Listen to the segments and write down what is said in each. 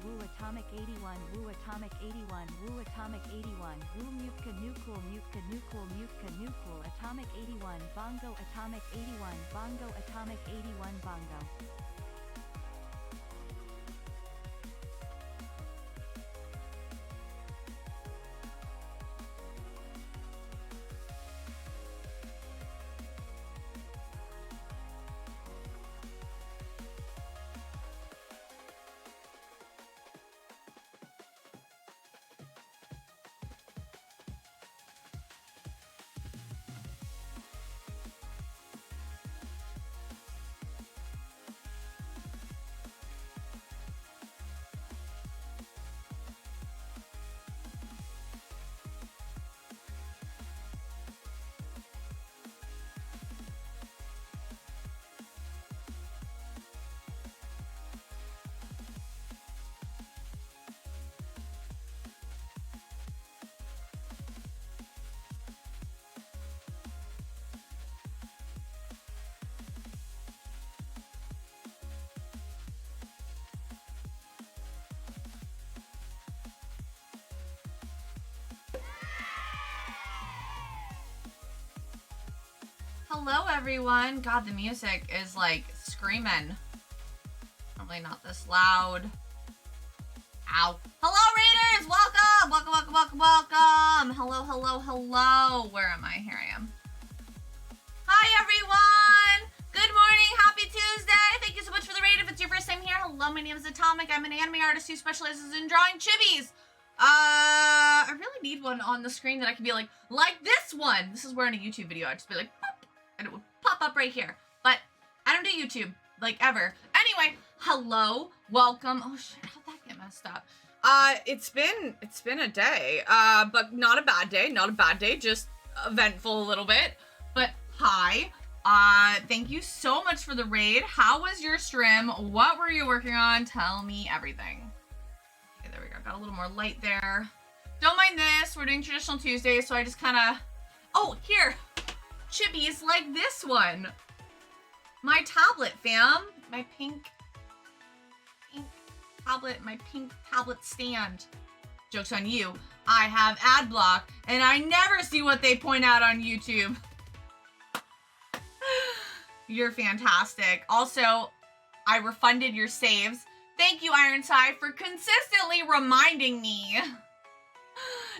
Woo Atomic 81 Woo Atomic 81 Woo Atomic 81 Woo Mutka Nukul Mutka Nukul Mutka Nukul Atomic 81 Bongo Atomic 81 Bongo Atomic 81 Bongo. Hello everyone. God, the music is like screaming. Probably not this loud. Ow. Hello Raiders! Welcome! Welcome, welcome, welcome, welcome! Hello, hello, hello. Where am I? Here I am. Hi everyone! Good morning, happy Tuesday! Thank you so much for the raid. If it's your first time here, hello, my name is Atomic. I'm an anime artist who specializes in drawing chibis. I really need one on the screen that I can be like this one. This is where in a YouTube video I'd just be like, pop, and it would pop up right here. But I don't do YouTube, like, ever. Anyway, hello, welcome. Oh shit, how'd that get messed up? It's been a day, but not a bad day, not a bad day, just eventful a little bit. But hi, thank you so much for the raid. How was your stream? What were you working on? Tell me everything. Okay, there we go, got a little more light there. Don't mind this, we're doing traditional Tuesdays, so I just kind of, oh, here. Chibis like this one. My tablet, fam. My pink tablet, my pink tablet stand. Joke's on you. I have ad block, and I never see what they point out on YouTube. You're fantastic. Also, I refunded your saves. Thank you, Ironside, for consistently reminding me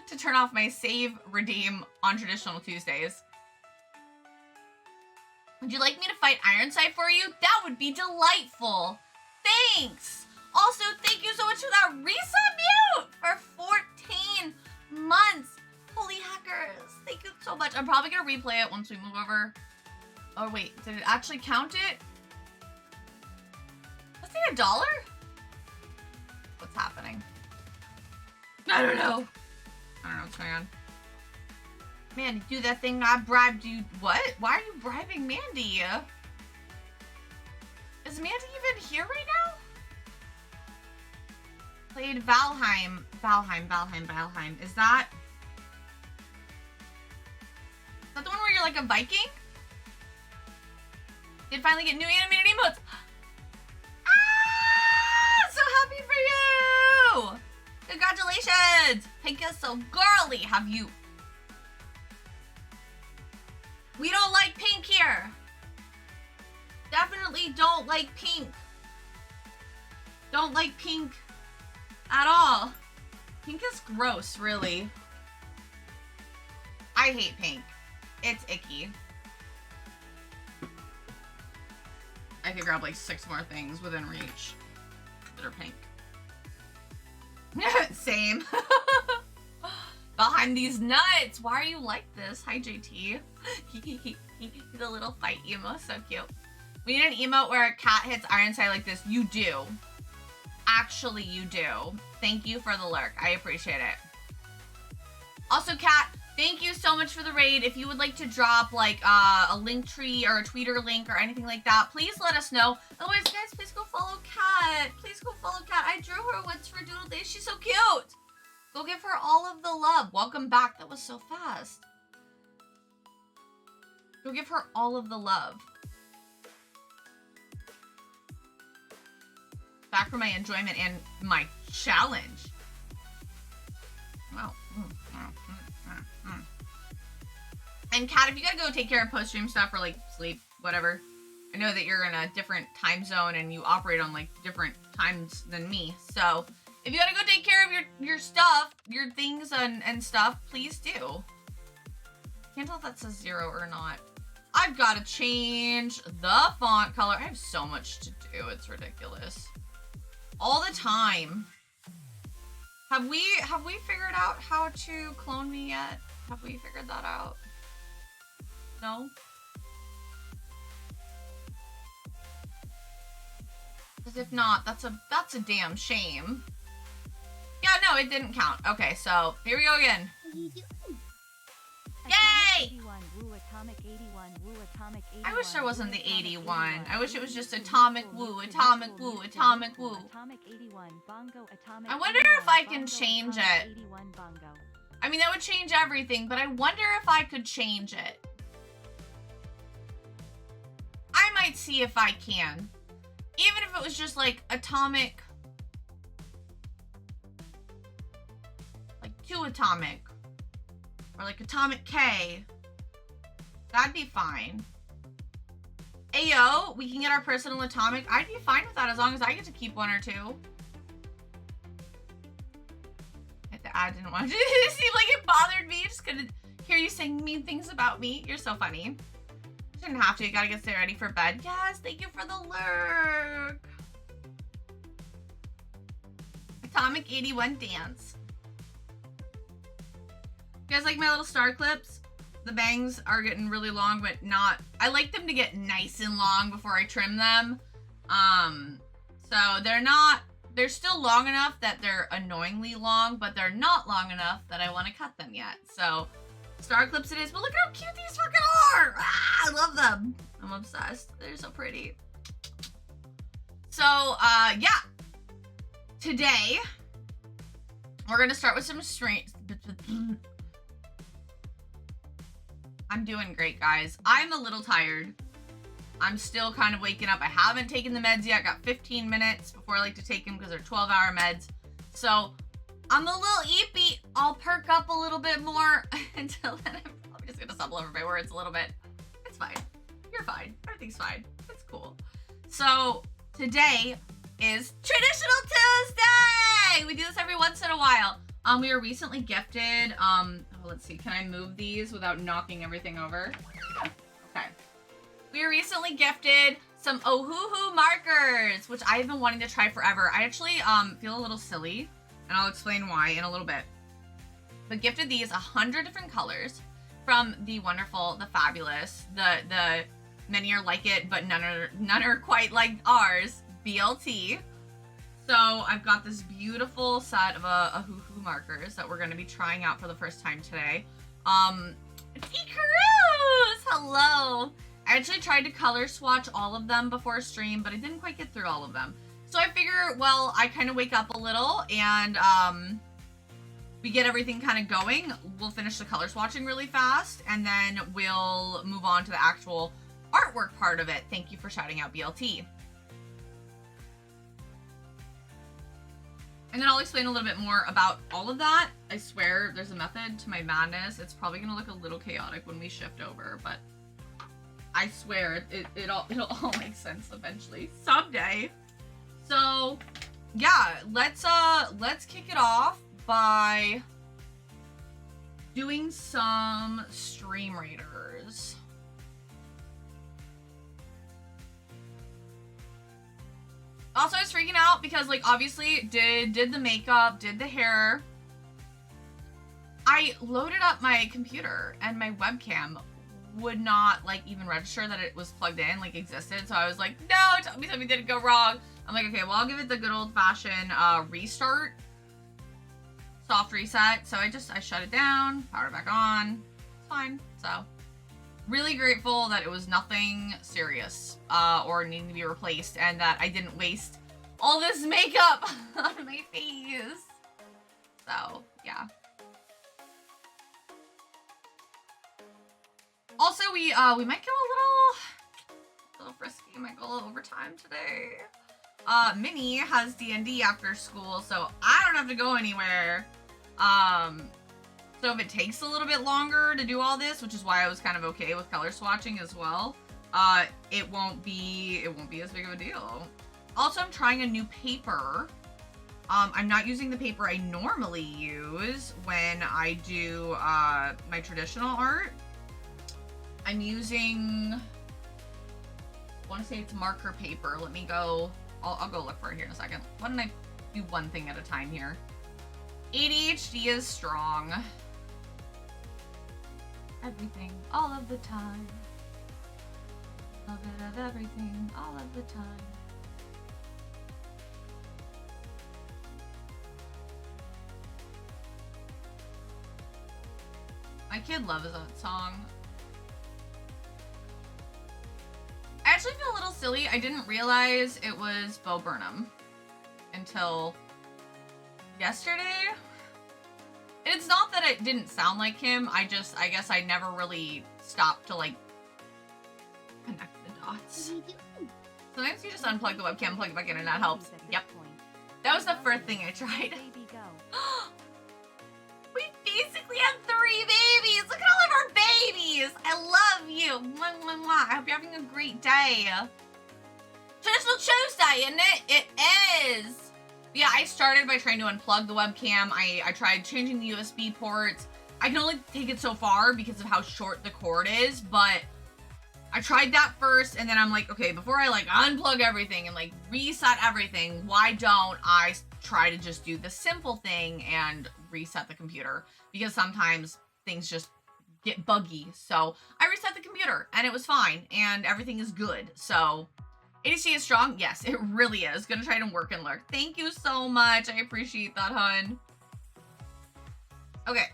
to turn off my save redeem on traditional Tuesdays. Would you like me to fight Ironside for you? That would be delightful. Thanks. Also, thank you so much for that resub mute for 14 months. Holy hackers. Thank you so much. I'm probably going to replay it once we move over. Oh, wait. Did it actually count it? Was it $1? What's happening? I don't know. I don't know what's going on. Man, you do that thing I bribed you. What? Why are you bribing Mandy? Is Mandy even here right now? Played Valheim. Valheim. Is that the one where you're like a Viking? Did finally get new animated emotes. Ah! So happy for you! Congratulations! Pink is so girly. Have you... We don't like pink here. Definitely don't like pink. Don't like pink at all. Pink is gross, really. I hate pink. It's icky. I could grab like 6 more things within reach that are pink. Same. Behind these nuts. Why are you like this? Hi, JT. The little fight emo. So cute. We need an emote where a cat hits Ironside like this. You do. Actually, you do. Thank you for the lurk. I appreciate it. Also, Kat, thank you so much for the raid. If you would like to drop like a link tree or a Twitter link or anything like that, please let us know. Otherwise, guys, please go follow Kat. Please go follow Kat. I drew her once for Doodle Days. She's so cute. Go give her all of the love. Welcome back. That was so fast. Go give her all of the love. back for my enjoyment and my challenge. Wow. And Kat, if you gotta go take care of post-stream stuff or like sleep, whatever, I know that you're in a different time zone and you operate on like different times than me. So if you gotta go take care of your stuff, your things and stuff, please do. Can't tell if that says 0 or not. I've got to change the font color. I have so much to do. It's ridiculous. All the time. Have we figured out how to clone me yet? Have we figured that out? No? Because if not, that's a damn shame. Yeah, no, it didn't count. Okay, so here we go again. Yay! I wish there wasn't the 81. I wish it was just Atomic Woo, Atomic Woo, Atomic Woo. I wonder if I can change it. I mean, that would change everything, but I wonder if I could change it. I might see if I can. Even if it was just like Atomic, like 2 Atomic, or like Atomic K, that'd be fine. Ayo, we can get our personal Atomic. I'd be fine with that as long as I get to keep 1 or 2. I didn't want to. It seemed like it bothered me. Just gonna hear you saying mean things about me. You're so funny. Shouldn't have to. You gotta get ready for bed. Yes, thank you for the lurk. Atomic 81 dance. You guys like my little star clips? The bangs are getting really long, but not. I like them to get nice and long before I trim them. So they're still long enough that they're annoyingly long, but they're not long enough that I want to cut them yet. So star clips it is, but look how cute these freaking are! Ah, I love them. I'm obsessed. They're so pretty. So, yeah. Today, we're gonna start with some strings. I'm doing great, guys. I'm a little tired. I'm still kind of waking up. I haven't taken the meds yet. Got 15 minutes before I like to take them because they're 12-hour meds. So I'm a little eepy. I'll perk up a little bit more until then. I'm probably just gonna stumble over my words a little bit. It's fine. You're fine. Everything's fine. It's cool. So today is Traditional Tuesday. We do this every once in a while. We were recently gifted. Let's see. Can I move these without knocking everything over? Okay. We were recently gifted some Ohuhu markers, which I've been wanting to try forever. I actually feel a little silly, and I'll explain why in a little bit. But gifted these 100 different colors from the wonderful, the fabulous, the many are like it, but none are quite like ours, BLT. So I've got this beautiful set of Ohuhu markers that we're going to be trying out for the first time today. It's Cruz! Hello! I actually tried to color swatch all of them before stream, but I didn't quite get through all of them. So I figure, well, I kind of wake up a little and we get everything kind of going. We'll finish the color swatching really fast, and then we'll move on to the actual artwork part of it. Thank you for shouting out BLT. And then I'll explain a little bit more about all of that. I swear there's a method to my madness. It's probably gonna look a little chaotic when we shift over, but I swear it'll all make sense eventually, someday. So yeah, let's kick it off by doing some stream raiders. Also, I was freaking out because, like, obviously did the makeup, did the hair. I loaded up my computer and my webcam would not, like, even register that it was plugged in, like, existed. So I was like, no, tell me something didn't go wrong. I'm like, okay, well, I'll give it the good old-fashioned restart. Soft reset. So I shut it down, powered it back on. It's fine. So really grateful that it was nothing serious or needing to be replaced, and that I didn't waste all this makeup on my face. So yeah. Also, we might go a little frisky. Might go a little overtime today. Minnie has D&D after school, so I don't have to go anywhere. So if it takes a little bit longer to do all this, which is why I was kind of okay with color swatching as well, it won't be as big of a deal. Also, I'm trying a new paper. I'm not using the paper I normally use when I do my traditional art. I'm using, I want to say it's marker paper. Let me go, I'll go look for it here in a second. Why don't I do one thing at a time here? ADHD is strong. Everything, all of the time. A bit of everything, all of the time. My kid loves that song. I actually feel a little silly. I didn't realize it was Bo Burnham until yesterday. And it's not that it didn't sound like him. I guess I never really stopped to like connect the dots. Sometimes you just unplug the webcam, plug it back in, and that helps. Yep. That was the first thing I tried. We basically have 3 babies. Look at all of our babies. I love you. Mwah, mwah, mwah. I hope you're having a great day. Traditional Tuesday, isn't it? It is. Yeah, I started by trying to unplug the webcam. I tried changing the USB ports. I can only take it so far because of how short the cord is, but I tried that first, and then I'm like, okay, before I like unplug everything and like reset everything, why don't I try to just do the simple thing and reset the computer? Because sometimes things just get buggy. So I reset the computer and it was fine and everything is good. So ADHD is strong. Yes, it really is. Gonna try to work and learn. Thank you so much. I appreciate that, hun. Okay.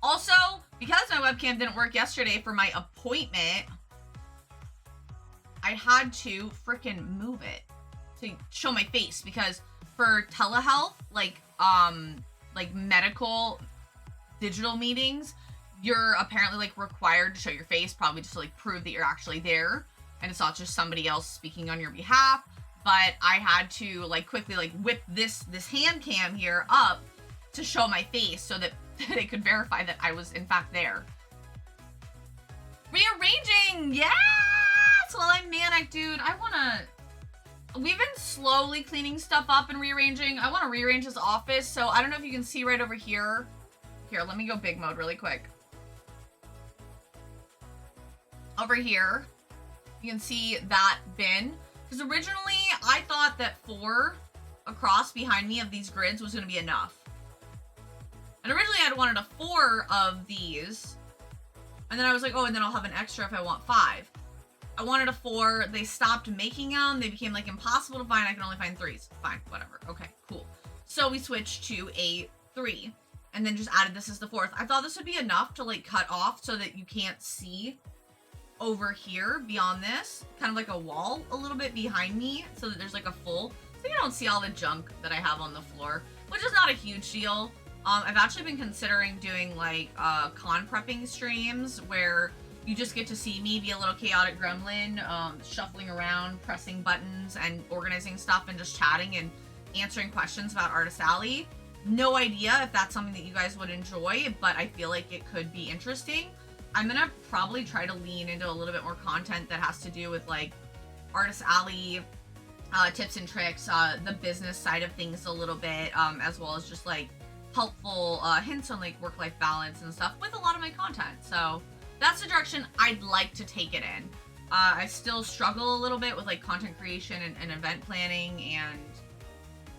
Also, because my webcam didn't work yesterday for my appointment, I had to frickin' move it to show my face, because for telehealth, like medical digital meetings, you're apparently like required to show your face, probably just to like prove that you're actually there and it's not just somebody else speaking on your behalf. But I had to like quickly like whip this hand cam here up to show my face so that they could verify that I was in fact there. Rearranging, yes! Well, I'm manic, dude. We've been slowly cleaning stuff up and rearranging. I want to rearrange this office, so I don't know if you can see right over here. Here, let me go big mode really quick. Over here, you can see that bin. Because originally, I thought that 4 across behind me of these grids was going to be enough. And originally, I'd wanted a 4 of these. And then I was like, oh, and then I'll have an extra if I want 5. I wanted a 4. They stopped making them. They became like impossible to find. I can only find 3s. Fine, whatever. Okay, cool. So we switched to a 3 and then just added this as the 4th. I thought this would be enough to like cut off so that you can't see over here beyond this, kind of like a wall a little bit behind me, so that there's like a full, so you don't see all the junk that I have on the floor, which is not a huge deal. I've actually been considering doing like con prepping streams where you just get to see me be a little chaotic gremlin, shuffling around, pressing buttons and organizing stuff and just chatting and answering questions about Artist Alley. No idea if that's something that you guys would enjoy, but I feel like it could be interesting. I'm gonna probably try to lean into a little bit more content that has to do with like Artist Alley, tips and tricks, the business side of things a little bit, as well as just like helpful hints on like work-life balance and stuff with a lot of my content. So that's the direction I'd like to take it in. I still struggle a little bit with like content creation and event planning, and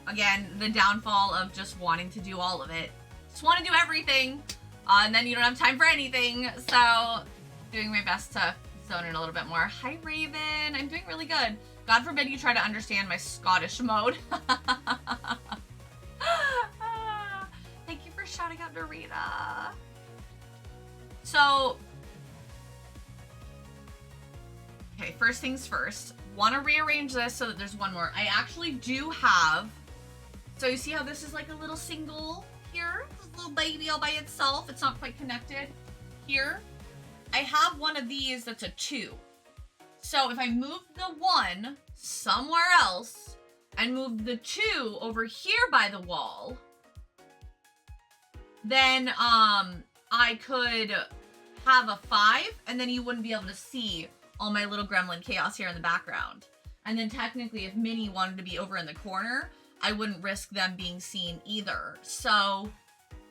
again, the downfall of just wanting to do all of it. Just want to do everything, and then you don't have time for anything. So doing my best to zone in a little bit more. Hi, Raven. I'm doing really good. God forbid you try to understand my Scottish mode. Thank you for shouting out Dorita. So, okay, first things first. Want to rearrange this so that there's one more. I actually do have, so you see how this is like a little single here? This little baby all by itself. It's not quite connected here. I have one of these that's a 2. So if I move the 1 somewhere else and move the 2 over here by the wall, then I could have a 5, and then you wouldn't be able to see all my little gremlin chaos here in the background. And then technically, if Minnie wanted to be over in the corner, I wouldn't risk them being seen either. So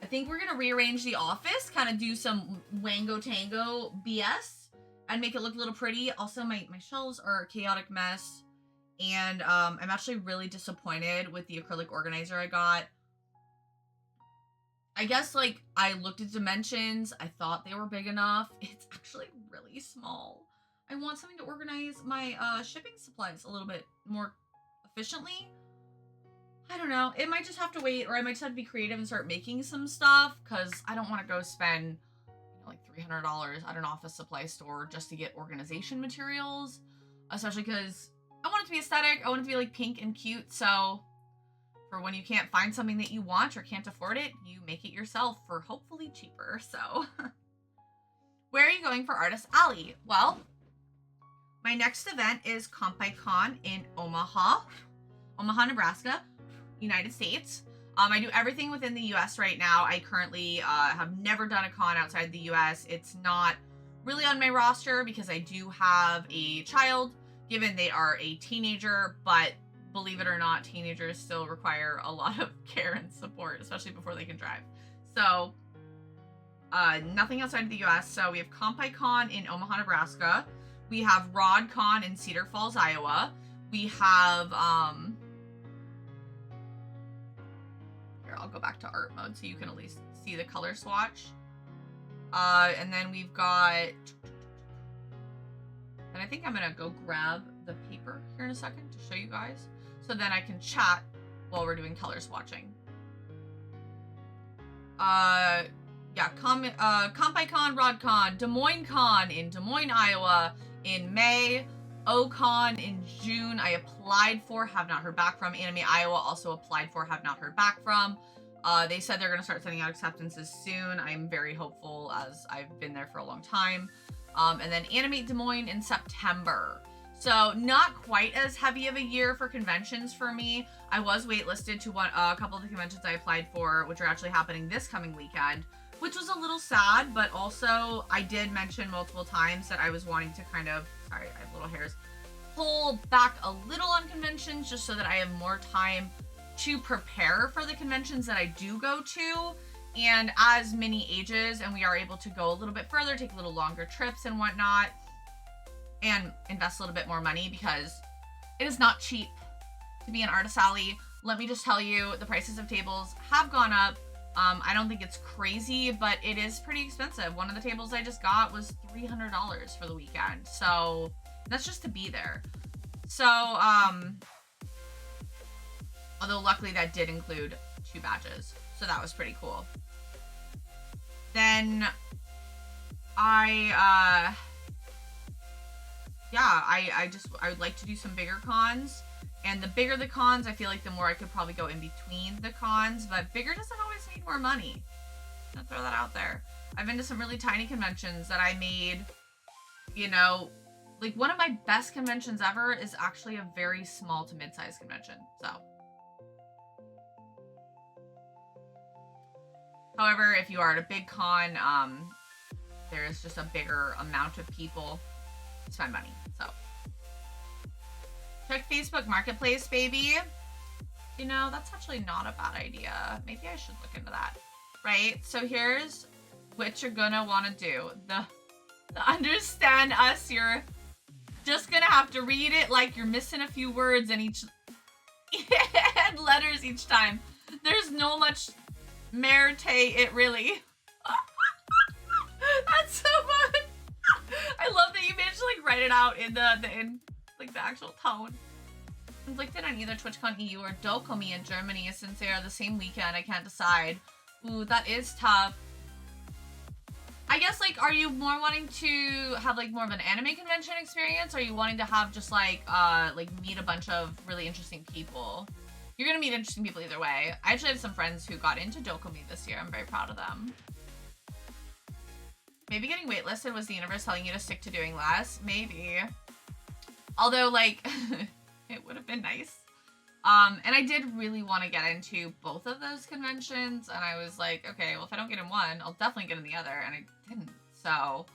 I think we're gonna rearrange the office, kind of do some Wango Tango BS, and make it look a little pretty. Also, my shelves are a chaotic mess, and I'm actually really disappointed with the acrylic organizer I got. I guess, like, I looked at dimensions, I thought they were big enough. It's actually really small. I want something to organize my shipping supplies a little bit more efficiently. I don't know. It might just have to wait, or I might just have to be creative and start making some stuff, because I don't want to go spend, you know, like $300 at an office supply store just to get organization materials, especially because I want it to be aesthetic. I want it to be like pink and cute. So for when you can't find something that you want or can't afford it, you make it yourself for hopefully cheaper. So where are you going for Artist Alley? Well, my next event is CompyCon in Omaha, Nebraska, United States. I do everything within the US right now. I currently have never done a con outside the US. It's not really on my roster because I do have a child, given they are a teenager, but believe it or not, teenagers still require a lot of care and support, especially before they can drive. So nothing outside of the US. So we have CompyCon in Omaha, Nebraska. We have RodCon in Cedar Falls, Iowa. We have, here, I'll go back to art mode so you can at least see the color swatch. And then we've got, and I think I'm gonna go grab the paper here in a second to show you guys, so then I can chat while we're doing color swatching. Yeah, CompyCon, RodCon, Des Moines Con in Des Moines, Iowa in May, OCon in June. I applied for, have not heard back from. Anime Iowa also applied for, have not heard back from. They said they're going to start sending out acceptances soon. I'm very hopeful, as I've been there for a long time. And then Animate Des Moines in September. So not quite as heavy of a year for conventions for me. I was waitlisted to a couple of the conventions I applied for, which are actually happening this coming weekend, which was a little sad, but also I did mention multiple times that I was wanting to kind of, sorry, I have little hairs, pull back a little on conventions just so that I have more time to prepare for the conventions that I do go to. And as Minnie ages and we are able to go a little bit further, take a little longer trips and whatnot, and invest a little bit more money, because it is not cheap to be an Artist Alley. Let me just tell you, the prices of tables have gone up. I don't think it's crazy, but it is pretty expensive. One of the tables I just got was $300 for the weekend. So that's just to be there. So, although luckily that did include 2 badges. So that was pretty cool. Then I would like to do some bigger cons. And the bigger the cons, I feel like the more I could probably go in between the cons, but bigger doesn't always mean more money. I'm gonna throw that out there. I've been to some really tiny conventions that I made, you know, like one of my best conventions ever is actually a very small to mid-sized convention. So, however, if you are at a big con, there's just a bigger amount of people to spend money. So check Facebook Marketplace, baby. You know, that's actually not a bad idea. Maybe I should look into that. Right? So here's what you're gonna want to do. The understand us, you're just gonna have to read it like you're missing a few words in each and letters each time. There's no much merte it really. That's so fun. I love that you managed to like write it out in the actual tone. Conflicted on either TwitchCon EU or Dokumi in Germany, since they are the same weekend. I can't decide. Ooh, that is tough. I guess, like, are you more wanting to have like more of an anime convention experience, or are you wanting to have just like meet a bunch of really interesting people? You're gonna meet interesting people either way. I actually have some friends who got into Dokumi this year. I'm very proud of them. Maybe getting waitlisted was the universe telling you to stick to doing less. Maybe. Although, like, it would have been nice. And I did really want to get into both of those conventions, and I was like, okay, well, if I don't get in one, I'll definitely get in the other, and I didn't. So,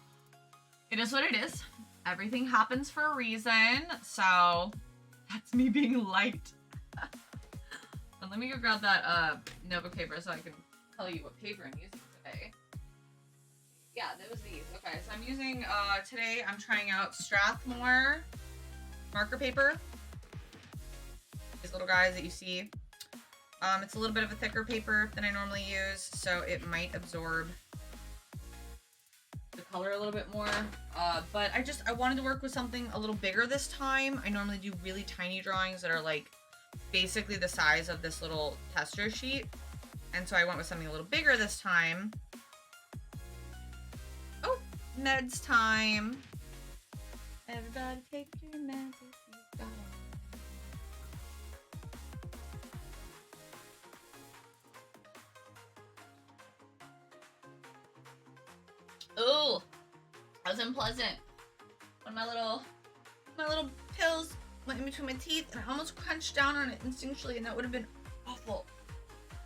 it is what it is. Everything happens for a reason, so that's me being light. And let me go grab that notebook paper so I can tell you what paper I'm using today. Yeah, that was these. Okay, so I'm using, today I'm trying out Strathmore marker paper. These little guys that you see. It's a little bit of a thicker paper than I normally use, so it might absorb the color a little bit more. But I wanted to work with something a little bigger this time. I normally do really tiny drawings that are like basically the size of this little tester sheet. And so I went with something a little bigger this time. Oh, meds time. Everybody take your meds if you got it. Ooh, that was unpleasant. One of my little pills went in between my teeth and I almost crunched down on it instinctually and that would have been awful.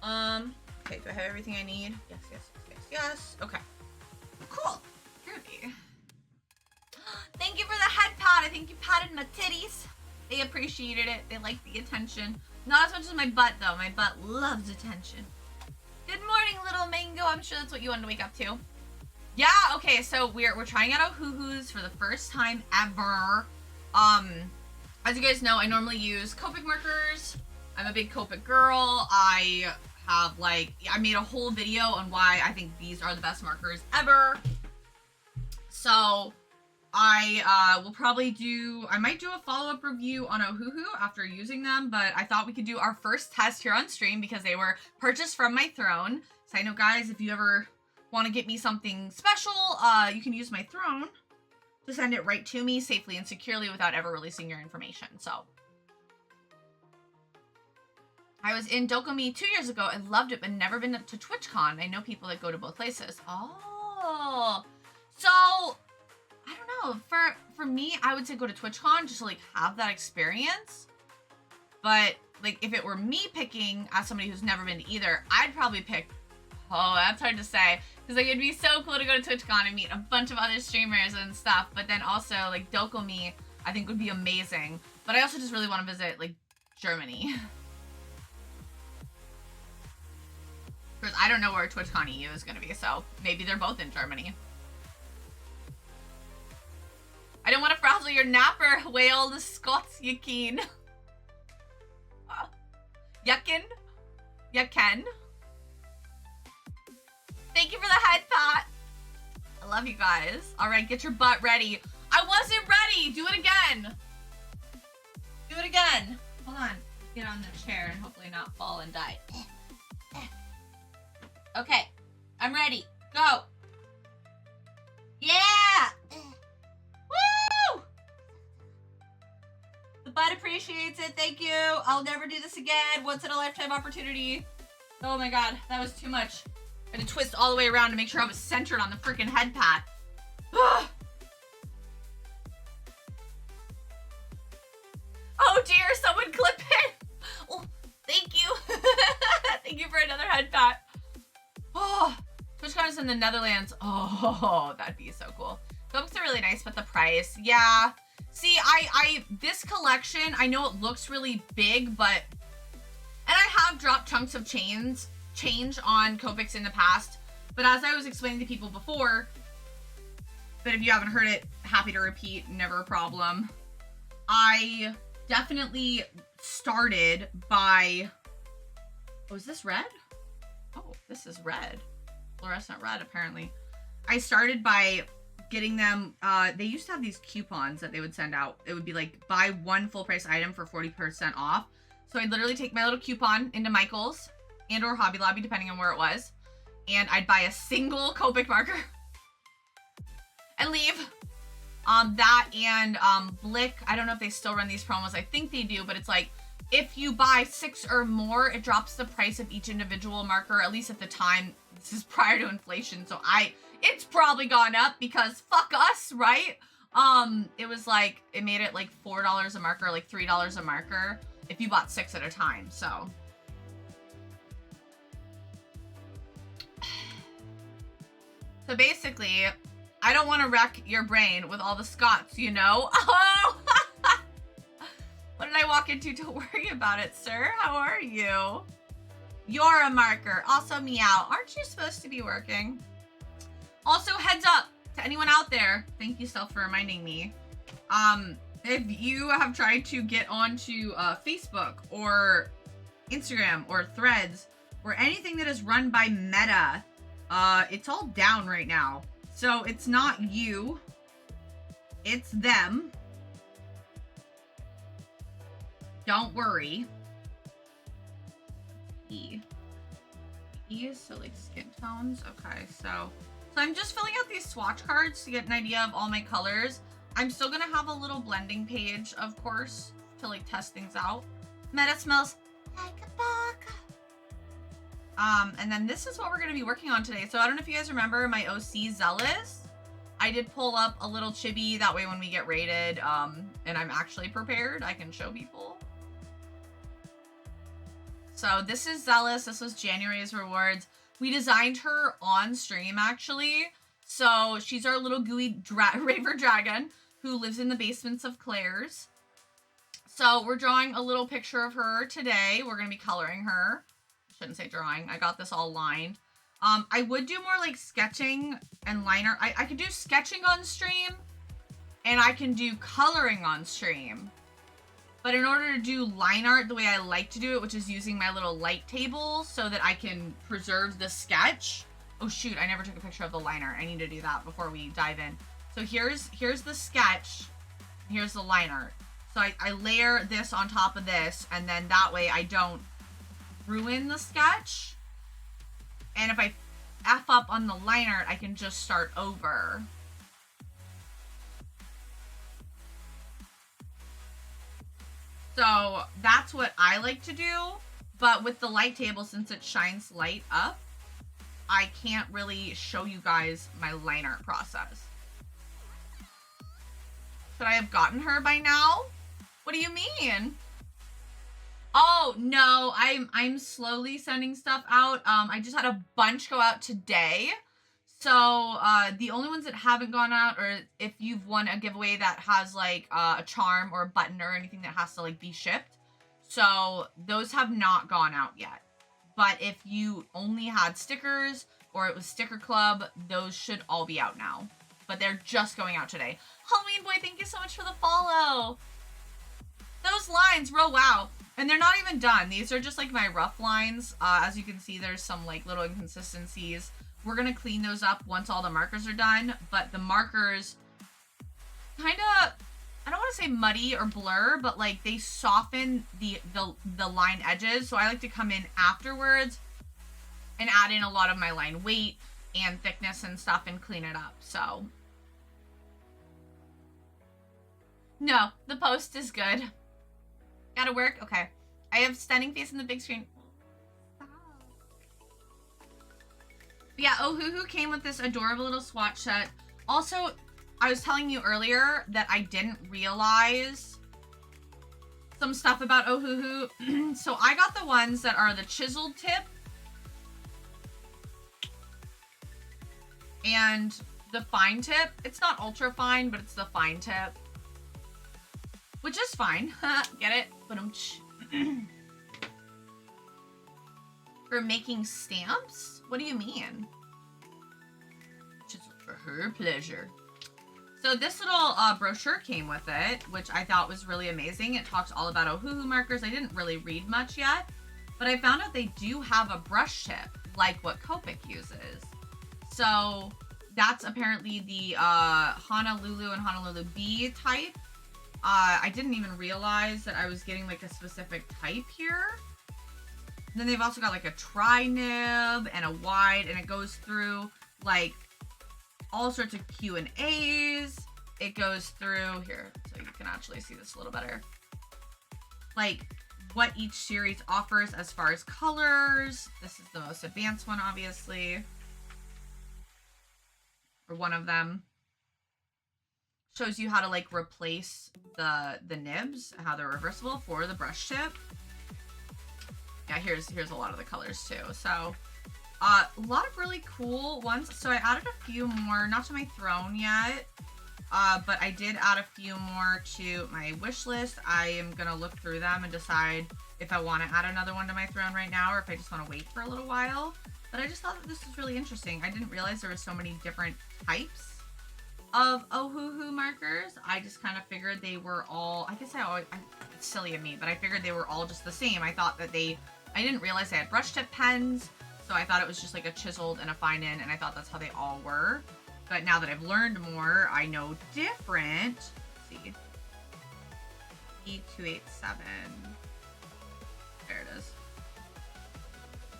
Okay, do I have everything I need? Yes. Okay. Cool. Groovy. Thank you for the head pat. I think you patted my titties. They appreciated it. They liked the attention. Not as much as my butt though. My butt loves attention. Good morning, little mango. I'm sure that's what you wanted to wake up to. Yeah, okay, so we're trying out Ohuhus for the first time ever. As you guys know, I normally use Copic markers. I'm a big Copic girl. I made a whole video on why I think these are the best markers ever. So I might do a follow-up review on Ohuhu after using them, but I thought we could do our first test here on stream because they were purchased from my throne. So I know, guys, if you ever want to get me something special, you can use my throne to send it right to me safely and securely without ever releasing your information. So I was in Dokumi 2 years ago and loved it, but never been to TwitchCon. I know people that go to both places. Oh, so I don't know. For me, I would say go to TwitchCon just to like have that experience. But like if it were me picking as somebody who's never been to either, I'd probably pick. Oh, that's hard to say. Because like it'd be so cool to go to TwitchCon and meet a bunch of other streamers and stuff. But then also like Dokumi, I think would be amazing. But I also just really want to visit like Germany. Because I don't know where TwitchCon EU is going to be, so maybe they're both in Germany. I don't want to frazzle your napper, whale the Scots, you keen. Yuckin? Yucken? Thank you for the head pat. I love you guys. All right, get your butt ready. I wasn't ready. Do it again. Do it again. Hold on. Get on the chair and hopefully not fall and die. Okay, I'm ready. Go. Yeah. Woo! The butt appreciates it. Thank you. I'll never do this again. Once in a lifetime opportunity. Oh my god, that was too much. I had to twist all the way around to make sure I was centered on the freaking head pat. Oh dear, someone clip it. Oh, thank you. Thank you for another head pat. Oh, TwitchCon is in the Netherlands. Oh, that'd be so cool. Copics are really nice, but the price, yeah. See, this collection, I know it looks really big, but, and I have dropped chunks of change on Copics in the past, but as I was explaining to people before, but if you haven't heard it, happy to repeat, never a problem. I definitely started by, oh, is this red? Oh, this is red. Fluorescent red, apparently. I started by getting them, they used to have these coupons that they would send out. It would be like, buy one full price item for 40% off. So I'd literally take my little coupon into Michael's and or Hobby Lobby, depending on where it was. And I'd buy a single Copic marker and leave. That and Blick, I don't know if they still run these promos. I think they do, but it's like, if you buy 6 or more, it drops the price of each individual marker, at least at the time. This is prior to inflation, so it's probably gone up because fuck us, right? It was like, it made it like $4 a marker, like $3 a marker if you bought 6 at a time, so. So basically, I don't want to wreck your brain with all the Scots, you know? Oh! What did I walk into? Don't worry about it, sir. How are you? You're a marker. Also meow. Aren't you supposed to be working? Also, heads up to anyone out there. Thank you, Self, for reminding me. If you have tried to get onto Facebook or Instagram or Threads or anything that is run by Meta, it's all down right now. So it's not you, it's them. Don't worry. E is so like skin tones. Okay, so I'm just filling out these swatch cards to get an idea of all my colors. I'm still gonna have a little blending page, of course, to like test things out. Meta smells like a book. And then this is what we're gonna be working on today. So I don't know if you guys remember my OC Zealous. I did pull up a little chibi, that way when we get rated, and I'm actually prepared, I can show people. So this is Zealous. This was January's rewards. We designed her on stream, actually. So she's our little gooey raver dragon who lives in the basements of Claire's. So we're drawing a little picture of her today. We're going to be coloring her. I shouldn't say drawing. I got this all lined. I would do more like sketching and liner. I could do sketching on stream and I can do coloring on stream. But in order to do line art the way I like to do it, which is using my little light table so that I can preserve the sketch. Oh shoot, I never took a picture of the line art. I need to do that before we dive in. So here's the sketch. Here's the line art. So I layer this on top of this, and then that way I don't ruin the sketch. And if I F up on the line art, I can just start over. So that's what I like to do, but with the light table, since it shines light up, I can't really show you guys my line art process. Should I have gotten her by now? What do you mean? Oh, no, I'm slowly sending stuff out. I just had a bunch go out today. So, the only ones that haven't gone out, or if you've won a giveaway that has, like, a charm or a button or anything that has to, like, be shipped. So, those have not gone out yet. But if you only had stickers, or it was Sticker Club, those should all be out now. But they're just going out today. Halloween Boy, thank you so much for the follow! Those lines, real wow. And they're not even done. These are just, like, my rough lines. As you can see, there's some, like, little inconsistencies. We're going to clean those up once all the markers are done, but the markers kind of, I don't want to say muddy or blur, but like they soften the line edges. So I like to come in afterwards and add in a lot of my line weight and thickness and stuff and clean it up. So no, the post is good. Gotta work. Okay. I have stunning face in the big screen. Yeah, Ohuhu came with this adorable little swatch set. Also, I was telling you earlier that I didn't realize some stuff about Ohuhu. So I got the ones that are the chiseled tip and the fine tip. It's not ultra fine, but it's the fine tip, which is fine. Get it? For making stamps? What do you mean? Just for her pleasure. So this little brochure came with it, which I thought was really amazing. It talks all about Ohuhu markers. I didn't really read much yet, but I found out they do have a brush tip, like what Copics uses. So that's apparently the Honolulu and Honolulu B type. I didn't even realize that I was getting like a specific type here. And then they've also got like a tri-nib and a wide, and it goes through like all sorts of Q&As. It goes through here, so you can actually see this a little better. Like what each series offers as far as colors. This is the most advanced one, obviously. Or one of them. shows you how to like replace the nibs, how they're reversible for the brush tip. Yeah, here's a lot of the colors too. So a lot of really cool ones. So I added a few more, not to my throne yet, but I did add a few more to my wish list. I am gonna look through them and decide if I want to add another one to my throne right now or if I just want to wait for a little while. But I just thought that this was really interesting. I didn't realize there were so many different types of Ohuhu markers. I just kind of figured they were all, I guess it's silly of me, but I figured they were all just the same. I thought that I didn't realize they had brush tip pens, so I thought it was just like a chiseled and a fine in, and I thought that's how they all were. But now that I've learned more, I know different. Let's see. E287. There it is.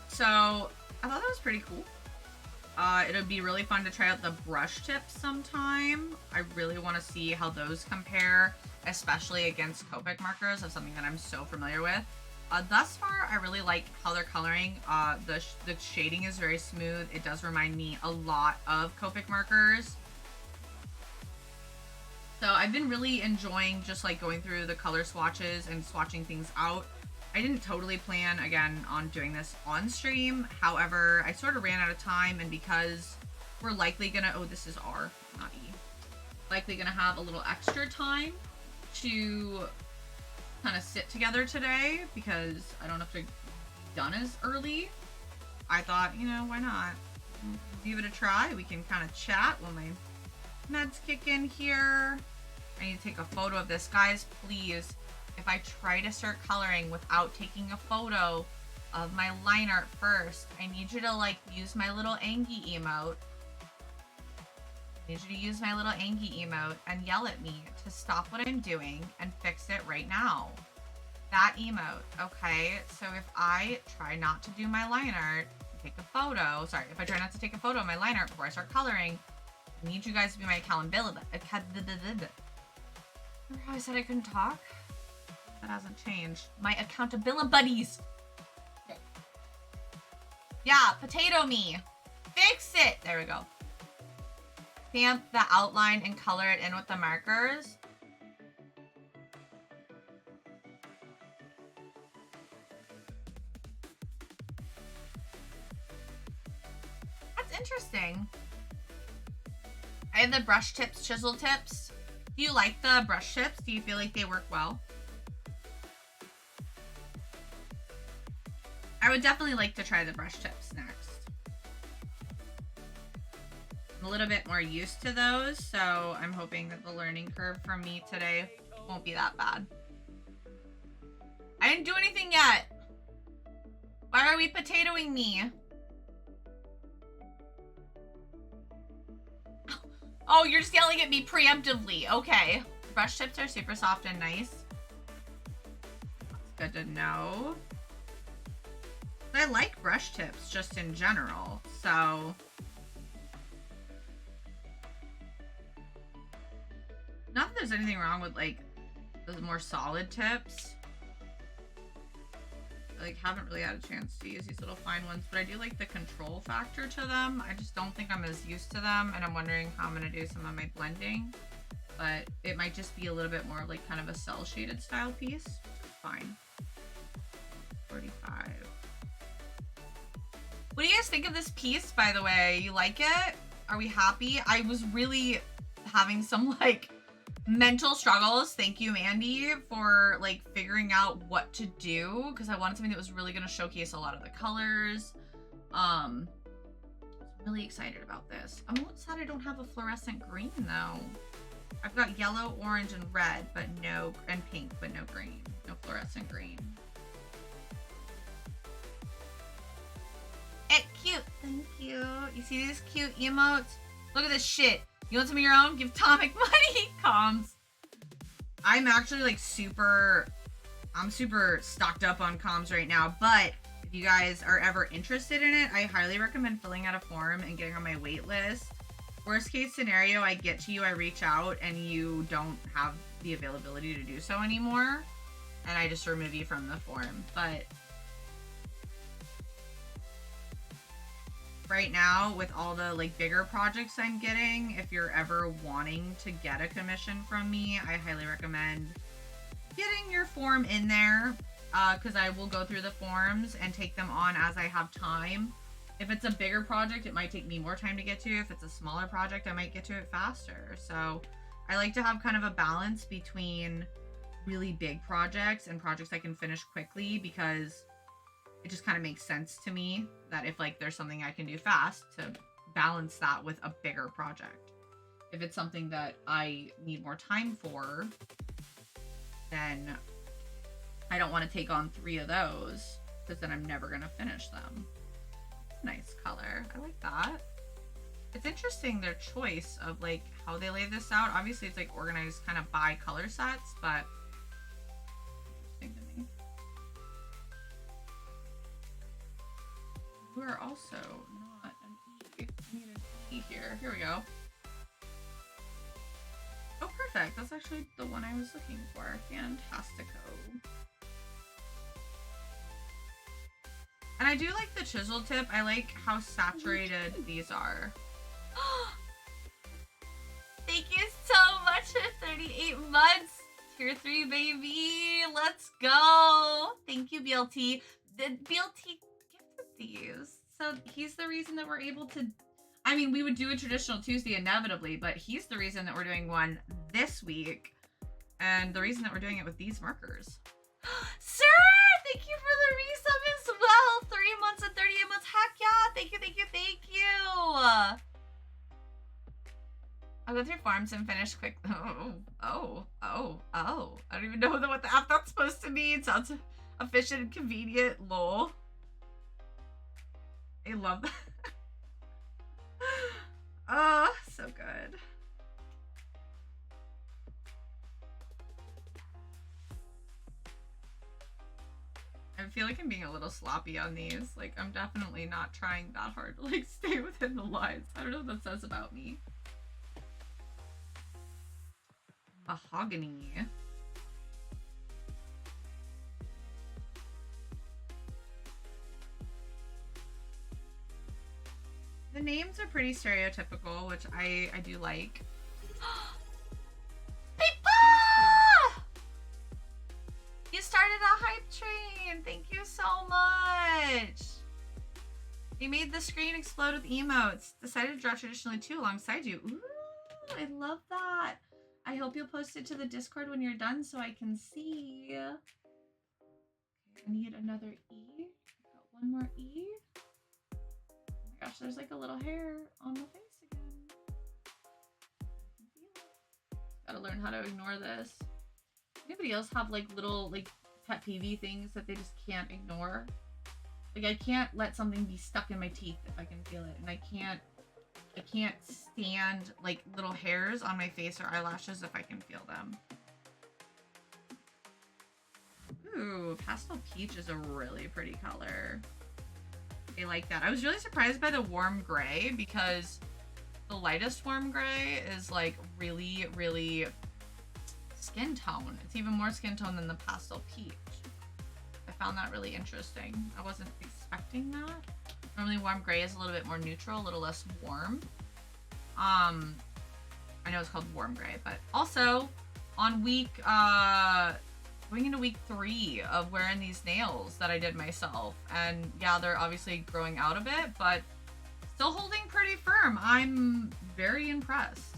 So I thought that was pretty cool. It'll be really fun to try out the brush tips sometime. I really want to see how those compare, especially against Copic markers, of something that I'm so familiar with. Thus far, I really like how they're coloring. The shading is very smooth. It does remind me a lot of Copic markers. So I've been really enjoying just like going through the color swatches and swatching things out. I didn't totally plan, again, on doing this on stream. However, I sort of ran out of time, and because we're likely gonna, oh, this is R, not E. Likely gonna have a little extra time to kind of sit together today because I don't have to be done as early. I thought, you know, why not? Give it a try. We can kind of chat while my meds kick in here. I need to take a photo of this. Guys, please, if I try to start coloring without taking a photo of my line art first, I need you to like use my little Angie emote. I need you to use my little Angie emote and yell at me to stop what I'm doing and fix it right now. That emote, okay? So if I try not to do my line art, take a photo, sorry, if I try not to take a photo of my line art before I start coloring, I need you guys to be my accountability. Remember how I said I couldn't talk? That hasn't changed. My accountability buddies. Yeah, potato me. Fix it. There we go. Stamp the outline and color it in with the markers. That's interesting. I have the brush tips, chisel tips. Do you like the brush tips? Do you feel like they work well? I would definitely like to try the brush tips next. I'm a little bit more used to those, so I'm hoping that the learning curve for me today won't be that bad. I didn't do anything yet. Why are we potatoing me? Oh, you're just yelling at me preemptively. Okay. Brush tips are super soft and nice. That's good to know. I like brush tips just in general, so. Not that there's anything wrong with like the more solid tips. I like haven't really had a chance to use these little fine ones, but I do like the control factor to them. I just don't think I'm as used to them, and I'm wondering how I'm gonna do some of my blending. But it might just be a little bit more like kind of a cell shaded style piece. Fine. 45. What do you guys think of this piece, by the way? You like it? Are we happy? I was really having some like mental struggles. Thank you, Mandy, for like figuring out what to do, because I wanted something that was really going to showcase a lot of the colors. I'm really excited about this. I'm a little sad I don't have a fluorescent green though. I've got yellow, orange, and red, but no, and pink, but no green. No fluorescent green. It's cute. Thank you. You see these cute emotes? Look at this shit. You want some of your own? Give Atomic money. Comms. I'm actually like I'm super stocked up on comms right now, but if you guys are ever interested in it, I highly recommend filling out a form and getting on my wait list. Worst case scenario, I get to you, I reach out, and you don't have the availability to do so anymore, and I just remove you from the form. But right now with all the like bigger projects I'm getting, if you're ever wanting to get a commission from me, I highly recommend getting your form in there, because I will go through the forms and take them on as I have time. If it's a bigger project, it might take me more time to get to. If it's a smaller project, I might get to it faster. So I like to have kind of a balance between really big projects and projects I can finish quickly, because it just kind of makes sense to me that if like there's something I can do fast, to balance that with a bigger project. If it's something that I need more time for, then I don't want to take on 3 of those, because then I'm never going to finish them. Nice color. I like that. It's interesting their choice of like how they lay this out. Obviously it's like organized kind of by color sets, but interesting to me. We're also not an E. I need an E here. Here we go. Oh, perfect. That's actually the one I was looking for. Fantastico. And I do like the chisel tip. I like how saturated these are. Thank you so much for 38 months. Tier 3, baby. Let's go. Thank you, BLT. The BLT gifted these. So he's the reason that we're able to... I mean, we would do a traditional Tuesday inevitably, but he's the reason that we're doing one this week. And the reason that we're doing it with these markers. Sir! Thank you for the resub as well. 3 months and 38 months. Heck yeah. Thank you, thank you, thank you. I'll go through forms and finish quick. Oh. I don't even know what the app that's supposed to mean. Sounds efficient and convenient. Lol. I love that. Oh, so good. I feel like I'm being a little sloppy on these. Like, I'm definitely not trying that hard to, like, stay within the lines. I don't know what that says about me. Mahogany. The names are pretty stereotypical, which I do like. Pippa! You started a hype train. Thank you so much. You made the screen explode with emotes. Decided to draw traditionally too alongside you. Ooh, I love that. I hope you'll post it to the Discord when you're done so I can see. Okay, I need another E. Got one more E. Oh my gosh, there's like a little hair on the face again. Gotta learn how to ignore this. Anybody else have like little like pet peeve things that they just can't ignore? Like I can't let something be stuck in my teeth if I can feel it, and I can't stand like little hairs on my face or eyelashes if I can feel them. Ooh, pastel peach is a really pretty color. I like that. I was really surprised by the warm gray, because the lightest warm gray is like really, really skin tone. It's even more skin tone than the pastel peach. I found that really interesting. I wasn't expecting that. Normally warm gray is a little bit more neutral, a little less warm. I know it's called warm gray, but also on week, going into week 3 of wearing these nails that I did myself. And yeah, they're obviously growing out a bit, but still holding pretty firm. I'm very impressed.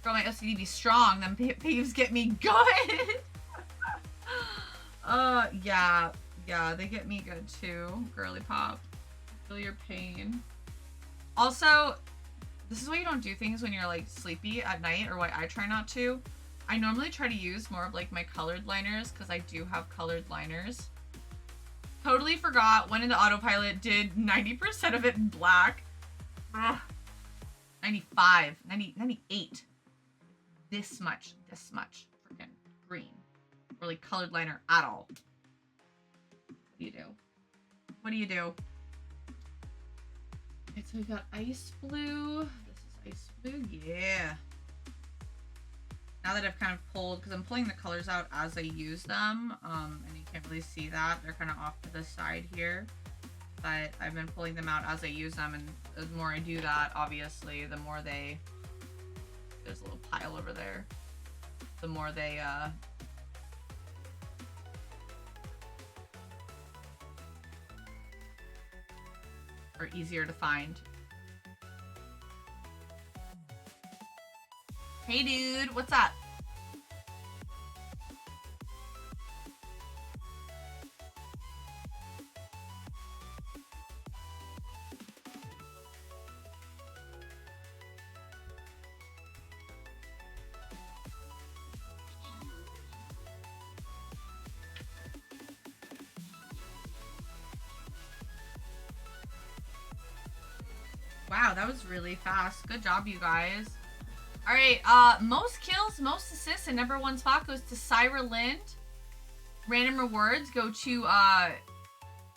Girl, my OCD be strong, them peeves get me good. Yeah, they get me good too. Girly pop. Feel your pain. Also, this is why you don't do things when you're like sleepy at night, or why I try not to. I normally try to use more of like my colored liners, because I do have colored liners. Totally forgot, went into autopilot, did 90% of it in black. Ugh. 95, 90, 98. This much freaking green. Or like colored liner at all. What do you do? What do you do? Okay, so we got ice blue. This is ice blue, yeah. Now that I've kind of pulled, because I'm pulling the colors out as I use them, and you can't really see that. They're kind of off to the side here. but I've been pulling them out as I use them, and the more I do that, obviously, the more they... There's a little pile over there. The more they, are easier to find. Hey dude, what's up? Wow, that was really fast. Good job, you guys. All right, most kills, most assists, and #1 spot goes to Syra Lind. Random rewards go to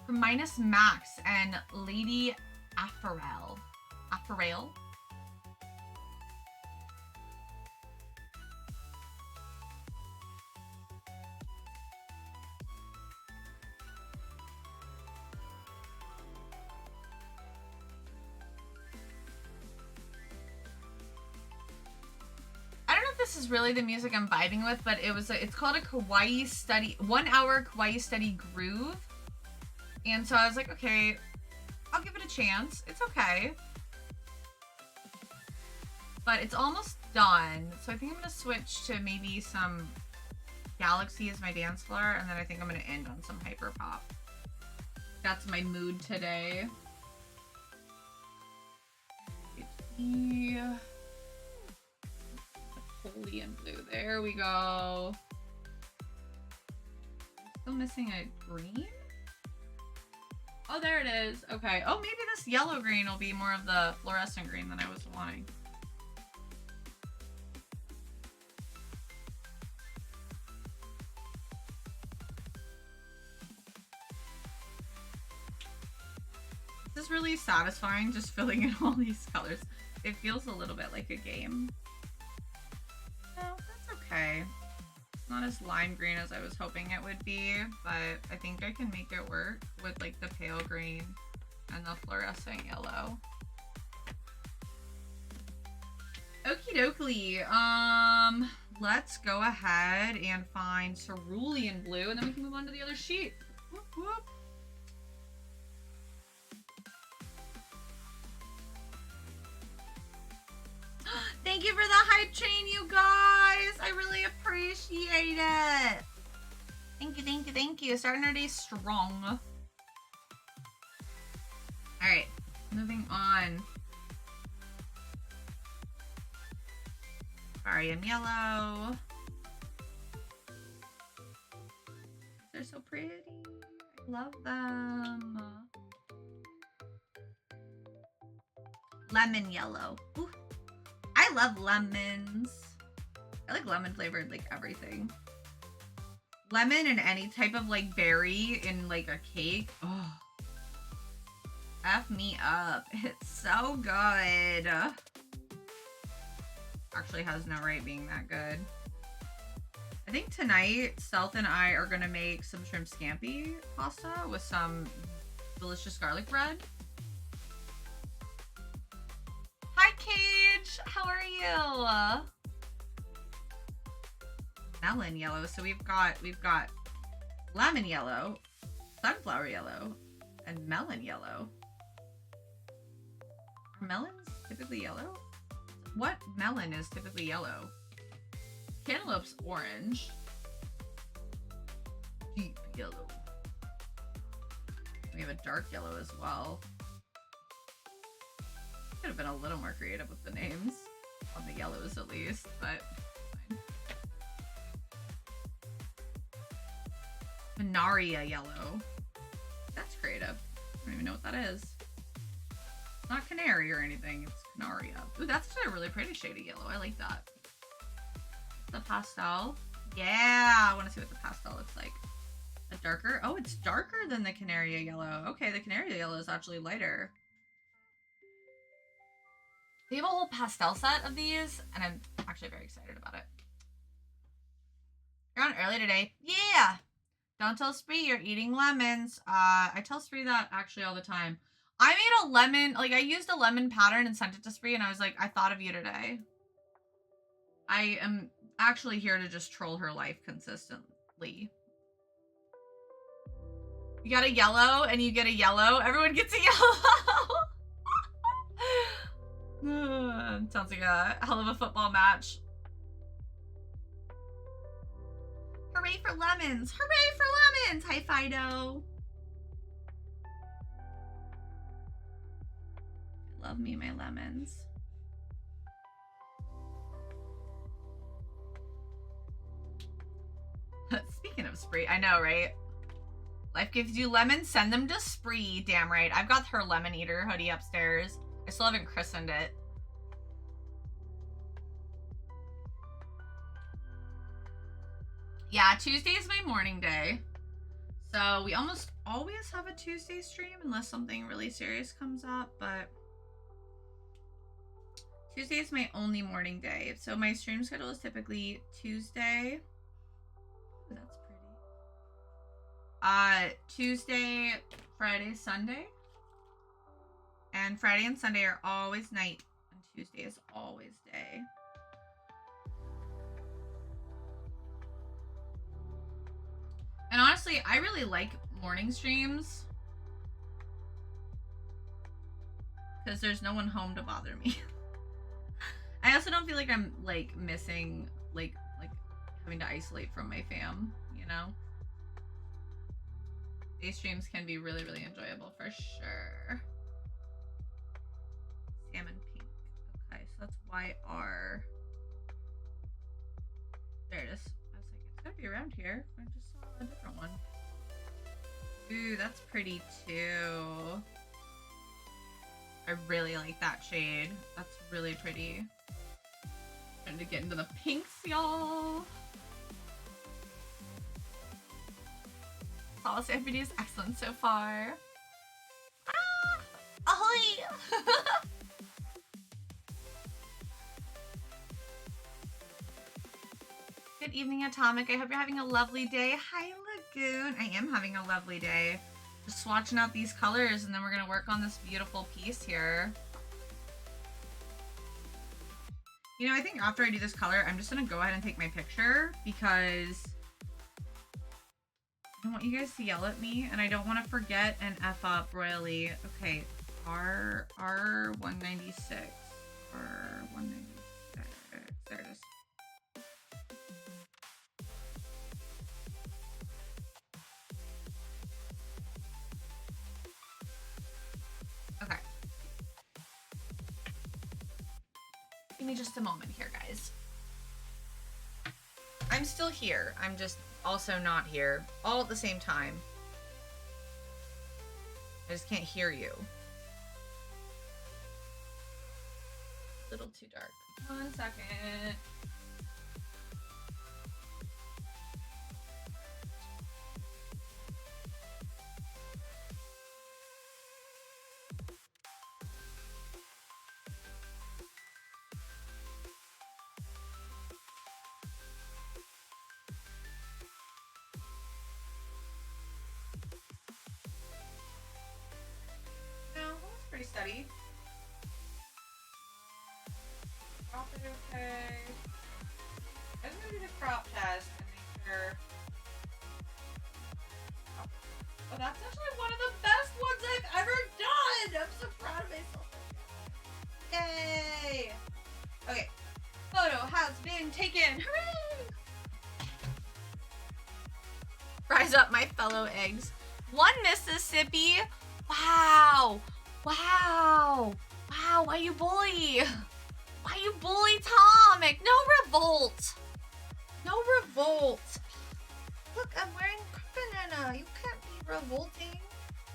Minus Max and Lady Apparel. Apparel? This is really the music I'm vibing with, but it's called a Kawaii study, 1 hour Kawaii study groove. And so I was like, okay, I'll give it a chance. It's okay. But it's almost done. So I think I'm gonna switch to maybe some Galaxy as my dance floor, and then I think I'm gonna end on some hyper pop. That's my mood today. Yeah. Holy and blue. There we go. Still missing a green? Oh, there it is. Okay. Oh, maybe this yellow green will be more of the fluorescent green than I was wanting. This is really satisfying, just filling in all these colors. It feels a little bit like a game. No, that's okay. It's not as lime green as I was hoping it would be, but I think I can make it work with like the pale green and the fluorescent yellow. Okie dokie. Let's go ahead and find cerulean blue, and then we can move on to the other sheet. Whoop, whoop. Thank you for the hype train, you guys. I really appreciate it. Thank you, thank you, thank you. Starting our day strong. All right, moving on. Barium yellow. They're so pretty. I love them. Lemon yellow. Ooh. I love lemons. I like lemon flavored like everything. Lemon and any type of like berry in like a cake. Oh, F me up. It's so good. Actually has no right being that good. I think tonight Stealth and I are gonna make some shrimp scampi pasta with some delicious garlic bread. Hi Cage, how are you? Melon yellow. So we've got lemon yellow, sunflower yellow, and melon yellow. Are melons typically yellow? What melon is typically yellow? Cantaloupe's orange. Deep yellow. We have a dark yellow as well. Could have been a little more creative with the names on the yellows at least, but fine. Venaria yellow. That's creative. I don't even know what that is. It's not canary or anything, it's Canaria. Ooh, that's actually a really pretty shade of yellow. I like that. The pastel. Yeah, I want to see what the pastel looks like. A darker. Oh, it's darker than the Canaria yellow. Okay, the Canaria yellow is actually lighter. They have a whole pastel set of these, and I'm actually very excited about it. You're on early today? Yeah! Don't tell Spree you're eating lemons. I tell Spree that actually all the time. I made a lemon, like I used a lemon pattern and sent it to Spree and I was like, I thought of you today. I am actually here to just troll her life consistently. You got a yellow and you get a yellow. Everyone gets a yellow. Sounds like a hell of a football match. Hooray for lemons! Hooray for lemons! Hi, Fido. I love me my lemons. Speaking of Spree, I know, right? Life gives you lemons, send them to Spree. Damn right. I've got her lemon eater hoodie upstairs. I still haven't christened it. Yeah, Tuesday is my morning day. So we almost always have a Tuesday stream unless something really serious comes up, but Tuesday is my only morning day. So my stream schedule is typically Tuesday. Ooh, that's pretty. Tuesday, Friday, Sunday. And Friday and Sunday are always night, and Tuesday is always day. And honestly, I really like morning streams because there's no one home to bother me. I also don't feel like I'm like missing like having to isolate from my fam, you know? These streams can be really, really enjoyable for sure. Salmon pink. Okay, so that's YR. There it is. I was like, it's gotta be around here. I just saw a different one. Ooh, that's pretty too. I really like that shade. That's really pretty. Trying to get into the pinks, y'all. Policy FBD is excellent so far. Ah! Ahoy! Good evening, Atomic. I hope you're having a lovely day. Hi, Lagoon. I am having a lovely day. Just swatching out these colors, and then we're gonna work on this beautiful piece here. You know, I think after I do this color, I'm just gonna go ahead and take my picture because I don't want you guys to yell at me, and I don't want to forget and F up royally. Okay, R196. R196. There it is. Okay. Give me just a moment here, guys. I'm still here. I'm just also not here. All at the same time. I just can't hear you. A little too dark. 1 second. Pretty steady. Crop it okay. I'm gonna do the crop test and make sure. Oh, that's actually one of the best ones I've ever done! I'm so proud of myself. Yay! Okay. Photo has been taken. Hooray! Rise up, my fellow eggs. One Mississippi. Wow. Wow! Wow, why you bully? Why you bully Tomic? No revolt! No revolt! Look, I'm wearing banana. You can't be revolting.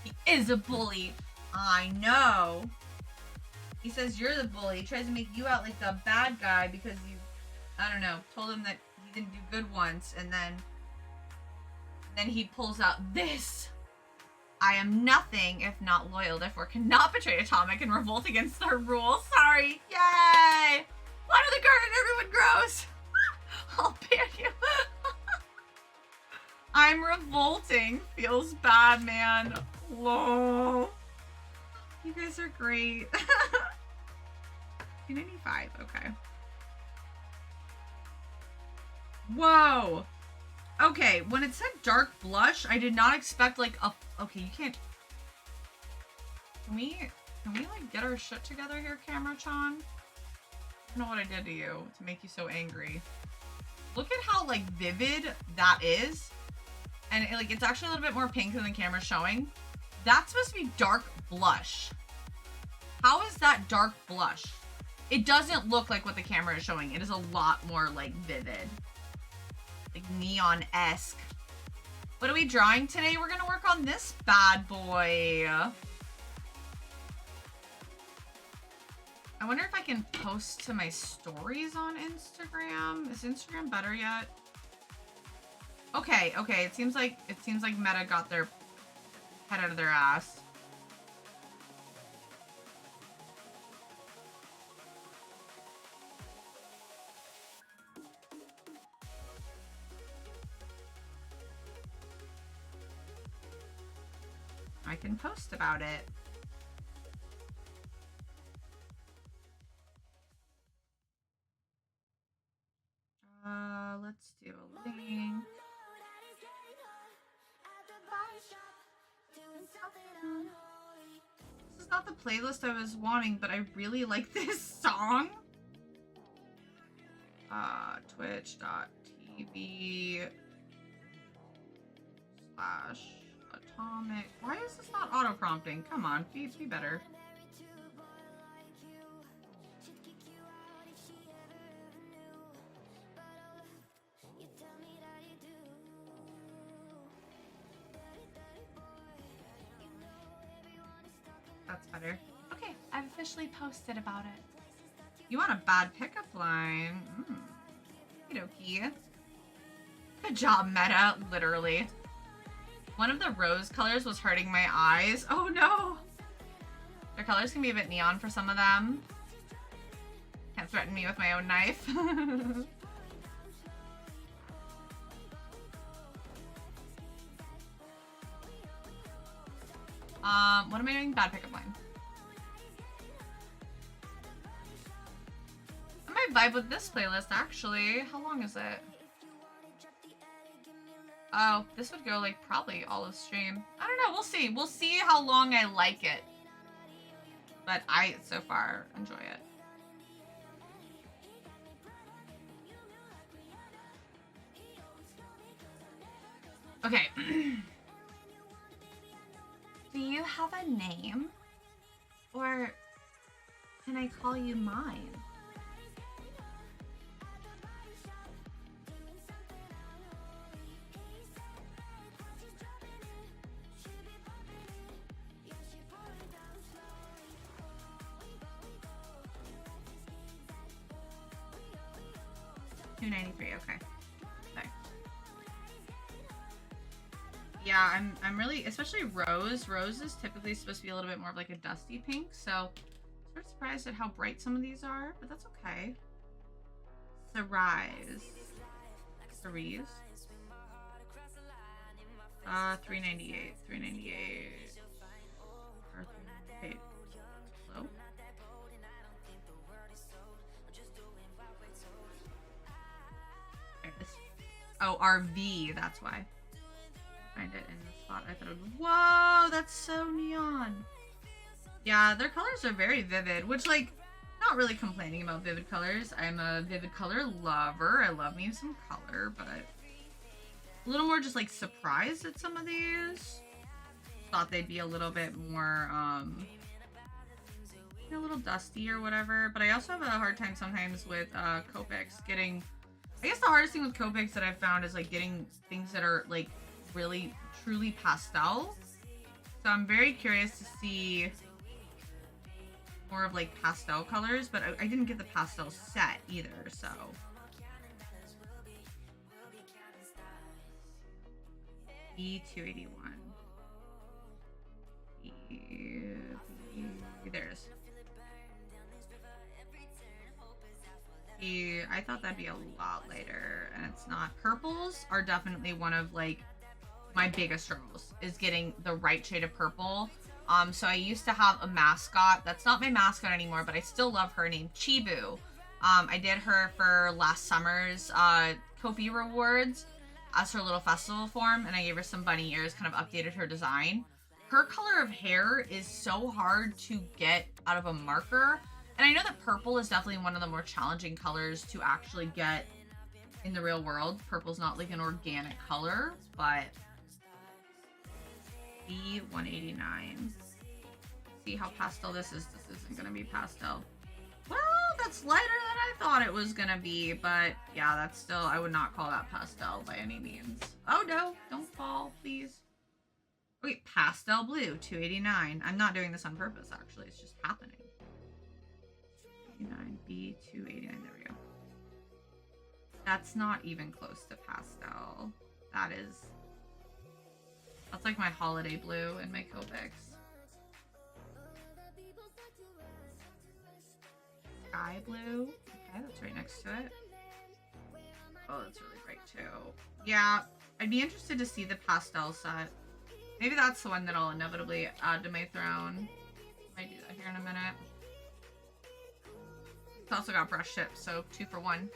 He is a bully. I know. He says you're the bully. He tries to make you out like the bad guy because you, I don't know, told him that he didn't do good once, and then he pulls out this. I am nothing if not loyal, therefore cannot betray Atomic and revolt against their rules. Sorry. Yay! Water the garden, everyone grows! I'll ban you. I'm revolting. prompting feels bad, man. Whoa. You guys are great. 295, okay. Whoa. Okay, when it said dark blush, I did not expect like a, okay, you can't, can we like get our shit together here, Camera-chan? I don't know what I did to you to make you so angry. Look at how like vivid that is. And it's actually a little bit more pink than the camera's showing. That's supposed to be dark blush. How is that dark blush? It doesn't look like what the camera is showing. It is a lot more like vivid. Like neon-esque. What are we drawing today? We're gonna work on this bad boy. I wonder if I can post to my stories on Instagram. Is Instagram better yet? Okay, okay. It seems like Meta got their head out of their ass. I can post about it. Let's do a link. This is not the playlist I was wanting, but I really like this song. Twitch.tv/Atomic. Why is this not auto prompting? Come on, be better. That's better. Okay, I've officially posted about it. You want a bad pickup line? Okie dokie. Good job, Meta, literally. One of the rose colors was hurting my eyes. Oh no! Their colors can be a bit neon for some of them. Can't threaten me with my own knife. What am I doing? Bad pickup line. I might vibe with this playlist, actually. How long is it? Oh, this would go like probably all of stream. I don't know. We'll see. We'll see how long I like it. But I, so far, enjoy it. Okay. Do you have a name? Or can I call you mine? $2.93, okay. Okay. Yeah, I'm really, especially Rose. Rose is typically supposed to be a little bit more of like a dusty pink, so I'm sort of surprised at how bright some of these are, but that's okay. Cerise. Cerise. 398. 398. Or 398. Hello? Oh, RV, that's why. Find it in the spot I thought it would. Whoa, that's so neon. Yeah, their colors are very vivid, which, like, not really complaining about vivid colors. I'm a vivid color lover. I love me some color, but a little more just, like, surprised at some of these. Thought they'd be a little bit more, a little dusty or whatever. But I also have a hard time sometimes with Copics getting... I guess the hardest thing with Copics that I've found is like getting things that are like really truly pastel. So I'm very curious to see more of like pastel colors, but I didn't get the pastel set either, so. E281. There it is. I thought that'd be a lot later, and it's not. Purples are definitely one of like my biggest struggles, is getting the right shade of purple. So I used to have a mascot. That's not my mascot anymore, but I still love her, named Chibu. I did her for last summer's Kofi rewards as her little festival form, and I gave her some bunny ears, kind of updated her design. Her color of hair is so hard to get out of a marker, and I know that purple is definitely one of the more challenging colors to actually get in the real world. Purple's not like an organic color, but B189. See how pastel this is. This isn't gonna be pastel. Well, that's lighter than I thought it was gonna be, but yeah, that's still, I would not call that pastel by any means. Oh no, don't fall, please. Wait, pastel blue, 289. I'm not doing this on purpose, actually. It's just happening. 89, B289, there we go. That's not even close to pastel. That's like my holiday blue in my Copics. Sky blue. Okay, that's right next to it. Oh, that's really bright too. Yeah, I'd be interested to see the pastel set. Maybe that's the one that I'll inevitably add to my throne. Might do that here in a minute. It's also got brush tips, so 2 for 1.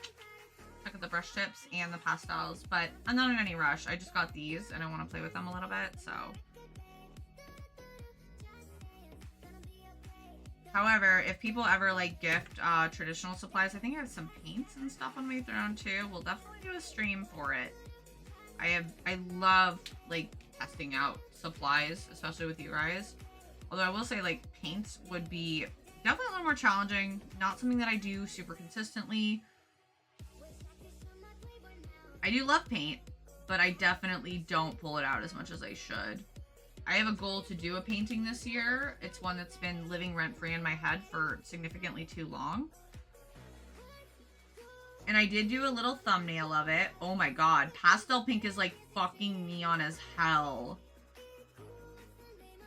Look at the brush tips and the pastels, but I'm not in any rush. I just got these and I want to play with them a little bit, so. However, if people ever like gift traditional supplies, I think I have some paints and stuff on my throne too. We'll definitely do a stream for it. I love like testing out supplies, especially with you guys. Although I will say like paints would be definitely a little more challenging. Not something that I do super consistently. I do love paint, but I definitely don't pull it out as much as I should. I have a goal to do a painting this year. It's one that's been living rent-free in my head for significantly too long. And I did do a little thumbnail of it. Oh my god, pastel pink is like fucking neon as hell.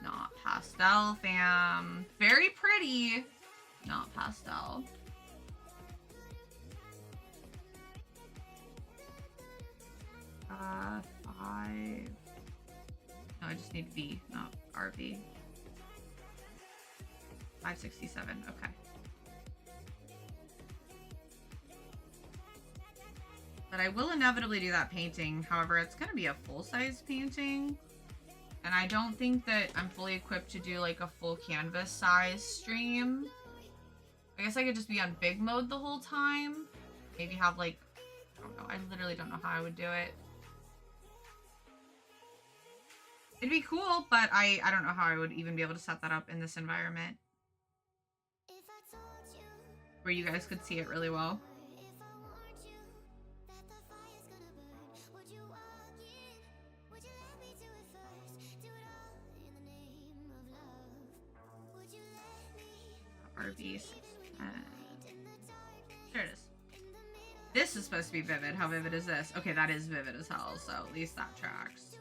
Not pastel, fam. Very pretty. Not pastel. Five. No, I just need V, not RV. 567, okay. But I will inevitably do that painting. However, it's gonna be a full-size painting. And I don't think that I'm fully equipped to do like a full canvas size stream. I guess I could just be on big mode the whole time. Maybe have like, I don't know, I literally don't know how I would do it. It'd be cool, but I don't know how I would even be able to set that up in this environment. Where you guys could see it really well. RV610. There it is. This is supposed to be vivid. How vivid is this? Okay, that is vivid as hell, so at least that tracks.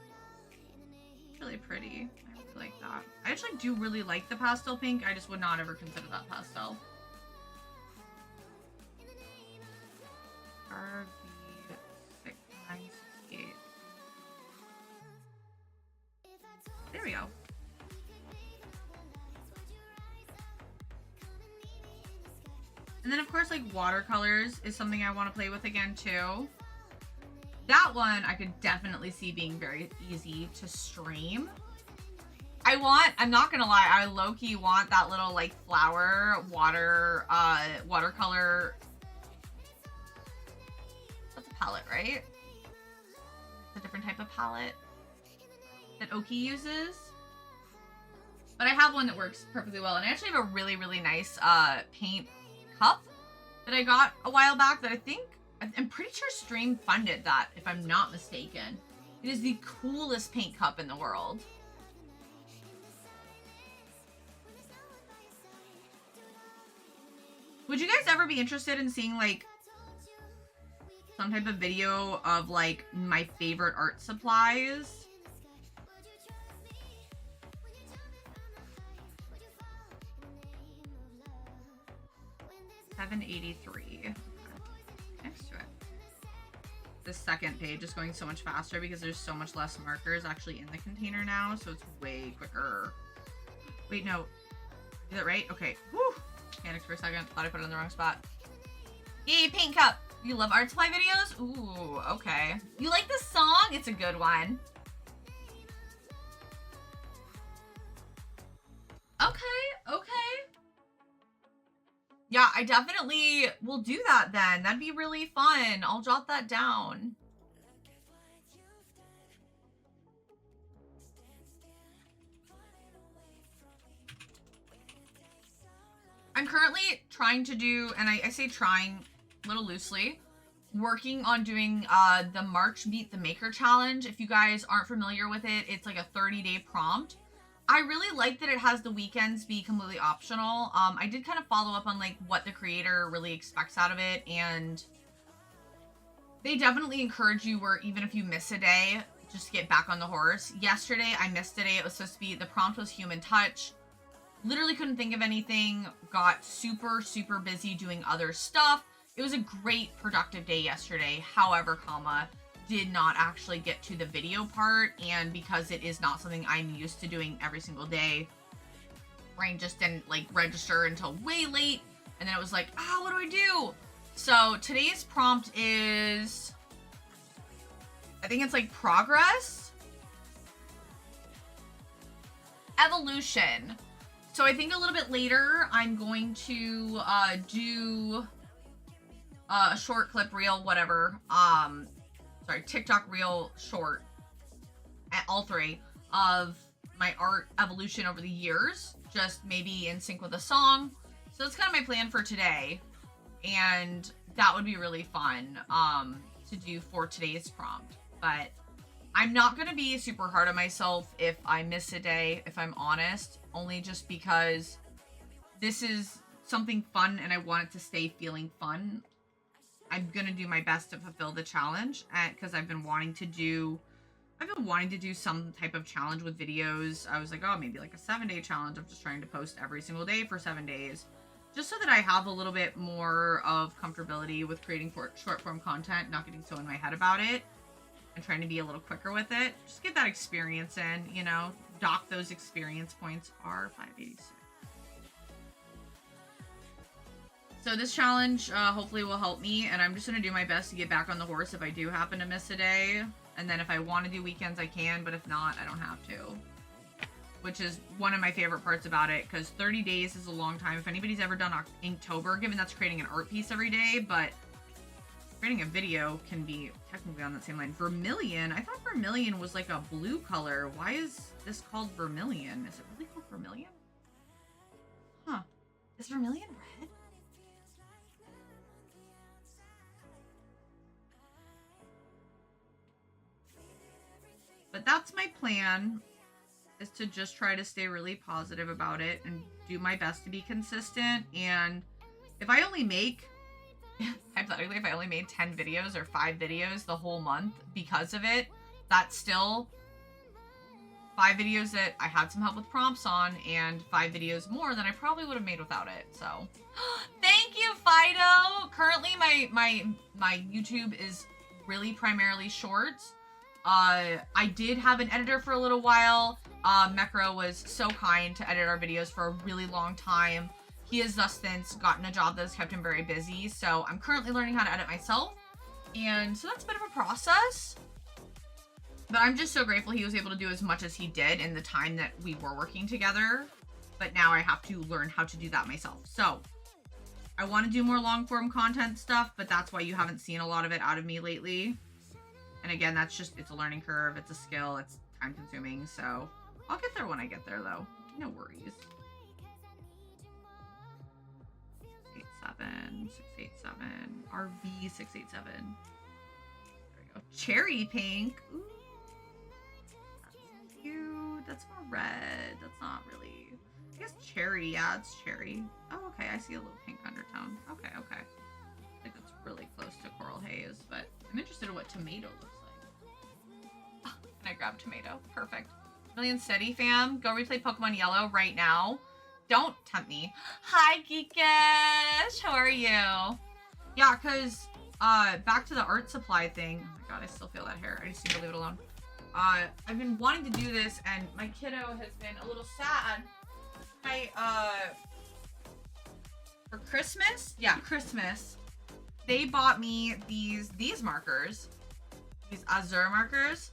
Really pretty. I really like that. I actually do really like the pastel pink. I just would not ever consider that pastel. RV6968. There we go. And then of course like watercolors is something I want to play with again too. That one I could definitely see being very easy to stream. I'm not gonna lie, I low-key want that little like flower watercolor. That's a palette, right? It's a different type of palette that Oki uses. But I have one that works perfectly well. And I actually have a really, really nice paint cup that I got a while back that I'm pretty sure Stream funded that, if I'm not mistaken. It is the coolest paint cup in the world. Would you guys ever be interested in seeing like some type of video of like my favorite art supplies? $783. Next to it. this second page is going so much faster because there's so much less markers actually in the container now, so it's way quicker. Wait, no. Is that right? Okay. Whew. Panicked for a second. Thought I put it in the wrong spot. Yay, paint cup. You love art supply videos? Ooh, okay. You like this song? It's a good one. Okay, okay. Yeah, I definitely will do that then. That'd be really fun. I'll jot that down. I'm currently trying to do, and I say trying a little loosely, working on doing the March Meet the Maker challenge. If you guys aren't familiar with it, it's like a 30-day prompt. I really like that it has the weekends be completely optional. I did kind of follow up on like what the creator really expects out of it, and they definitely encourage you where even if you miss a day, just get back on the horse. Yesterday, I missed a day. It was supposed to be, the prompt was human touch. Literally couldn't think of anything. Got super, super busy doing other stuff. It was a great productive day yesterday. However, did not actually get to the video part, and because it is not something I'm used to doing every single day, brain just didn't like register until way late, and then it was like, what do I do? So today's prompt is, I think it's like progress, evolution. So I think a little bit later I'm going to do a short clip reel, whatever, TikTok reel short, all three, of my art evolution over the years, just maybe in sync with a song. So that's kind of my plan for today, and that would be really fun to do for today's prompt. But I'm not going to be super hard on myself if I miss a day, if I'm honest, only just because this is something fun and I want it to stay feeling fun. I'm going to do my best to fulfill the challenge, because I've been wanting to do some type of challenge with videos. I was like, maybe like a 7-day challenge of just trying to post every single day for 7 days, just so that I have a little bit more of comfortability with creating short form content, not getting so in my head about it, and trying to be a little quicker with it. Just get that experience in, you know, dock those experience points. R586. So this challenge hopefully will help me, and I'm just going to do my best to get back on the horse if I do happen to miss a day. And then if I want to do weekends, I can, but if not, I don't have to. Which is one of my favorite parts about it, because 30 days is a long time. If anybody's ever done Inktober, given that's creating an art piece every day, but creating a video can be technically on that same line. Vermilion? I thought vermilion was like a blue color. Why is this called vermilion? Is it really called vermilion? Huh. Is vermilion red? But that's my plan, is to just try to stay really positive about it and do my best to be consistent. And if I only make, hypothetically, if I only made 10 videos or 5 videos the whole month because of it, that's still 5 videos that I had some help with prompts on, and 5 videos more than I probably would have made without it. So thank you, Fido. Currently my YouTube is really primarily shorts. I did have an editor for a little while. Mecro was so kind to edit our videos for a really long time. He has thus since gotten a job that has kept him very busy, so I'm currently learning how to edit myself. And so that's a bit of a process. But I'm just so grateful he was able to do as much as he did in the time that we were working together. But now I have to learn how to do that myself. So I want to do more long form content stuff, but that's why you haven't seen a lot of it out of me lately. And again, that's just, it's a learning curve, it's a skill, it's time consuming, so I'll get there when I get there though. No worries. 687, RV687. There we go. Cherry pink. Ooh. That's cute. That's more red. That's not really, I guess cherry, yeah, it's cherry. Oh, okay, I see a little pink undertone. Okay. I think it's really close to coral haze, but I'm interested in what tomato looks like. Oh, and I grabbed tomato. Perfect. Million Steady fam, go replay Pokemon Yellow right now. Don't tempt me. Hi, Geekish. How are you? Yeah, because back to the art supply thing. Oh my god, I still feel that hair. I just need to leave it alone. I've been wanting to do this, and my kiddo has been a little sad. For Christmas? Yeah, Christmas. They bought me these markers. These Azure markers.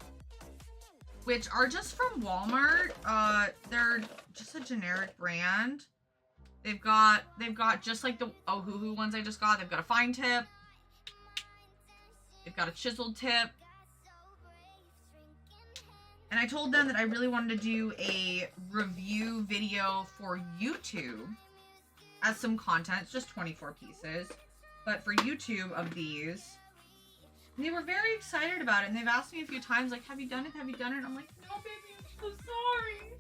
Which are just from Walmart. They're just a generic brand. They've got just like the Ohuhu ones I just got. They've got a fine tip. They've got a chiseled tip. And I told them that I really wanted to do a review video for YouTube as some content. It's just 24 pieces. But for YouTube of these. And they were very excited about it. And they've asked me a few times, like, have you done it? Have you done it? And I'm like, no, baby, I'm so sorry.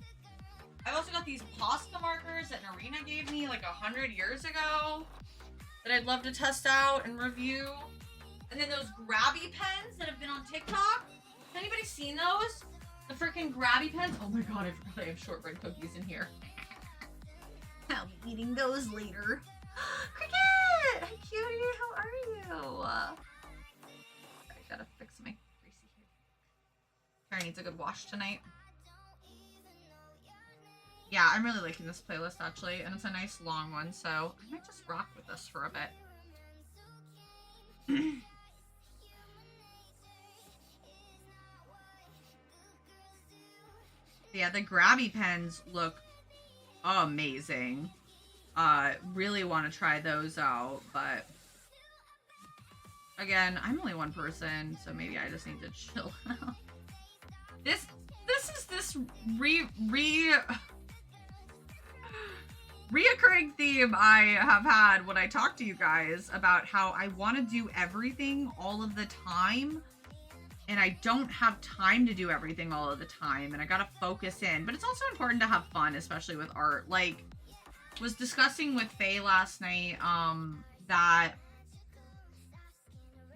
I've also got these Posca markers that Narina gave me like 100 years ago that I'd love to test out and review. And then those grabby pens that have been on TikTok. Has anybody seen those? The freaking grabby pens. Oh my god, I forgot I have shortbread cookies in here. I'll be eating those later. Cricket! Hi, cutie. How are you? I gotta fix my greasy hair. Hair needs a good wash tonight. Yeah, I'm really liking this playlist actually, and it's a nice long one, so I might just rock with this for a bit. Yeah, the grabby pens look amazing. Really want to try those out, but again, I'm only one person, so maybe I just need to chill out. This is this reoccurring theme I have had when I talk to you guys about how I want to do everything all of the time, and I don't have time to do everything all of the time, and I gotta focus in. But it's also important to have fun, especially with art. Like, was discussing with Faye last night, that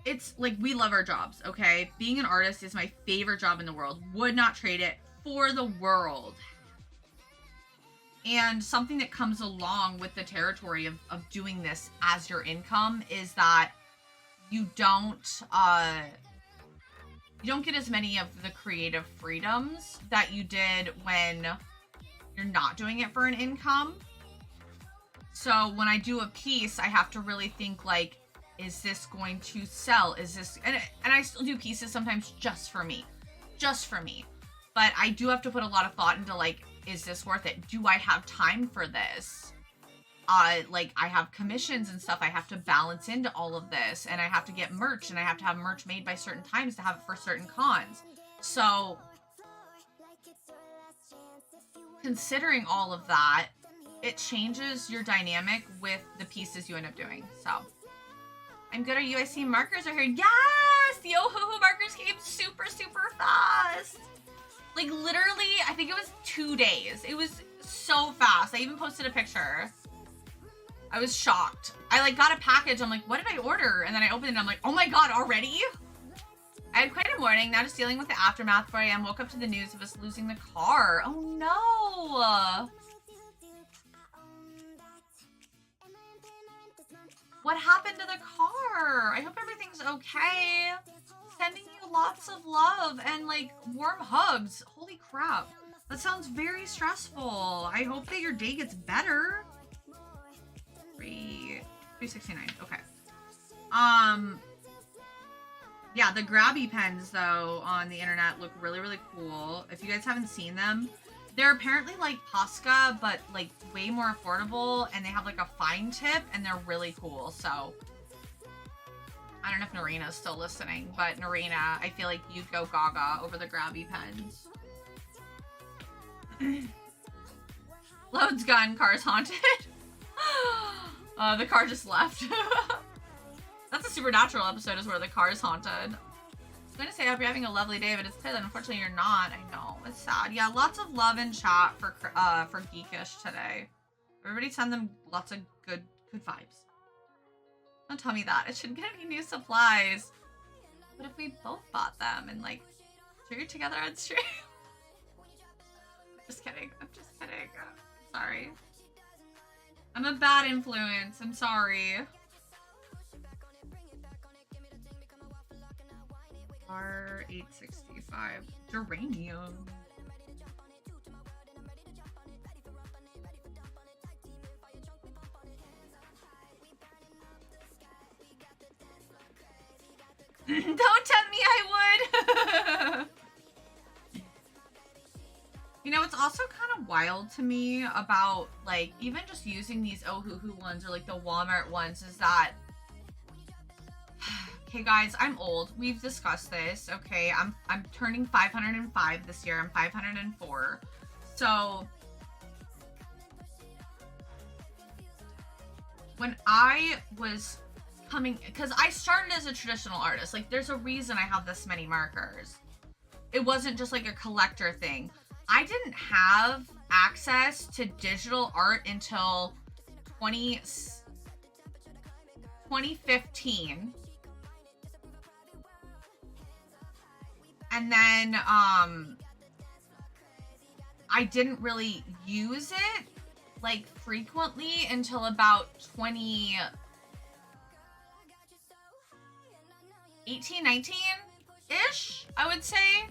it's like, we love our jobs, okay? Being an artist is my favorite job in the world. Would not trade it for the world. And something that comes along with the territory of doing this as your income is that you don't get as many of the creative freedoms that you did when you're not doing it for an income. So when I do a piece, I have to really think like, is this going to sell? Is this, and I still do pieces sometimes just for me. But I do have to put a lot of thought into like, is this worth it? Do I have time for this? Like, I have commissions and stuff I have to balance into all of this, and I have to get merch, and I have to have merch made by certain times to have it for certain cons. So considering all of that, it changes your dynamic with the pieces you end up doing. So I'm good. Are you? I see markers are here. Yes! The Ohuhu markers came super, super fast. Like, literally, I think it was 2 days. It was so fast. I even posted a picture. I was shocked. I, like, got a package. I'm like, what did I order? And then I opened it and I'm like, oh my god, already? I had quite a morning. Now just dealing with the aftermath where I am. Woke up to the news of us losing the car. Oh no. What happened to the car? I hope everything's okay. Sending you lots of love and like warm hugs. Holy crap. That sounds very stressful. I hope that your day gets better. 369. Okay. Yeah, the grabby pens though on the internet look really, really cool. If you guys haven't seen them, they're apparently like Posca, but like way more affordable, and they have like a fine tip, and they're really cool. So I don't know if Narina's still listening, but Narina, I feel like you'd go gaga over the grabby pens. Loads gun, car's haunted. The car just left. That's a Supernatural episode, is where the car is haunted. I was gonna say I hope you're having a lovely day, but it's clear that unfortunately you're not. I know, it's sad. Yeah, lots of love in chat for Geekish today. Everybody send them lots of good vibes. Don't tell me that. I shouldn't get any new supplies. What if we both bought them and like cheer together on stream? Just kidding. I'm just kidding. Sorry. I'm a bad influence. I'm sorry. R865 geranium. Don't tempt me, I would. You know, it's also kind of wild to me about, like, even just using these Ohuhu ones or, like, the Walmart ones is that... Okay, guys, I'm old. We've discussed this, okay? I'm turning 505 this year. I'm 504. So... when I was coming... Because I started as a traditional artist. Like, there's a reason I have this many markers. It wasn't just, like, a collector thing. I didn't have access to digital art until 2015. And then, I didn't really use it, like, frequently until about 2018, 19-ish, I would say.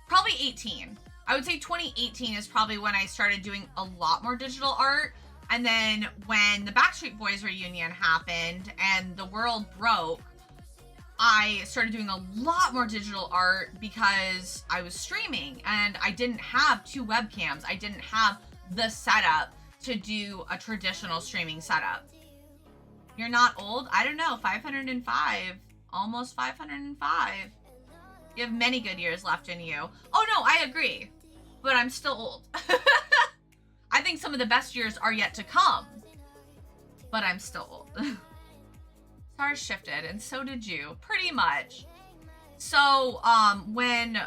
Probably 18. I would say 2018 is probably when I started doing a lot more digital art. And then when the Backstreet Boys reunion happened and the world broke, I started doing a lot more digital art because I was streaming and I didn't have 2 webcams. I didn't have the setup to do a traditional streaming setup. You're not old? I don't know, 505, almost 505. You have many good years left in you. Oh no, I agree. But I'm still old. I think some of the best years are yet to come. But I'm still old. Stars shifted, and so did you. Pretty much. So, when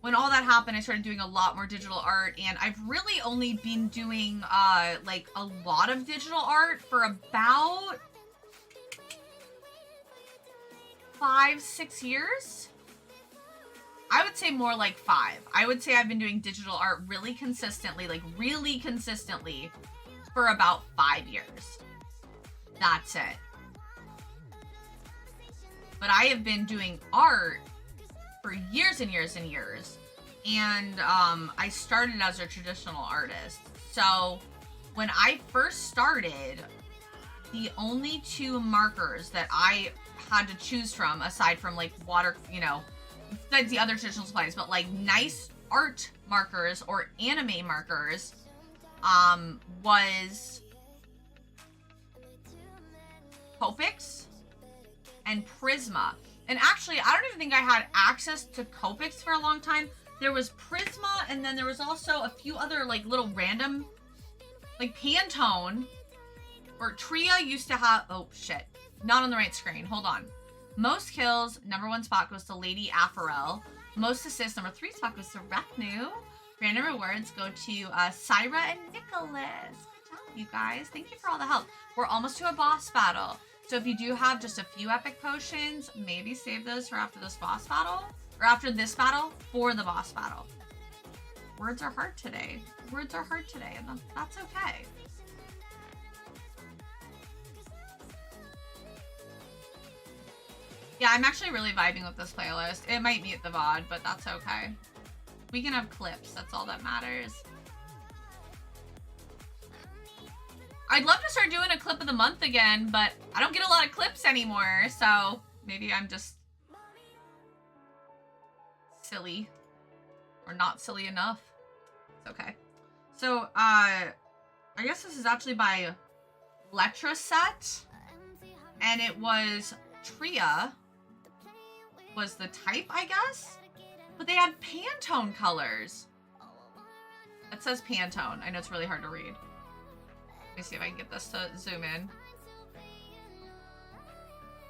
all that happened, I started doing a lot more digital art. And I've really only been doing, like, a lot of digital art for about 5-6 years. I would say more like 5. I would say I've been doing digital art really consistently, like really consistently, for about 5 years. That's it. But I have been doing art for years and years and years. And I started as a traditional artist. So when I first started, the only 2 markers that I had to choose from, aside from like water, you know, besides the other traditional supplies, but like nice art markers or anime markers, was Copics and Prisma. And actually, I don't even think I had access to Copics for a long time. There was Prisma, and then there was also a few other like little random, like Pantone, or Tria used to have, oh shit, not on the right screen, hold on. Most kills, #1 spot goes to Lady Apharel. Most assists, #3 spot goes to Reknu. Random rewards go to Syra and Nicholas. Good job, you guys. Thank you for all the help. We're almost to a boss battle. So if you do have just a few epic potions, maybe save those for after this boss battle. Or after this battle, for the boss battle. Words are hard today. Words are hard today, and that's okay. Yeah, I'm actually really vibing with this playlist. It might mute the VOD, but that's okay. We can have clips. That's all that matters. I'd love to start doing a clip of the month again, but I don't get a lot of clips anymore, so maybe I'm just silly. Or not silly enough. It's okay. So, I guess this is actually by Letraset. And it was Tria was the type, I guess? But they had Pantone colors. It says Pantone. I know it's really hard to read. Let me see if I can get this to zoom in.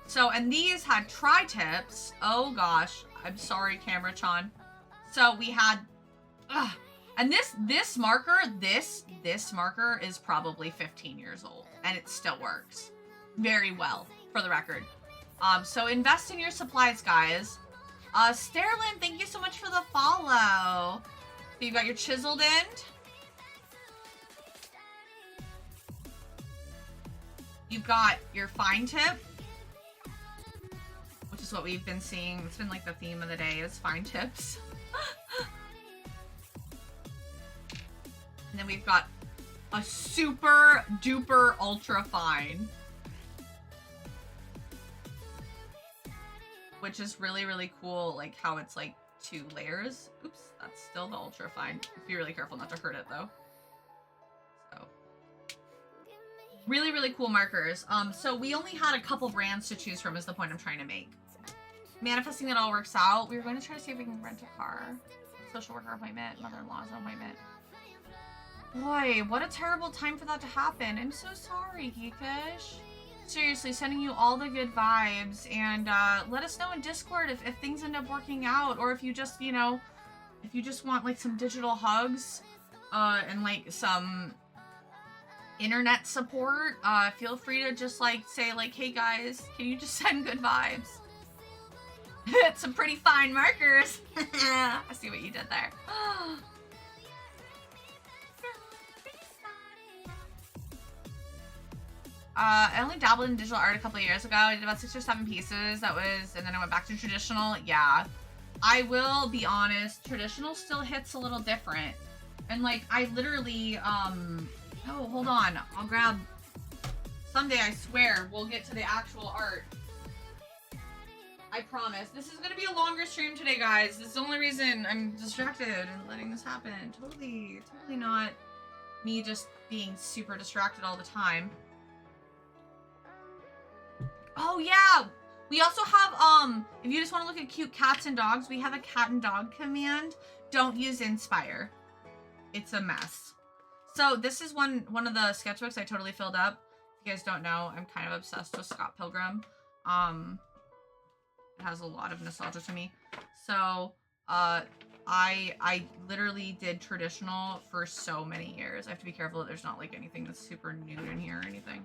So, and these had tri-tips. Oh gosh. I'm sorry, Camera-chan. So we had, and this marker, this marker is probably 15 years old, and it still works very well, for the record. So invest in your supplies, guys. Sterlin, thank you so much for the follow. So you got your chiseled end. You've got your fine tip, which is is what we've been seeing. It's been like the theme of the day is fine tips. And then we've got a super duper ultra fine, which is really, really cool. Like how it's like 2 layers. Oops, that's still the ultra fine. Be really careful not to hurt it though. So really, really cool markers. So we only had a couple brands to choose from is the point I'm trying to make. Manifesting it all works out. We were going to try to see if we can rent a car. Social worker appointment, mother-in-law's appointment. Boy, what a terrible time for that to happen. I'm so sorry, Geekish. Seriously, sending you all the good vibes, and let us know in Discord if things end up working out, or if you just, you know, if you just want like some digital hugs, and like some internet support, feel free to just like say like, hey guys, can you just send good vibes? Some pretty fine markers. I see what you did there. I only dabbled in digital art a couple of years ago. I did about 6 or 7 pieces. That was, and then I went back to traditional. Yeah, I will be honest. Traditional still hits a little different. And like, I literally, oh, hold on. I'll grab, someday I swear we'll get to the actual art. I promise. This is going to be a longer stream today, guys. This is the only reason I'm distracted and letting this happen. Totally not me just being super distracted all the time. Oh yeah, we also have, if you just want to look at cute cats and dogs, we have a cat and dog command. Don't use Inspire. It's a mess. So this is one of the sketchbooks I totally filled up. If you guys don't know, I'm kind of obsessed with Scott Pilgrim. It has a lot of nostalgia to me. So, I literally did traditional for so many years. I have to be careful that there's not like anything that's super nude in here or anything.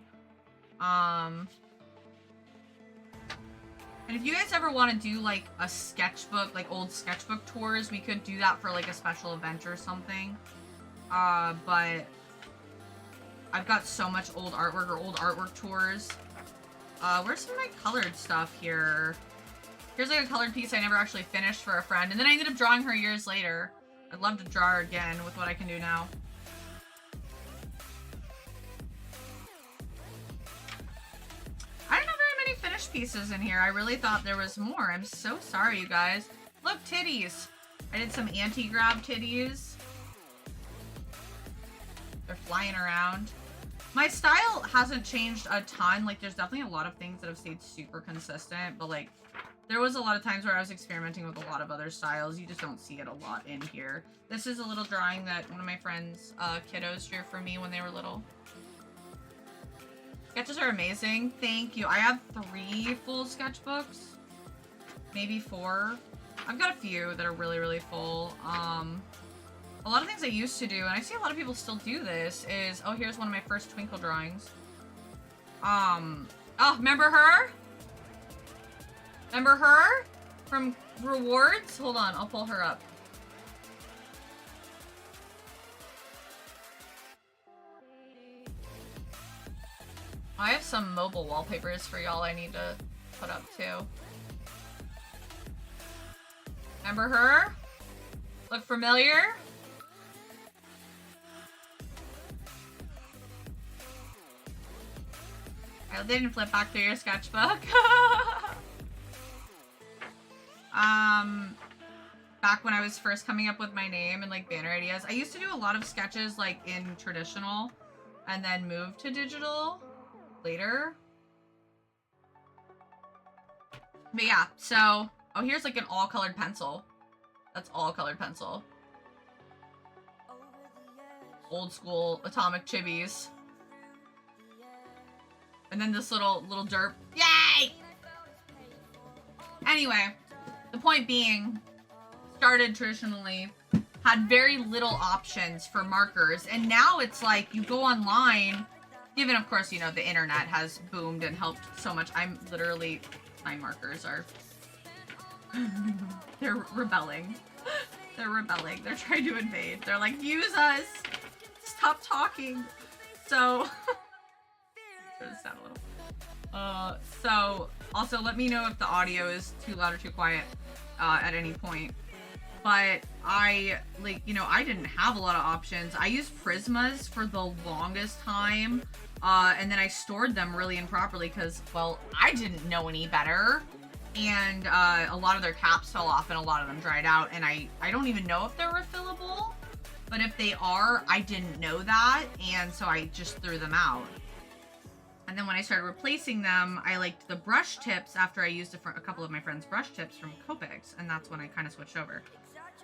And if you guys ever want to do like a sketchbook, like old sketchbook tours, we could do that for like a special event or something. But I've got so much old artwork or old artwork tours. Where's some of my colored stuff here? Here's like a colored piece I never actually finished for a friend, and then I ended up drawing her years later. I'd love to draw her again with what I can do now. I don't have very many finished pieces in here. I really thought there was more. I'm so sorry, you guys. Look, titties. I did some anti-grab titties. They're flying around. My style hasn't changed a ton. Like, there's definitely a lot of things that have stayed super consistent, but like, there was a lot of times where I was experimenting with a lot of other styles. You just don't see it a lot in here. This is a little drawing that one of my friends' kiddos drew for me when they were little. Sketches are amazing. Thank you. I have 3 full sketchbooks. Maybe 4. I've got a few that are really, really full. A lot of things I used to do, and I see a lot of people still do this, is... Oh, here's one of my first twinkle drawings. Oh, remember her? Remember her? From Rewards? Hold on, I'll pull her up. I have some mobile wallpapers for y'all I need to put up too. Remember her? Look familiar? I didn't flip back through your sketchbook. Back when I was first coming up with my name and like banner ideas, I used to do a lot of sketches like in traditional and then move to digital later. But yeah, so, oh, here's like an all colored pencil. That's all colored pencil. Old school atomic chibis. And then this little derp. Yay! Anyway, the point being, started traditionally, had very little options for markers, and now it's like you go online, given of course, you know, the internet has boomed and helped so much. I'm literally, my markers are, they're rebelling. They're rebelling. They're trying to invade. They're like, use us! Stop talking! So, turn this down a little. So, Also, let me know if the audio is too loud or too quiet at any point. But I, like, you know, I didn't have a lot of options. I used Prismas for the longest time, and then I stored them really improperly because, well, I didn't know any better. And a lot of their caps fell off and a lot of them dried out, and I don't even know if they're refillable. But if they are, I didn't know that, and so I just threw them out. And then when I started replacing them, I liked the brush tips after I used a couple of my friends' brush tips from Copics, and that's when I kind of switched over.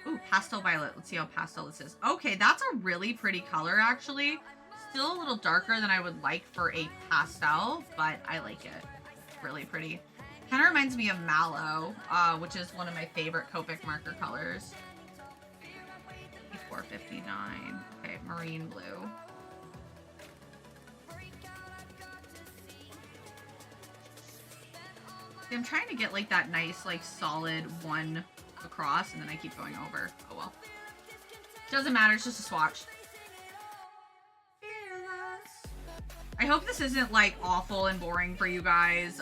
Ooh, pastel violet. Let's see how pastel this is. Okay, that's a really pretty color, actually. Still a little darker than I would like for a pastel, but I like it. Really pretty. Kind of reminds me of Mallow, which is one of my favorite Copic marker colors. $4.59. Okay, marine blue. See, I'm trying to get like that nice, like solid one across, and then I keep going over. Oh well. Doesn't matter, it's just a swatch. I hope this isn't like awful and boring for you guys,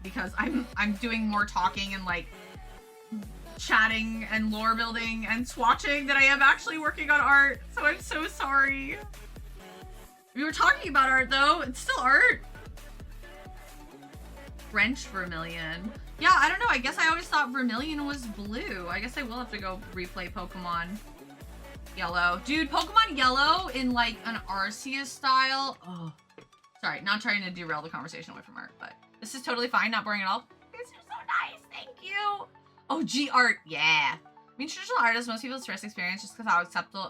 because I'm doing more talking and like chatting and lore building and swatching than I am actually working on art, so I'm so sorry. We were talking about art though, it's still art. French vermilion. Yeah, I don't know, I guess I always thought vermilion was blue. I guess I will have to go replay Pokemon Yellow. Dude, Pokemon Yellow in like an Arceus style. Oh, sorry, not trying to derail the conversation away from art, but this is totally fine, not boring at all. These are so nice, thank you. Oh, G art, yeah. I mean, traditional art is most people's first experience just because how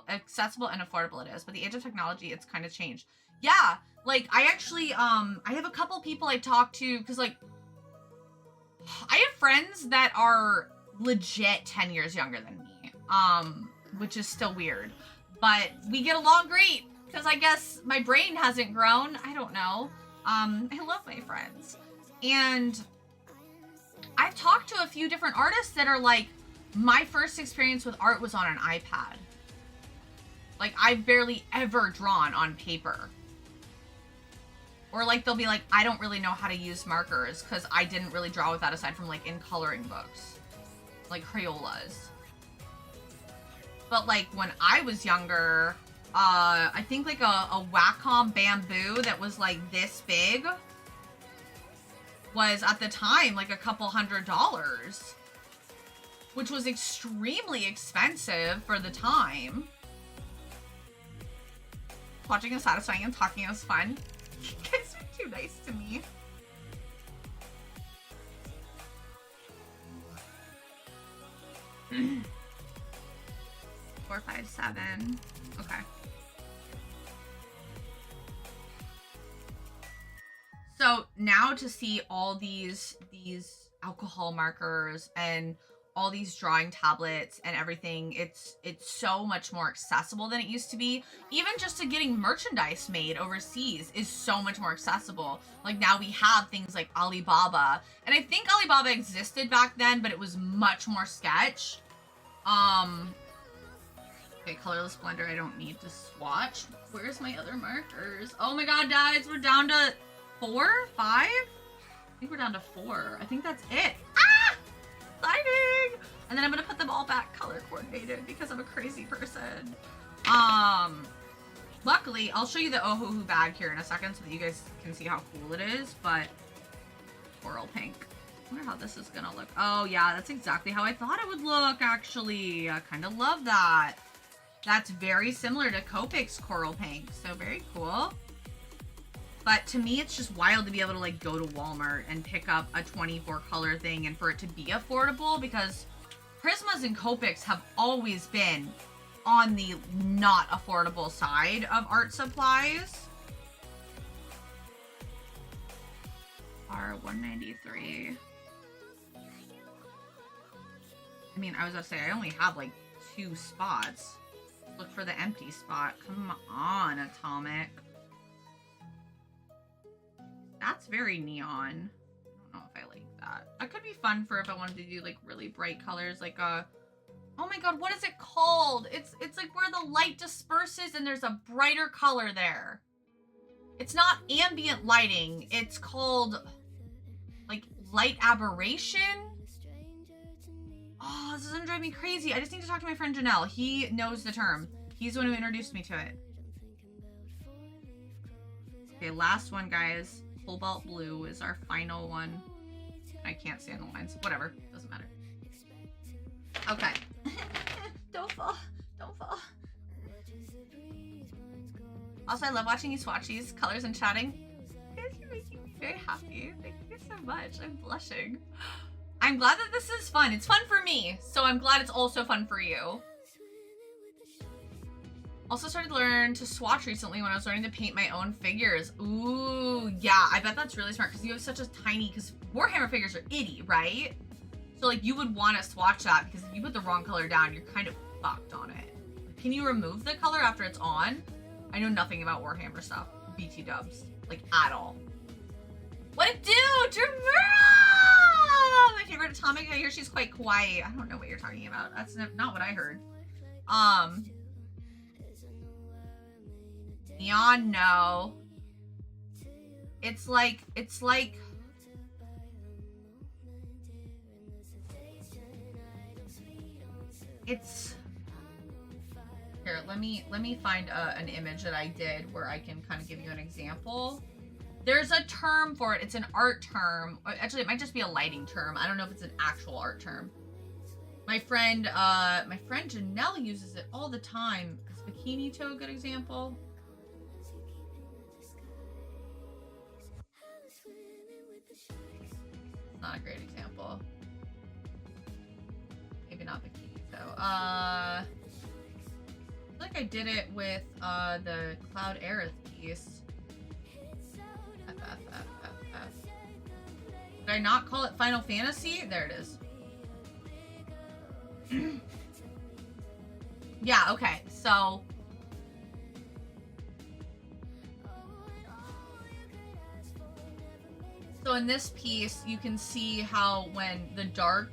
accessible and affordable it is. But the age of technology, it's kind of changed. Yeah, like I actually, I have a couple people I talk to because like, I have friends that are legit 10 years younger than me, which is still weird. But we get along great because I guess my brain hasn't grown. I don't know. I love my friends. And I've talked to a few different artists that are like, my first experience with art was on an iPad. Like, I've barely ever drawn on paper. Or like, they'll be like, I don't really know how to use markers because I didn't really draw with that aside from like in coloring books. Like Crayolas. But like, when I was younger, I think like a Wacom bamboo that was like this big was at the time like a couple $100s, which was extremely expensive for the time. Watching is satisfying and talking is fun. You guys are too nice to me. Mm. 4, 5, 7. Okay. So now to see all these alcohol markers and all these drawing tablets and everything, it's so much more accessible than it used to be. Even just to getting merchandise made overseas is so much more accessible. Like now we have things like Alibaba, and I think Alibaba existed back then, but it was much more sketch. Okay, colorless blender, I don't need to swatch. Where's my other markers? Oh my god, guys, we're down to 4, 5? I think we're down to 4. I think that's it. Ah! Exciting! And then I'm gonna put them all back color coordinated because I'm a crazy person. Luckily, I'll show you the Ohuhu bag here in a second so that you guys can see how cool it is, but coral pink. I wonder how this is gonna look. Oh yeah, that's exactly how I thought it would look, actually. I kind of love that. That's very similar to Copics coral pink, so very cool. But to me, it's just wild to be able to like go to Walmart and pick up a 24 color thing and for it to be affordable, because Prismas and Copics have always been on the not affordable side of art supplies. R193. I mean, I was gonna say, I only have like 2 spots. Look for the empty spot. Come on, Atomic. That's very neon. I don't know if I like that. That could be fun for if I wanted to do like really bright colors, like oh my god, what is it called? It's like where the light disperses and there's a brighter color there. It's not ambient lighting. It's called like Light aberration? Oh, this is gonna drive me crazy. I just need to talk to my friend Janelle. He knows the term. He's the one who introduced me to it. Okay, last one, guys. Cobalt blue is our final one. I can't stand the lines. Whatever. Doesn't matter. Okay. Don't fall. Don't fall. Also, I love watching you swatch these colors and chatting. You guys are making me very happy. Thank you so much. I'm blushing. I'm glad that this is fun. It's fun for me, so I'm glad it's also fun for you. Also started to learn to swatch recently when I was learning to paint my own figures. Ooh, yeah, I bet that's really smart because you have such a tiny, because Warhammer figures are itty, right? So like you would want to swatch that because if you put the wrong color down, you're kind of fucked on it. Can you remove the color after it's on? I know nothing about Warhammer stuff, BT dubs, like at all. What it do, Jamura? My favorite Atomic, I hear she's quite kawaii. I don't know what you're talking about. That's not what I heard. Neon, no. It's like, here, let me find an image that I did where I can kind of give you an example. There's a term for it. It's an art term. Actually, it might just be a lighting term. I don't know if it's an actual art term. My friend Janelle uses it all the time. Is bikini toe a good example? It's not a great example. Maybe not bikini toe. I feel like I did it with the Cloud Aerith piece. Did I not call it Final Fantasy? There it is. Yeah, okay, so in this piece you can see how when the dark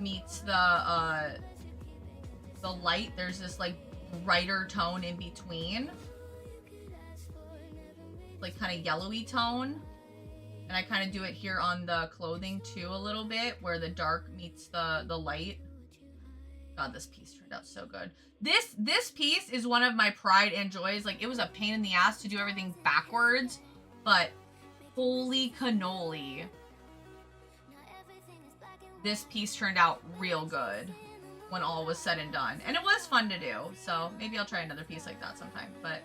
meets the light, there's this like brighter tone in between, like kind of yellowy tone. And I kind of do it here on the clothing too a little bit, where the dark meets the light. God, this piece turned out so good. This piece is one of my pride and joys. Like, it was a pain in the ass to do everything backwards, but holy cannoli. This piece turned out real good when all was said and done. And it was fun to do, so maybe I'll try another piece like that sometime. But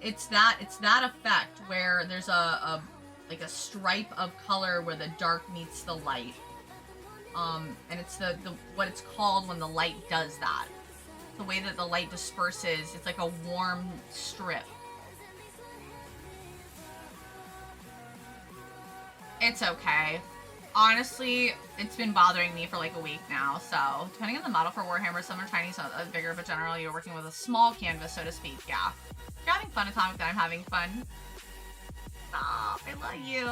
it's that effect where there's a like a stripe of color where the dark meets the light. And it's the what it's called when the light does that. The way that the light disperses, it's like a warm strip. It's okay. Honestly, it's been bothering me for like a week now, so depending on the model for Warhammer, some are tiny, some are bigger, but generally you're working with a small canvas, so to speak, yeah. If you're having fun, Atomic, then I'm having fun. Stop, I love you.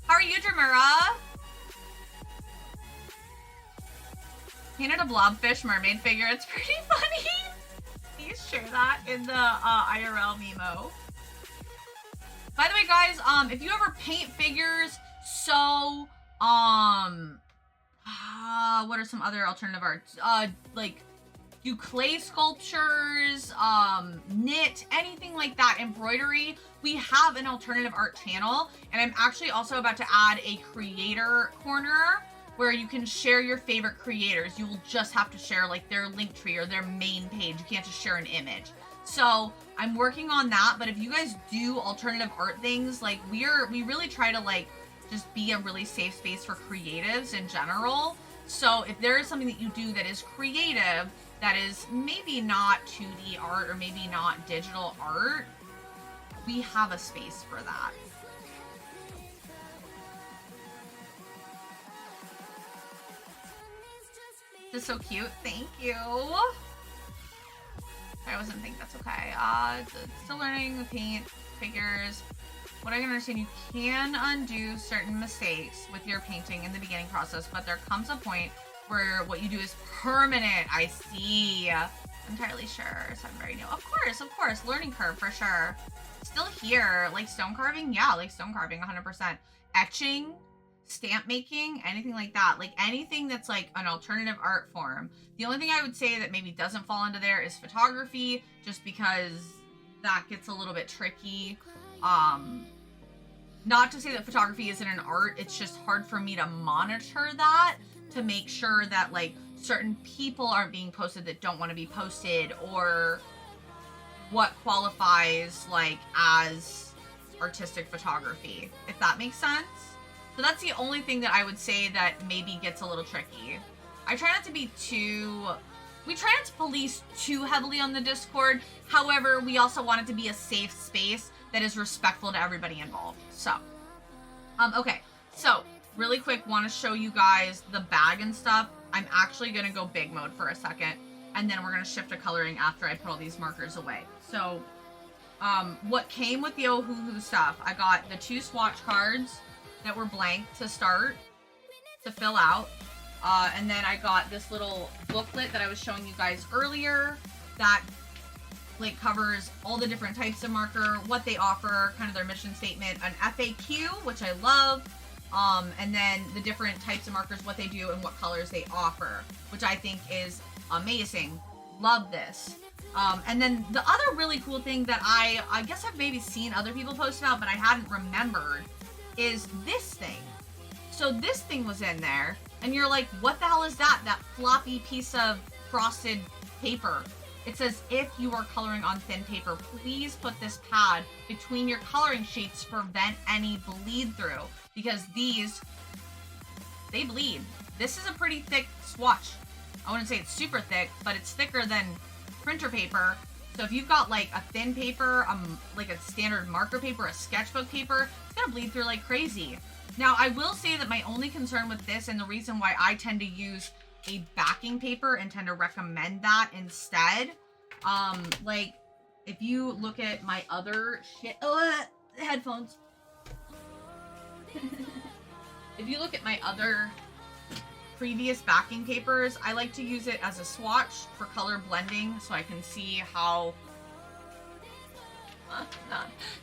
How are you, Jamura? Painted a blobfish mermaid figure, it's pretty funny. Please share that in the IRL Memo. By the way, guys, if you ever paint figures, so, what are some other alternative arts? Like, do clay sculptures, knit, anything like that, embroidery, we have an alternative art channel, and I'm actually also about to add a creator corner where you can share your favorite creators. You will just have to share, like, their link tree or their main page. You can't just share an image. So I'm working on that, but if you guys do alternative art things, like, we really try to, like, just be a really safe space for creatives in general. So if there is something that you do that is creative, that is maybe not 2D art or maybe not digital art, we have a space for that. This is so cute. Thank you. I wasn't think that's okay. Still learning the paint figures. What I can understand, you can undo certain mistakes with your painting in the beginning process, but there comes a point where what you do is permanent. I see. I'm entirely sure. So I'm very new. Of course. Learning curve for sure. still here. Like stone carving, yeah, like stone carving, 100%. Etching, stamp making, anything like that. Like anything that's like an alternative art form. The only thing I would say that maybe doesn't fall into there is photography, just because that gets a little bit tricky. Not to say that photography isn't an art, it's just hard for me to monitor that to make sure that like certain people aren't being posted that don't want to be posted, or what qualifies like as artistic photography, if that makes sense. So that's the only thing that I would say that maybe gets a little tricky. I try not to be we try not to police too heavily on the Discord. However, we also want it to be a safe space that is respectful to everybody involved. So, okay. So, really quick, want to show you guys the bag and stuff. I'm actually going to go big mode for a second, and then we're going to shift to coloring after I put all these markers away. So, what came with the Ohuhu stuff, I got the 2 swatch cards that were blank to start, to fill out. And then I got this little booklet that I was showing you guys earlier that like covers all the different types of marker, what they offer, kind of their mission statement, an FAQ, which I love, and then the different types of markers, what they do and what colors they offer, which I think is amazing. Love this. And then the other really cool thing that I guess I've maybe seen other people post about, but I hadn't remembered, is this thing. So this thing was in there, and you're like, what the hell is that? That floppy piece of frosted paper. It says, if you are coloring on thin paper, please put this pad between your coloring sheets to prevent any bleed through, because these, they bleed. This is a pretty thick swatch. I wouldn't say it's super thick, but it's thicker than printer paper. So if you've got like a thin paper, like a standard marker paper, a sketchbook paper, it's gonna bleed through like crazy. Now, I will say that my only concern with this, and the reason why I tend to use a backing paper and tend to recommend that instead, like, if you look at my other headphones. If you look at my other previous backing papers, I like to use it as a swatch for color blending, so I can see how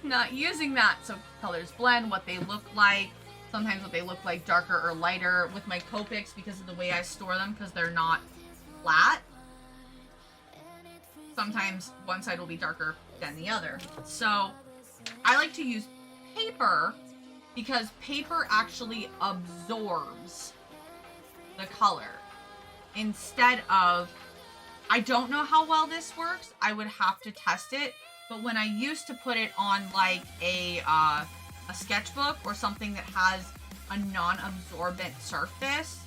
not using that so colors blend, what they look like, sometimes what they look like darker or lighter. With my Copics, because of the way I store them, because they're not flat, sometimes one side will be darker than the other. So I like to use paper because paper actually absorbs the color instead of, I don't know how well this works, I would have to test it, but when I used to put it on like a sketchbook or something that has a non-absorbent surface,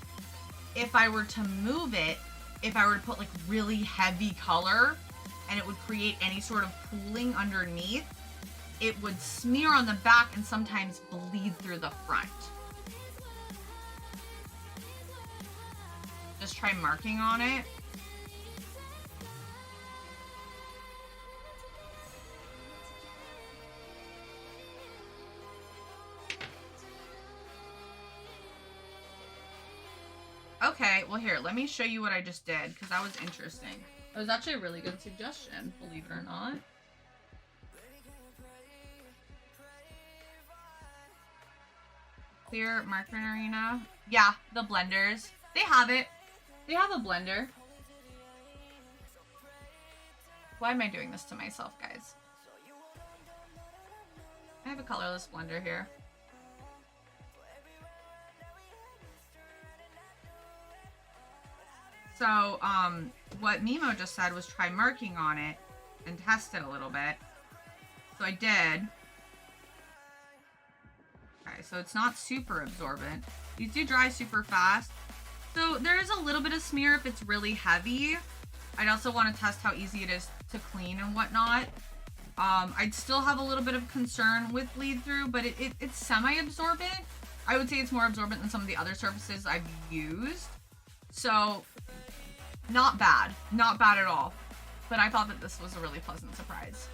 if I were to move it, if I were to put like really heavy color and it would create any sort of pooling underneath, it would smear on the back and sometimes bleed through the front. Just try marking on it. Okay, well here, let me show you what I just did, because that was interesting. It was actually a really good suggestion, believe it or not. Clear marker arena. Yeah, the blenders. They have it. They have a blender. Why am I doing this to myself, guys? I have a colorless blender here. So, what Mimo just said was try marking on it and test it a little bit. So I did. Okay, so it's not super absorbent. These do dry super fast. So there is a little bit of smear if it's really heavy. I'd also want to test how easy it is to clean and whatnot. I'd still have a little bit of concern with bleed through, but it's semi-absorbent. I would say it's more absorbent than some of the other surfaces I've used. So, not bad. Not bad at all. But I thought that this was a really pleasant surprise.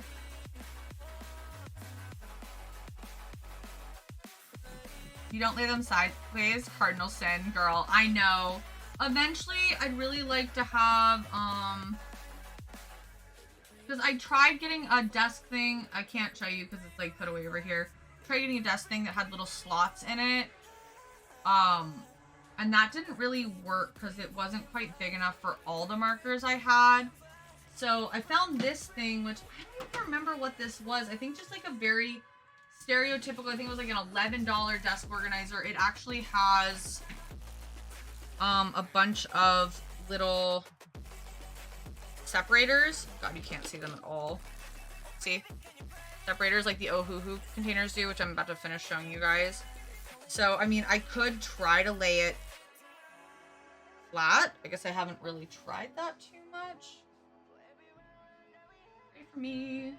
You don't lay them sideways, cardinal sin, girl. I know. Eventually, I'd really like to have, because I tried getting a desk thing. I can't show you because it's like put away over here. Tried getting a desk thing that had little slots in it. And that didn't really work because it wasn't quite big enough for all the markers I had. So I found this thing, which I don't even remember what this was. I think just like a very stereotypical, I think it was like an $11 desk organizer. It actually has a bunch of little separators. God, you can't see them at all. See? Separators like the Ohuhu containers do, which I'm about to finish showing you guys. So, I mean, I could try to lay it flat. I guess I haven't really tried that too much. Wait for me.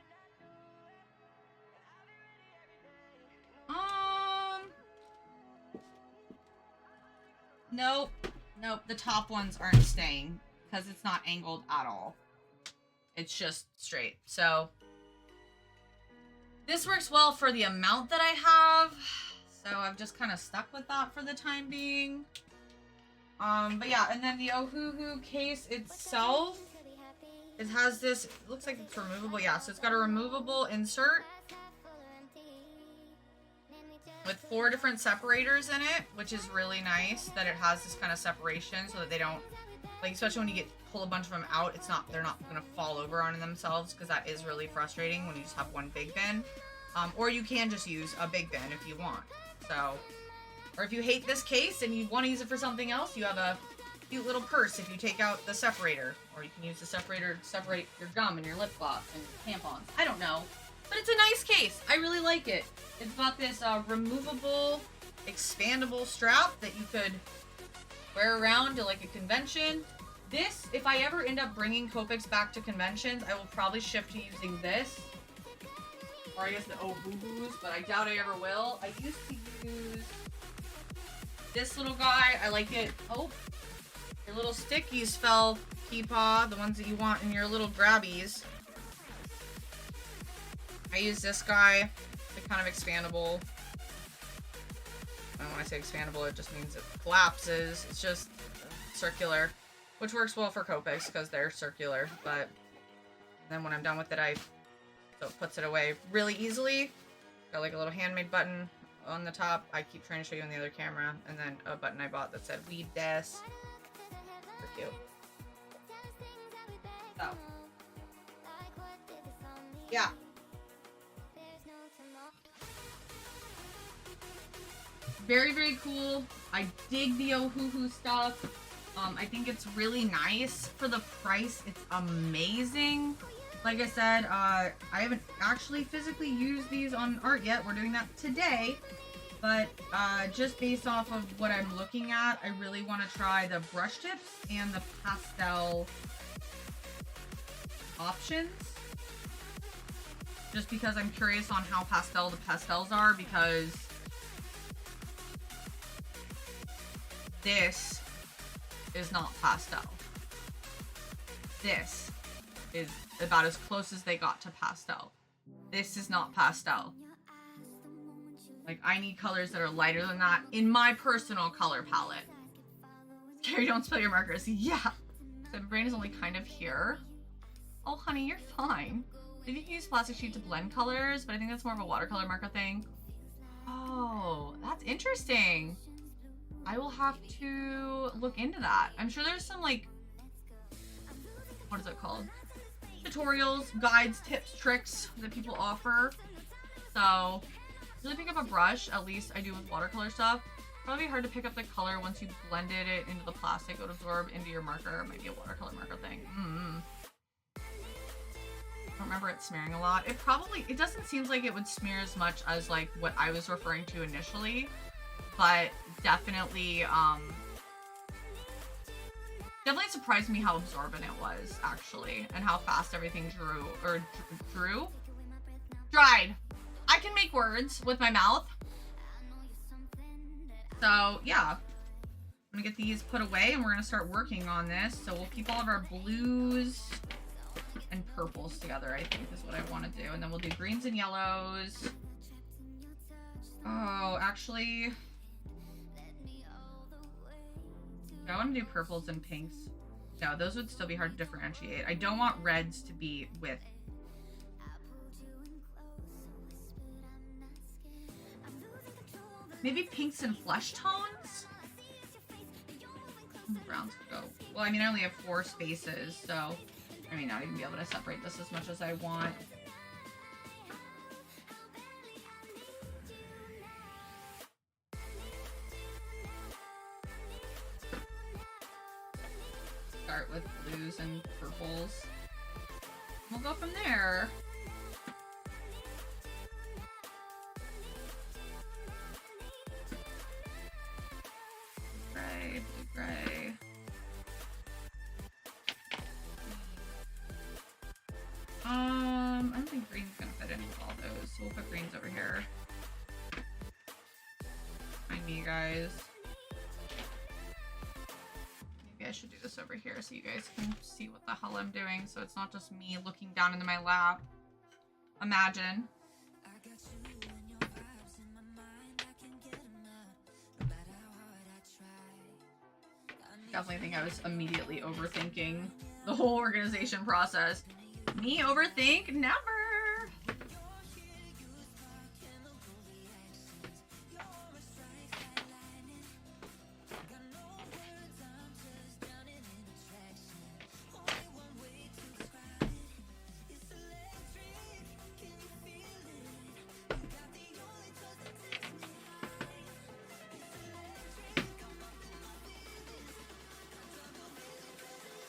Nope. Nope, the top ones aren't staying because it's not angled at all. It's just straight. So this works well for the amount that I have. So I've just kind of stuck with that for the time being. But yeah, and then the Ohuhu case itself, it has this, it looks like it's removable. Yeah, so it's got a removable insert with 4 different separators in it, which is really nice that it has this kind of separation so that they don't, like, especially when you pull a bunch of them out, they're not gonna fall over on themselves, because that is really frustrating when you just have one big bin. Or you can just use a big bin if you want. So, or if you hate this case and you want to use it for something else, you have a cute little purse if you take out the separator. Or you can use the separator to separate your gum and your lip gloss and your tampons. I don't know. But it's a nice case. I really like it. It's got this removable, expandable strap that you could wear around to like a convention. This, if I ever end up bringing Copics back to conventions, I will probably shift to using this. Or I guess the Ohuhus, but I doubt I ever will. I used to use this little guy. I like it. Oh, your little stickies fell, Peepaw. The ones that you want in your little grabbies. I use this guy. It's kind of expandable. And when I say expandable, it just means it collapses. It's just circular, which works well for Copics because they're circular. But then when I'm done with it, so it puts it away really easily. Got like a little handmade button on the top. I keep trying to show you on the other camera. And then a button I bought that said Weed Des. Super cute. So. Yeah. Very, very cool. I dig the Ohuhu stuff. I think it's really nice. For the price, it's amazing. Like I said, I haven't actually physically used these on art yet. We're doing that today. But just based off of what I'm looking at, I really want to try the brush tips and the pastel options. Just because I'm curious on how pastel the pastels are, because this is not pastel. This is about as close as they got to pastel. This is not pastel. Like, I need colors that are lighter than that in my personal color palette. Scary, don't spill your markers. Yeah. So my brain is only kind of here. Oh, honey, you're fine. Maybe you can use plastic sheet to blend colors, but I think that's more of a watercolor marker thing. Oh, that's interesting. I will have to look into that. I'm sure there's some, like, what is it called? Tutorials, guides, tips, tricks that people offer. So, really pick up a brush, at least I do with watercolor stuff. Probably hard to pick up the color once you blended it into the plastic. It would absorb into your marker. It might be a watercolor marker thing. I don't remember it smearing a lot. It doesn't seem like it would smear as much as like what I was referring to initially, but definitely surprised me how absorbent it was, actually, and how fast everything dried. I can make words with my mouth. So yeah, I'm gonna get these put away and we're gonna start working on this. So we'll keep all of our blues and purples together, I think is what I want to do. And then we'll do greens and yellows. Oh, actually, I want to do purples and pinks. No, those would still be hard to differentiate. I don't want reds to be with. Maybe pinks and flesh tones? Browns could go. Well, I mean, I only have 4 spaces, so I may not even be able to separate this as much as I want. Start with blues and purples. We'll go from there. Gray, blue, gray. I don't think green's gonna fit in with all those, so we'll put greens over here. Find me, guys. Maybe I should do this over here so you guys can see what the hell I'm doing, so it's not just me looking down into my lap. Imagine. Definitely think I was immediately overthinking the whole organization process. Me overthink? Never!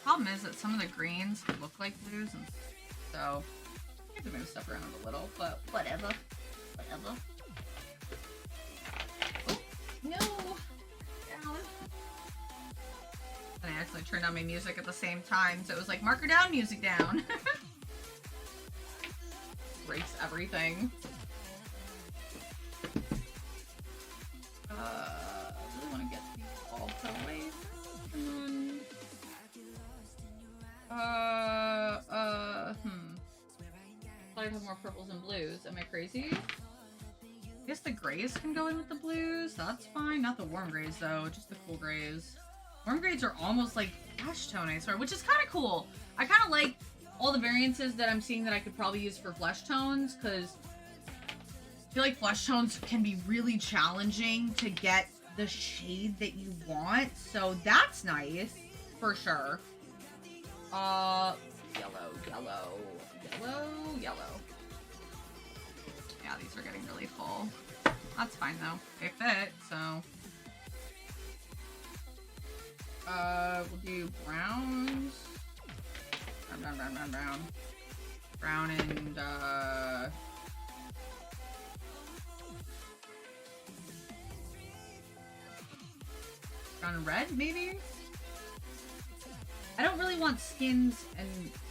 Problem is that some of the greens look like blues, and so I have to move stuff around a little, but whatever. Whatever. Oh, no! Down. And I actually turned on my music at the same time, so it was like, marker down, music down. Breaks everything. I really want to get these all put away. Thought I'd have more purples and blues. Am I crazy? I guess the grays can go in with the blues. That's fine. Not the warm grays though, just the cool grays. Warm grays are almost like flesh tone, I swear, which is kind of cool. I kind of like all the variances that I'm seeing that I could probably use for flesh tones, because I feel like flesh tones can be really challenging to get the shade that you want. So that's nice for sure. Yellow, yellow, yellow, yellow. Yeah, these are getting really full. That's fine though. They fit, so. We'll do browns. Brown, brown, brown, brown. Brown and, brown and red, maybe? I don't really want skins and,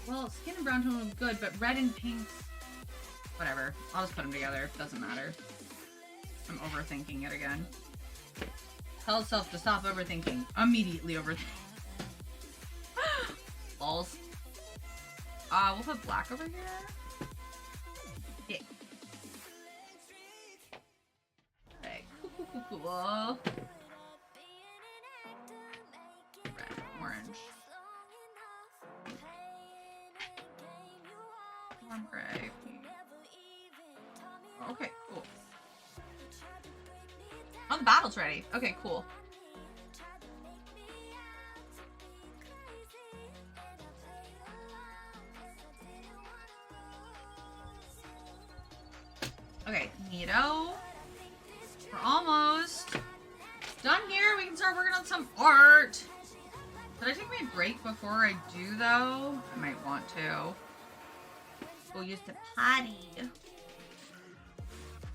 well, skin and brown tone would be good, but red and pinks, whatever. I'll just put them together. Doesn't matter. I'm overthinking it again. Tell itself to stop overthinking. Immediately overthinking. Balls. We'll put black over here. Yeah. Alright, cool. Red, orange. Warm gray. Okay, cool. Oh, the battle's ready. Okay, cool. Okay, neato. We're almost done here. We can start working on some art. Did I take my break before I do, though? I might want to. Go use the potty.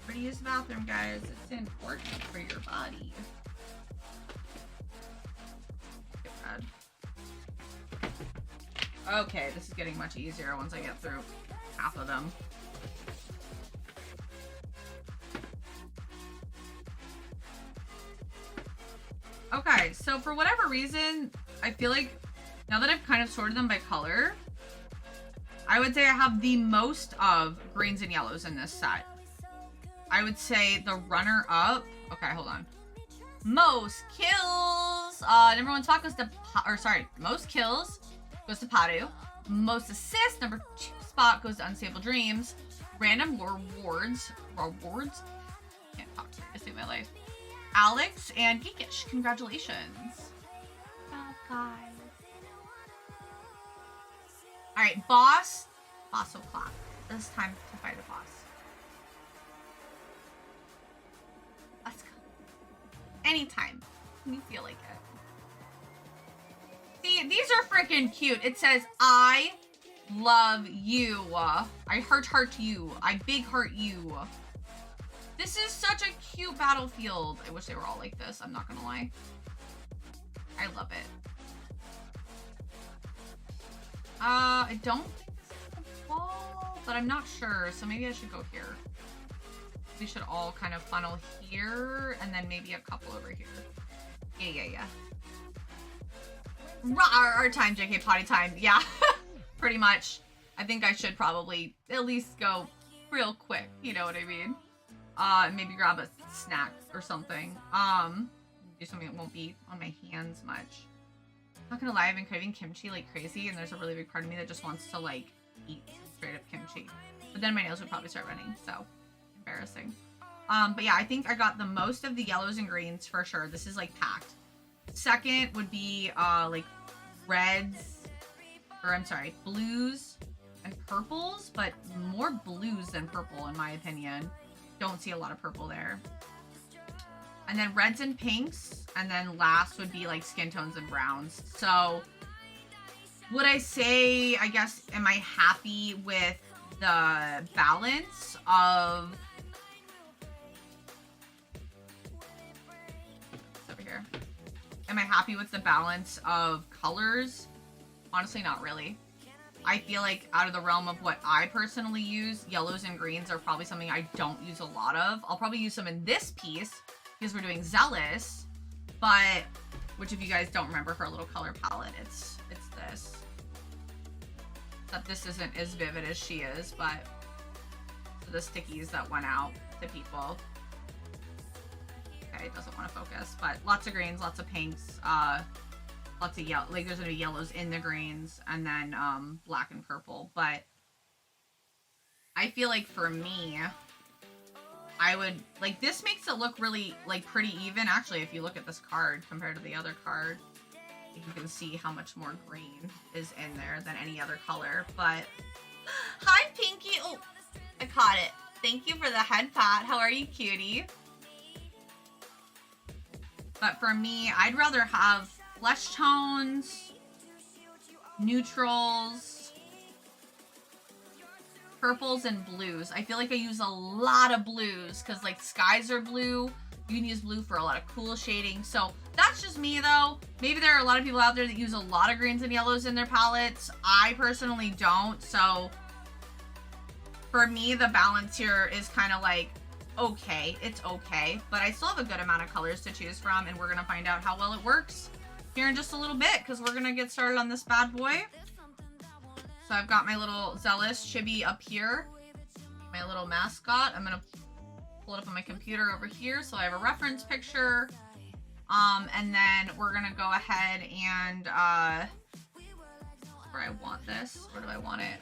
Everybody use the bathroom, guys. It's important for your body. Okay, this is getting much easier once I get through half of them. Okay, so for whatever reason, I feel like now that I've kind of sorted them by color, I would say I have the most of greens and yellows in this set. I would say the runner-up... Okay, hold on. Most kills Number 1 spot goes to, most kills goes to Paru. Most assists, number 2 spot goes to Unstable Dreams. Random rewards. Can't talk to you to save my life. Alex and Geekish, congratulations. Bad guys. Alright, boss. Boss o'clock. It's time to fight a boss. Let's go. Anytime. When you feel like it. See, these are freaking cute. It says, I love you. I heart you. I big heart you. This is such a cute battlefield. I wish they were all like this. I'm not gonna lie. I love it. I don't think this is the wall, but I'm not sure. So maybe I should go here. We should all kind of funnel here, and then maybe a couple over here. Yeah. Our time, JK, potty time. Yeah, pretty much. I think I should probably at least go real quick. You know what I mean? Maybe grab a snack or something. Do something that won't be on my hands much. Not gonna lie, I've been craving kimchi like crazy, and there's a really big part of me that just wants to like eat straight up kimchi. But then my nails would probably start running, so embarrassing. But yeah, I think I got the most of the yellows and greens for sure. This is like packed. Second would be like reds, or I'm sorry, blues and purples, but more blues than purple in my opinion. Don't see a lot of purple there. And then reds and pinks, and then last would be like skin tones and browns. So would I say, I guess, am I happy with the balance of over here? Am I happy with the balance of colors? Honestly, not really. I feel like out of the realm of what I personally use, yellows and greens are probably something I don't use a lot of. I'll probably use them in this piece because we're doing Zealous, but which if you guys don't remember her little color palette, it's this. Except this isn't as vivid as she is, but so the stickies that went out to people. Okay, it doesn't want to focus, but lots of greens, lots of pinks, lots of yellow, like there's gonna be yellows in the greens, and then black and purple. But I feel like for me, I would like this makes it look really like pretty even. Actually, if you look at this card compared to the other card, you can see how much more green is in there than any other color. But hi, Pinky. Oh, I caught it. Thank you for the head pat. How are you, cutie? But for me, I'd rather have flesh tones, neutrals, purples, and blues. I feel like I use a lot of blues because like skies are blue. You can use blue for a lot of cool shading. So that's just me though. Maybe there are a lot of people out there that use a lot of greens and yellows in their palettes. I personally don't. So for me, the balance here is kind of like, okay, it's okay. But I still have a good amount of colors to choose from, and we're going to find out how well it works here in just a little bit because we're going to get started on this bad boy. So I've got my little Zealous chibi up here, my little mascot. I'm going to pull it up on my computer over here so I have a reference picture. And then we're going to go ahead and, where I want this, where do I want it?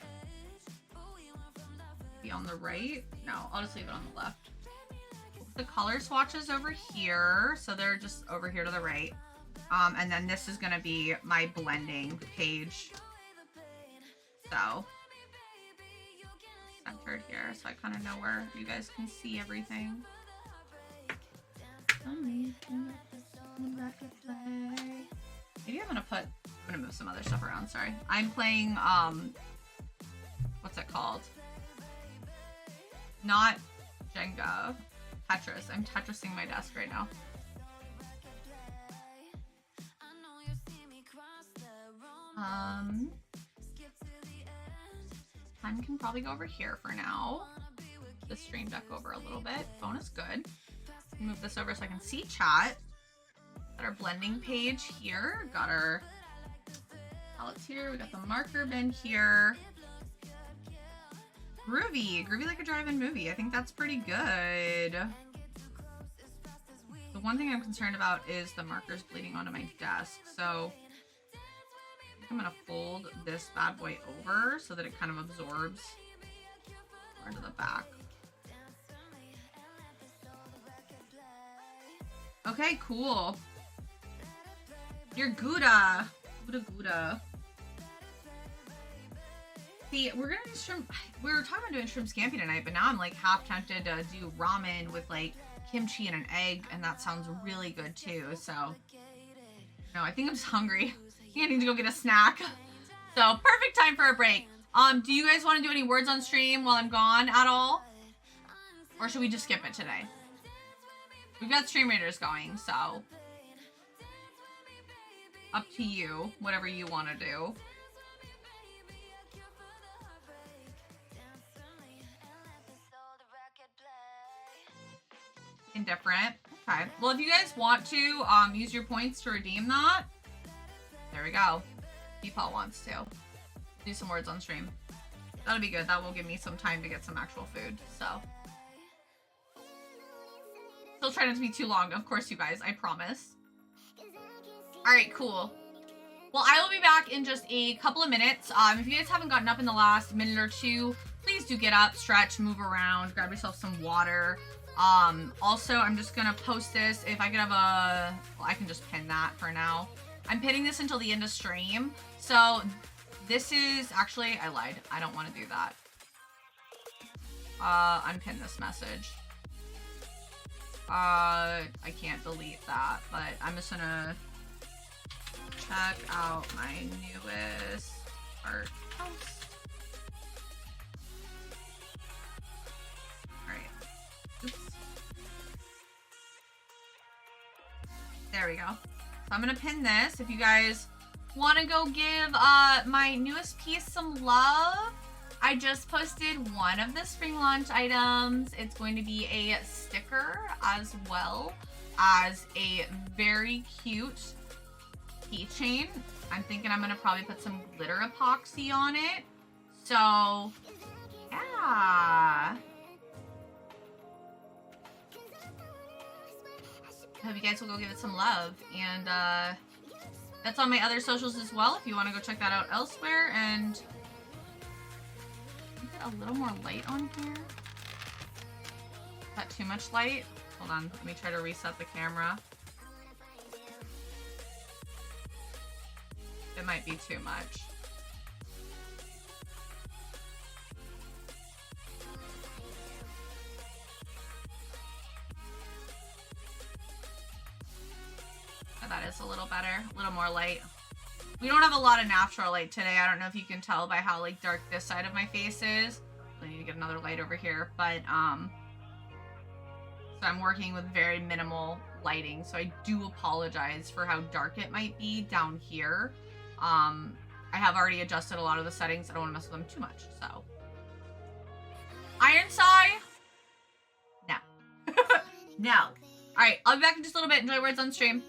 Be on the right? No, I'll just leave it on the left. The color swatches over here, so they're just over here to the right. And then this is going to be my blending page. So, centered here, so I kind of know where you guys can see everything. Maybe I'm gonna move some other stuff around, sorry. I'm playing, what's it called? Not Jenga, Tetris. I'm Tetrising my desk right now. Time can probably go over here for now. The stream deck over a little bit. Phone is good. Move this over so I can see chat. Got our blending page here. Got our palettes here. We got the marker bin here. Groovy like a drive-in movie. I think that's pretty good. The one thing I'm concerned about is the markers bleeding onto my desk. So I think I'm gonna fold this bad boy over so that it kind of absorbs into the back. Okay, cool. You're Gouda. Gouda. See, we're gonna do shrimp. We were talking about doing shrimp scampi tonight, but now I'm like half tempted to do ramen with like kimchi and an egg, and that sounds really good too. So, no, I think I'm just hungry. I think I need to go get a snack. So, perfect time for a break. Do you guys want to do any words on stream while I'm gone at all? Or should we just skip it today? We've got stream readers going, so up to you, whatever you want to do. Indifferent. Okay. Well, if you guys want to use your points to redeem that, there we go. Deepaul wants to do some words on stream. That'll be good. That will give me some time to get some actual food. So, still try not to be too long, of course, you guys. I promise. All right, cool. Well, I will be back in just a couple of minutes. If you guys haven't gotten up in the last minute or two, please do get up, stretch, move around, grab yourself some water. Also, I'm just gonna post this. If I could have a, well, I can just pin that for now. I'm pinning this until the end of stream. So this is, actually, I lied. I don't want to do that. Unpin this message. I can't delete that, but I'm just gonna check out my newest art post. Alright. Oops. There we go. So I'm gonna pin this. If you guys want to go give my newest piece some love, I just posted one of the spring launch items. It's going to be a sticker as well as a very cute keychain. I'm thinking I'm gonna probably put some glitter epoxy on it. So yeah. Hope you guys will go give it some love. And that's on my other socials as well if you want to go check that out elsewhere. And a little more light on here. Is that too much light? Hold on, let me try to reset the camera. It might be too much. Oh, that is a little better, a little more light. We don't have a lot of natural light today. I don't know if you can tell by how like dark this side of my face is. I need to get another light over here, but so I'm working with very minimal lighting, so I do apologize for how dark it might be down here. I have already adjusted a lot of the settings. I don't want to mess with them too much, so. Ironside? No. No. All right, I'll be back in just a little bit. Enjoy words on stream.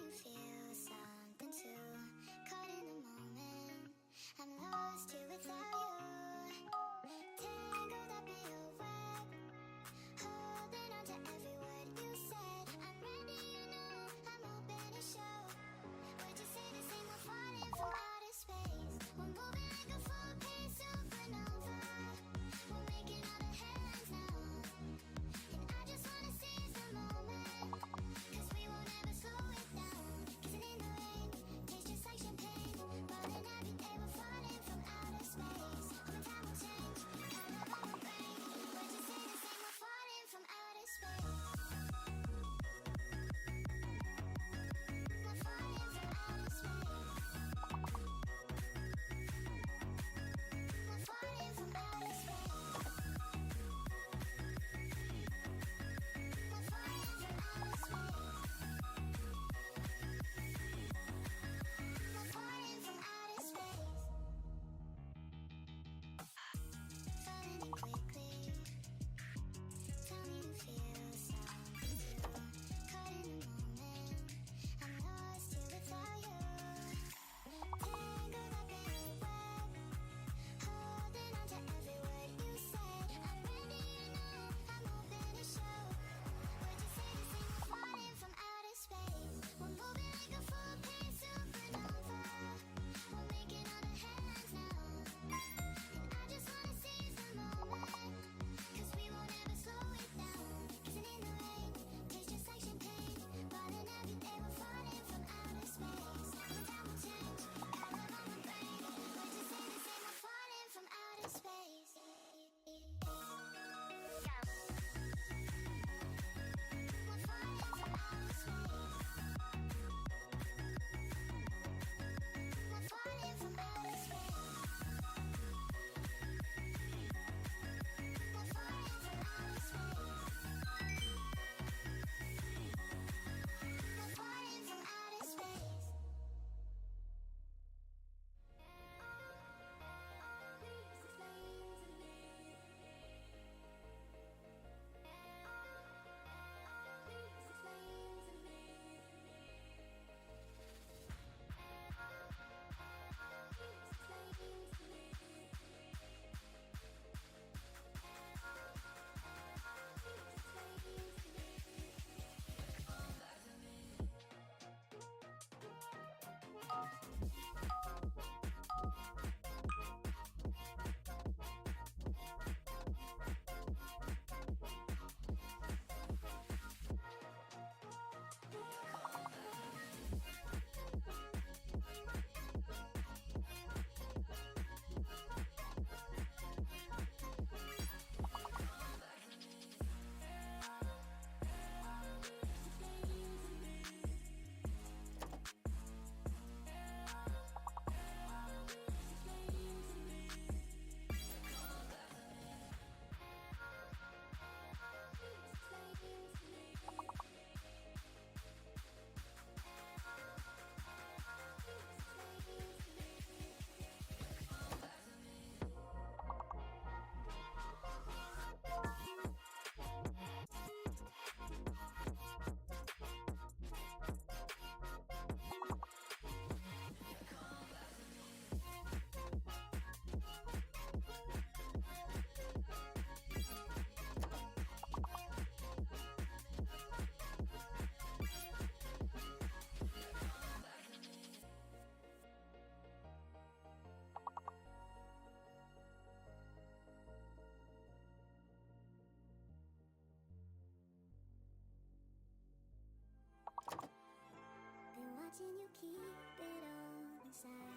watching you keep it all inside.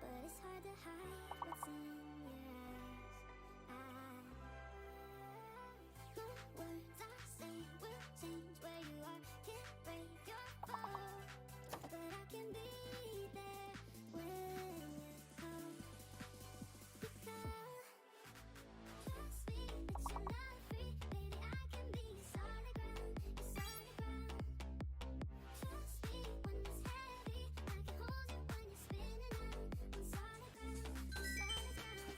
But it's hard to hide what's in your eyes. No words I say will change where you are. Can't break your fall, but I can be there when you come. Because trust me that you're not free, baby. I can be your solid ground, your solid ground. Trust me when it's heavy, I can hold you when you're spinning out. On solid ground, on solid ground.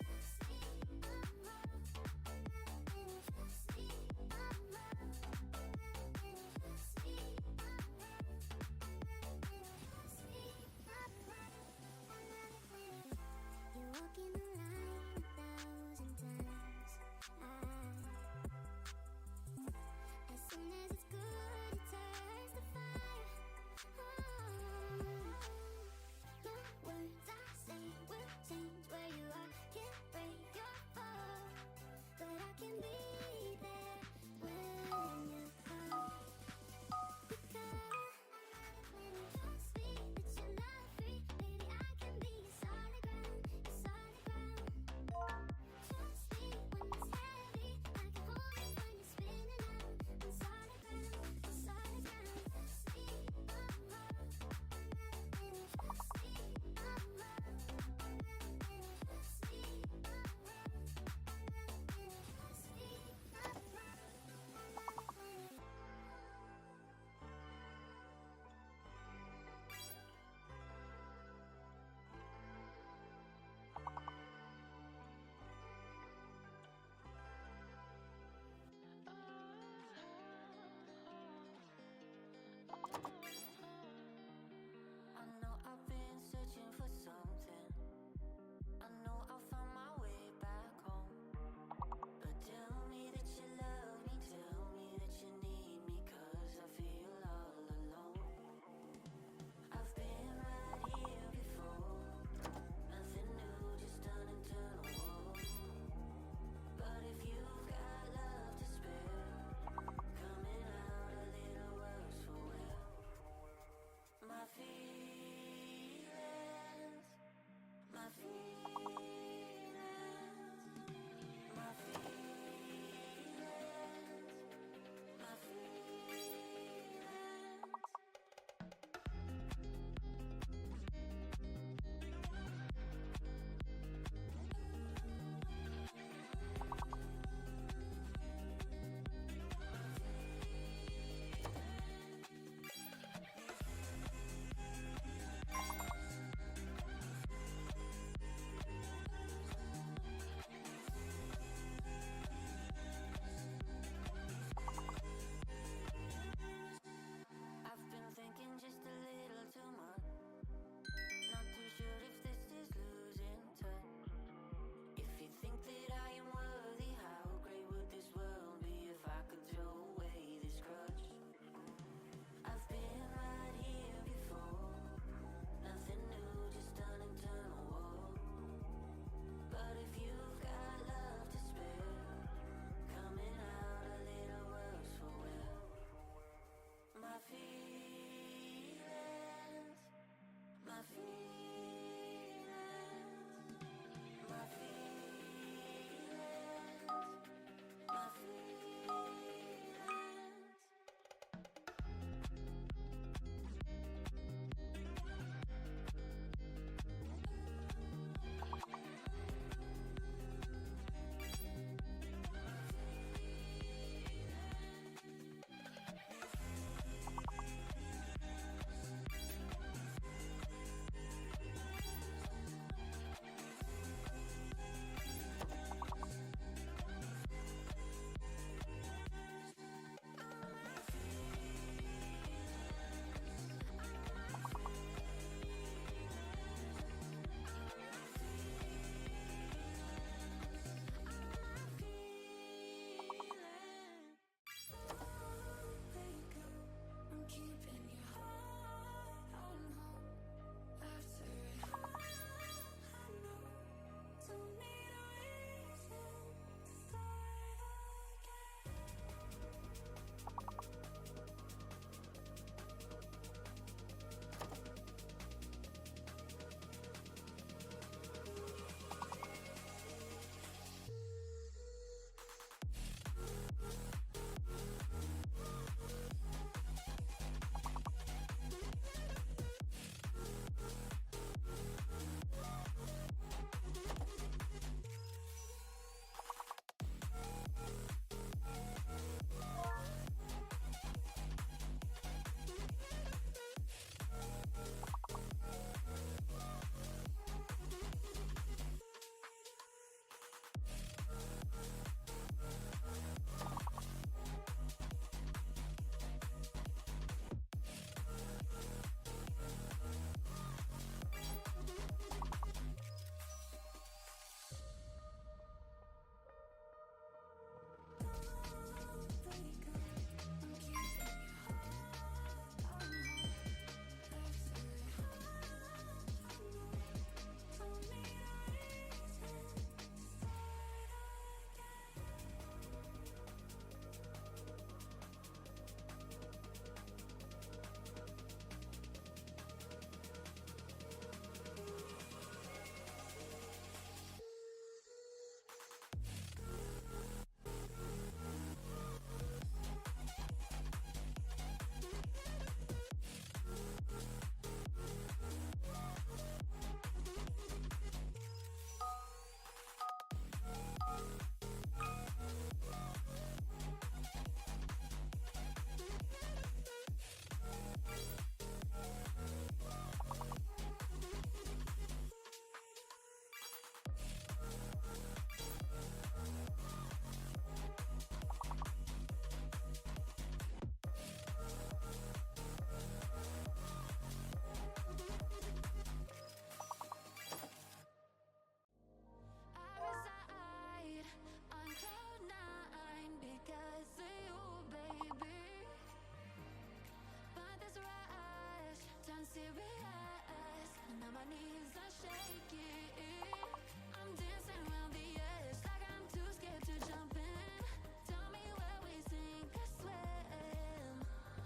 I'm dancing around the edge like I'm too scared to jump in. Tell me where we sink or swim.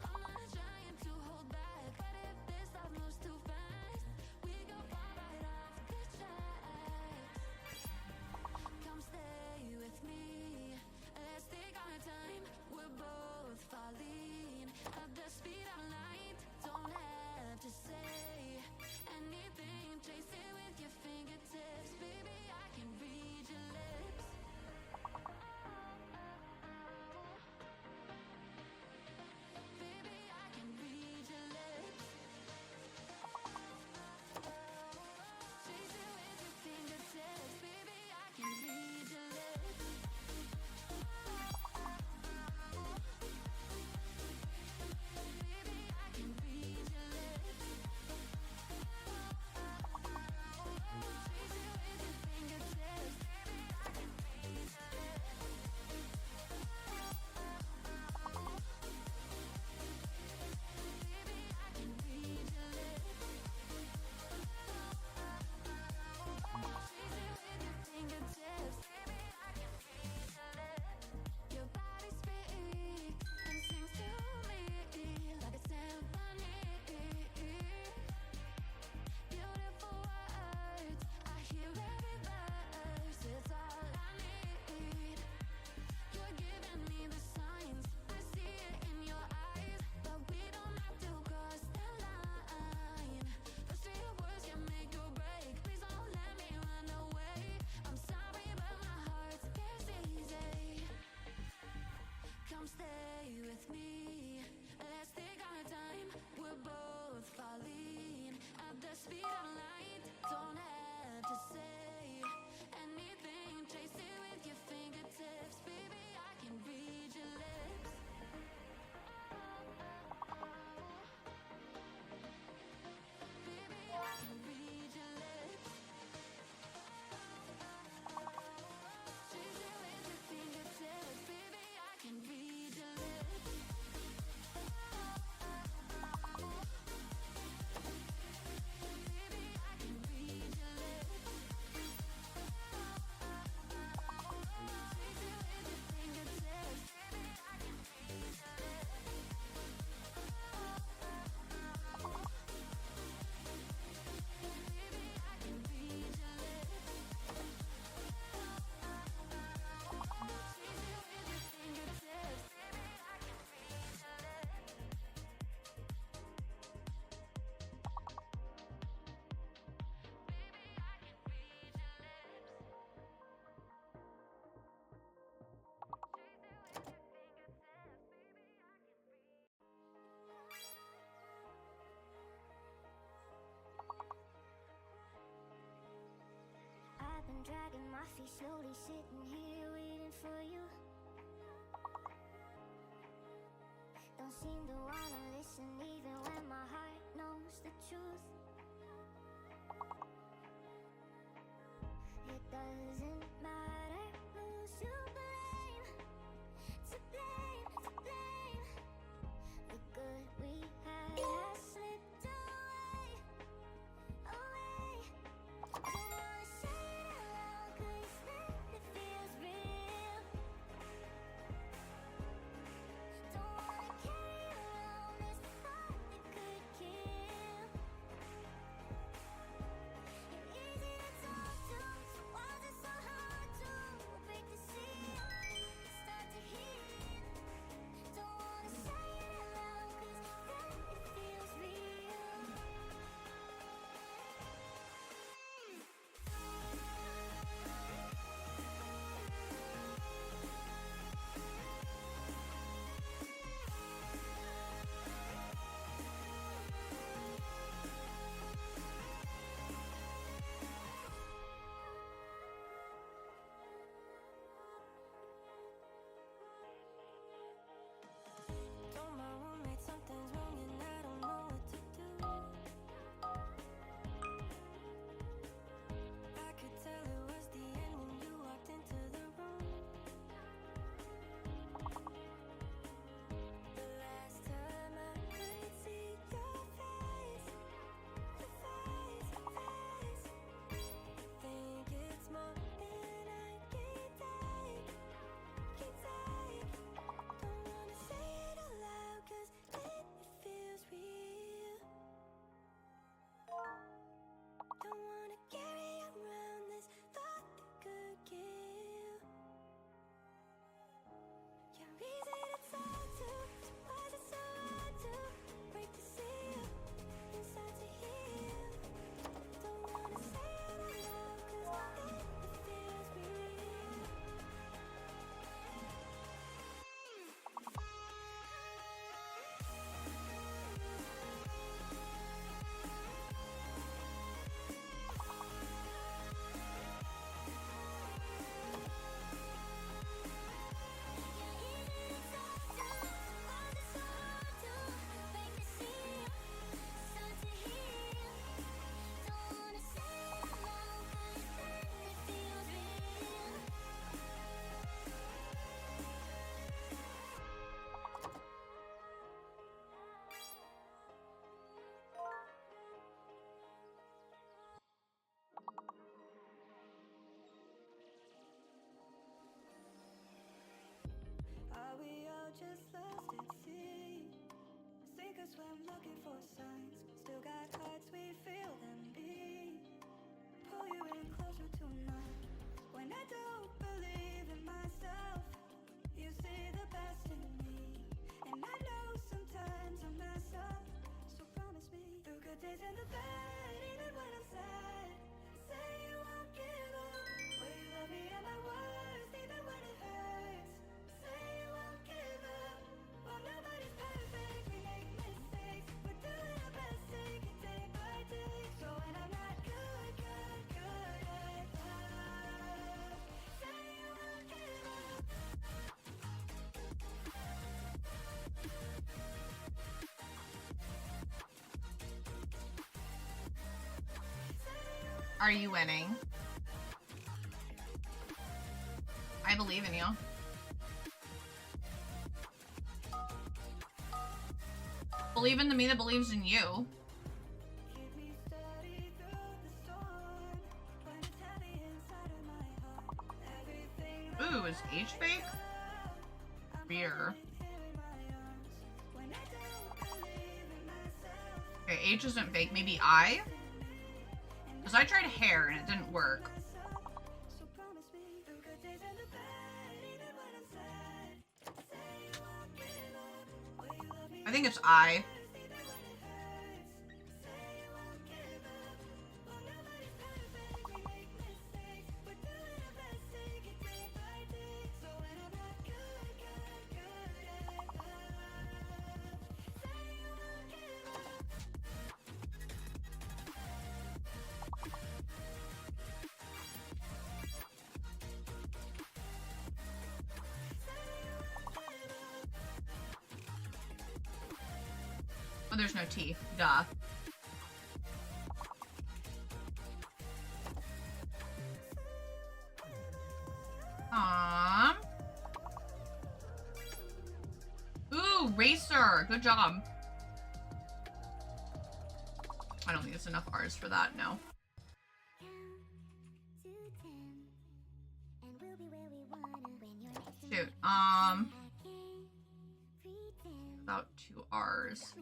I'm not trying to hold back, but if this love moves too fast, we could fall right off the tracks. Come stay with me. Let's take our time. We're both falling at the speed of light. Don't have to say anything. Trace it with your fingertips. Baby, I can read your lips. Baby, I can read your lips. Trace it with your fingertips. Baby, I can read your lips. Baby, I can read your lips. Trace it with your fingertips. Baby, I can read your lips. Baby, I can read your lips. Trace it with your fingertips. Baby, I can read your lips. Your body speaks and sings to me like a symphony. Beautiful words, I hear every verse. It's all I need. You're giving me the signs, I see it in your eyes, but we don't have to cross the line. Those three words can make or break. Please don't let me run away. I'm sorry, but my heart skips easy. Come stay with me. Let's take our time. We're both falling at the speed of light. Don't have to say anything. Trace it with your fingertips. Baby, I can read your lips. Baby, I can read your lips. Trace it with your fingertips. Baby, I can read your lips. Baby, I can read your lips. Trace it with your fingertips. Baby, I can read your lips. Baby, I can read your lips. Trace it with your fingertips. Baby, I can read your lips. Baby, I can read your lips. Trace it with your fingertips. Baby, I can read. I've been dragging my feet slowly, sitting here waiting for you. Don't seem to wanna listen even when my heart knows the truth. It doesn't matter who's to blame, to blame, to blame. The good we had has slipped away, away. Don't wanna say it out loud 'cause then it feels real. Don't wanna carry around this thought swim looking for signs. Still got hearts, we feel them beat. Pull you in closer tonight. When I don't believe in myself, you see the best in me. And I know sometimes I mess up, so promise me through good days and the bad, even when I'm sad, say you won't give up. Will you love me at my worst, even when it hurts? Say you won't give up. Well, nobody's perfect, we make mistakes. We're doing our best, take it day by day. So when I'm not good at love, say you won't give up. Are you winning? I believe in you. Believe in the me that believes in you. Keep me steady through the storm. When it's heavy inside of my heart, everything Ooh, is H fake? Beer. when I don't believe in myself. Okay, H isn't fake. Maybe I? Because I tried hair and it didn't work. So promise me through good days and the bad, even when I'm sad, say you won't give up. Will you love me I think it's I. even when it hurts? Say you won't give up. Well, nobody's perfect, we make mistakes. We're doing our best, take it day by day. So when I'm not good at love, say you won't give up. Oh, there's no T. Duh. Aww. Ooh, Racer. Good job. I don't think it's enough R's for that, no. Shoot. About 2 R's.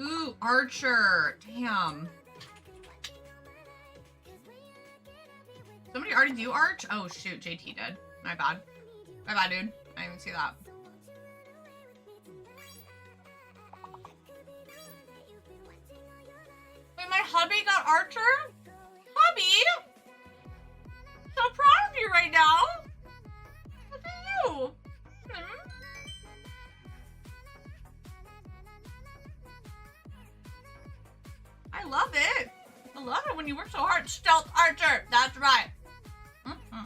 Ooh, Archer. Damn. Somebody already do Arch? Oh, shoot. JT did. My bad. My bad, dude. I didn't even see that. Wait, my hubby got Archer? Hubby? So proud of you right now. Look at you. Hmm? I love it. I love it when you work so hard. Stealth Archer. That's right. Mm-hmm.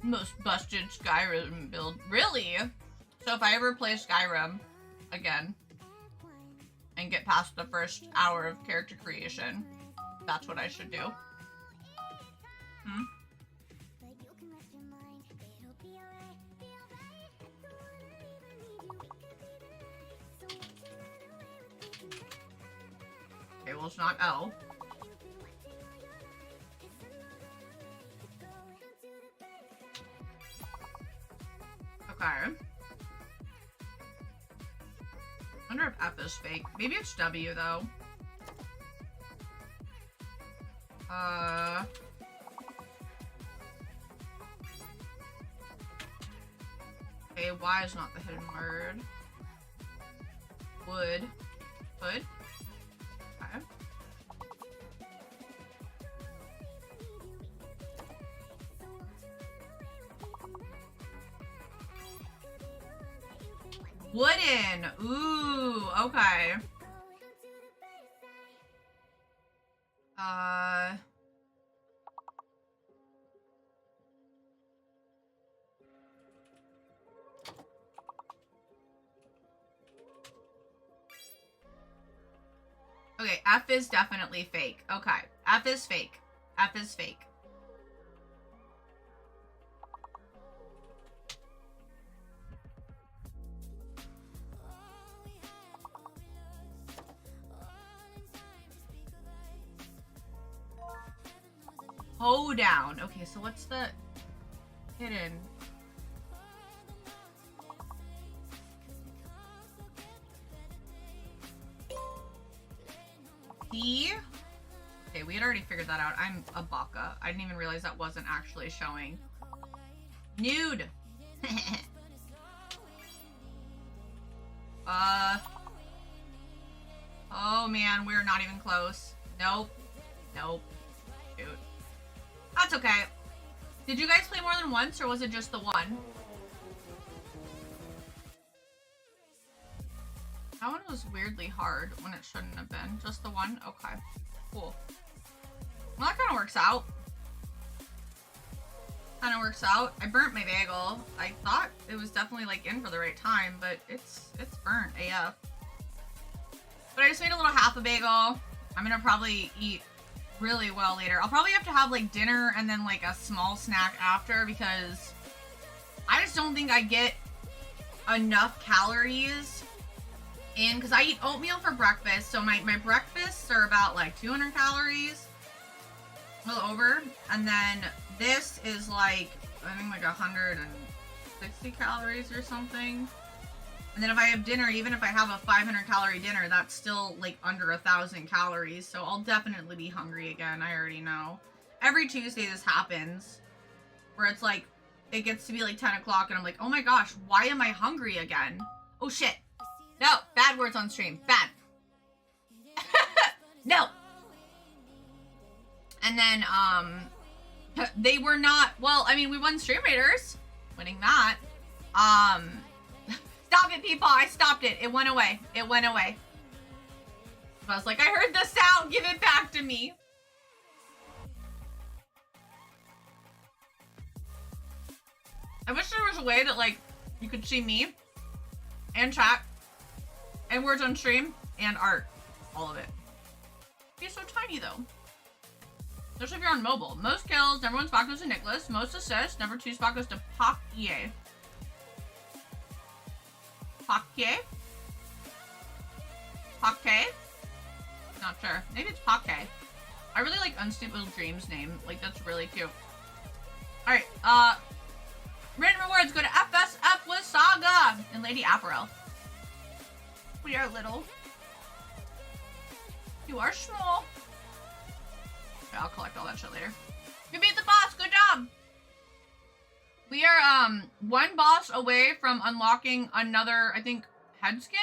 Most busted Skyrim build. Really? So if I ever play Skyrim again and get past the first hour of character creation, that's what I should do. Hmm? Okay, well, it's not L. Okay. I wonder if F is fake. Maybe it's W, though. Okay, Y is not the hidden word. Would. Would? Okay. Wooden. Ooh, okay. Okay, F is definitely fake. Okay, F is fake. F is fake. Hoedown. Okay, so what's the hidden? T? Okay, we had already figured that out. I'm a baka. I didn't even realize that wasn't actually showing. Nude. Oh man, we're not even close. Nope. Nope. Shoot. That's okay. Did you guys play more than once, or was it just the one? That one was weirdly hard when it shouldn't have been. Just the one? Okay. Cool. Well, that kind of works out. Kind of works out. I burnt my bagel. I thought it was definitely like in for the right time, but it's burnt AF. But I just made a little half a bagel. I'm gonna probably eat really well later. I'll probably have to have like dinner and then like a small snack after, because I just don't think I get enough calories in, because I eat oatmeal for breakfast. So my breakfasts are about like 200 calories, a little over. And then this is like, I think like 160 calories or something. And then if I have dinner, even if I have a 500 calorie dinner, that's still like under 1,000 calories. So I'll definitely be hungry again. I already know. Every Tuesday this happens, where it's like, it gets to be like 10 o'clock and I'm like, oh my gosh, why am I hungry again? Oh shit. No, bad words on stream. Bad. No. And then, they were not, well, I mean, we won Stream Raiders, winning that. Stop it, people. I stopped it. It went away. It went away. I was like, I heard the sound. Give it back to me. I wish there was a way that, like, you could see me and chat and words on stream and art. All of it. It'd be so tiny, though. Especially if you're on mobile. Most kills, number 1 spot goes to Nicholas. Most assists, number 2 spot goes to Pakie. Pakie? Pakie? Not sure. Maybe it's Pakie. I really like Unstable Dream's name. Like, that's really cute. Alright, random rewards go to FSF with Saga and Lady Apparel. We are little. You are small. Okay, I'll collect all that shit later. You beat the boss. Good job. We are, one boss away from unlocking another, I think, head skin.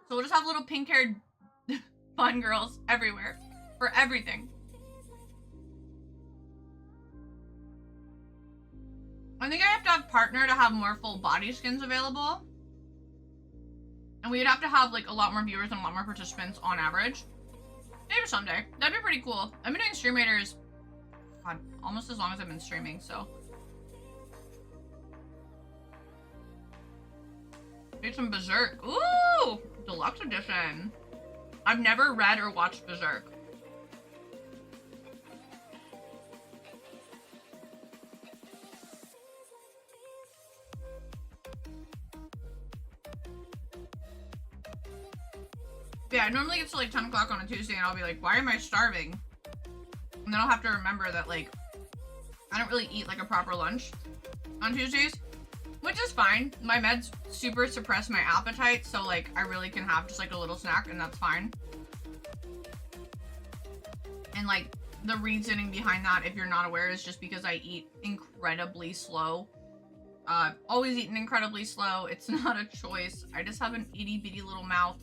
So we'll just have little pink-haired fun girls everywhere. For everything. I think I have to have partner to have more full body skins available. And we'd have to have, like, a lot more viewers and a lot more participants on average. Maybe someday. That'd be pretty cool. I've been doing Stream Raiders, God, almost as long as I've been streaming, so. Made some Berserk. Ooh! Deluxe edition. I've never read or watched Berserk. Yeah, I normally get to like 10 o'clock on a Tuesday and I'll be like, why am I starving? And then I'll have to remember that, like, I don't really eat like a proper lunch on Tuesdays, which is fine. My meds super suppress my appetite, so like I really can have just like a little snack and that's fine. And like the reasoning behind that, if you're not aware, is just because I eat incredibly slow. Always eaten incredibly slow. It's not a choice. I just have an itty bitty little mouth.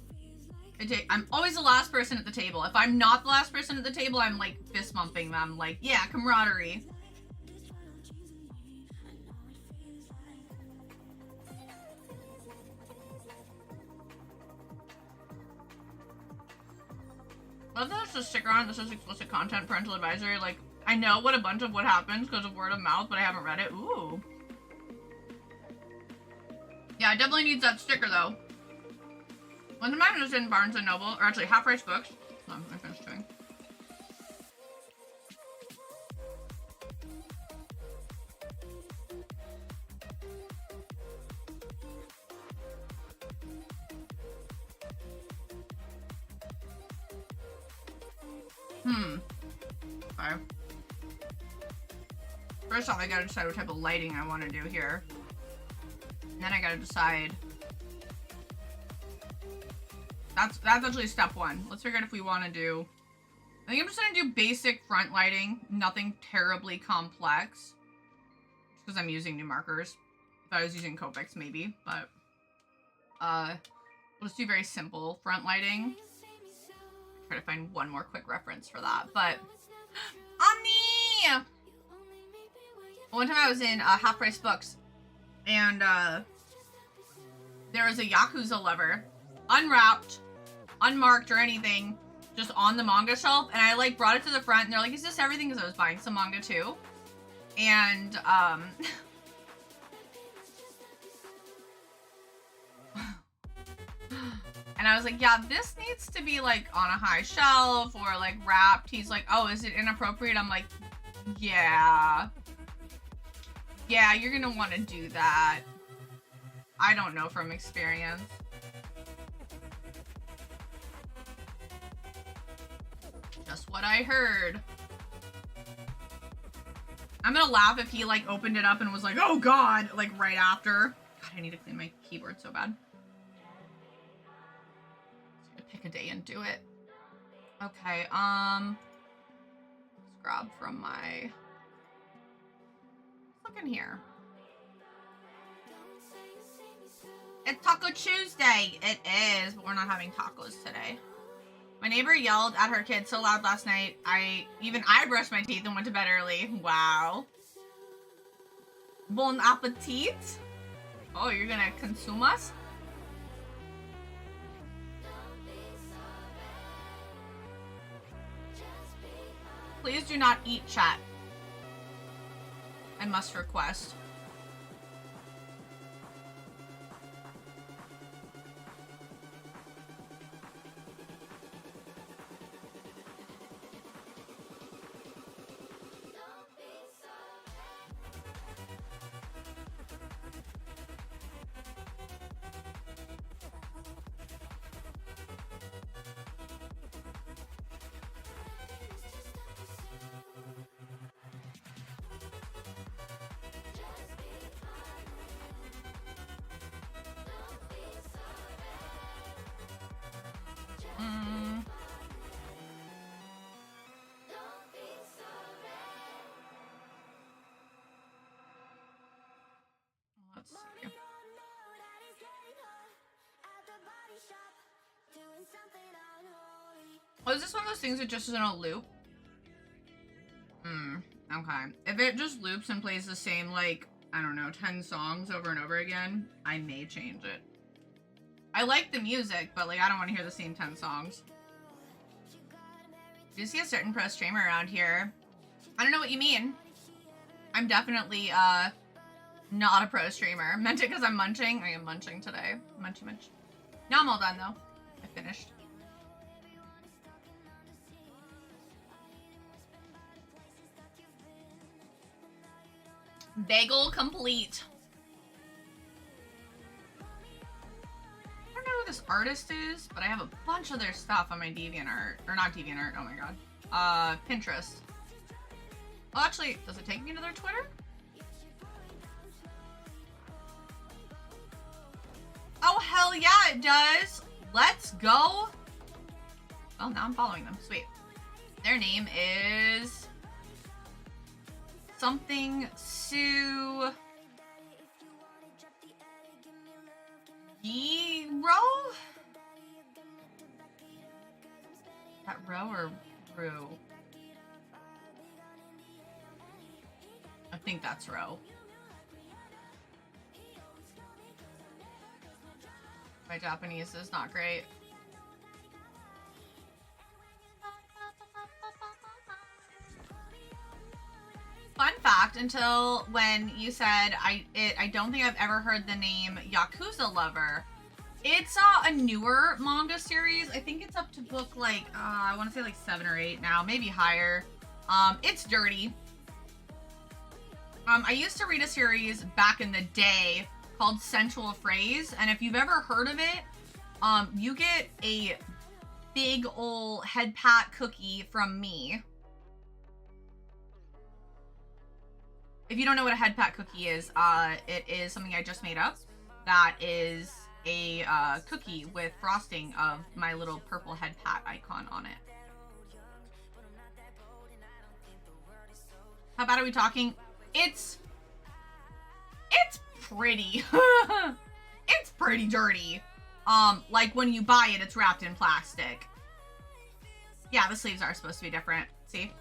I'm always the last person at the table. If I'm not the last person at the table, I'm like fist bumping them. Like, yeah, camaraderie. Love that it's a sticker on that says explicit content, parental advisory. Like, I know what a bunch of what happens because of word of mouth, but I haven't read it. Ooh. Yeah, I definitely need that sticker though. Once I'm not in Barnes & Noble, or actually Half Price Books. Oh, I finished doing. Okay. First off, I gotta decide what type of lighting I want to do here. And then I gotta decide. That's actually step one. Let's figure out if we want to do... I think I'm just gonna do basic front lighting. Nothing terribly complex. Because I'm using new markers. If I was using Copics, maybe. But, we'll just do very simple front lighting. Try to find one more quick reference for that. But, Omni! One time I was in Half Price Books. And, there was a Yakuza lover. Unwrapped. Unmarked or anything. Just on the manga shelf. And I, like, brought it to the front. And they're like, is this everything? Because I was buying some manga, too. And, and I was like, yeah, this needs to be, like, on a high shelf or, like, wrapped. He's like, oh, is it inappropriate? I'm like, yeah. Yeah, you're gonna want to do that. I don't know from experience. Just what I heard. I'm gonna laugh if he, like, opened it up and was like, oh god, like, right after. God, I need to clean my keyboard so bad. Just gonna pick a day and do it. Okay, let's grab from my... Let's look in here. It's Taco Tuesday! It is, but we're not having tacos today. My neighbor yelled at her kid so loud last night, even I brushed my teeth and went to bed early. Wow. Bon appetit? Oh, you're gonna consume us? Please do not eat, chat. I must request. Let's see. Oh, is this one of those things that just is in a loop? Okay. If it just loops and plays the same, like, I don't know, 10 songs over and over again, I may change it. I like the music, but, like, I don't want to hear the same 10 songs. Do you see a certain pro streamer around here? I don't know what you mean. I'm definitely, not a pro streamer. Meant it because I'm munching. I am munching today. Munchy munch. Now I'm all done, though. I finished. Bagel complete. I don't know who this artist is, but I have a bunch of their stuff on my DeviantArt. Or not DeviantArt, oh my god. Pinterest. Oh, actually, does it take me to their Twitter? Oh, hell yeah, it does. Let's go. Well, now I'm following them. Sweet. Their name is... something Sue... Row? That Row or Rue? I think that's Row. My Japanese is not great. Fun fact, until when you said I don't think I've ever heard the name Yakuza Lover. It's a newer manga series. I think it's up to book like I want to say like 7 or 8 now, maybe higher. It's dirty. I used to read a series back in the day called Sensual Phrase, and if you've ever heard of it, you get a big ol' head pat cookie from me. If you don't know what a head pat cookie is, it is something I just made up. That is a cookie with frosting of my little purple head pat icon on it. How bad are we talking? It's pretty. It's pretty dirty. Like when you buy it, it's wrapped in plastic. Yeah, the sleeves are supposed to be different. See?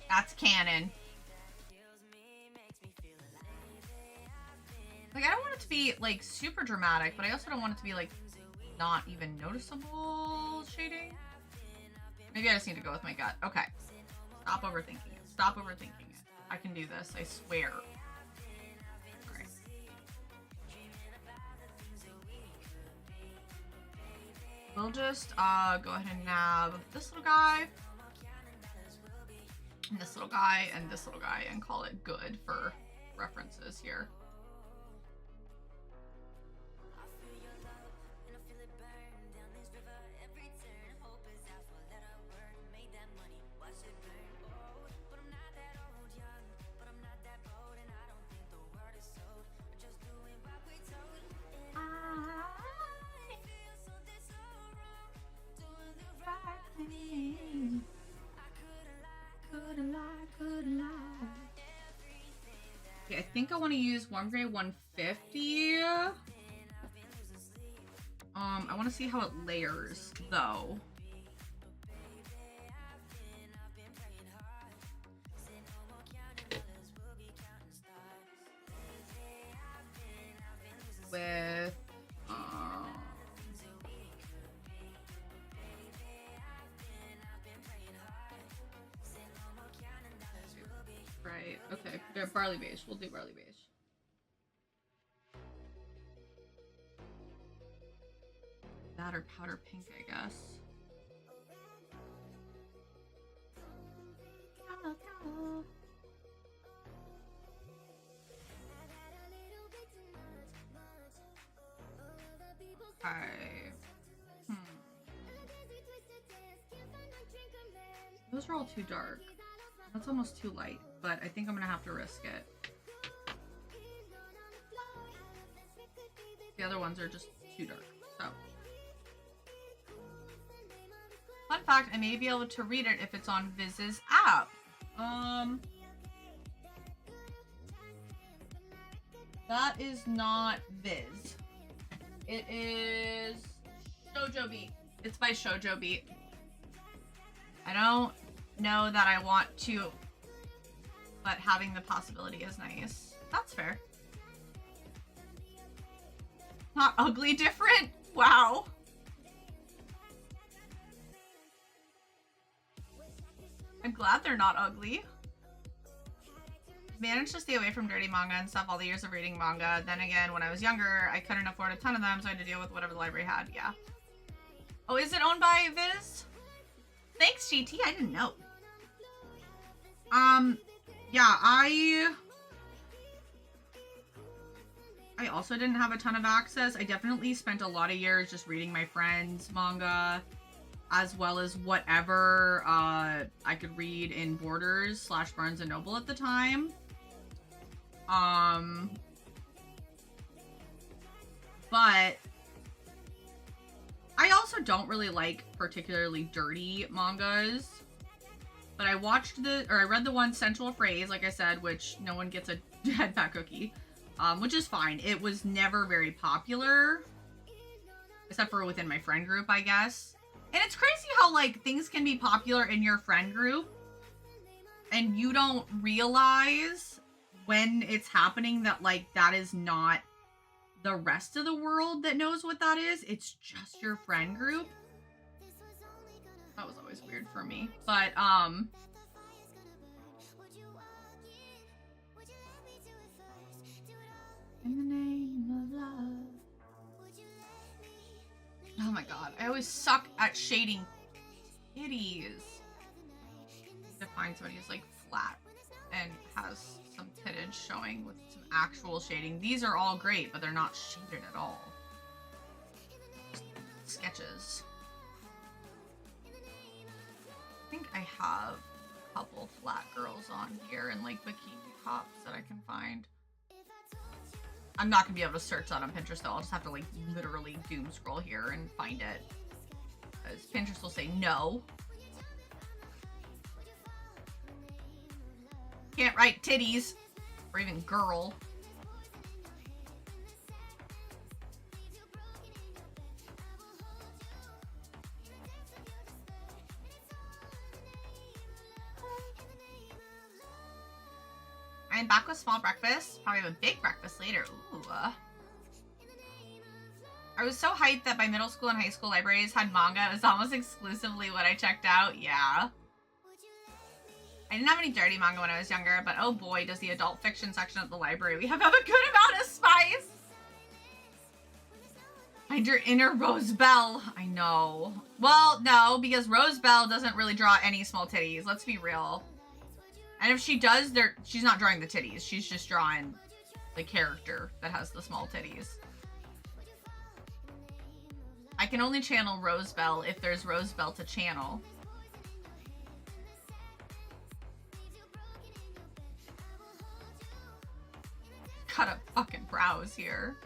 That's canon. Like, I don't want it to be, like, super dramatic, but I also don't want it to be, like, not even noticeable shading. Maybe I just need to go with my gut. Okay. Stop overthinking it. Stop overthinking it. I can do this. I swear. Alright. We'll just, go ahead and nab this little guy. And this little guy and this little guy and call it good for references here. Okay, I think I want to use warm gray 150. I want to see how it layers though. With right, okay, barley beige. We'll do barley beige. That or powder pink, I guess. Okay. Those are all too dark. That's almost too light, but I think I'm gonna have to risk it. The other ones are just too dark, so. Fun fact, I may be able to read it if it's on Viz's app. That is not Viz. It is Shoujo Beat. It's by Shoujo Beat. I don't know that I want to, but having the possibility is nice. That's fair. Not ugly different? Wow. I'm glad they're not ugly. Managed to stay away from dirty manga and stuff all the years of reading manga. Then again, when I was younger, I couldn't afford a ton of them, so I had to deal with whatever the library had. Yeah. Oh, is it owned by Viz? Thanks, GT. I didn't know. Yeah, I also didn't have a ton of access. I definitely spent a lot of years just reading my friends' manga, as well as whatever I could read in Borders / Barnes & Noble at the time. But I also don't really like particularly dirty mangas. But I read the one Sensual Phrase, like I said, which no one gets a head pat cookie, which is fine. It was never very popular, except for within my friend group, I guess. And it's crazy how, like, things can be popular in your friend group and you don't realize when it's happening that, like, that is not the rest of the world that knows what that is. It's just your friend group. That was always weird for me. But, in the name of love. Oh my god, I always suck at shading titties. To find somebody who's like flat and has some tittage showing with some actual shading. These are all great, but they're not shaded at all. Just sketches. think I have a couple flat girls on here and like bikini tops that I can find. I'm not gonna be able to search that on Pinterest though. I'll just have to like literally doom scroll here and find it. Because Pinterest will say no. Can't write titties or even girl. I'm back with small breakfast. Probably have a big breakfast later. Ooh. I was so hyped that by middle school and high school libraries had manga. It was almost exclusively what I checked out. Yeah. I didn't have any dirty manga when I was younger, but oh boy, does the adult fiction section of the library. We have a good amount of spice. Find your inner Rose Belle. I know. Well, no, because Rose Belle doesn't really draw any small titties. Let's be real. And if she does, she's not drawing the titties. She's just drawing the character that has the small titties. I can only channel Rose Belle if there's Rose Belle to channel. Gotta fucking browse here.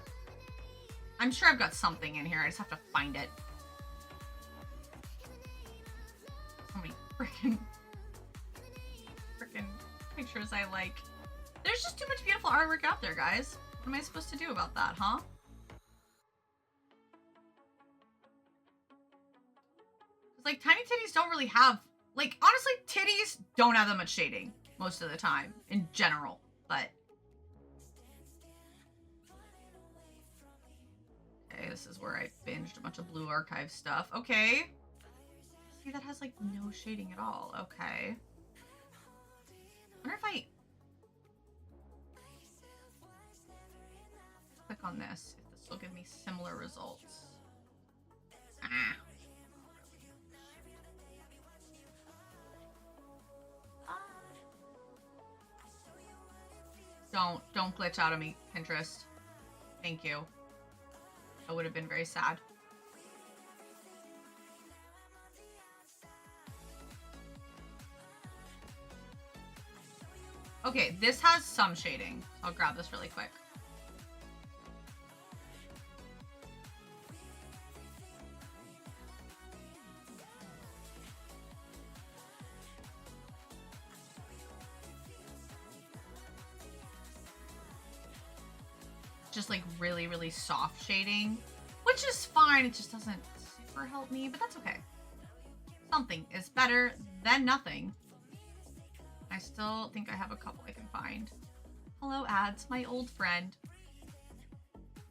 I'm sure I've got something in here. I just have to find it. So many freaking pictures I like. There's just too much beautiful artwork out there, guys. What am I supposed to do about that, huh? Like, tiny titties don't really have, like, honestly, titties don't have that much shading most of the time in general, but okay, this is where I binged a bunch of Blue Archive stuff. Okay. See, that has, like, no shading at all. Okay. I wonder if I click on this, if this will give me similar results. Ah. Don't glitch out of me, Pinterest. Thank you. I would have been very sad. Okay, this has some shading. I'll grab this really quick. Just like really, really soft shading, which is fine. It just doesn't super help me, but that's okay. Something is better than nothing. I still think I have a couple I can find. Hello, ads, my old friend.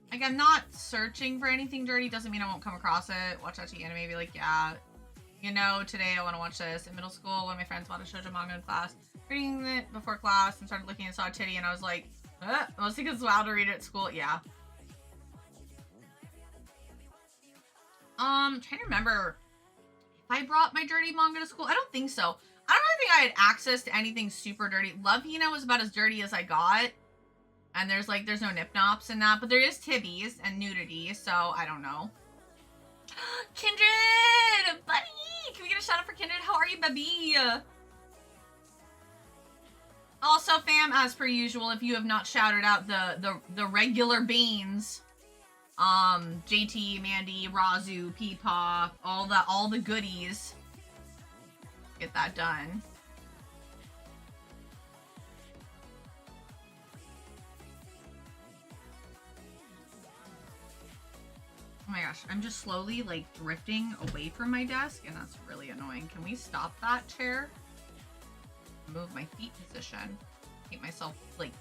Like, I'm not searching for anything dirty. Doesn't mean I won't come across it. Watch out to anime, be like, yeah, you know, today I want to watch this. In middle school, one of my friends bought a shoujo manga in class. Reading it before class and started looking and saw a titty, and I was like, mostly because it's wild to read it at school. Yeah. Trying to remember if I brought my dirty manga to school. I don't think so. I don't really think I had access to anything super dirty. Love Hina was about as dirty as I got. And there's no nip nops in that, but there is tibbies and nudity, so I don't know. Kindred! Buddy! Can we get a shout out for Kindred? How are you, baby? Also, fam, as per usual, if you have not shouted out the regular beans, JT, Mandy, Razu, Peepaw, all the goodies, get that done. Oh my gosh, I'm just slowly like drifting away from my desk, and that's really annoying. Can we stop that chair? Move my feet position, keep myself like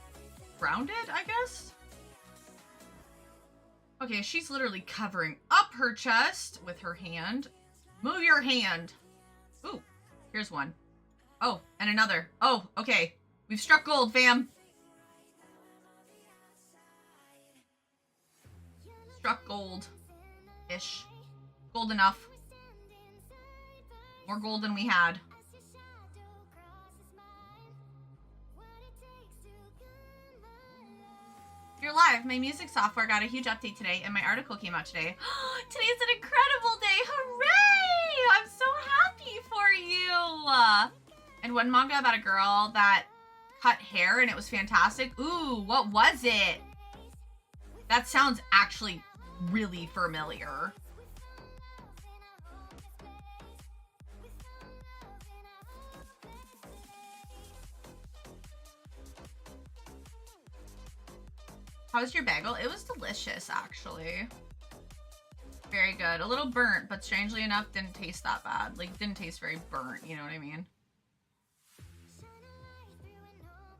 grounded, I guess. Okay, she's literally covering up her chest with her hand. Move your hand. Ooh, here's one. Oh, and another. Oh, okay. We've struck gold, fam. Struck gold-ish. Gold enough. More gold than we had. You're live. My music software got a huge update today, and my article came out today. Today's an incredible day. Hooray! I'm so happy for you. read one manga about a girl that cut hair and it was fantastic. Ooh, what was it? That sounds actually really familiar. How was your bagel? It was delicious, actually. Very good. A little burnt, but strangely enough, didn't taste that bad. Like, didn't taste very burnt, you know what I mean?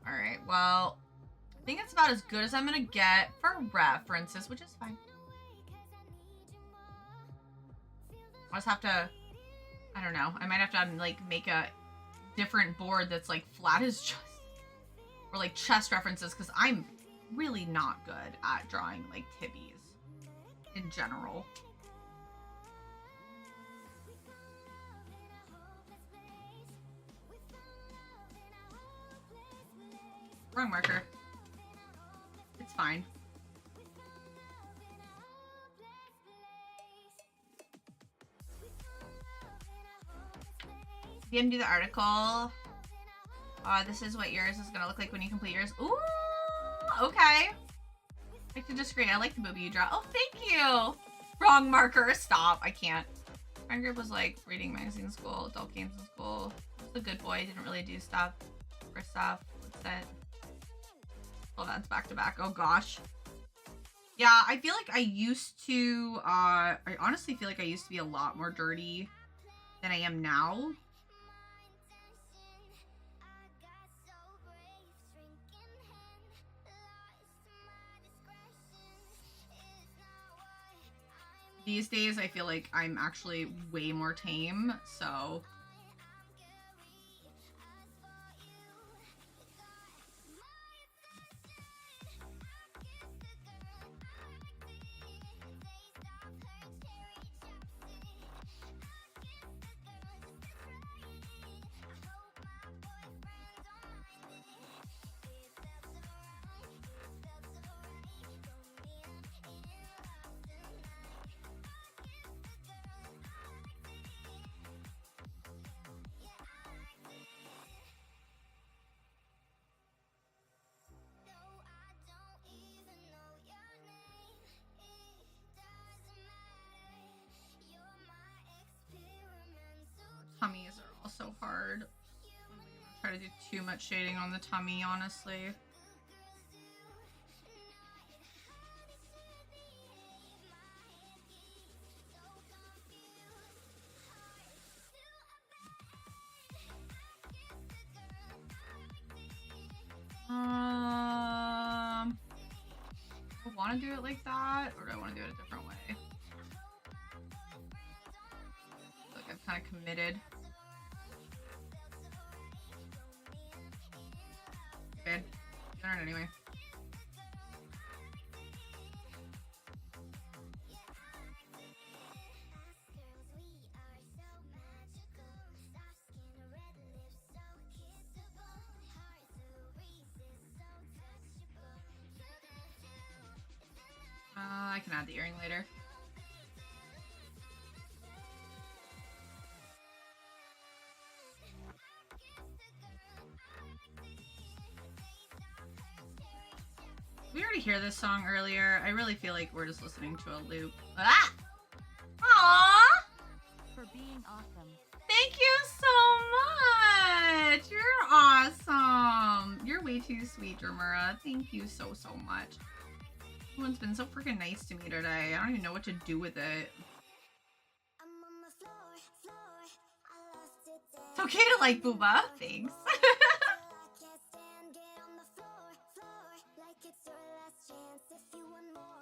Alright, well, I think it's about as good as I'm gonna get for references, which is fine. I'll just have to, I don't know, I might have to, like, make a different board that's, like, flat as chest. Or, like, chest references, because I'm really not good at drawing, like, tibbies in general. Wrong marker. It's fine. DM'd the article. This is what yours is gonna look like when you complete yours. Ooh, okay. I can disagree. I like the movie you draw. Oh, thank you. Wrong marker. Stop. I can't. Friend group was like reading magazine in school, adult games in school. I was a good boy. Didn't really do stuff for stuff. What's that? Well, that's back to back. Oh gosh. Yeah, I feel like I used to, I honestly feel like I used to be a lot more dirty than I am now. These days, I feel like I'm actually way more tame, so... Tummies are also hard. I'm not gonna try to do too much shading on the tummy, honestly. Do I want to do it like that, or do I want to do it a different way? I feel like I've kind of committed. Okay, doing it anyway. I can add the earring later. We already hear this song earlier. I really feel like we're just listening to a loop. Ah! Aww! For being awesome. Thank you so much! You're awesome! You're way too sweet, Dramura. Thank you so much. Everyone's been so freaking nice to me today. I don't even know what to do with it. It's okay to like Booba. Thanks.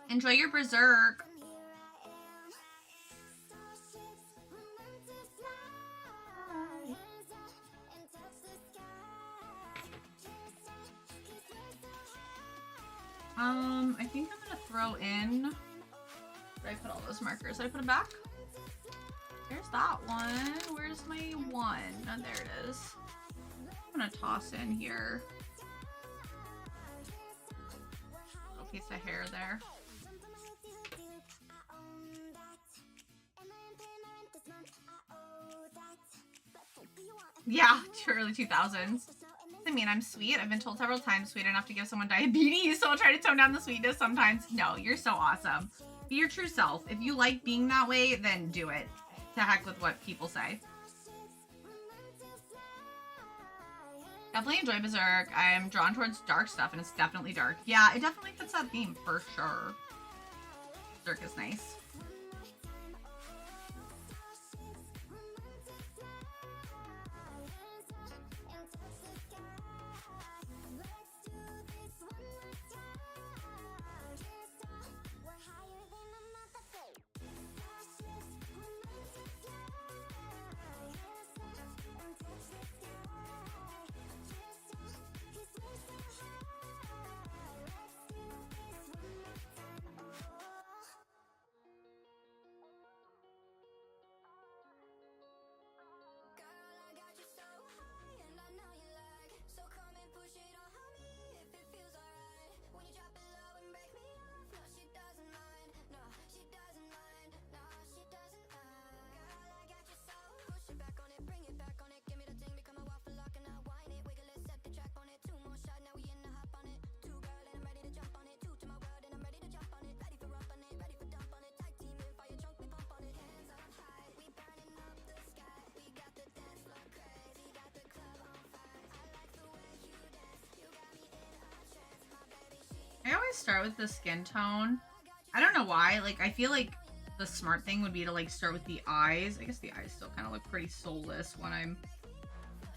Enjoy your berserk. I think I'm gonna throw in. Where did I put all those markers? Did I put them back? There's that one. Where's my one? Oh, there it is. I'm gonna toss in here. Little piece of hair there. Yeah, early 2000s. I mean, I'm sweet. I've been told several times sweet enough to give someone diabetes, so I'll try to tone down the sweetness sometimes. No, you're so awesome. Be your true self. If you like being that way, then do it. To heck with what people say. Definitely enjoy Berserk. I'm drawn towards dark stuff, and it's definitely dark. Yeah, it definitely fits that theme, for sure. Berserk is nice. I always start with the skin tone. I don't know why. Like, I feel like the smart thing would be to, like, start with the eyes. I guess the eyes still kind of look pretty soulless when I'm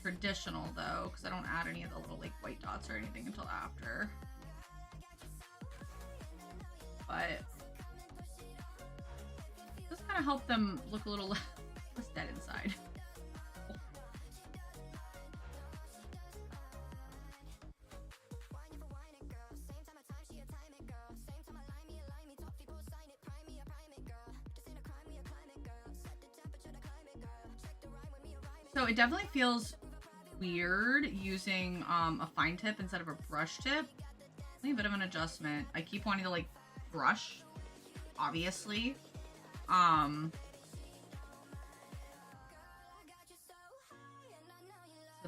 traditional, though, because I don't add any of the little, like, white dots or anything until after. But just kind of help them look a little less dead inside. So it definitely feels weird using a fine tip instead of a brush tip. Definitely a bit of an adjustment. I keep wanting to like brush, obviously. So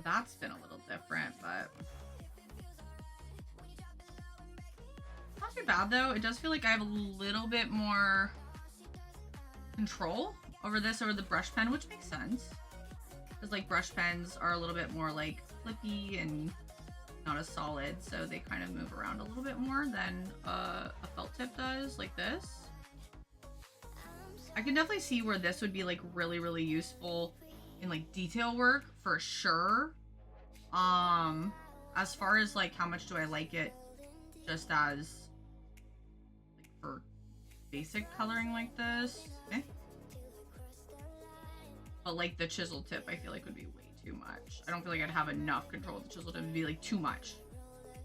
that's been a little different, but not too bad though. It does feel like I have a little bit more control over this over the brush pen, which makes sense. Because like brush pens are a little bit more like flippy and not as solid, so they kind of move around a little bit more than a felt tip does, like this. I can definitely see where this would be like really, really useful in like detail work for sure. As far as like how much do I like it just as like for basic coloring like this, but like the chisel tip, I feel like would be way too much. I don't feel like I'd have enough control with the chisel tip. It'd be like too much.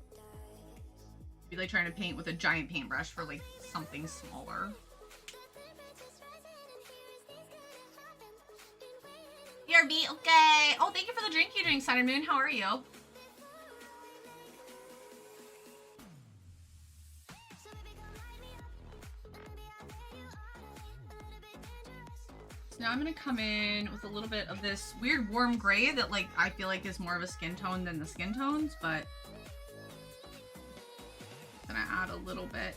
It'd be like trying to paint with a giant paintbrush for like something smaller. ERB, okay. Oh, thank you for the drink you're doing, Saturn Moon. How are you? Now I'm gonna come in with a little bit of this weird warm gray that like I feel like is more of a skin tone than the skin tones, but I'm gonna add a little bit,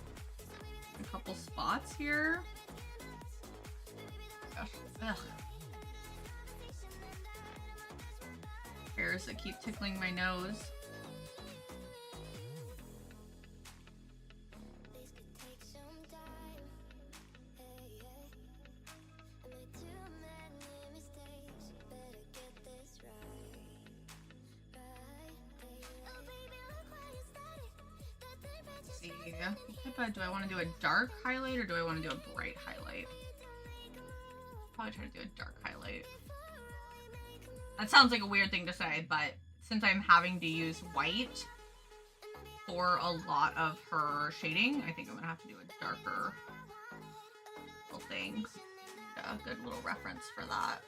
a couple spots here. Gosh, ugh. Hairs that keep tickling my nose. Do I want to do a dark highlight or do I want to do a bright highlight? Probably try to do a dark highlight. That sounds like a weird thing to say, but since I'm having to use white for a lot of her shading, I think I'm gonna have to do a darker little thing. A good little reference for that.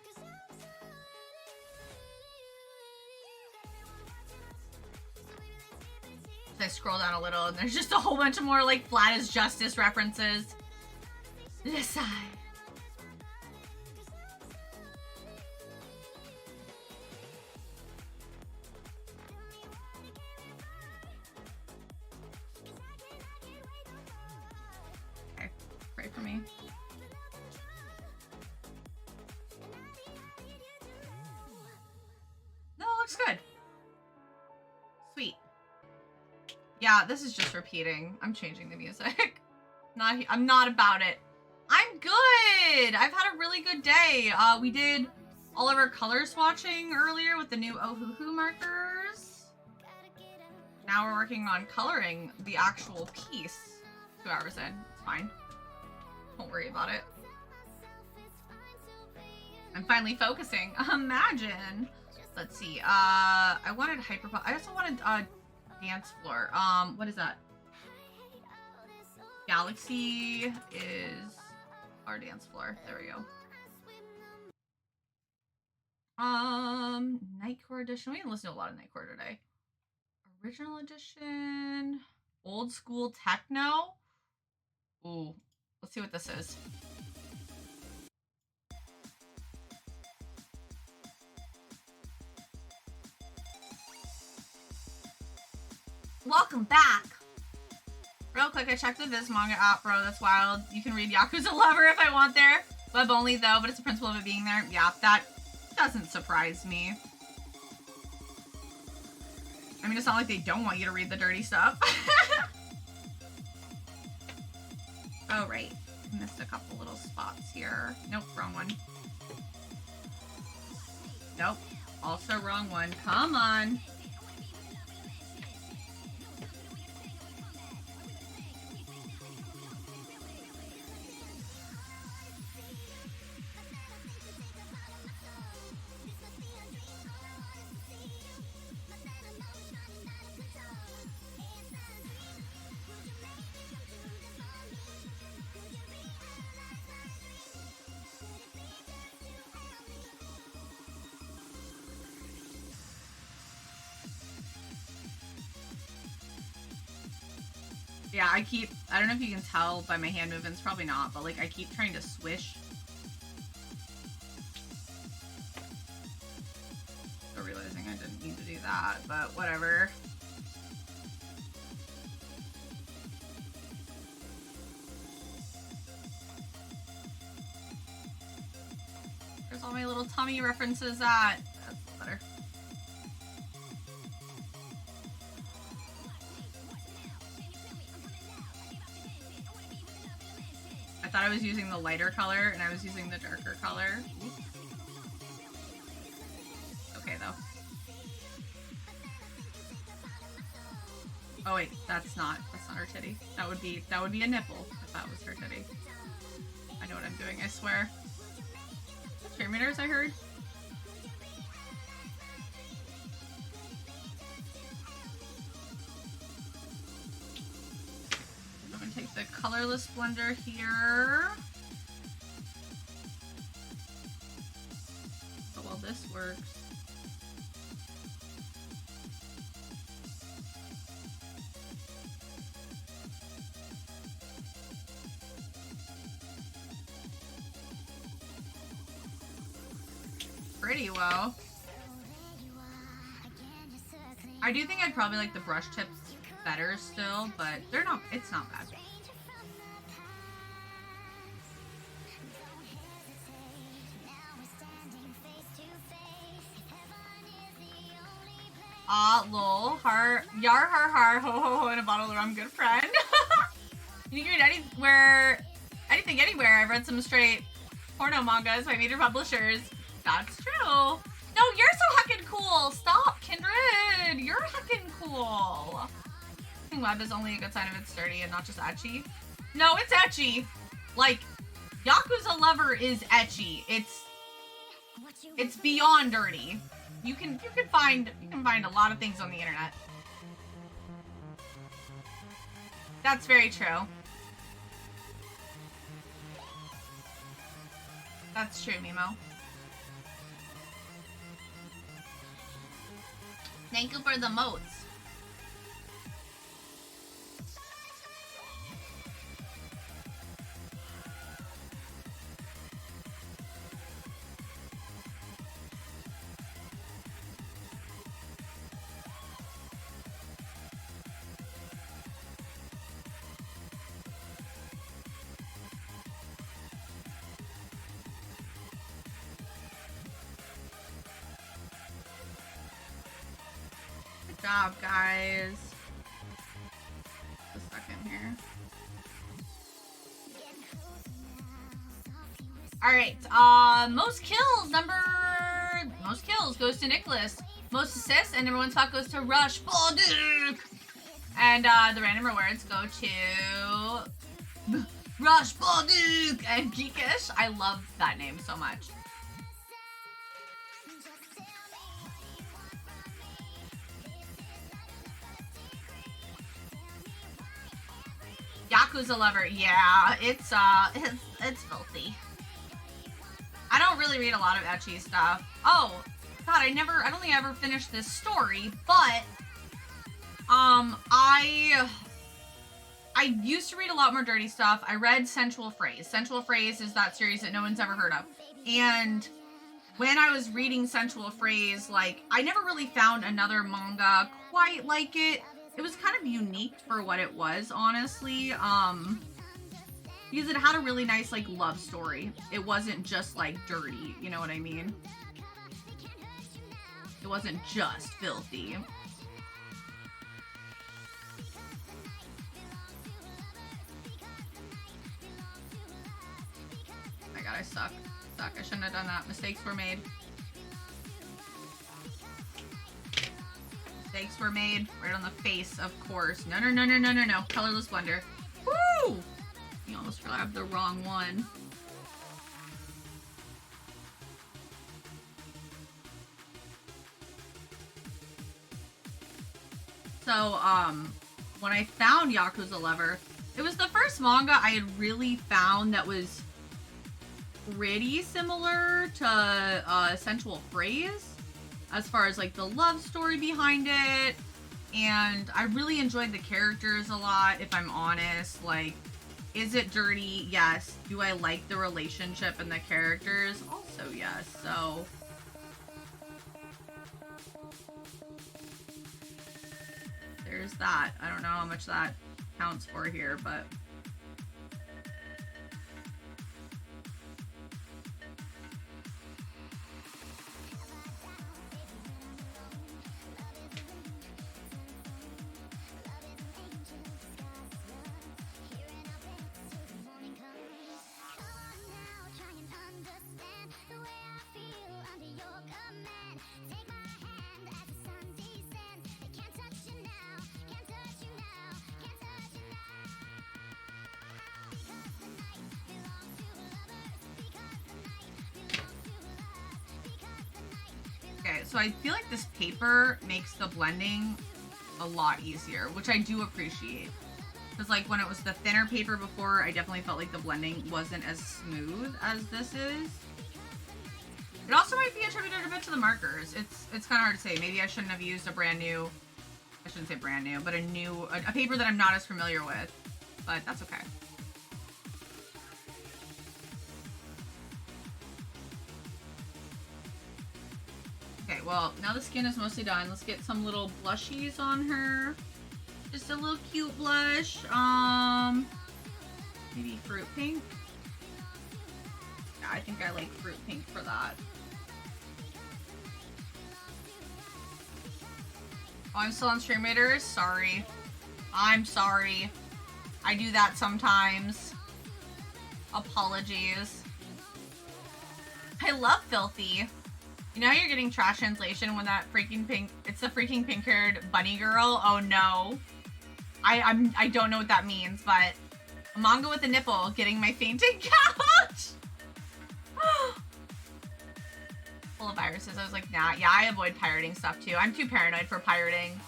I scroll down a little and there's just a whole bunch of more like Flat as Justice references. This side. looks good. Sweet. Yeah, this is just repeating. I'm changing the music. I'm not about it. I'm good. I've had a really good day. We did all of our color swatching earlier with the new Ohuhu markers. Now we're working on coloring the actual piece. 2 hours in. It's fine. Don't worry about it. I'm finally focusing. Imagine. Let's see. I wanted hyperpop. I also wanted dance floor. What is that? Galaxy is our dance floor. There we go. Nightcore edition. We didn't listen to a lot of Nightcore today. Original edition. Old school techno. Ooh. Let's see what this is. Welcome back. Real quick, I checked the Viz manga app, bro. That's wild. You can read Yakuza Lover if I want there. Web only though, but it's the principle of it being there. Yeah, that doesn't surprise me. I mean, it's not like they don't want you to read the dirty stuff. Oh, right. Missed a couple little spots here. Nope, wrong one. Nope. Also wrong one. Come on. Yeah, I don't know if you can tell by my hand movements, probably not, but like I keep trying to swish. So realizing I didn't need to do that, but whatever. There's all my little tummy references at. That's better. I thought I was using the lighter color and I was using the darker color. Oops. Okay though. Oh wait, that's not her titty. That would be a nipple if that was her titty. I know what I'm doing, I swear. Cheerleaders, I heard. I'm gonna take the colorless blender here. So while this works, pretty well. I do think I'd probably like the brush tips better still, but it's not bad. Lol, har, yar har har, ho ho ho, in a bottle of rum, good friend. You can read anything anywhere. I've read some straight porno mangas by major publishers. That's true. No, you're so heckin' cool. Stop, Kindred. You're heckin' cool. Web is only a good sign if it's dirty and not just ecchi. No, it's ecchi. Like, Yakuza Lover is ecchi. It's beyond dirty. You can find a lot of things on the internet. That's very true. That's true, Mimo. Thank you for the moats. job, guys. Just a second here. Alright, most kills goes to Nicholas. Most assists and number one spot goes to Rush Balduke. And the random rewards go to Rush Balduke and Geekish. I love that name so much. Yakuza Lover, yeah, it's filthy. I don't really read a lot of ecchi stuff. Oh, God, I don't think I ever finished this story, but, I used to read a lot more dirty stuff. I read Sensual Phrase. Sensual Phrase is that series that no one's ever heard of. And when I was reading Sensual Phrase, like, I never really found another manga quite like it. It was kind of unique for what it was, honestly. Because it had a really nice, like, love story. It wasn't just, like, dirty, you know what I mean? It wasn't just filthy. Oh my god, I suck. I shouldn't have done that. Mistakes were made. Mistakes were made. Right on the face, of course. No. Colorless Blender. Woo! You almost grabbed the wrong one. So, when I found Yakuza Lover, it was the first manga I had really found that was pretty similar to Sensual Phrase, as far as, like, the love story behind it, and I really enjoyed the characters a lot, if I'm honest. Like, is it dirty? Yes. Do I like the relationship and the characters? Also, yes. So, there's that. I don't know how much that counts for here, but so I feel like this paper makes the blending a lot easier, which I do appreciate. Because, like, when it was the thinner paper before, I definitely felt like the blending wasn't as smooth as this is. It also might be attributed a bit to the markers. It's kind of hard to say. Maybe I shouldn't have used a brand new, I shouldn't say brand new, but a paper that I'm not as familiar with. But that's okay. Okay, well, now the skin is mostly done. Let's get some little blushies on her. Just a little cute blush. Maybe fruit pink. Yeah, I think I like fruit pink for that. Oh, I'm still on Stream Raiders? Sorry. I'm sorry. I do that sometimes. Apologies. I love Filthy. You know you're getting trash translation when that freaking pink, it's the freaking pink-haired bunny girl? Oh no. I don't know what that means, but a manga with a nipple getting my fainting couch. Full of viruses. I was like, nah, yeah, I avoid pirating stuff too. I'm too paranoid for pirating.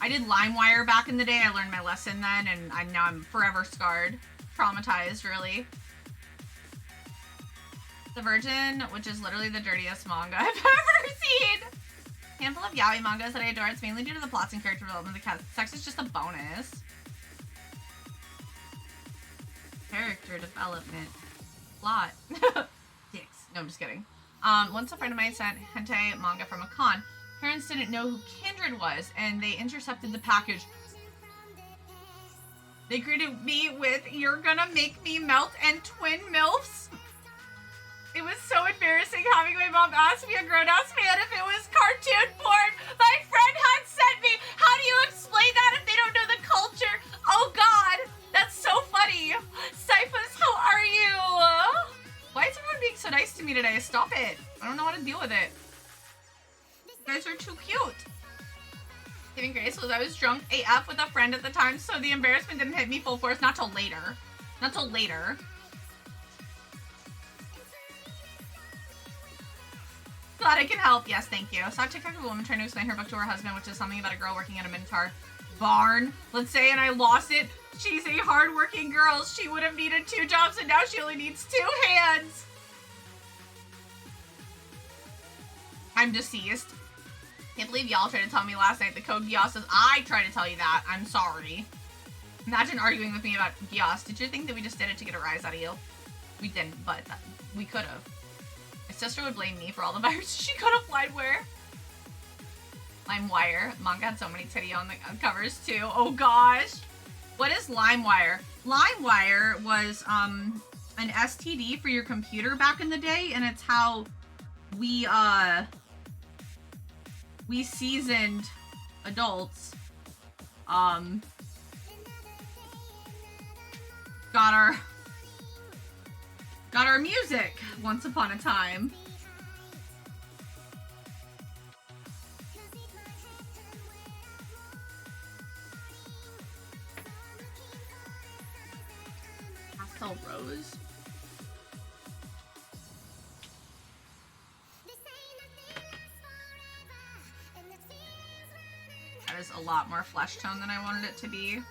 I did LimeWire back in the day. I learned my lesson then, and now I'm forever scarred. Traumatized, really. The Virgin, which is literally the dirtiest manga I've ever seen. Handful of yaoi mangas that I adore. It's mainly due to the plots and character development. The sex is just a bonus. Character development. Plot. Dicks. No, I'm just kidding. Once a friend of mine sent hentai manga from a con. Parents didn't know who Kindred was, and they intercepted the package. They greeted me with, "You're gonna make me melt," and twin MILFs. It was so embarrassing having my mom ask me, a grown-ass man, if it was cartoon porn. My friend had sent me so nice to me today. Stop it. I don't know how to deal with it. You guys are too cute. Saving grace was I was drunk AF with a friend at the time, so the embarrassment didn't hit me full force. Not till later. Not till later. Glad I can help. Yes, thank you. Saw a TikTok of a woman trying to explain her book to her husband, which is something about a girl working at a Minotaur barn, let's say, and I lost it. She's a hardworking girl. She would have needed 2 jobs, and now she only needs 2 hands. I'm deceased. Can't believe y'all tried to tell me last night the code Gios says I tried to tell you that. I'm sorry. Imagine arguing with me about Gios. Did you think that we just did it to get a rise out of you? We didn't, but we could have. My sister would blame me for all the viruses she could have applied where. LimeWire. Manga had so many titty on the covers too. Oh gosh. What is LimeWire? LimeWire was an STD for your computer back in the day, and it's how we seasoned adults got our music once upon a time. Pastel Rose. That is a lot more flesh tone than I wanted it to be.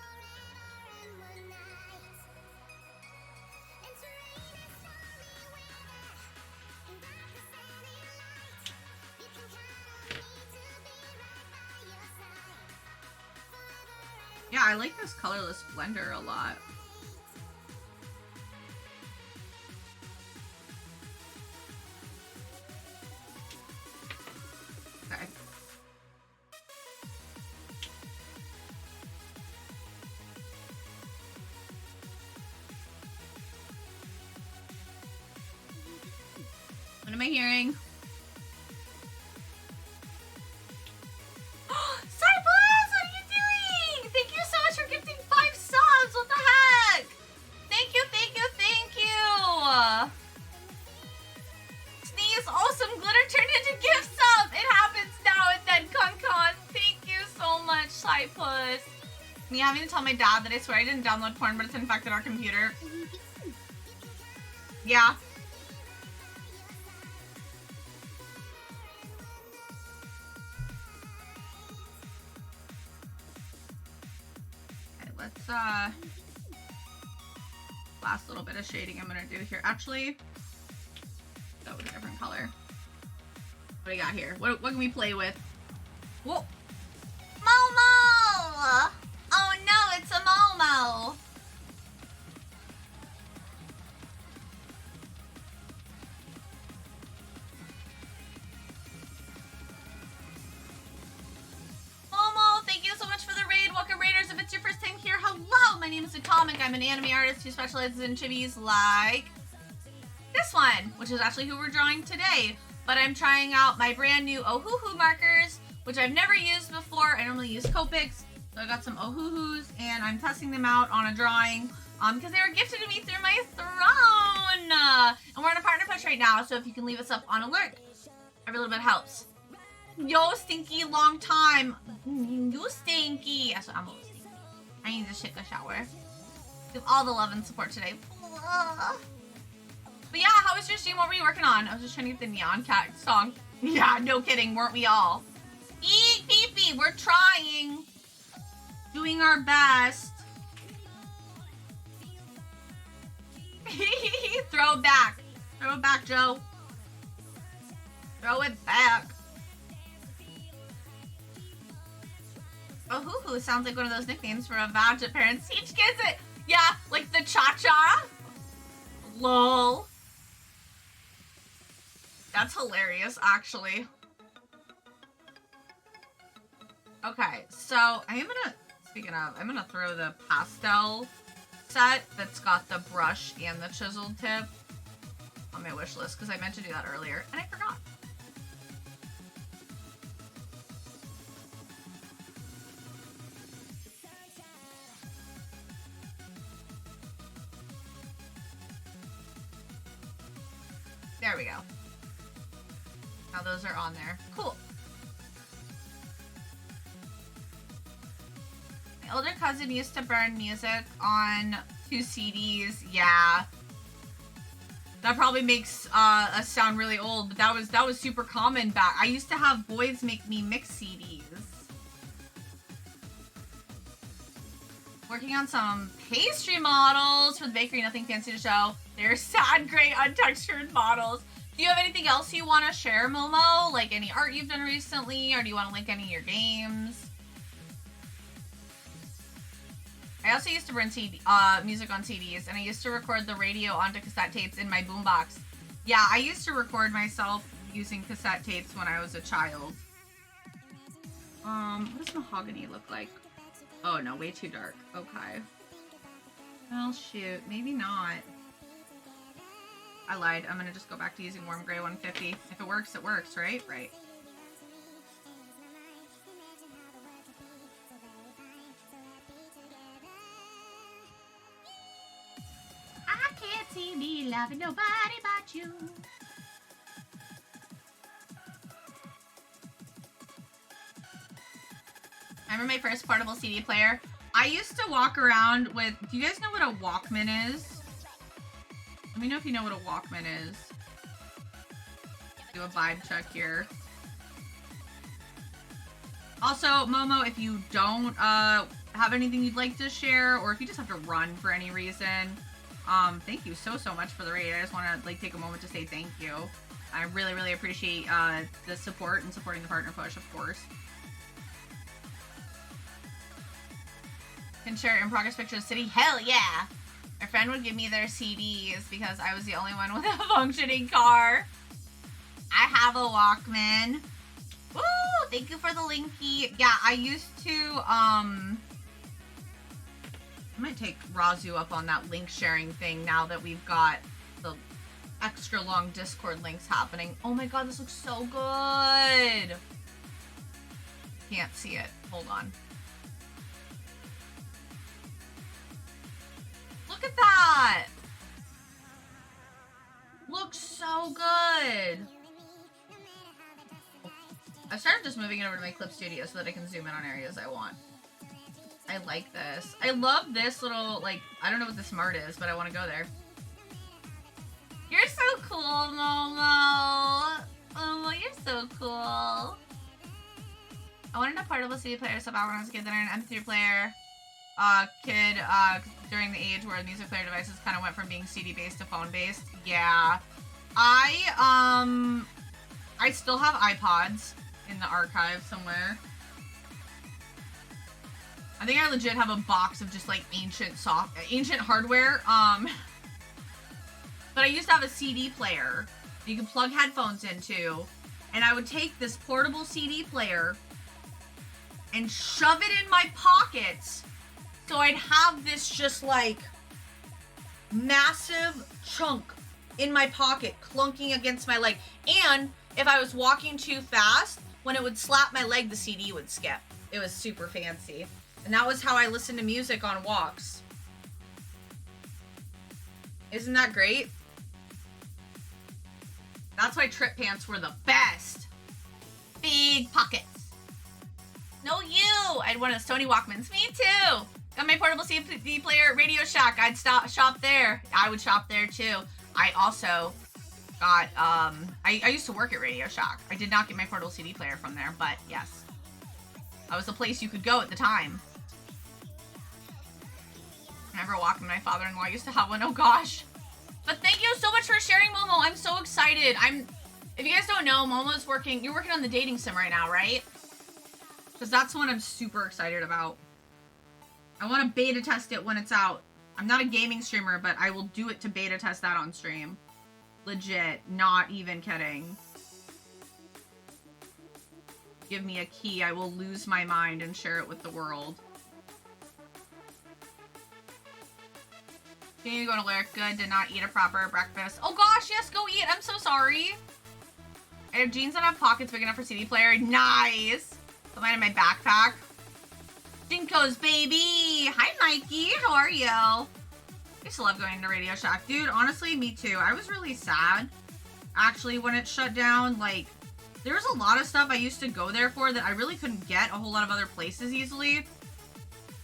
Yeah, I like this colorless blender a lot. Okay. What am I hearing? Me having to tell my dad that I swear I didn't download porn, but it's infected our computer. Yeah. Okay, let's last little bit of shading I'm gonna do here. Actually, go with a different color. What do you got here? What can we play with? Whoa! Momo! Oh no, it's a Momo! Momo, thank you so much for the raid. Welcome, Raiders. If it's your first time here, hello! My name is Atomic. I'm an anime artist who specializes in chibis like this one, which is actually who we're drawing today. But I'm trying out my brand new Ohuhu markers, which I've never used before. I normally use Copics. So I got some Ohuhus, and I'm testing them out on a drawing because they were gifted to me through my throne. And we're on a partner push right now, so if you can leave us up on alert, every little bit helps. Yo, Stinky, long time. You stinky. So I'm a little stinky. I need to take a shower. Give all the love and support today. But yeah, how was your stream? What were you working on? I was just trying to get the Neon Cat song. Yeah, no kidding. Weren't we all? Eat pee-pee. We're trying. Doing our best. Throw it back. Throw it back, Joe. Throw it back. Ohuhu sounds like one of those nicknames for a badge that parents teach kids it. Yeah, like the cha-cha. Lol. That's hilarious, actually. Okay, so I am gonna, speaking of, I'm gonna throw the pastel set that's got the brush and the chiseled tip on my wish list because I meant to do that earlier and I forgot. There we go. Now those are on there. Cool. My older cousin used to burn music on 2 CDs. Yeah. That probably makes us sound really old, but that was super common back. I used to have boys make me mix CDs. Working on some pastry models for the bakery, nothing fancy to show. They're sad, gray, untextured models. Do you have anything else you want to share, Momo? Like any art you've done recently, or do you want to link any of your games? I also used to burn music on CDs, and I used to record the radio onto cassette tapes in my boombox. Yeah, I used to record myself using cassette tapes when I was a child. What does mahogany look like? Oh no, way too dark. Okay. Well, shoot, maybe not. I lied. I'm gonna just go back to using warm gray 150. If it works, right? Right. I can't see me loving nobody but you. I remember my first portable CD player. I used to walk around with... Do you guys know what a Walkman is? Let me know if you know what a Walkman is. Do a vibe check here. Also, Momo, if you don't have anything you'd like to share, or if you just have to run for any reason, thank you so much for the raid. I just want to take a moment to say thank you. I really appreciate the support and supporting the partner push, of course. Can share in progress pictures of the city? Hell yeah! My friend would give me their CDs because I was the only one with a functioning car. I have a Walkman. Woo! Thank you for the linky. Yeah, I used to, I might take Razu up on that link sharing thing now that we've got the extra long Discord links happening. Oh my god, this looks so good! Can't see it. Hold on. Look at that! Looks so good! I started just moving it over to my clip studio so that I can zoom in on areas I want. I like this. I love this little, like, I don't know what the smart is, but I want to go there. You're so cool, Momo! Momo, you're so cool. I wanted a portable CD player so bad when I was a kid, then I had an MP3 player. During the age where music player devices kind of went from being CD-based to phone-based. Yeah. I still have iPods in the archive somewhere. I think I legit have a box of just like ancient hardware. But I used to have a CD player you can plug headphones into, and I would take this portable CD player and shove it in my pockets. So I'd have this just like massive chunk in my pocket clunking against my leg. And if I was walking too fast, when it would slap my leg, the CD would skip. It was super fancy. And that was how I listened to music on walks. Isn't that great? That's why trip pants were the best. Big pockets. No, you! I'd one of the Sony Walkmans. Me too! Got my portable CD player at Radio Shack. I'd shop there. I would shop there too. I also got, I used to work at Radio Shack. I did not get my portable CD player from there, but yes. That was the place you could go at the time. I remember walking my father-in-law used to have one. Oh gosh. But thank you so much for sharing, Momo. I'm so excited. If you guys don't know, Momo's you're working on the dating sim right now, right? Because that's one I'm super excited about. I want to beta test it when it's out. I'm not a gaming streamer, but I will do it to beta test that on stream. Legit. Not even kidding. Give me a key. I will lose my mind and share it with the world. Continue going to lyric. Good. Did not eat a proper breakfast. Oh gosh, yes, go eat. I'm so sorry. I have jeans that have pockets big enough for CD player. Nice. Put mine in my backpack. Dinko's baby. Hi, Mikey. How are you? I used to love going to Radio Shack. Dude, honestly, me too. I was really sad actually when it shut down. Like, there was a lot of stuff I used to go there for that I really couldn't get a whole lot of other places easily.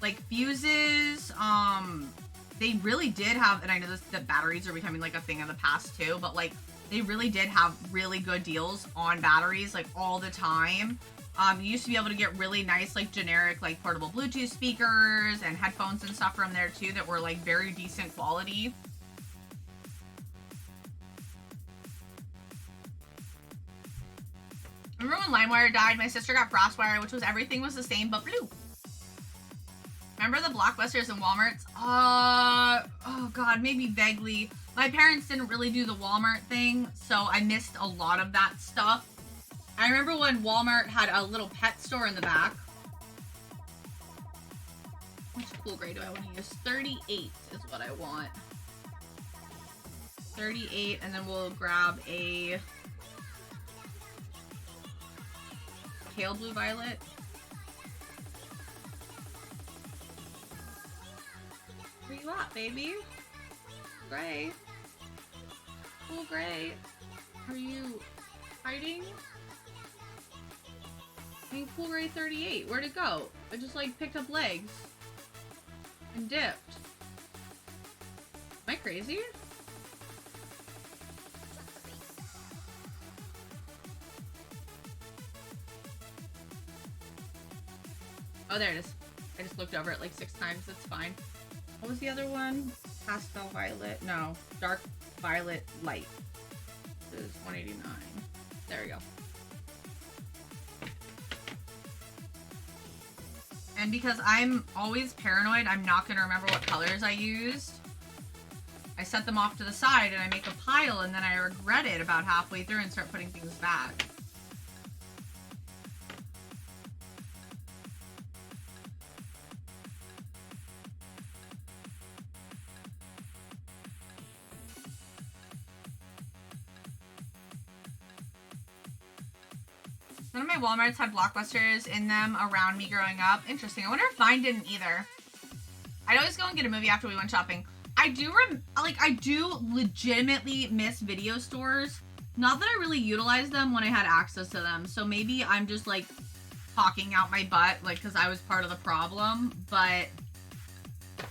Like fuses, they really did have, and I know that batteries are becoming like a thing of the past too, but like they really did have really good deals on batteries like all the time. You used to be able to get really nice like generic like portable Bluetooth speakers and headphones and stuff from there too that were like very decent quality. Remember when LimeWire died? My sister got FrostWire, which was everything was the same but blue. Remember the Blockbusters and Walmarts? Oh god, maybe vaguely. My parents didn't really do the Walmart thing, so I missed a lot of that stuff. I remember when Walmart had a little pet store in the back. Which cool grade do I want to use? 38 is what I want. 38, and then we'll grab a pale blue violet. Where you at, baby? Gray. Cool gray. Are you hiding? I mean, cool gray 38. Where'd it go? It just like picked up legs and dipped. Am I crazy? Oh, there it is. I just looked over it like 6 times. It's fine. What was the other one? Pastel violet. No. Dark violet light. This is 189. There we go. And because I'm always paranoid, I'm not going to remember what colors I used. I set them off to the side and I make a pile and then I regret it about halfway through and start putting things back. None of my Walmarts had Blockbusters in them around me growing up. Interesting. I wonder if mine didn't either. I'd always go and get a movie after we went shopping. I do legitimately miss video stores. Not that I really utilized them when I had access to them. So maybe I'm just like talking out my butt, like, because I was part of the problem. But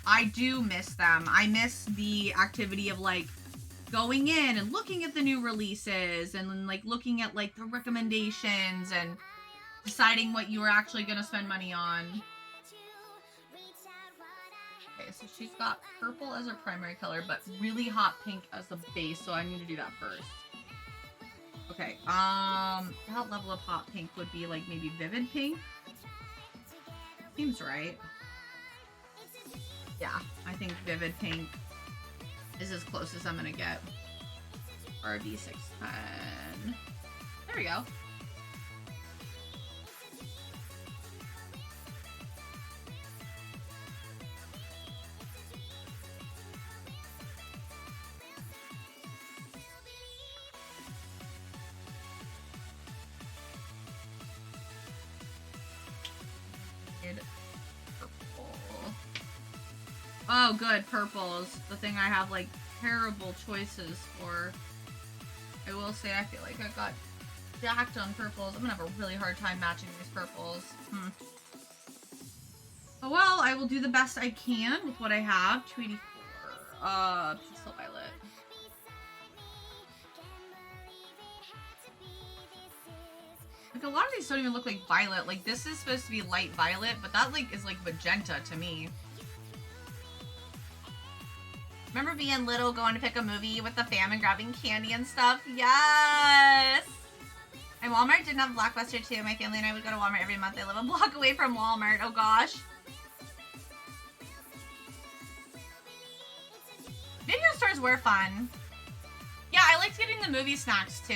I do miss them. I miss the activity of like going in and looking at the new releases and then like looking at like the recommendations and deciding what you were actually going to spend money on. Okay, so she's got purple as her primary color, but really hot pink as the base, so I need to do that first. Okay, that level of hot pink would be like maybe vivid pink. Seems right. Yeah, I think vivid pink is as close as I'm gonna get. RD610. There we go. Oh, good. Purple's the thing I have, like, terrible choices for. I will say I feel like I got jacked on purples. I'm gonna have a really hard time matching these purples. Oh, well, I will do the best I can with what I have. 284. Pastel violet. Like, a lot of these don't even look like violet. Like, this is supposed to be light violet, but that, like, is, like, magenta to me. Remember being little, going to pick a movie with the fam and grabbing candy and stuff? Yes! My Walmart didn't have Blockbuster too. My family and I would go to Walmart every month. I live a block away from Walmart. Oh gosh. Video stores were fun. Yeah, I liked getting the movie snacks too.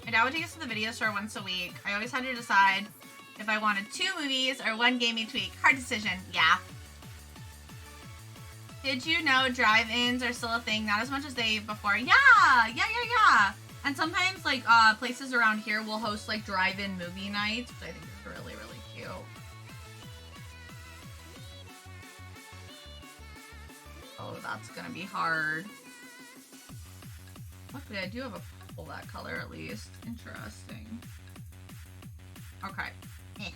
My dad would take us to the video store once a week. I always had to decide if I wanted 2 movies or 1 game each week. Hard decision. Yeah. Did you know drive-ins are still a thing? Not as much as they before. Yeah. And sometimes, like, places around here will host, like, drive-in movie nights, which I think is really, really cute. Oh, that's gonna be hard. Luckily, I do have a pull that color at least. Interesting. Okay. Eh.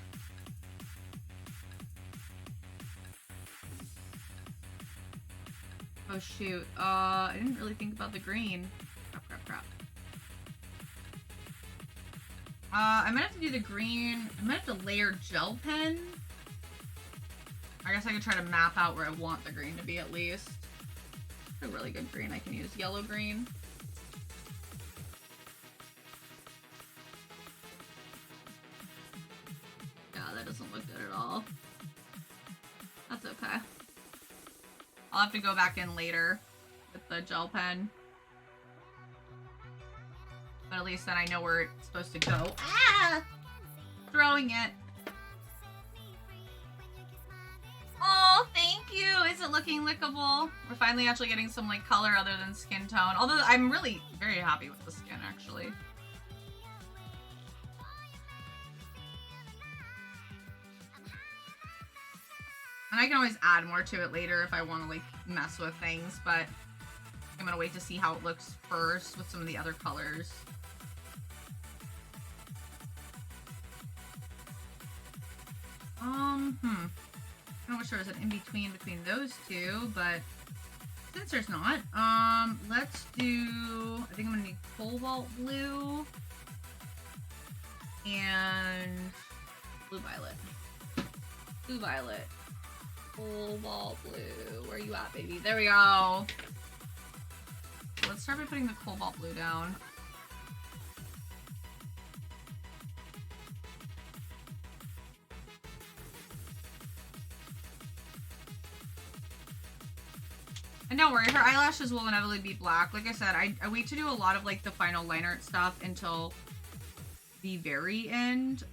Oh shoot. I didn't really think about the green. Crap. I might have to do the green. I might have to layer gel pen. I guess I could try to map out where I want the green to be at least. A really good green I can use. Yellow green. Yeah, that doesn't look good at all. That's okay. I'll have to go back in later with the gel pen. But at least then I know where it's supposed to go. Ah! Throwing it. Oh, thank you. Is it looking lickable? We're finally actually getting some like color other than skin tone. Although I'm really very happy with the skin actually. And I can always add more to it later if I want to like mess with things, but I'm gonna wait to see how it looks first with some of the other colors. I wish there was an in-between between those two, but since there's not, let's do, I think I'm gonna need cobalt blue and blue violet. Blue violet. Cobalt blue. Where are you at, baby? There we go. So let's start by putting the cobalt blue down. And don't worry, her eyelashes will inevitably be black. Like I said, I wait to do a lot of like the final line art stuff until the very end.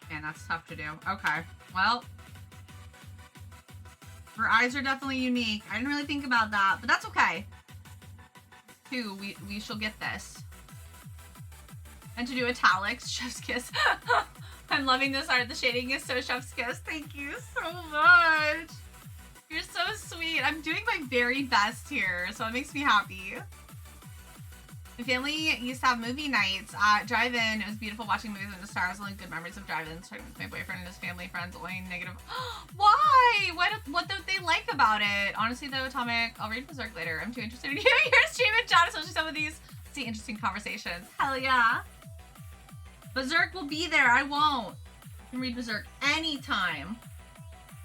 Man, that's tough to do. Okay, well, her eyes are definitely unique. I didn't really think about that, but that's okay. Two, we shall get this. And to do italics, chef's kiss. I'm loving this art. The shading is so chef's kiss. Thank you so much. You're so sweet. I'm doing my very best here, so it makes me happy. My family used to have movie nights at drive-in. It was beautiful watching movies in the stars. Only good memories of drive-ins. Talking with my boyfriend and his family friends. Only negative. Why? What don't they like about it? Honestly, though, Atomic, I'll read Berserk later. I'm too interested in hearing your stream and chat, especially some of these interesting conversations. Hell yeah. Berserk will be there. I won't. You can read Berserk anytime.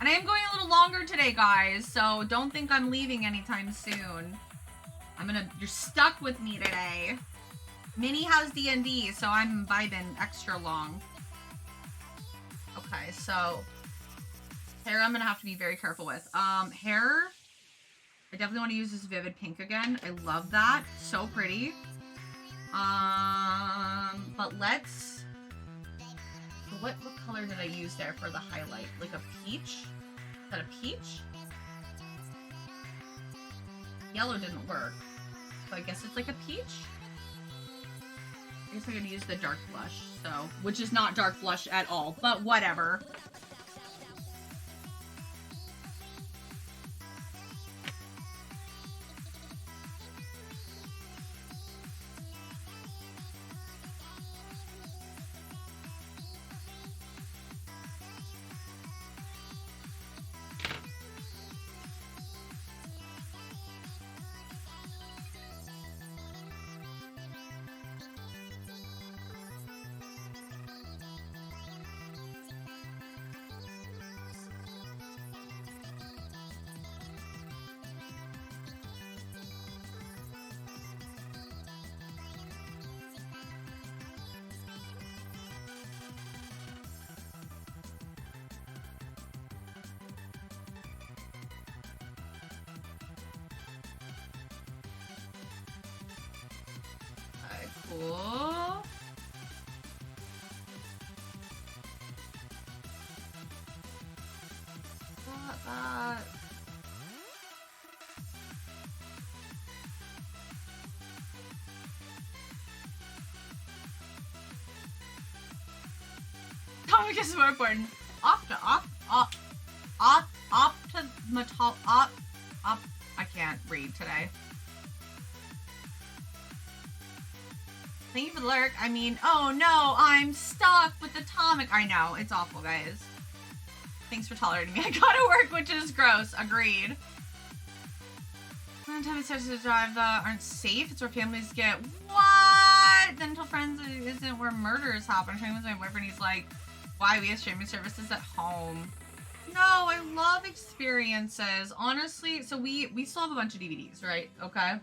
And I am going a little longer today, guys, so don't think I'm leaving anytime soon. You're stuck with me today. Minnie has D&D, so I'm vibing extra long. Okay, so hair I'm gonna have to be very careful with. Hair, I definitely want to use this vivid pink again. I love that. So pretty. But let's, what color did I use there for the highlight? Like a peach? Is that a peach? Yellow didn't work. So I guess it's like a peach? I guess I'm gonna use the dark blush, so, which is not dark blush at all, but whatever. Cool. that. Comic is more important. I can't read today. Thank you for the lurk. I mean, oh no, I'm stuck with Atomic. I know, it's awful, guys. Thanks for tolerating me. I gotta work, which is gross. Agreed. Time it's to drive that aren't safe. It's where families get what? Dental friends isn't where murders happen. Sharing with my boyfriend, he's like, why we have streaming services at home? No, I love experiences. Honestly, so we still have a bunch of DVDs, right? Okay.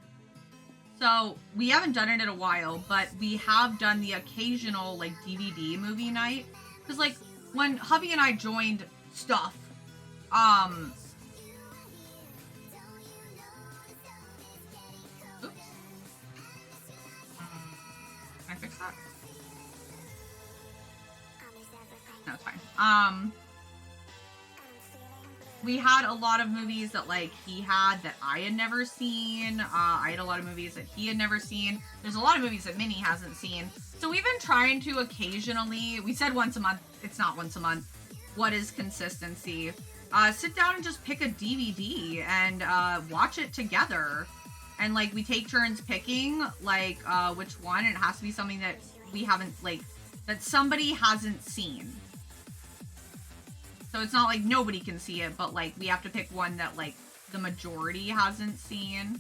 So we haven't done it in a while, but we have done the occasional like DVD movie night. Cause like when hubby and I joined stuff, oops. Can I fix that? No, it's fine. We had a lot of movies that like he had that I had never seen. I had a lot of movies that he had never seen. There's a lot of movies that Minnie hasn't seen. So we've been trying to occasionally, we said once a month, it's not once a month. What is consistency? Sit down and just pick a DVD and watch it together. And like we take turns picking like which one. It has to be something that we haven't like, that somebody hasn't seen. So it's not like nobody can see it, but like we have to pick one that like the majority hasn't seen.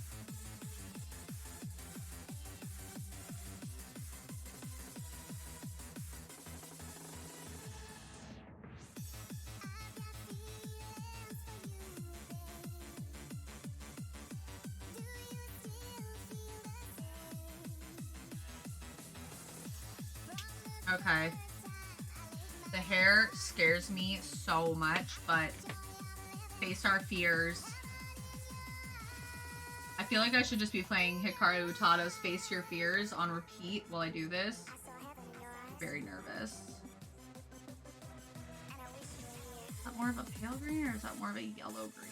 Okay. The hair scares me so much, but face our fears. I feel like I should just be playing Hikaru Utada's Face Your Fears on repeat while I do this. I'm very nervous. Is that more of a pale green or is that more of a yellow green?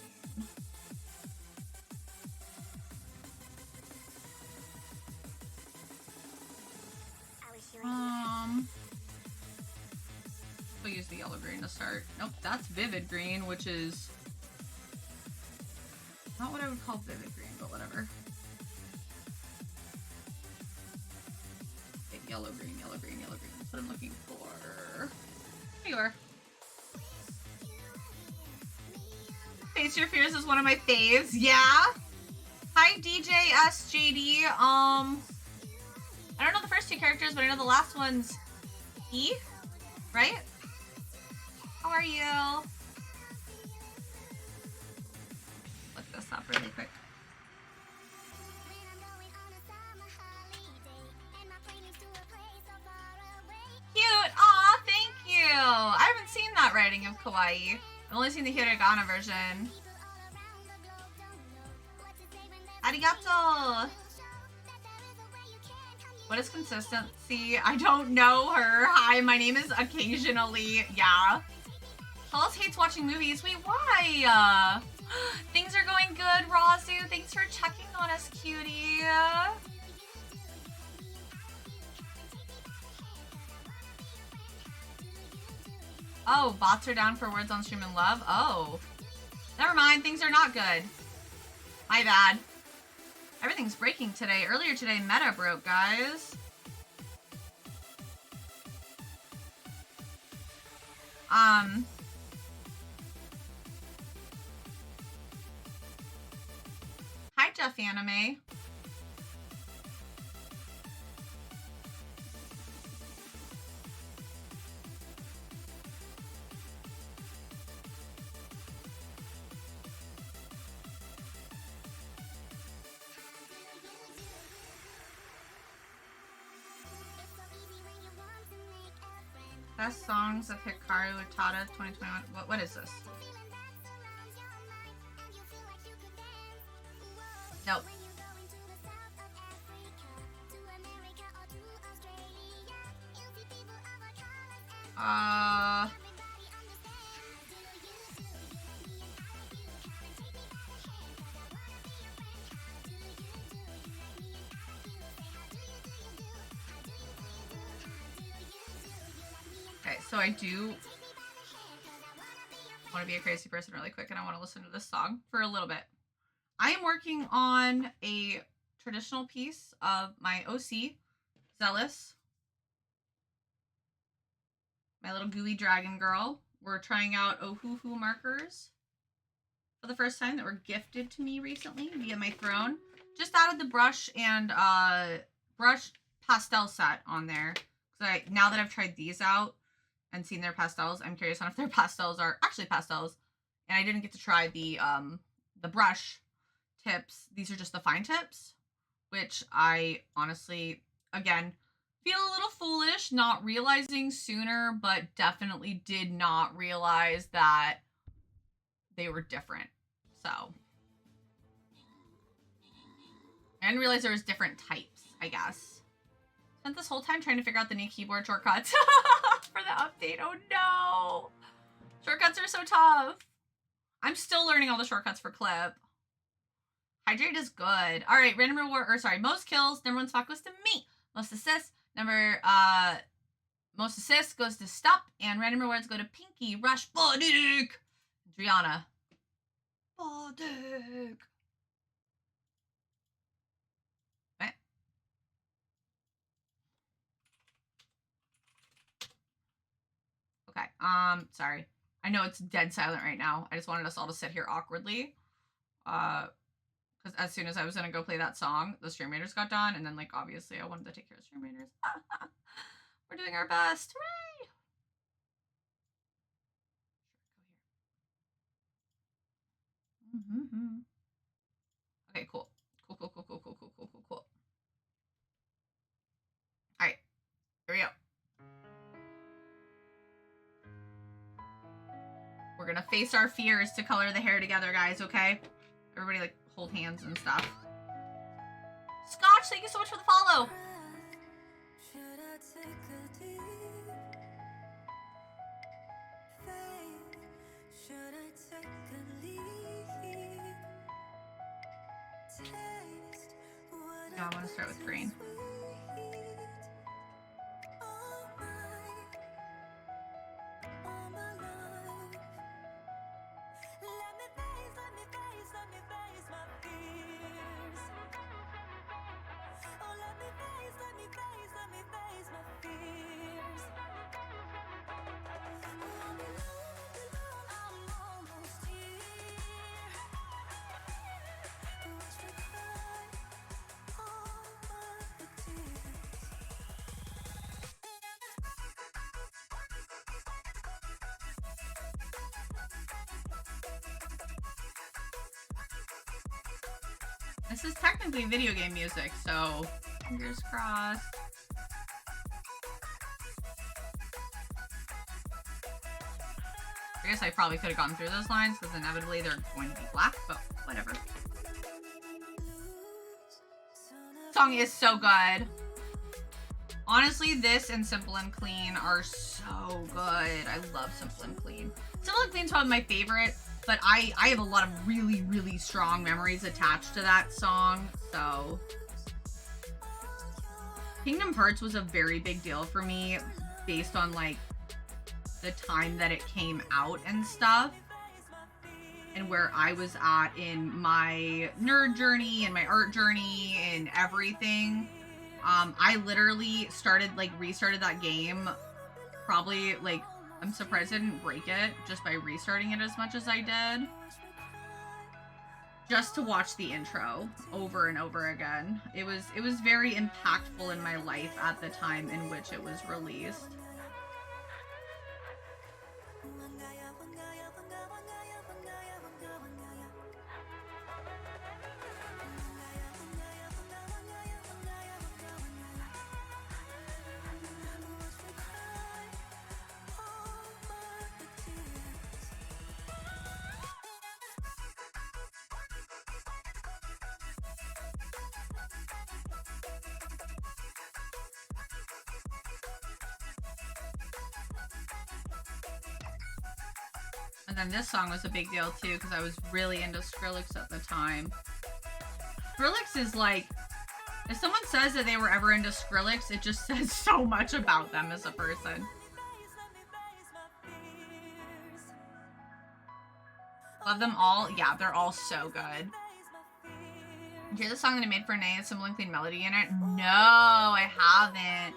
We'll use the yellow green to start. Nope, that's vivid green, which is not what I would call vivid green, but whatever. Okay, yellow green, yellow green, yellow green. That's what I'm looking for. There you are. Face Your Fears is one of my faves. Yeah. Hi, DJ SJD. I don't know the first two characters, but I know the last one's E, right? How are you? Look this up really quick. Cute! Aw, thank you! I haven't seen that writing of Kawaii. I've only seen the hiragana version. Arigato! What is consistency? I don't know her. Hi, my name is Occasionally. Yeah. Hollis hates watching movies. Wait, why? Things are going good, Razu. Thanks for checking on us, cutie. Oh, bots are down for words on stream and love? Oh. Never mind, things are not good. My bad. Everything's breaking today. Earlier today, Meta broke, guys. Hi, Jeff Anime. Best songs of Hikaru Utada 2021. What is this? Nope. Okay, so I do want to be a crazy person really quick, and I want to listen to this song for a little bit. I am working on a traditional piece of my OC, Zealous, my little gooey dragon girl. We're trying out Ohuhu markers for the first time that were gifted to me recently via my throne. Just added the brush and brush pastel set on there. Because now that I've tried these out and seen their pastels, I'm curious on if their pastels are actually pastels. And I didn't get to try the brush tips. These are just the fine tips, which I honestly, again, feel a little foolish not realizing sooner, but definitely did not realize that they were different. So I didn't realize there was different types, I guess. Spent this whole time trying to figure out the new keyboard shortcuts for the update. Oh no. Shortcuts are so tough. I'm still learning all the shortcuts for Clip. Hydrate is good. All right, random reward, or sorry, most kills, number one spot goes to me. Most assists, most assists goes to Stop, and random rewards go to Pinky, Rush, Bodik, Driana. Bodik. What? Okay, sorry. I know it's dead silent right now. I just wanted us all to sit here awkwardly. Because as soon as I was gonna go play that song, the Stream Raiders got done, and then, like, obviously I wanted to take care of Stream Raiders. We're doing our best. Hooray! Mm-hmm. Okay, cool. Cool. Alright, here we go. We're gonna face our fears to color the hair together, guys, okay? Everybody, like, hold hands and stuff. Scotch, thank you so much for the follow. Yeah, I want to start with green. This is technically video game music, so fingers crossed. I guess I probably could have gone through those lines because inevitably they're going to be black, but whatever. Song is so good. Honestly, this and Simple and Clean are so good. I love Simple and Clean. Simple and Clean is probably my favorite. But I have a lot of really, really strong memories attached to that song, so. Kingdom Hearts was a very big deal for me based on, like, the time that it came out and stuff. And where I was at in my nerd journey and my art journey and everything. I literally restarted that game probably, like, I'm surprised I didn't break it just by restarting it as much as I did. Just to watch the intro over and over again. It was very impactful in my life at the time in which it was released. And then this song was a big deal too because I was really into Skrillex at the time. Skrillex is like, if someone says that they were ever into Skrillex, it just says so much about them as a person. Love them all. Yeah, they're all so good. Did you hear the song that I made for Nay? It's Simple and Clean Melody in it? No, I haven't.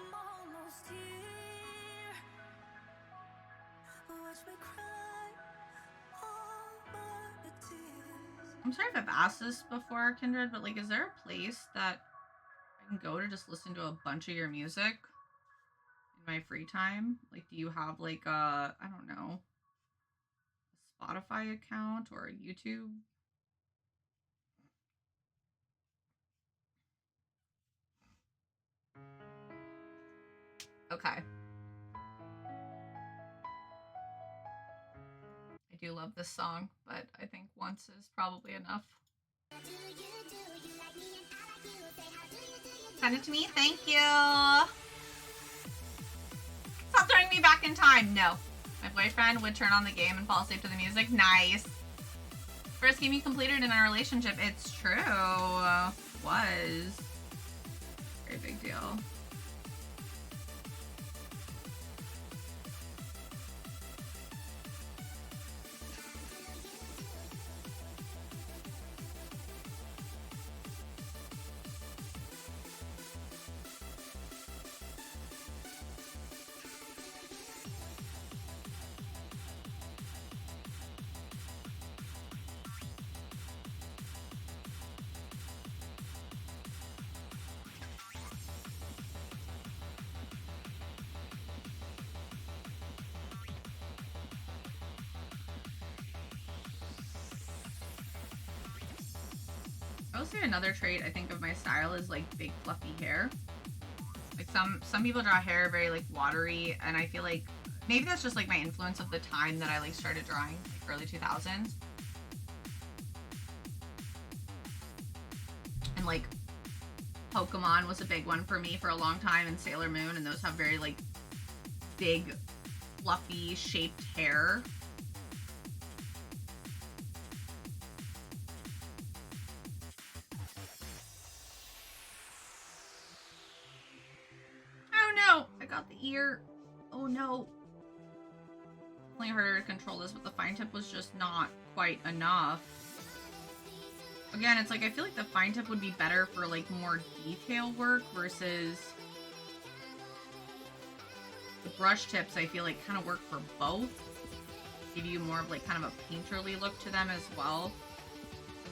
I'm sorry if I've asked this before, Kindred, but like, is there a place that I can go to just listen to a bunch of your music in my free time? Like, do you have like a, I don't know, a Spotify account or a YouTube? Okay. I do love this song, but I think once is probably enough. Send it to me. Thank you. Stop throwing me back in time. No. My boyfriend would turn on the game and fall asleep to the music. Nice. First game you completed in our relationship. It's true. Was. Very big deal. I will say another trait I think of my style is like big fluffy hair. Like some people draw hair very like watery, and I feel like maybe that's just like my influence of the time that I like started drawing, like early 2000s. And like Pokemon was a big one for me for a long time, and Sailor Moon, and those have very like big fluffy shaped hair. Ear. Oh no. Only harder to control this, but the fine tip was just not quite enough. Again, it's like I feel like the fine tip would be better for like more detail work versus the brush tips. I feel like kind of work for both. Give you more of like kind of a painterly look to them as well.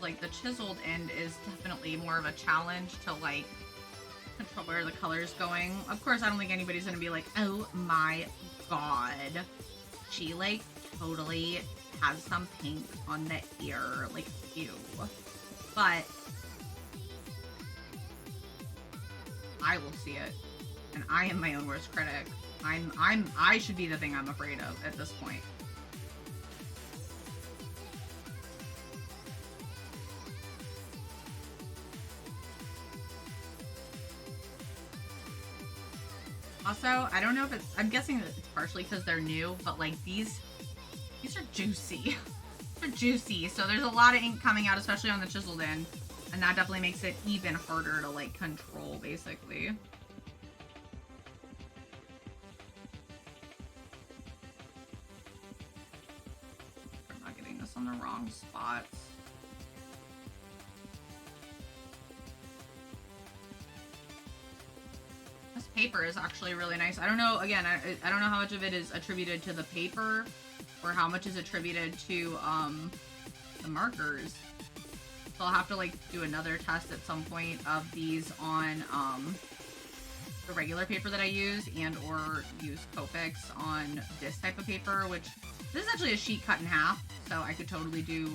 Like the chiseled end is definitely more of a challenge to like control where the color's going. Of course, I don't think anybody's gonna be like, oh my god, she like totally has some pink on the ear, like ew. But I will see it, and I am my own worst critic. I should be the thing I'm afraid of at this point. Also, I don't know if it's, I'm guessing that it's partially because they're new, but like these are juicy. They're juicy, so there's a lot of ink coming out, especially on the chiseled end, and that definitely makes it even harder to like control, basically. I'm not getting this on the wrong spots. This paper is actually really nice. I don't know, again, I don't know how much of it is attributed to the paper or how much is attributed to the markers. So I'll have to like do another test at some point of these on the regular paper that I use, and or use Copics on this type of paper, which this is actually a sheet cut in half, so I could totally do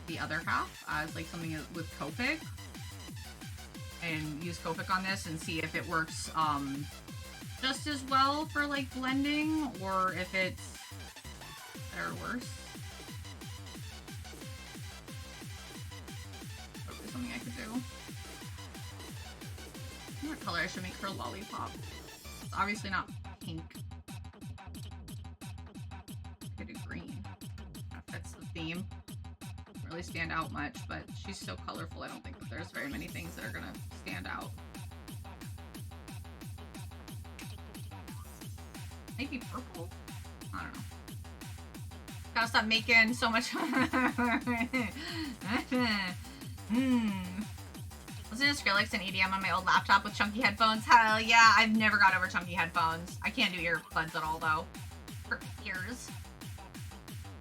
the other half as like something with Copic and use Copic on this and see if it works just as well for like blending, or if it's better or worse. Probably something I could do. What color I should make her lollipop? It's obviously not pink. I could do green. That fits the theme. Doesn't really stand out much, but she's so colorful, I don't think that there's very many things that are gonna stand out. Maybe purple? I don't know. Gotta stop making so much. Listen to Skrillex and EDM on my old laptop with chunky headphones. Hell yeah, I've never got over chunky headphones. I can't do earbuds at all though. For ears.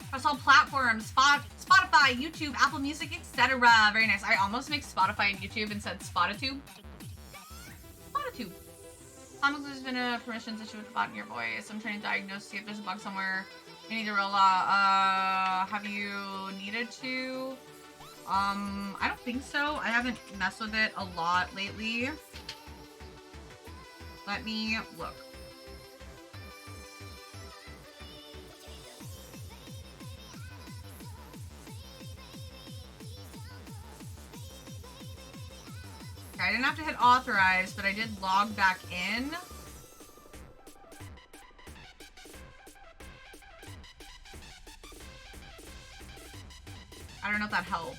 Across all platforms, Spotify, YouTube, Apple Music, etc. Very nice. I almost mixed Spotify and YouTube and said Spotatube. Spotatube. Comics has been a permissions issue with the bot in your voice. I'm trying to diagnose, see if there's a bug somewhere. You need to roll out. Have you needed to? I don't think so. I haven't messed with it a lot lately. Let me look. I didn't have to hit authorize, but I did log back in. I don't know if that helped.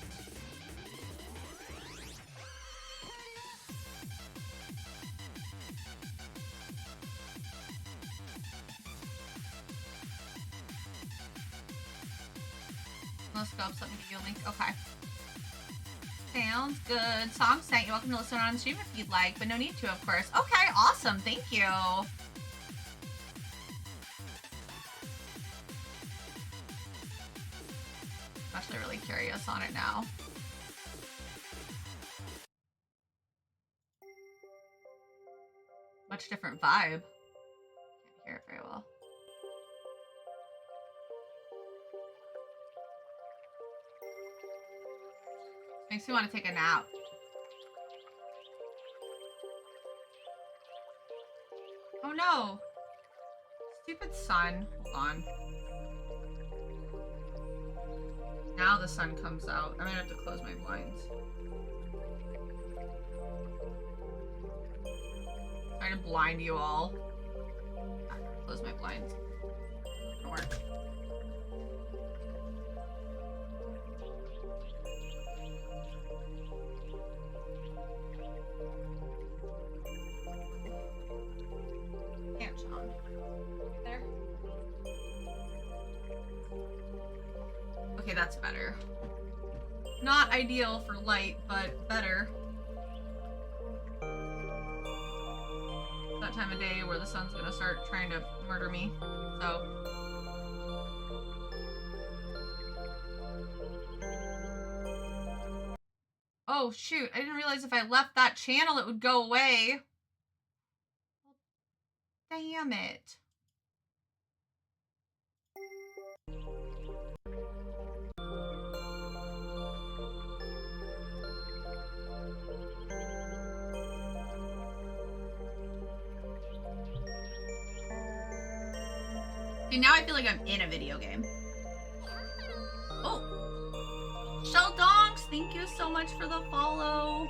No scopes, let me give you a link. Okay. Sounds good. Song sent. You're welcome to listen on stream if you'd like, but no need to, of course. Okay, awesome. Thank you. I'm actually really curious on it now. Much different vibe. Can't hear it very well. Makes me want to take a nap. Oh no! Stupid sun. Hold on. Now the sun comes out. I'm gonna have to close my blinds. Trying to blind you all. Close my blinds. Don't work. There. Okay, that's better. Not ideal for light, but better. That time of day where the sun's gonna start trying to murder me, so. Oh shoot, I didn't realize if I left that channel it would go away. Damn it. See, now I feel like I'm in a video game. Oh. Shell Donks, thank you so much for the follow.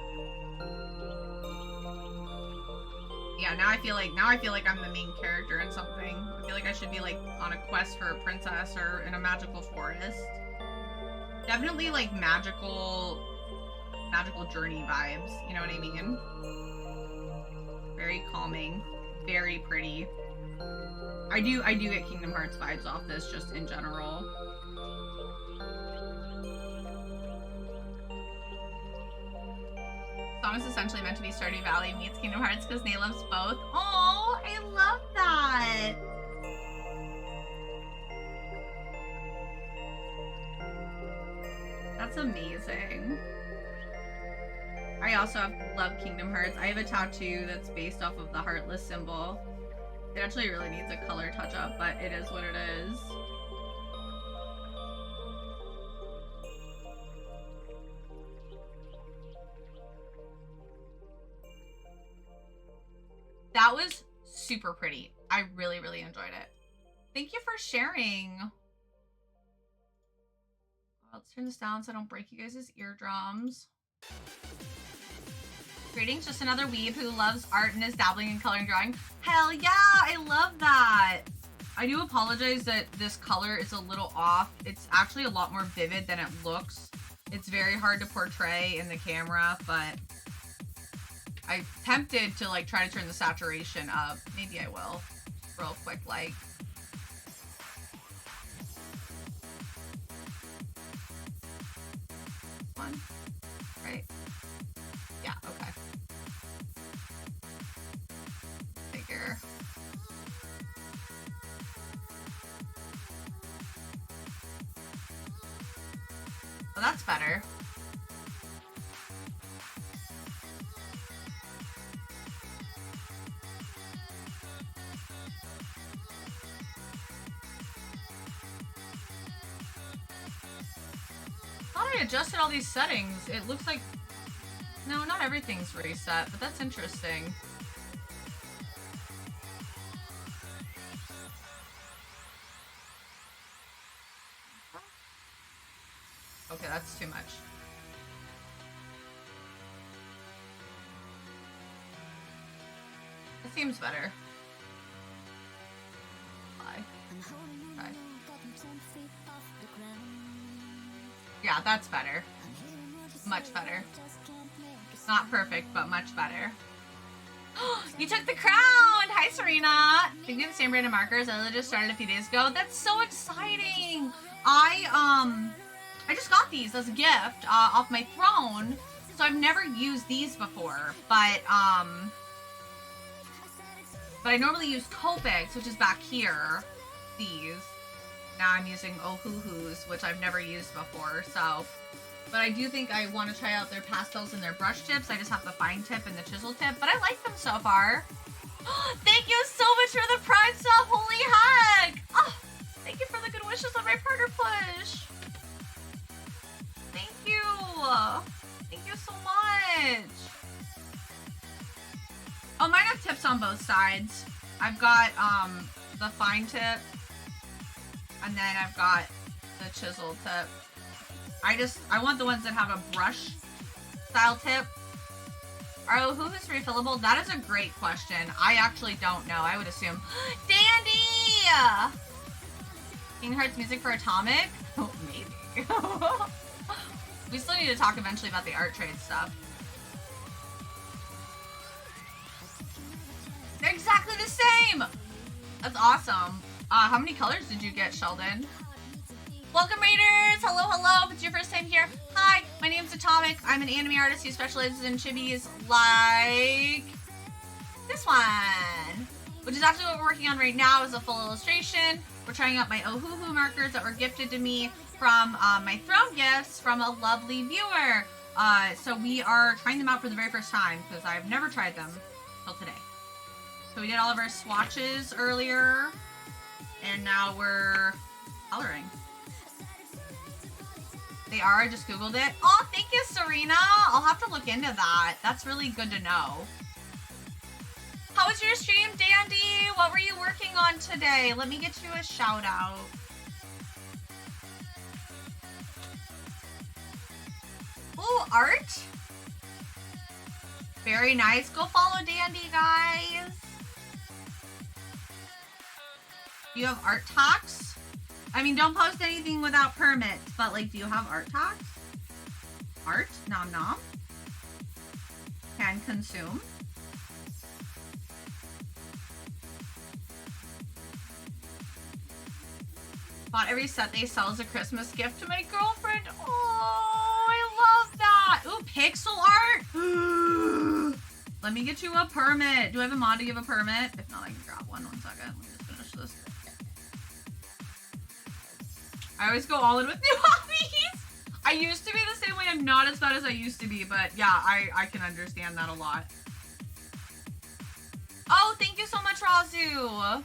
Yeah, now I feel like I'm the main character in something. I feel like I should be like on a quest for a princess or in a magical forest. Definitely like magical journey vibes, you know what I mean? Very calming, very pretty. I do get Kingdom Hearts vibes off this just in general. The song is essentially meant to be Stardew Valley meets Kingdom Hearts because Nate loves both. Oh, I love that. That's amazing. I also love Kingdom Hearts. I have a tattoo that's based off of the Heartless symbol. It actually really needs a color touch up, but it is what it is. That was super pretty. I really, really enjoyed it. Thank you for sharing. Let's turn this down so I don't break you guys' eardrums. Greetings, just another weeb who loves art and is dabbling in coloring and drawing. Hell yeah, I love that. I do apologize that this color is a little off. It's actually a lot more vivid than it looks. It's very hard to portray in the camera, but I'm tempted to like try to turn the saturation up. Maybe I will, real quick, like. right? Yeah, okay. Figure. Well, that's better. Thought I adjusted all these settings. It looks like... No, not everything's reset, but that's interesting. Okay, that's too much. It seems better. Bye. Okay. Yeah, that's better. Much better. Not perfect, but much better. You took the crown! Hi, Serena! Thinking of the same brand of markers. I literally just started a few days ago. That's so exciting! I just got these as a gift off my throne, so I've never used these before. But I normally use Copics, which is back here. These. Now I'm using Ohuhu's, which I've never used before. So, but I do think I want to try out their pastels and their brush tips. I just have the fine tip and the chisel tip, but I like them so far. Thank you so much for the Pride stuff. Holy heck! Oh, thank you for the good wishes on my partner push. Thank you. Thank you so much. Oh, mine have tips on both sides. I've got the fine tip, and then I've got the chisel tip. I want the ones that have a brush style tip. Are Ohuhu's refillable? That is a great question. I actually don't know. I would assume. Dandy! Kingdom Hearts music for Atomic? Oh, maybe. We still need to talk eventually about the art trade stuff. They're exactly the same! That's awesome. How many colors did you get, Sheldon? Welcome, Raiders! Hello, hello! If it's your first time here, hi! My name's Atomic. I'm an anime artist who specializes in chibis like this one, which is actually what we're working on right now is a full illustration. We're trying out my Ohuhu markers that were gifted to me from my throne gifts from a lovely viewer. So we are trying them out for the very first time because I've never tried them till today. So we did all of our swatches earlier, and now we're coloring. They are, I just Googled it. Oh, thank you, Serena. I'll have to look into that. That's really good to know. How was your stream, Dandy? What were you working on today? Let me get you a shout out. Ooh, art. Very nice. Go follow Dandy, guys. You have art talks? I mean, don't post anything without permits, but like, do you have art talks? Art? Nom nom. Can consume. Bought every set they sell as a Christmas gift to my girlfriend. Oh, I love that. Ooh, pixel art. Let me get you a permit. Do I have a mod to give a permit? If not, I can grab one. 1 second. Let me just finish this. I always go all in with new hobbies. I used to be the same way. I'm not as bad as I used to be, but yeah, I can understand that a lot. Oh, thank you so much, Razu.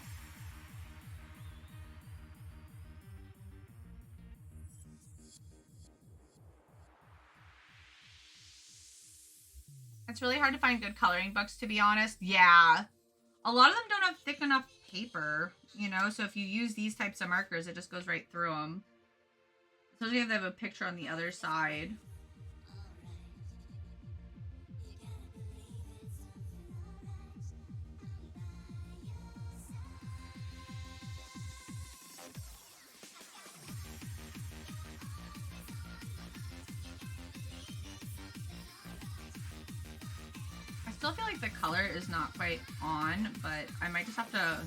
It's really hard to find good coloring books, to be honest. Yeah. A lot of them don't have thick enough paper, you know? So if you use these types of markers, it just goes right through them. Especially if they have a picture on the other side. I still feel like the color is not quite on, but I might just have to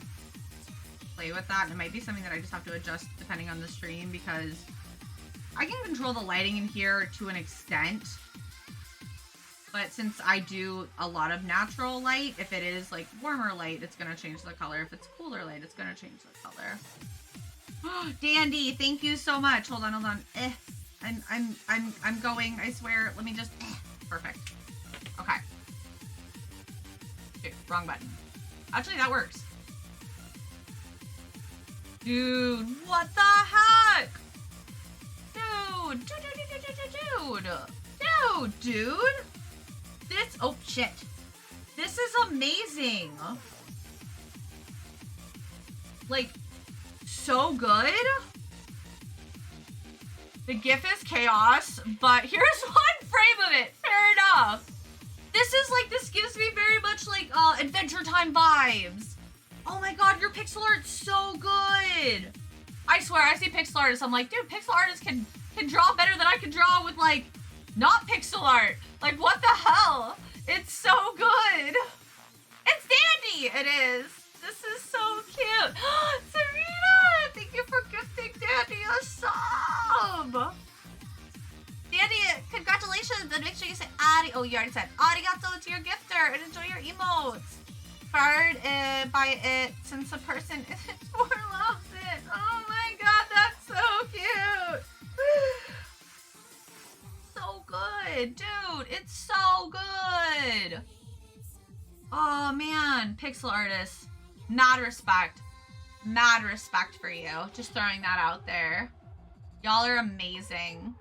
play with that. It might be something that I just have to adjust depending on the stream because I can control the lighting in here to an extent. But since I do a lot of natural light, if it is like warmer light, it's gonna change the color. If it's cooler light, it's gonna change the color. Dandy, thank you so much. Hold on. I'm going, I swear. Let me just, perfect. Okay. Okay, wrong button. Actually, that works. Dude, what the heck? Dude. This, oh shit. This is amazing. Like, so good. The GIF is chaos, but here's one frame of it. Fair enough. This is like, this gives me very much like Adventure Time vibes. Oh my god, your pixel art's so good. I swear, I see pixel artists, I'm like, dude, pixel artists can draw better than I can draw with like, not pixel art. Like, what the hell? It's so good. It's dandy, it is. This is so cute. Serena, thank you for gifting Dandy a sub. Dandy, congratulations, and make sure you say oh, you already said arigato to your gifter, and enjoy your emotes. Fired by it since the person loves it. Oh my god, that's so cute. So good, dude. It's so good. Oh man, pixel artists. Mad respect. Mad respect for you. Just throwing that out there. Y'all are amazing.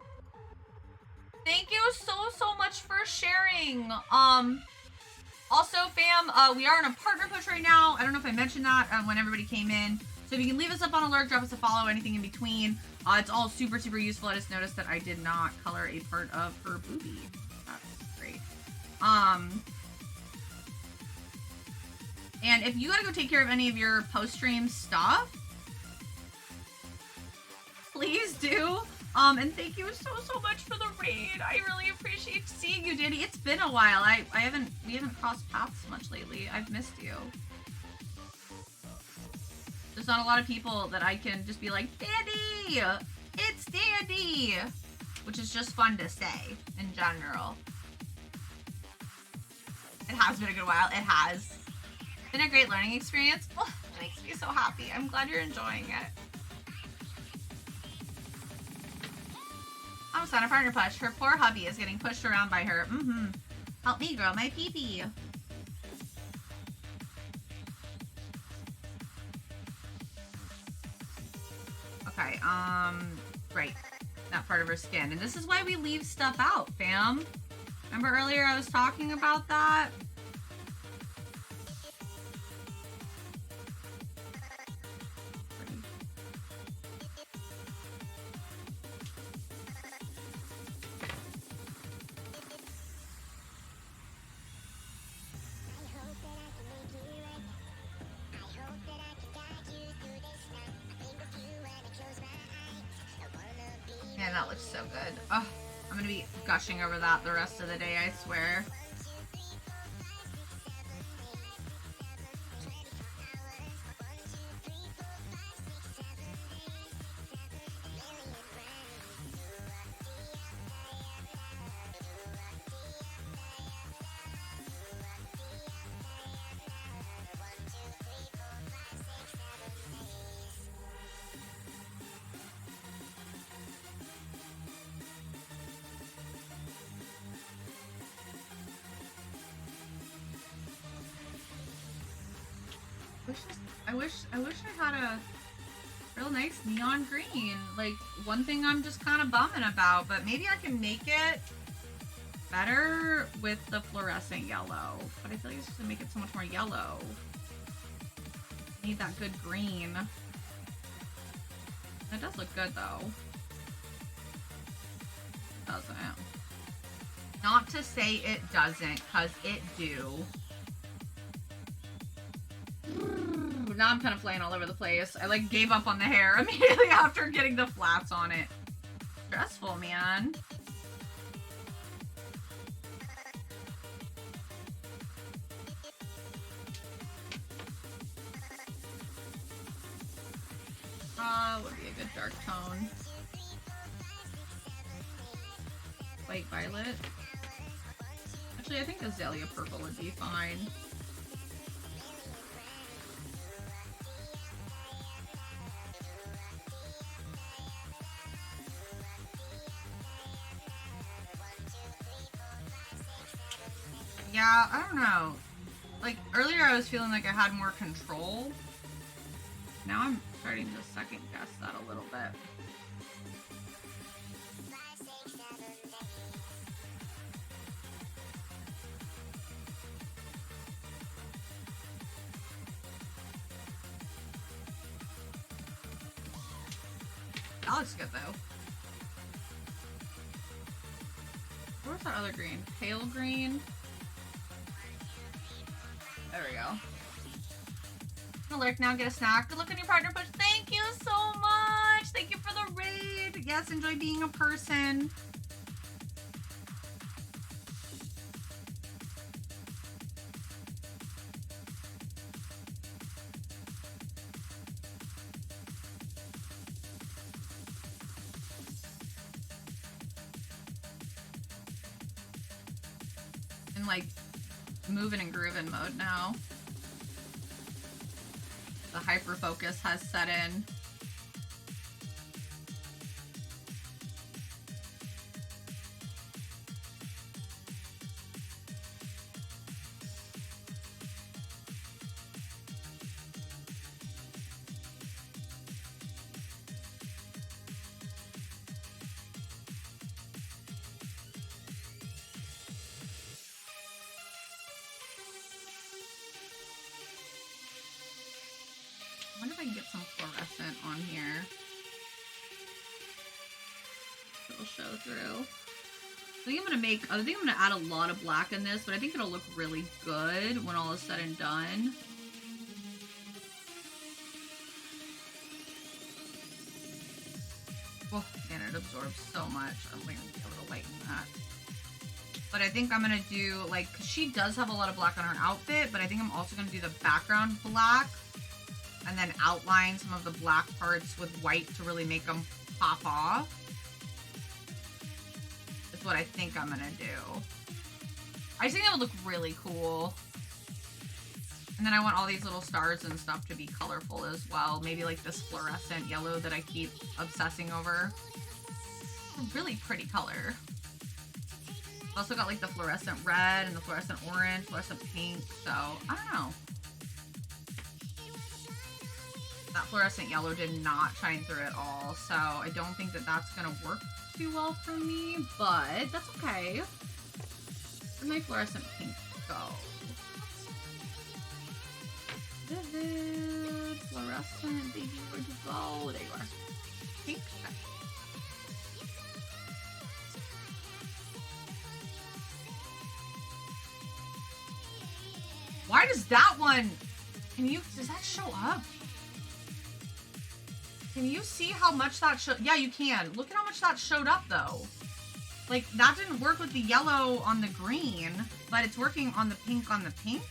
Thank you so much for sharing. Also, fam, we are in a partner push right now. I don't know if I mentioned that when everybody came in. So if you can leave us up on alert, drop us a follow, anything in between. It's all super useful. I just noticed that I did not color a part of her boobie. That's great. And if you gotta go take care of any of your post-stream stuff, please do. And thank you so much for the raid. I really appreciate seeing you, Danny. It's been a while. We haven't crossed paths much lately. I've missed you. There's not a lot of people that I can just be like, Dandy! It's Dandy! Which is just fun to say in general. It has been a good while. It has. Been a great learning experience. Oh, it makes me so happy. I'm glad you're enjoying it. I'm son of partner push. Her poor hubby is getting pushed around by her. Help me grow my pee-pee. Okay, right. That part of her skin. And this is why we leave stuff out, fam. Remember earlier I was talking about that? Man, that looks so good. Oh, I'm gonna be gushing over that the rest of the day, I swear. I wish I had a real nice neon green. Like, one thing I'm just kind of bumming about, but maybe I can make it better with the fluorescent yellow. But I feel like it's just gonna make it so much more yellow. Need that good green. It does look good though. It doesn't. Not to say it doesn't, cause it do. Now I'm kind of flying all over the place. I like gave up on the hair immediately after getting the flats on it. Stressful, man. Would be a good dark tone. White violet. Actually, I think azalea purple would be fine. Yeah, I don't know. Like, earlier I was feeling like I had more control. Now I'm starting to second guess that a little bit. That looks good though. Where's that other green? Pale green? There we go. Alert now, get a snack. Good luck on your partner push. Thank you so much. Thank you for the raid. Yes, enjoy being a person. In like moving and grooving mode now. The hyper focus has set in. I wonder if I can get some fluorescent on here. It'll show through. I think I'm gonna add a lot of black in this, but I think it'll look really good when all is said and done. Oh, man, it absorbs so much. I'm going to be able to lighten that. But I think I'm gonna do, like, 'cause she does have a lot of black on her outfit, but I think I'm also gonna do the background black and then outline some of the black parts with white to really make them pop off. That's what I think I'm gonna do. I just think it would look really cool. And then I want all these little stars and stuff to be colorful as well. Maybe like this fluorescent yellow that I keep obsessing over. It's a really pretty color. I've also got like the fluorescent red and the fluorescent orange, fluorescent pink, so I don't know. That fluorescent yellow did not shine through at all, so I don't think that that's gonna work too well for me, but that's okay. Where'd my fluorescent pink go? Vivid, fluorescent, baby, where'd you go? There you are. Pink. Okay. Why does that one, does that show up? Can you see how much that showed? Yeah, you can. Look at how much that showed up though. Like, that didn't work with the yellow on the green, but it's working on the pink on the pink.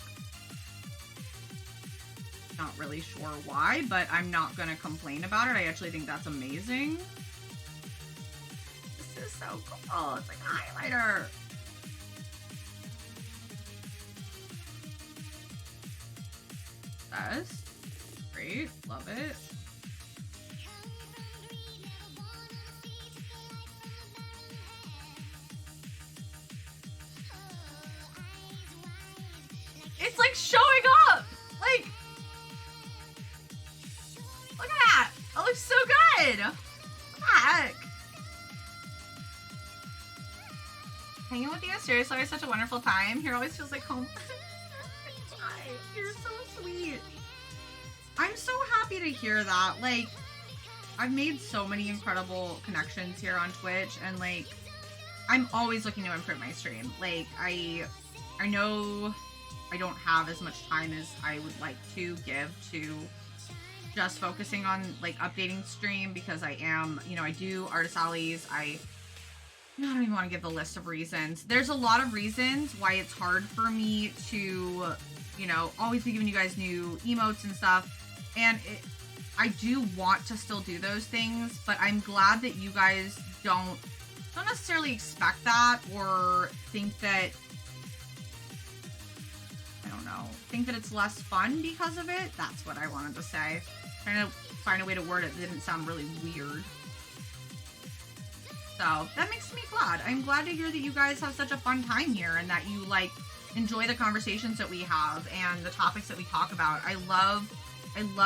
Not really sure why, but I'm not gonna complain about it. I actually think that's amazing. This is so cool. It's like a highlighter. Yes. Great. Love it. It's like showing up! Like, look at that! That looks so good! What the heck? Hanging with you, seriously, I had such a wonderful time. Here always feels like home. You're so sweet. I'm so happy to hear that. Like, I've made so many incredible connections here on Twitch, and like, I'm always looking to improve my stream. Like, I know I don't have as much time as I would like to give to just focusing on like updating stream, because I am, you know, I do Artist Alleys. I don't even want to give the list of reasons. There's a lot of reasons why it's hard for me to, you know, always be giving you guys new emotes and stuff. And I do want to still do those things, but I'm glad that you guys don't necessarily expect that or think that think that it's less fun because of it. That's what I wanted to say. Trying to find a way to word it that didn't sound really weird. So that makes me glad. I'm glad to hear that you guys have such a fun time here and that you like enjoy the conversations that we have and the topics that we talk about. I love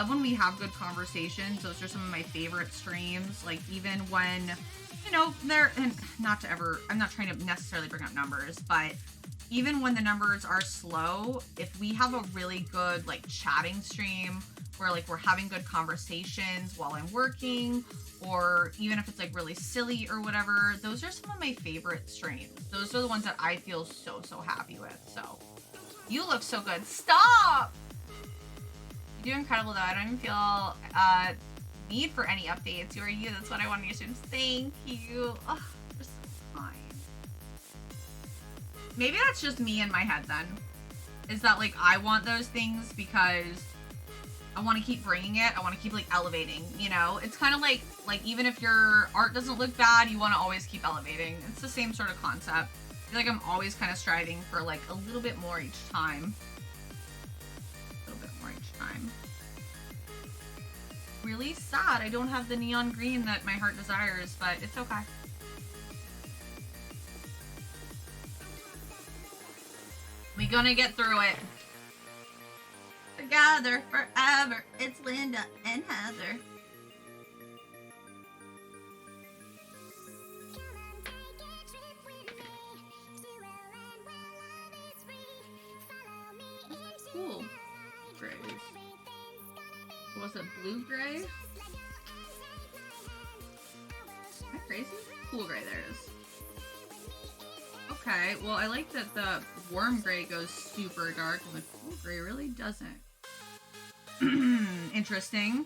when we have good conversations. Those are some of my favorite streams. Like even when, you know, and not to ever, I'm not trying to necessarily bring up numbers, but even when the numbers are slow, if we have a really good like chatting stream where like we're having good conversations while I'm working, or even if it's like really silly or whatever, those are some of my favorite streams. Those are the ones that I feel so happy with. So you look so good. Stop! You do incredible though. I don't even feel need for any updates. You are you. That's what I want your students. Thank you. Oh, you're so kind. Maybe that's just me in my head then. Is that like I want those things because I want to keep bringing it. I want to keep like elevating, you know? It's kind of like even if your art doesn't look bad, you want to always keep elevating. It's the same sort of concept. I feel like I'm always kind of striving for like a little bit more each time. A little bit more each time. Really sad I don't have the neon green that my heart desires, but it's okay. We gonna get through it. Together forever. It's Linda and Heather. Cool. Grays. Was it blue gray? Am I crazy? Cool gray, there it is. Okay, well I like that the warm gray goes super dark and the cool gray really doesn't. Interesting.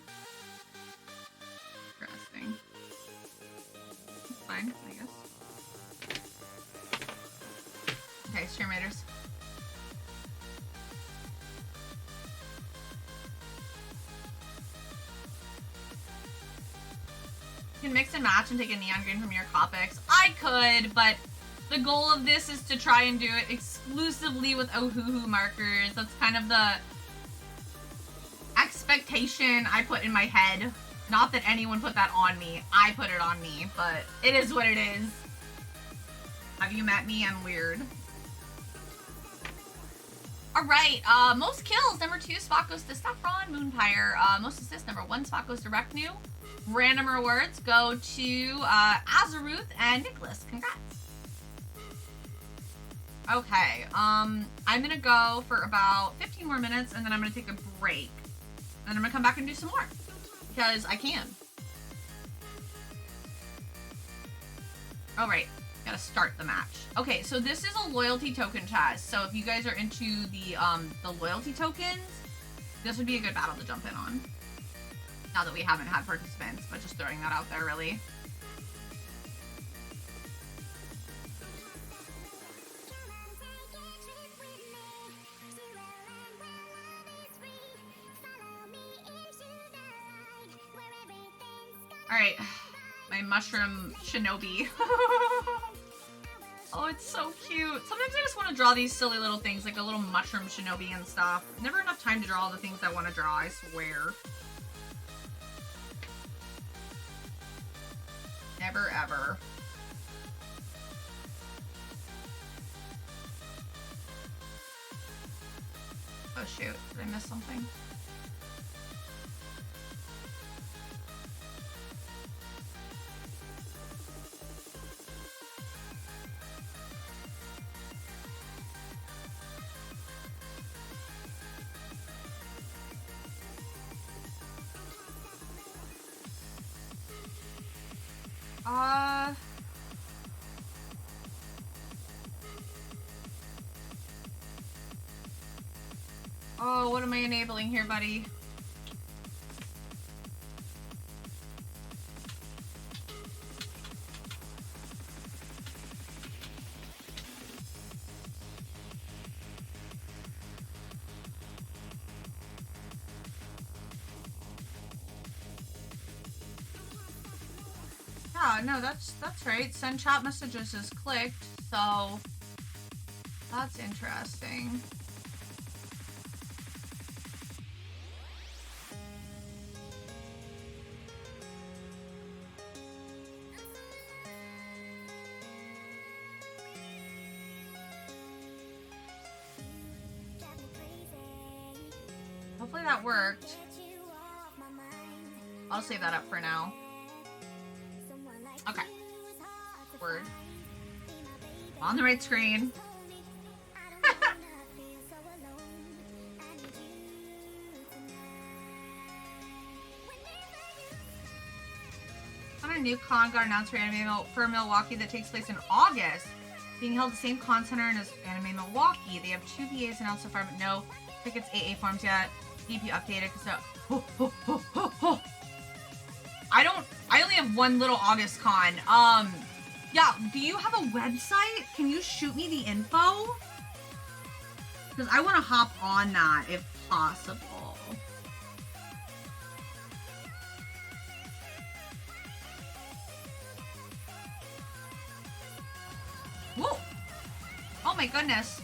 Interesting. It's fine, I guess. Okay, Stream Raiders. You can mix and match and take a neon green from your Copics. I could, but the goal of this is to try and do it exclusively with Ohuhu markers. That's kind of the expectation I put in my head. Not that anyone put that on me. I put it on me, but it is what it is. Have you met me? I'm weird. Alright, most kills, number 2 spot goes to Saffron Moonpire. Most assists, number 1 spot goes to Reknu. Random rewards go to Azaruth and Nicholas. Congrats. Okay, I'm gonna go for about 15 more minutes and then I'm gonna take a break. And I'm gonna come back and do some more. Because I can. Alright, gotta start the match. Okay, so this is a loyalty token chest. So if you guys are into the loyalty tokens, this would be a good battle to jump in on. Now that we haven't had participants, but just throwing that out there really. Alright, my mushroom shinobi. Oh, it's so cute. Sometimes I just want to draw these silly little things, like a little mushroom shinobi and stuff. Never enough time to draw all the things I want to draw, I swear. Never ever. Oh shoot, did I miss something? Oh, what am I enabling here, buddy? Yeah, no, that's right. Send chat messages is clicked, so that's interesting. hopefully that worked. I'll save that up for now. Okay. Word. On the right screen. On a new con got announced for Anime for Milwaukee that takes place in August, being held at the same con center as Anime Milwaukee. They have 2 VAs announced so far, but no tickets, AA forms yet. DP updated because I only have one little August con. Yeah, do you have a website? Can you shoot me the info? Because I want to hop on that if possible. Whoa! Oh my goodness.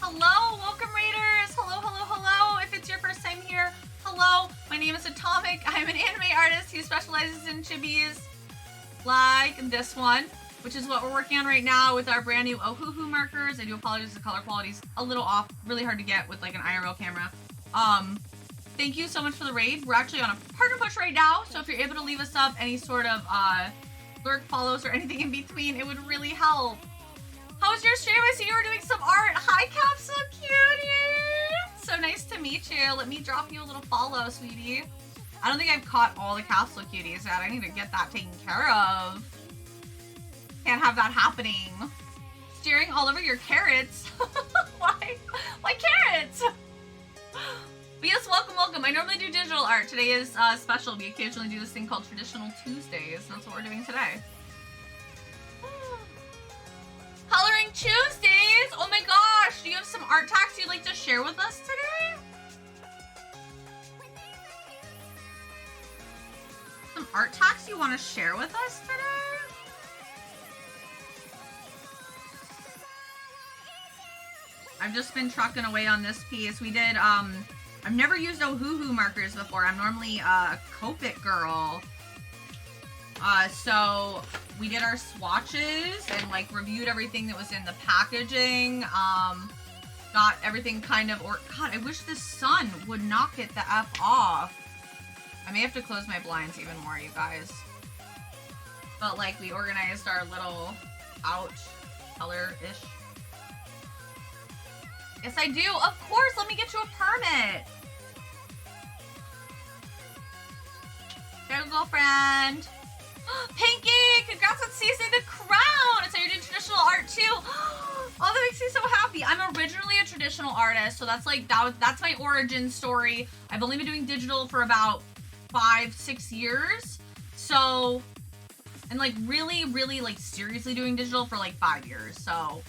Hello, welcome Raiders! Hello, hello, hello! If it's your first time here, hello! My name is Atomic. I'm an anime artist who specializes in chibis like this one, which is what we're working on right now with our brand new Ohuhu markers. I do apologize, the color quality's a little off, really hard to get with like an IRL camera. Thank you so much for the raid. We're actually on a partner push right now, so if you're able to leave us up any sort of lurk, follows, or anything in between, it would really help. How was your stream? I see you were doing some art. Hi, Capsule Cutie! So nice to meet you. Let me drop you a little follow, sweetie. I don't think I've caught all the Capsule Cuties yet. I need to get that taken care of. Can't have that happening. Steering all over your carrots. Why? Why carrots? But yes, welcome, welcome. I normally do digital art. Today is special. We occasionally do this thing called Traditional Tuesdays. That's what we're doing today. Coloring Tuesdays! Oh my gosh! Do you have some art tacks you'd like to share with us today? Some art tacks you want to share with us today? I've just been trucking away on this piece. We did, I've never used Ohuhu markers before. I'm normally a Copic girl. So we did our swatches and like reviewed everything that was in the packaging. Got everything kind of, or God, I wish the sun would knock it the F off. I may have to close my blinds even more, you guys. But like we organized our little pouch color-ish. Yes, I do. Of course, let me get you a permit. Go, girlfriend. Pinky, congrats on seizing the crown. So you're doing traditional art too. Oh, that makes me so happy. I'm originally a traditional artist, so that's like that's my origin story. I've only been doing digital for about 5-6 years. So, and like really like seriously doing digital for like 5 years. So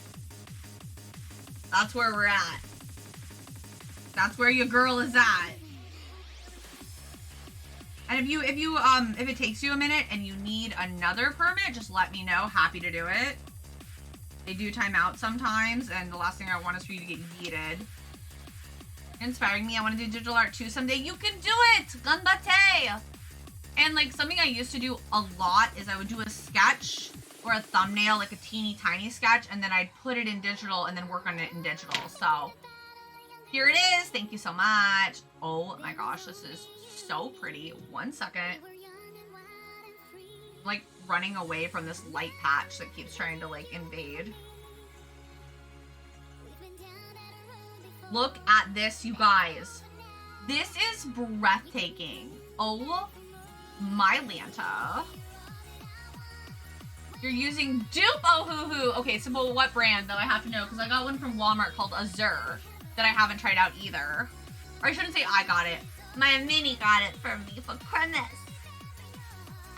that's where we're at. That's where your girl is at. And if it takes you a minute and you need another permit, just let me know. Happy to do it. They do time out sometimes, and the last thing I want is for you to get yeeted. Inspiring me. I want to do digital art too someday. You can do it! Ganbate! And like something I used to do a lot is I would do a sketch or a thumbnail, like a teeny tiny sketch, and then I'd put it in digital and then work on it in digital. So here it is. Thank you so much. Oh my gosh, this is so pretty. 1 second. I'm like running away from this light patch that keeps trying to like invade. Look at this, you guys. This is breathtaking. Oh my Lanta. You're using dupe Ohuhu. Okay, so but what brand though? I have to know because I got one from Walmart called Azure that I haven't tried out either. Or I shouldn't say I got it. My mini got it for me for Christmas.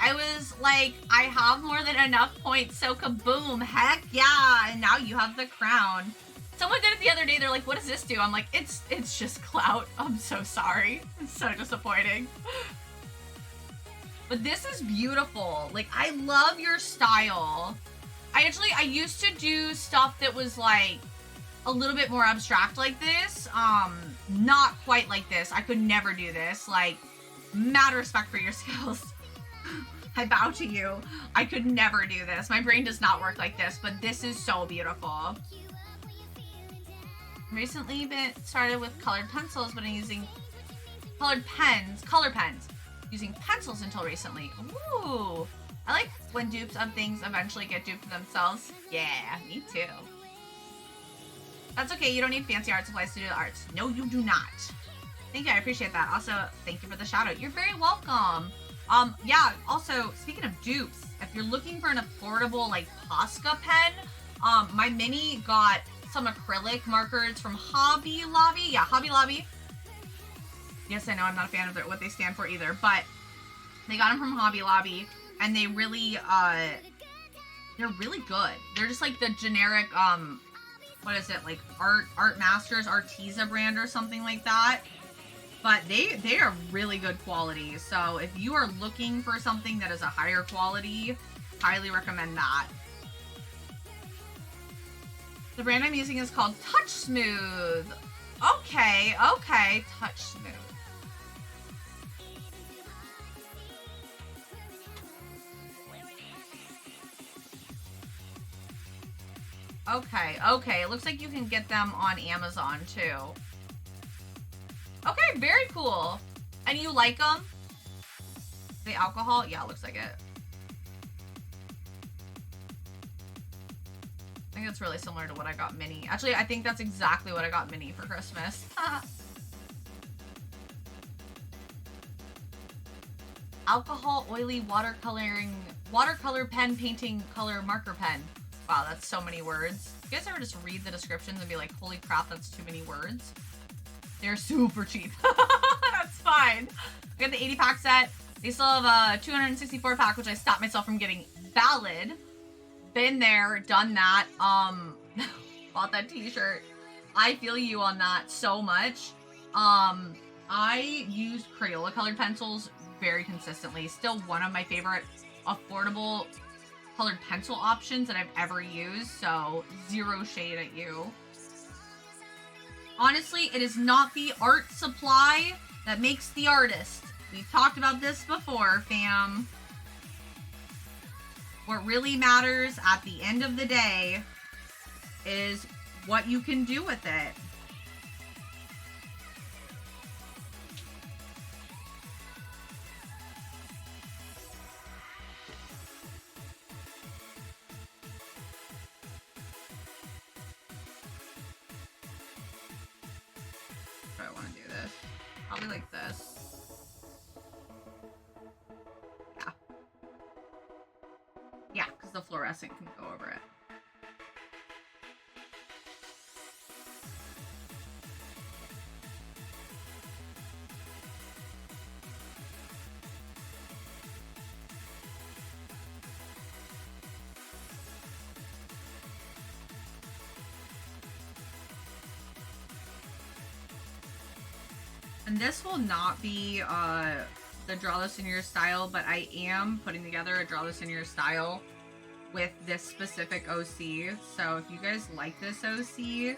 I was like, I have more than enough points, so kaboom, heck yeah. And now you have the crown. Someone did it the other day. They're like, what does this do? I'm like, it's just clout. I'm so sorry. It's so disappointing. But this is beautiful. Like, I love your style. I used to do stuff that was like a little bit more abstract like this. Not quite like this. I could never do this. Like, mad respect for your skills. I bow to you. I could never do this. My brain does not work like this, but this is so beautiful. Recently been started with colored pencils, but I'm using color pens, using pencils until recently. Ooh, I like when dupes of things eventually get duped themselves. Yeah, me too. That's okay, you don't need fancy art supplies to do the arts. No, you do not. Thank you, I appreciate that. Also, thank you for the shout out. You're very welcome. Yeah, also, speaking of dupes, if you're looking for an affordable, like, Posca pen, my mini got some acrylic markers from Hobby Lobby. Yeah, Hobby Lobby. Yes, I know I'm not a fan of what they stand for either, but they got them from Hobby Lobby, and they really, they're really good. They're just like the generic, what is it, like Art Masters Arteza brand or something like that. But they are really good quality. So if you are looking for something that is a higher quality, highly recommend that. The brand I'm using is called Touch Smooth. Okay, okay, Touch Smooth. Okay, okay. It looks like you can get them on Amazon too. Okay, very cool. And you like them? The alcohol? Yeah, it looks like it. I think that's really similar to what I got Minnie. Actually, I think that's exactly what I got Minnie for Christmas. Alcohol, oily, watercolor pen, painting, color, marker pen. Wow, that's so many words. You guys ever just read the descriptions and be like, holy crap, that's too many words? They're super cheap. That's fine. I got the 80 pack set. They still have a 264 pack, which I stopped myself from getting. Valid. Been there, done that. Bought that t-shirt. I feel you on that so much. I use Crayola colored pencils very consistently. Still one of my favorite affordable colored pencil options that I've ever used. So zero shade at you. Honestly, it is not the art supply that makes the artist. We've talked about this before, fam. What really matters at the end of the day is what you can do with it. I want to do this. Probably like this. Yeah. Yeah, because the fluorescent can go over it. And this will not be the Draw This in Your style, but I am putting together a Draw This in Your style with this specific OC. So if you guys like this OC,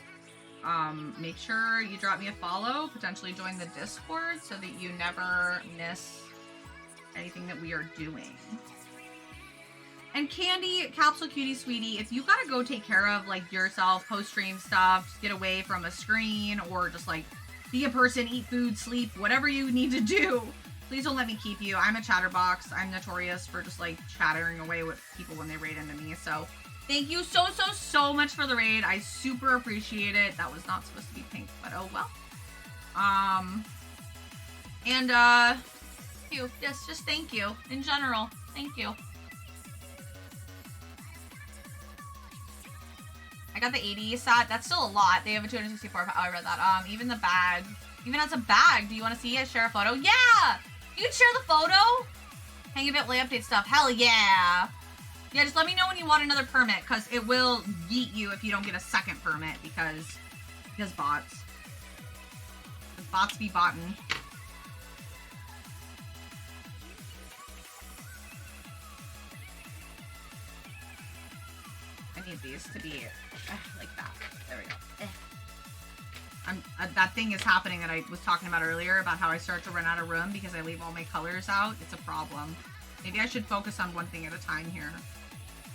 make sure you drop me a follow, potentially join the Discord so that you never miss anything that we are doing. And Candy, Capsule Cutie Sweetie, if you gotta go take care of like yourself, post-stream stuff, just get away from a screen, or just like be a person, eat food, sleep, whatever you need to do, please don't let me keep you. I'm a chatterbox. I'm notorious for just like chattering away with people when they raid into me. So thank you so much for the raid. I super appreciate it. That was not supposed to be pink, but oh well. And you, yes, just thank you in general. Thank you. I got the 80 set. That's still a lot. They have a 264. Oh, I read that. Even the bag. Even as a bag. Do you want to see it? Share a photo? Yeah! You can share the photo? Hang a bit, lay update stuff. Hell yeah! Yeah, just let me know when you want another permit, because it will yeet you if you don't get a second permit, because bots. Because bots be bottin'. I need these to be like that. There we go. That thing is happening that I was talking about earlier about how I start to run out of room because I leave all my colors out. It's a problem. Maybe I should focus on one thing at a time here.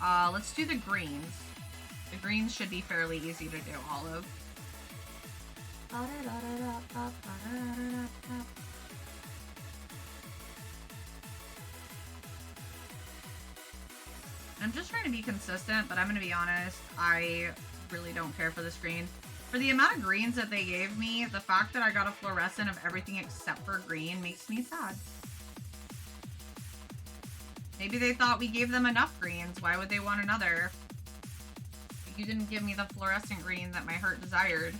Let's do the greens. The greens should be fairly easy to do, Olive. I'm just trying to be consistent, but I'm going to be honest, I really don't care for this green. For the amount of greens that they gave me, the fact that I got a fluorescent of everything except for green makes me sad. Maybe they thought we gave them enough greens. Why would they want another? You didn't give me the fluorescent green that my heart desired.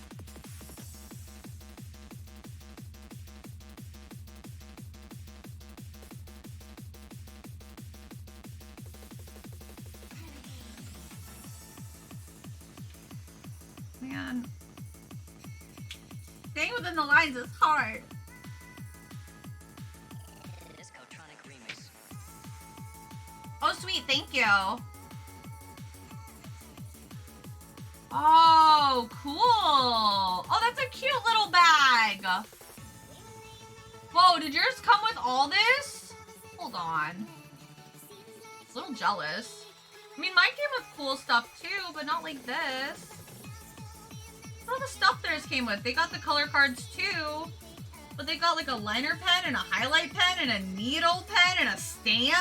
Man. Staying within the lines is hard. Oh, sweet. Thank you. Oh, cool. Oh, that's a cute little bag. Whoa, did yours come with all this? Hold on. A little jealous. I mean, mine came with cool stuff too, but not like this. All the stuff theirs came with. They got the color cards too, but they got like a liner pen and a highlight pen and a needle pen and a stand.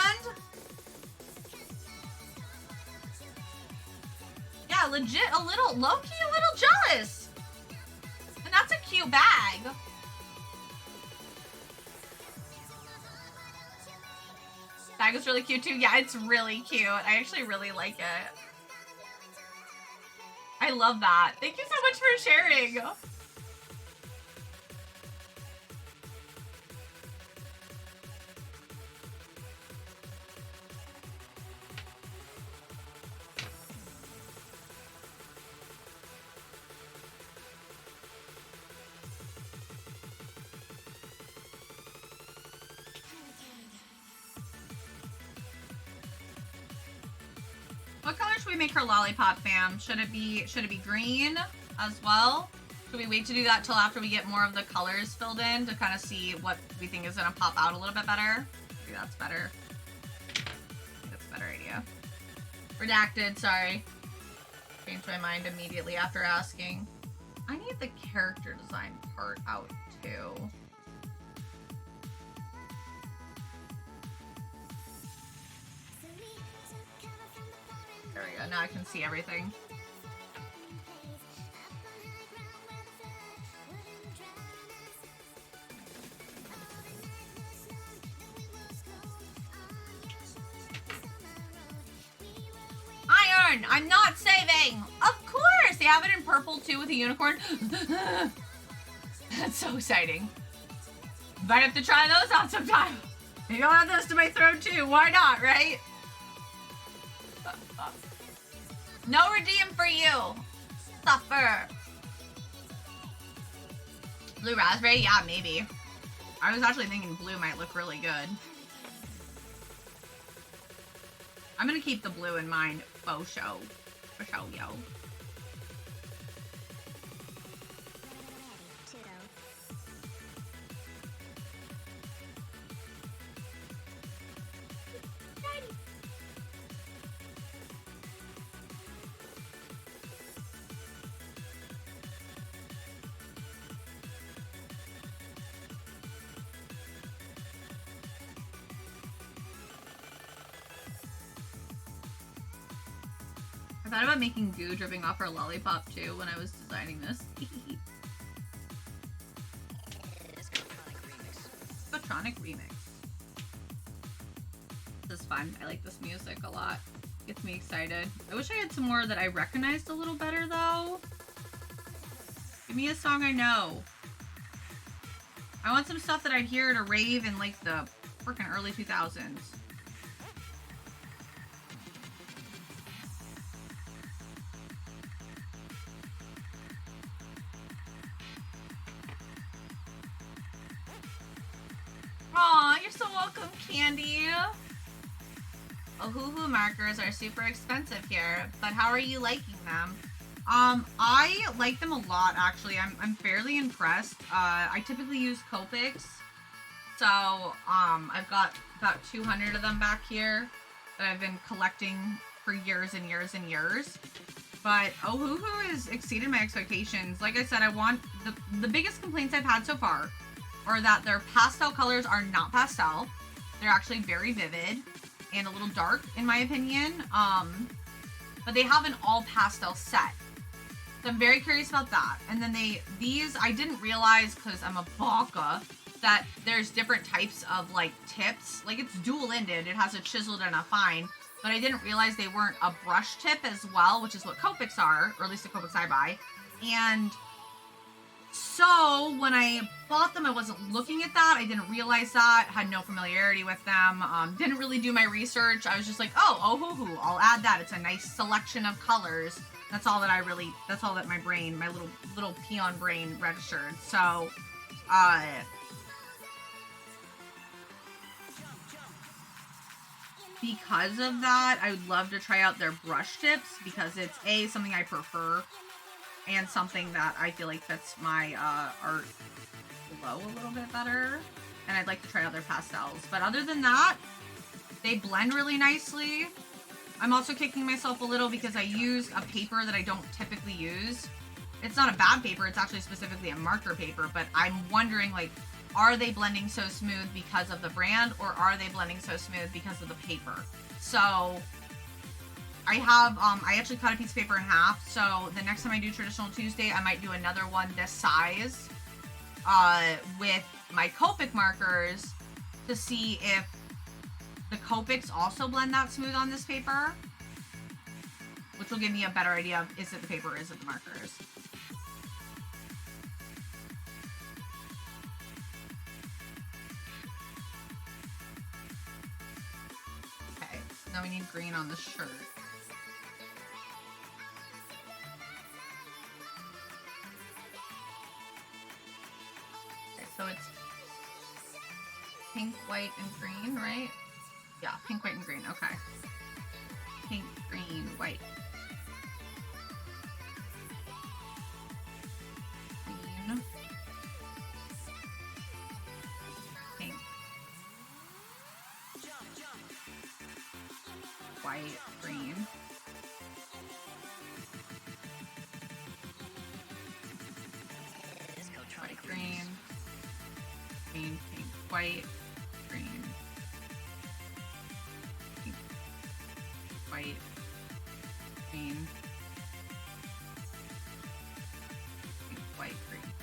Yeah, legit a little, low-key a little jealous. And that's a cute bag. Bag is really cute too. Yeah, it's really cute. I actually really like it. I love that. Thank you so much for sharing. What color should we make her lollipop, fam? Should it be green as well? Should we wait to do that till after we get more of the colors filled in to kind of see what we think is gonna pop out a little bit better? Maybe that's better. I think that's a better idea. Redacted, sorry. Changed my mind immediately after asking. I need the character design part out too. There we go, now I can see everything. Iron! I'm not saving! Of course! They have it in purple too with a unicorn. That's so exciting. Might have to try those out sometime. Maybe I'll add those to my throat too. Why not, right? No redeem for you. Suffer. Blue raspberry? Yeah, maybe. I was actually thinking blue might look really good. I'm gonna keep the blue in mind. For show. For show, yo. I thought about making goo dripping off her lollipop too when I was designing this. Electronic remix. This is fun. I like this music a lot. Gets me excited. I wish I had some more that I recognized a little better though. Give me a song I know. I want some stuff that I'd hear at a rave in like the freaking early 2000s. Aw, you're so welcome, Candy. Ohuhu markers are super expensive here, but how are you liking them? I like them a lot, actually. I'm fairly impressed. I typically use Copics, so I've got about 200 of them back here that I've been collecting for years and years and years. But Ohuhu has exceeded my expectations. Like I said, I want the biggest complaints I've had so far are that their pastel colors are not pastel. They're actually very vivid and a little dark, in my opinion. But they have an all pastel set. So I'm very curious about that. And then these, I didn't realize, because I'm a baka, that there's different types of like tips. Like it's dual-ended. It has a chiseled and a fine. But I didn't realize they weren't a brush tip as well, which is what Copics are, or at least the Copics I buy. And so when I bought them, I wasn't looking at that. I didn't realize that. Had no familiarity with them. Didn't really do my research. I was just like, oh, Ohuhu, I'll add that. It's a nice selection of colors. That's all that that's all that my brain, my little peon brain registered. So, because of that, I would love to try out their brush tips because it's something I prefer and something that I feel like fits my art flow a little bit better. And I'd like to try out their pastels. But other than that, they blend really nicely. I'm also kicking myself a little because I used a paper that I don't typically use. It's not a bad paper, it's actually specifically a marker paper, but I'm wondering, like, are they blending so smooth because of the brand, or are they blending so smooth because of the paper? So I have, I actually cut a piece of paper in half, so the next time I do Traditional Tuesday, I might do another one this size with my Copic markers to see if the Copics also blend that smooth on this paper, which will give me a better idea of is it the paper or is it the markers. Okay, so now we need green on the shirt. Okay, so it's pink, white, and green, right? Yeah, pink, white, and green. Okay. Pink, green, white. Green. Pink. White, green. White, green. Green, pink, white, green. White, green, pink, white, green.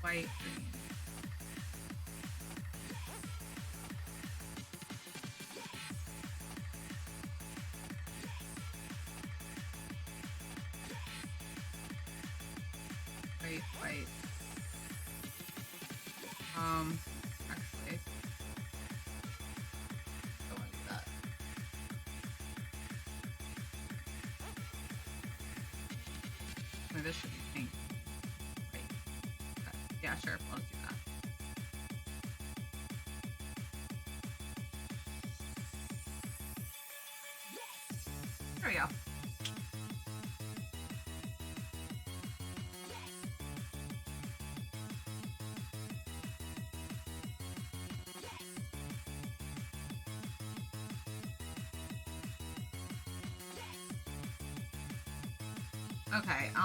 White, green. White. Actually, go like that. Maybe this should be pink. Wait. Okay. Yeah, sure. Let's do that. There we go. Okay, so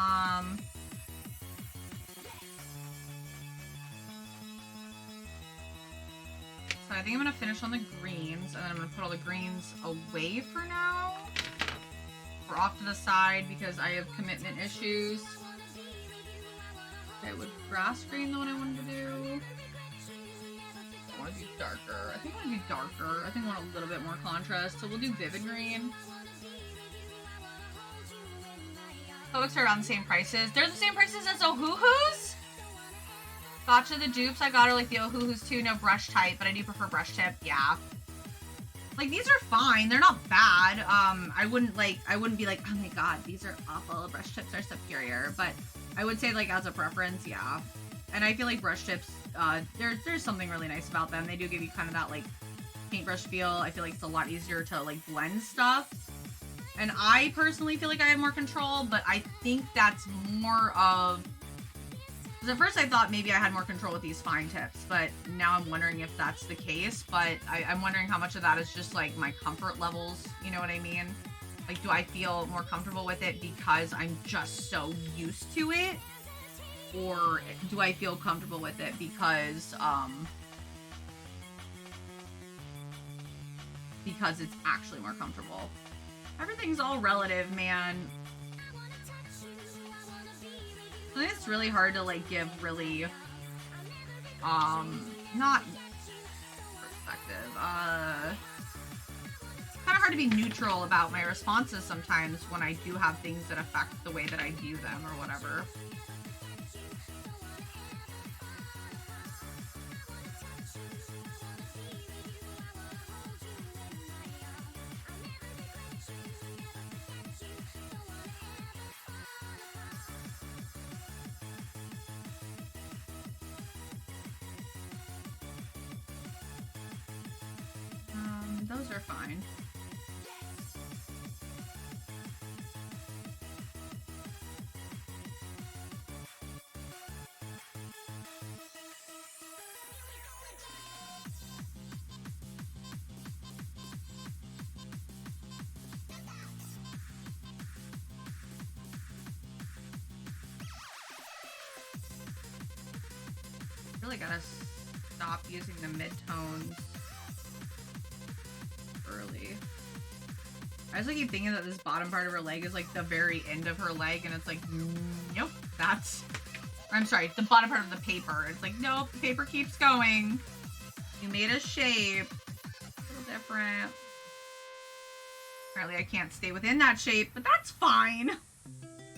I think I'm gonna finish on the greens, and then I'm gonna put all the greens away for now. Or off to the side because I have commitment issues. Okay, with grass green, the one I wanted to do. I want to do darker. I think I want to do darker. I think I want a little bit more contrast, so we'll do vivid green. Copics are around the same prices. They're the same prices as Ohuhu's? Gotcha, the dupes I got are like the Ohuhu's too. No brush type, but I do prefer brush tip. Yeah. Like, these are fine. They're not bad. I wouldn't be like, oh my god, these are awful. Brush tips are superior. But I would say, like, as a preference, yeah. And I feel like brush tips, there's something really nice about them. They do give you kind of that, like, paintbrush feel. I feel like it's a lot easier to, like, blend stuff. And I personally feel like I have more control, but I think that's more of... Because at first I thought maybe I had more control with these fine tips, but now I'm wondering if that's the case. But I'm wondering how much of that is just, like, my comfort levels, you know what I mean? Like, do I feel more comfortable with it because I'm just so used to it? Or do I feel comfortable with it because it's actually more comfortable? Everything's all relative, man. I think it's really hard to, like, give really, not perspective, kind of hard to be neutral about my responses sometimes when I do have things that affect the way that I view them or whatever. Those are fine. Really gotta stop using the mid-tones early. I just keep thinking that this bottom part of her leg is like the very end of her leg, and it's like, nope, that's... I'm sorry, the bottom part of the paper. It's like, nope, the paper keeps going. You made a shape. A little different. Apparently I can't stay within that shape, but that's fine.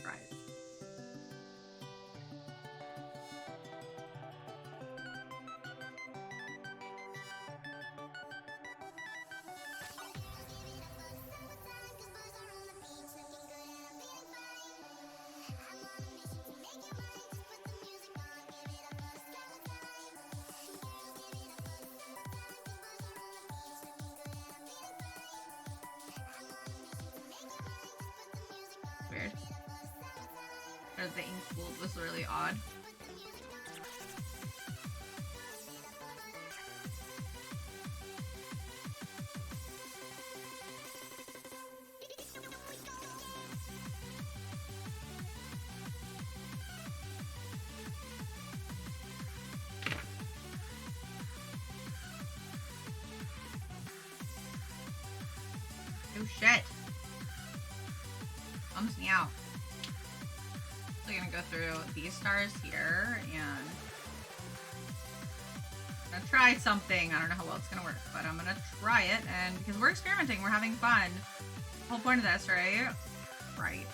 Right. Weird. Or the ink pool was really odd. Oh shit. Bums me out. So I'm gonna go through these stars here and I'm gonna try something. I don't know how well it's gonna work, but I'm gonna try it, and because we're experimenting, we're having fun. The whole point of this, right? Right.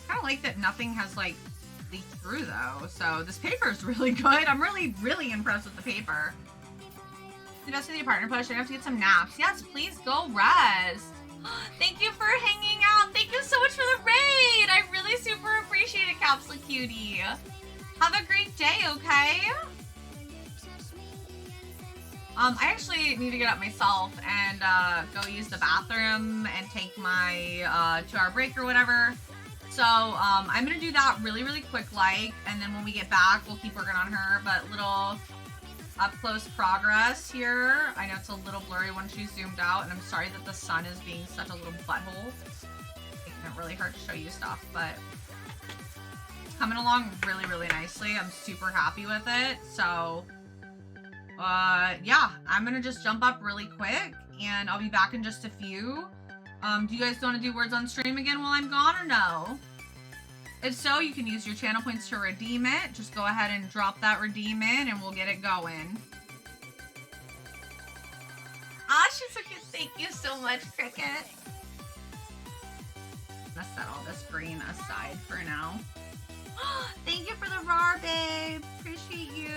I like that nothing has like leaked through though, so this paper is really good. I'm really impressed with the paper. You just need a partner push. I have to get some naps. Yes, please go rest. Thank you for hanging out. Thank you so much for the raid. I really super appreciate it, Capsule Cutie. Have a great day, okay? I actually need to get up myself and go use the bathroom and take my 2-hour break or whatever. So I'm gonna do that really quick, and then when we get back, we'll keep working on her. But little up close progress here. I know it's a little blurry when she's zoomed out, and I'm sorry that the sun is being such a little butthole. Like It really hurt to show you stuff, but it's coming along really, really nicely. I'm super happy with it. So, yeah, I'm gonna just jump up really quick, and I'll be back in just a few. Do you guys want to do words on stream again while I'm gone, or no? If so, you can use your channel points to redeem it. Just go ahead and drop that redeem in, and we'll get it going. Ah, she's so cute. Thank you so much, Cricket. I'm gonna set all this green aside for now. Thank you for the RAR, babe. Appreciate you.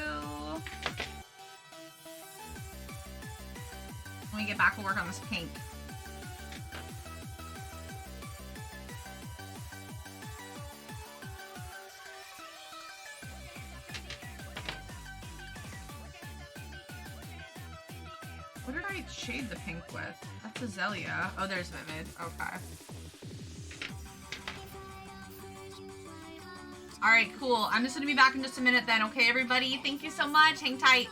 When we get back, we'll work on this pink. What did I shade the pink with? That's Azalea. Oh, there's Vivid. Okay. Alright, cool. I'm just gonna be back in just a minute then, okay, everybody? Thank you so much. Hang tight.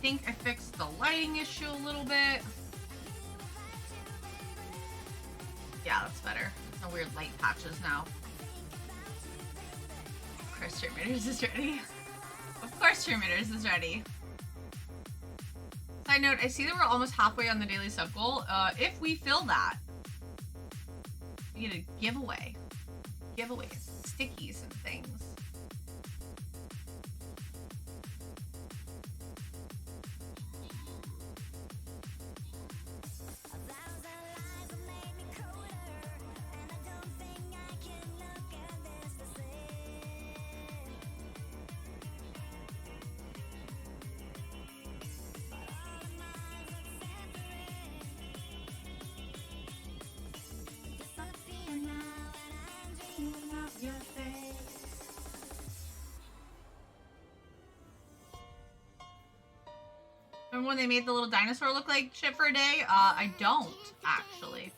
think I fixed the lighting issue a little bit. Yeah, that's better. No weird light patches now. Of course, Terminators is ready. Of course, Terminators is ready. Side note, I see that we're almost halfway on the daily sub goal. If we fill that, we get a giveaway. Giveaways, stickies and things. Remember when they made the little dinosaur look like shit for a day? I don't, actually.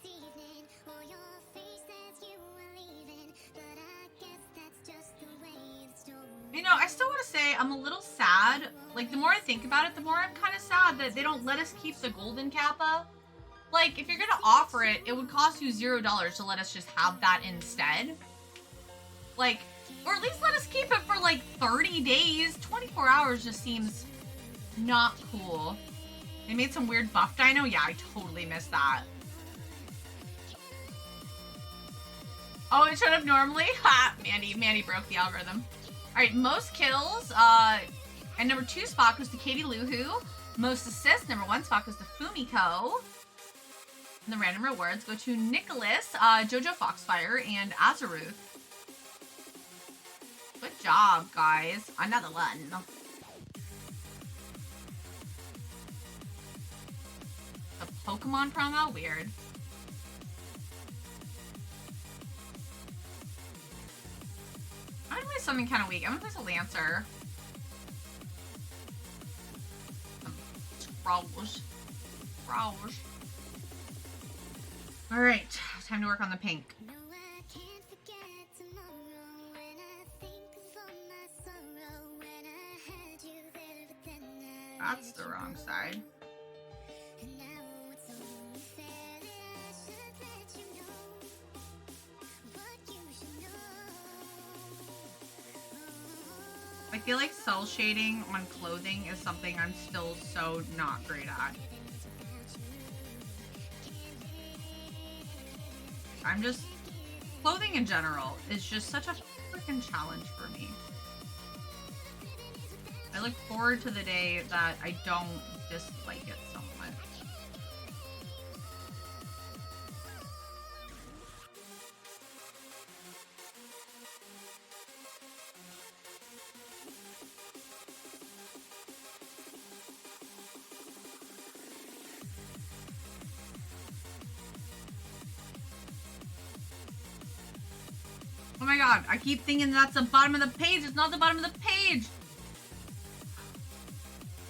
You know, I still want to say I'm a little sad. Like, the more I think about it, the more I'm kind of sad that they don't let us keep the golden kappa. Like, if you're gonna offer it, it would cost you $0 to let us just have that instead. Like, or at least let us keep it for like 30 days. 24 hours just seems not cool. They made some weird buff dino. Yeah, I totally missed that. Oh, it showed up normally? Ha! Mandy broke the algorithm. Alright, most kills, and number 2 spot goes to Katie Luhu. Most assists, number 1 spot goes to Fumiko. And the random rewards go to Nicholas, Jojo Foxfire, and Azaruth. Good job, guys. Another one. The Pokemon promo? Weird. I'm gonna play something kind of weak. I'm gonna play a Lancer. Scrolls. Alright, time to work on the pink. That's the wrong side. I feel like cell shading on clothing is something I'm still so not great at. Clothing in general is just such a freaking challenge for me. I look forward to the day that I don't dislike it so much. Oh my god, I keep thinking that's the bottom of the page. It's not the bottom of the page.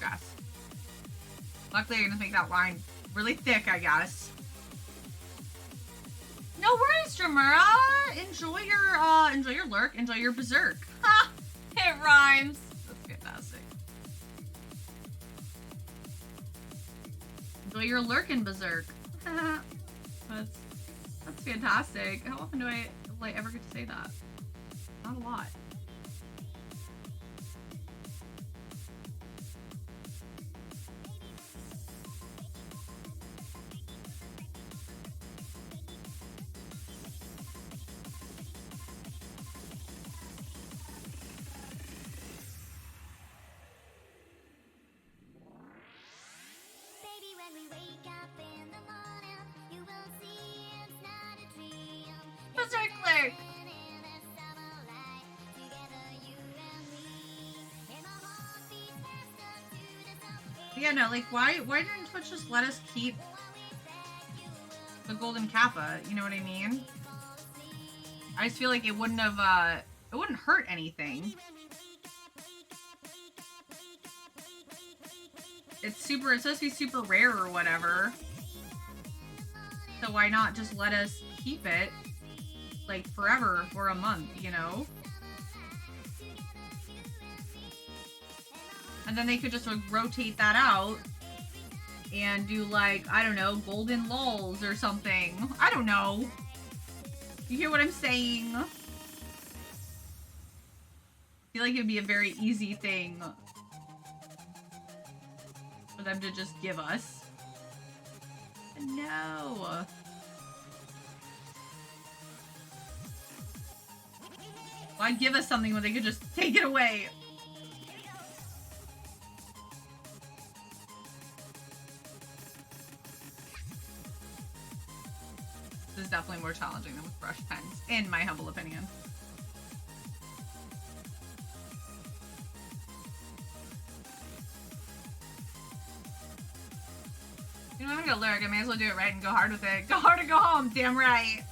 Yes. Luckily, I'm gonna make that line really thick, I guess. No worries, Dramura. Enjoy your lurk. Enjoy your berserk. Ha! It rhymes. That's fantastic. Enjoy your lurk and berserk. That's fantastic. How often do I ever get to say that? Not a lot. Baby, when we wake up in the morning, you will see it's not a dream. Berserk lurk. Yeah, no, like, why didn't Twitch just let us keep the golden kappa? You know what I mean? I just feel like it wouldn't have, it wouldn't hurt anything. It's supposed to be super rare or whatever. So why not just let us keep it, like, forever for a month, you know? And then they could just like, rotate that out and do like, I don't know, golden lulls or something. I don't know. You hear what I'm saying? I feel like it would be a very easy thing for them to just give us. No. Why give us something when they could just take it away? This is definitely more challenging than with brush pens, in my humble opinion. You know, I'm gonna go lyric. I may as well do it right and go hard with it. Go hard or go home. Damn right.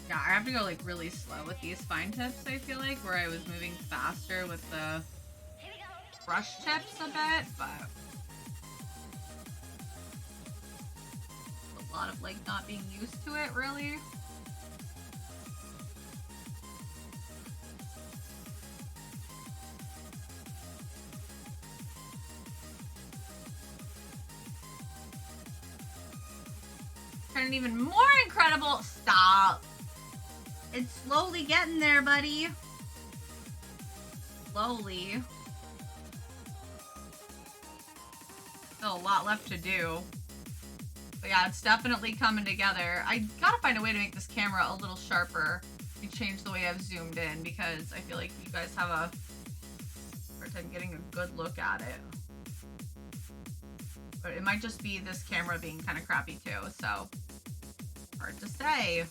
Yeah, I have to go like really slow with these fine tips, I feel like, where I was moving faster with the brush tips a bit, but a lot of like not being used to it really. Turn even more incredible. Stop. It's slowly getting there, buddy. Slowly. Still a lot left to do. But yeah, it's definitely coming together. I gotta find a way to make this camera a little sharper. You change the way I've zoomed in because I feel like you guys have a hard time getting a good look at it. But it might just be this camera being kind of crappy too, so hard to say.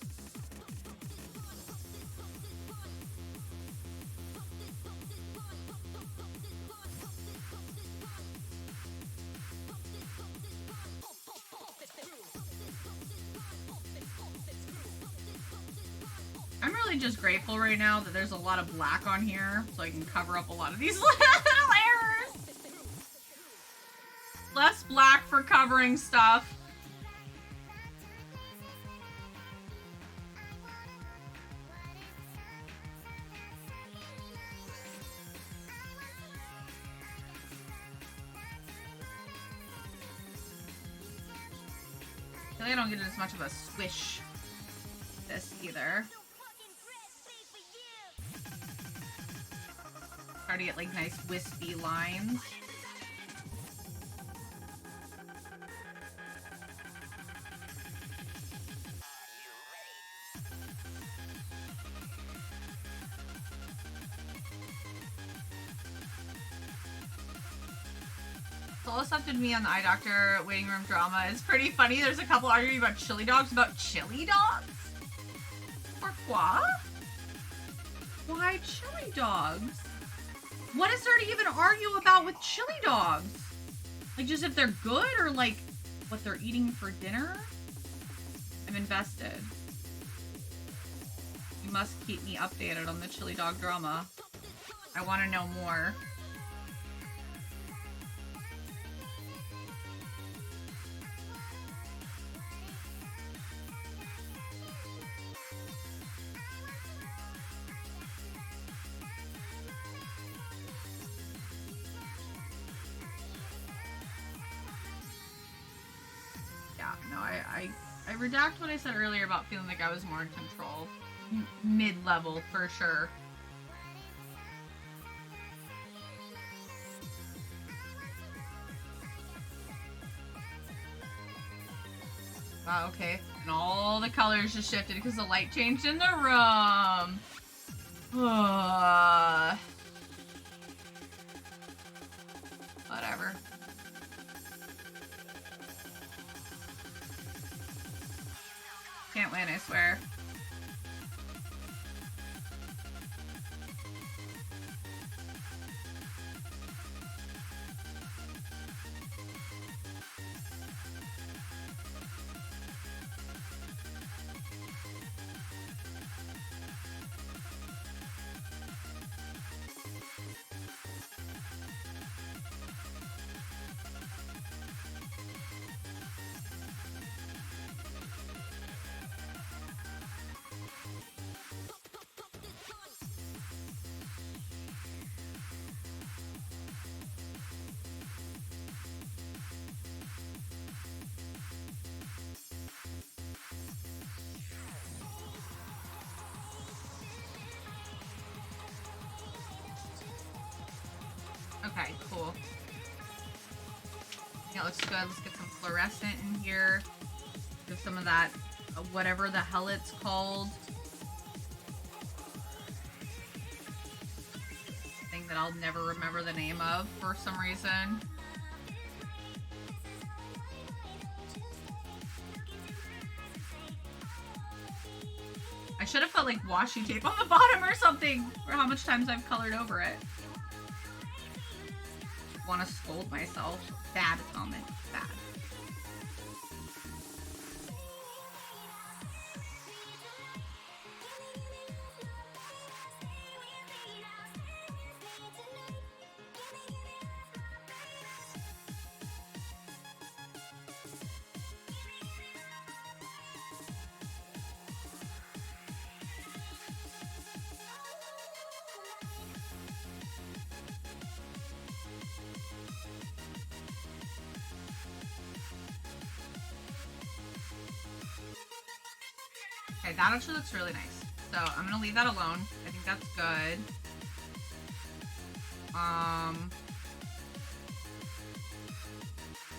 I'm really just grateful right now that there's a lot of black on here so I can cover up a lot of these little errors. Less black for covering stuff. I don't get as much of a swish this either. Try to get like nice wispy lines. Solo accepted me on the eye doctor waiting room drama. It's pretty funny. There's a couple arguing about chili dogs. About chili dogs? Pourquoi? Why chili dogs? What is there to even argue about with chili dogs? Like just if they're good or like what they're eating for dinner? I'm invested. You must keep me updated on the chili dog drama. I want to know more. No, I redact what I said earlier about feeling like I was more in control. Mid-level, for sure. Wow, okay. And all the colors just shifted because the light changed in the room. Whatever. Can't win, I swear. Okay, cool. Yeah, looks good. Let's get some fluorescent in here. Give some of that, whatever the hell it's called. Thing that I'll never remember the name of for some reason. I should have put like washi tape on the bottom or something for how much times I've colored over it. Want to scold myself. Bad comment. Bad. Okay, that actually looks really nice. So I'm gonna leave that alone. I think that's good.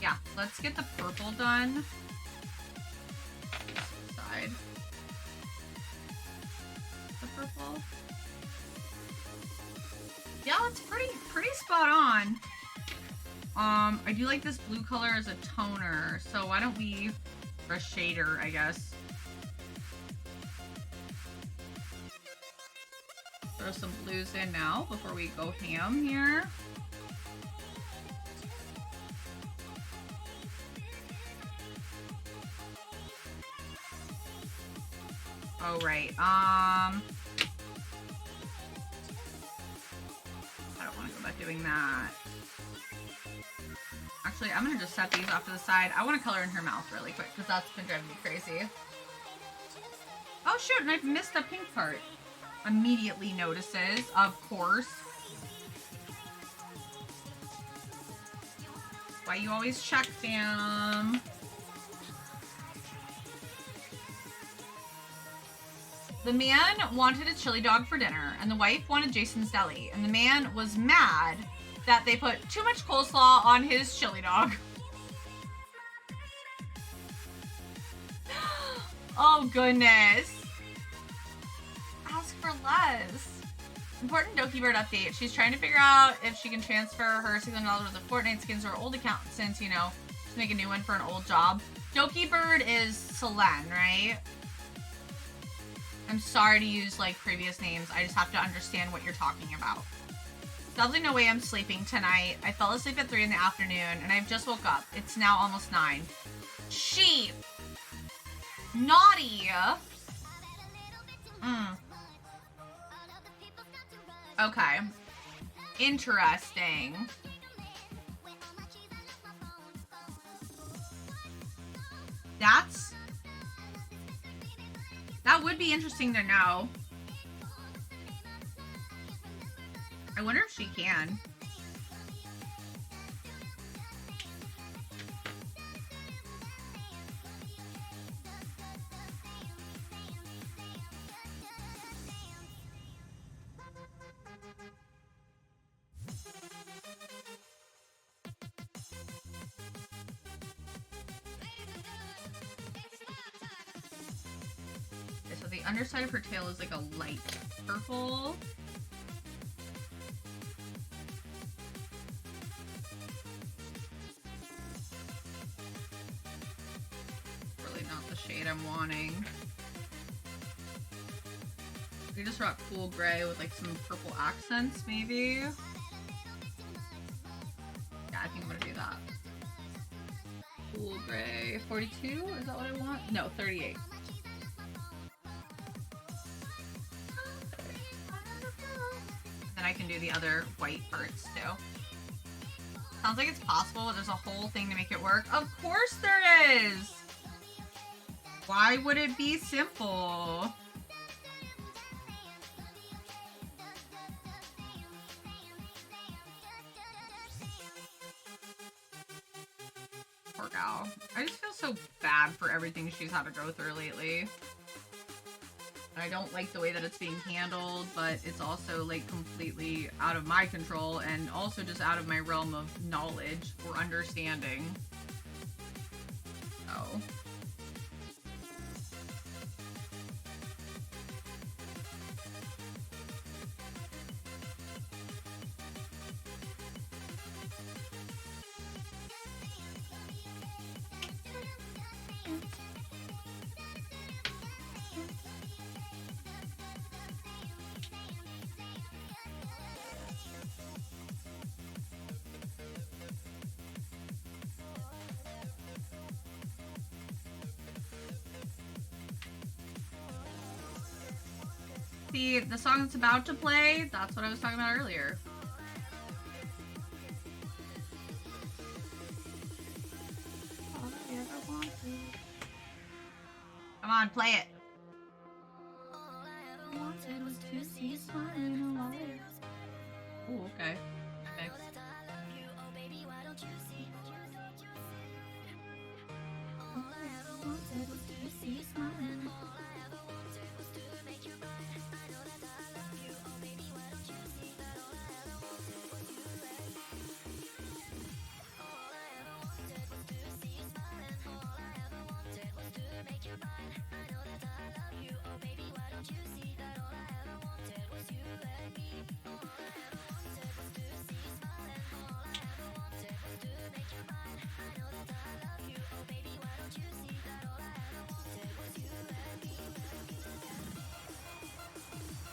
Yeah, let's get the purple done. Side. The purple. Yeah, it's pretty spot on. I do like this blue color as a toner, so why don't we, or a shader, I guess. Throw some blues in now before we go ham here. Oh, right. I don't want to go back doing that. Actually, I'm gonna just set these off to the side. I want to color in her mouth really quick because that's been driving me crazy. Oh shoot, and I've missed the pink part. Immediately notices, of course. Why you always check, fam? The man wanted a chili dog for dinner, and the wife wanted Jason's deli, and the man was mad that they put too much coleslaw on his chili dog. Oh, goodness. Ask for less. Important Doki Bird update. She's trying to figure out if she can transfer her $600 worth of Fortnite skins to her old account since, you know, to make a new one for an old job. Doki Bird is Selene, right? I'm sorry to use, like, previous names. I just have to understand what you're talking about. Definitely no way I'm sleeping tonight. I fell asleep at 3 in the afternoon, and I've just woke up. It's now almost 9. Sheep! Naughty! Okay. Interesting. That would be interesting to know. I wonder if she can. The underside of her tail is like a light purple. Really not the shade I'm wanting. We just rock cool gray with like some purple accents, maybe. Yeah, I think I'm gonna do that. Cool gray. 42? Is that what I want? No, 38. Then I can do the other white parts too. Sounds like it's possible, but there's a whole thing to make it work. Of course there is! Why would it be simple? Poor gal. I just feel so bad for everything she's had to go through lately. And I don't like the way that it's being handled, but it's also like completely out of my control and also just out of my realm of knowledge or understanding. So. See, the song that's about to play, that's what I was talking about earlier. Come on, play it. Ooh, okay. Thanks.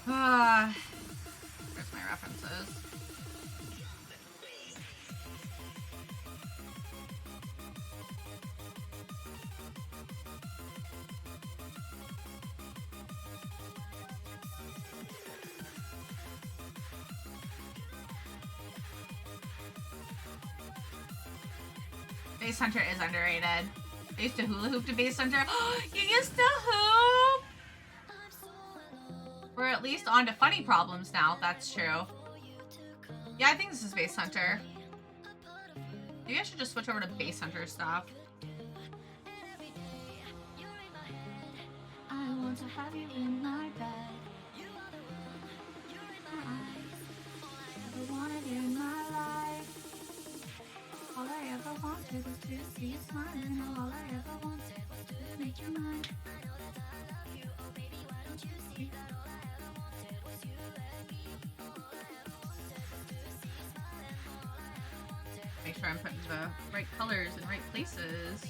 Where's my references? Bass Hunter is underrated. I used to hula hoop to Bass Hunter. You used to hoop? We're at least on to funny problems now, that's true. Yeah, I think this is Bass Hunter. Maybe I should just switch over to Bass Hunter stuff. I want to have you in my bed. You are the one, you're in my eyes. All I ever wanted in my life. All I ever wanted was to see you smiling. All I ever wanted was to make you mine. I know that I love you, oh baby, why don't you see that? All I ever wanted was you and me. All I ever wanted was to see you smiling. All I ever wanted. Make sure I'm putting the right colors in right places.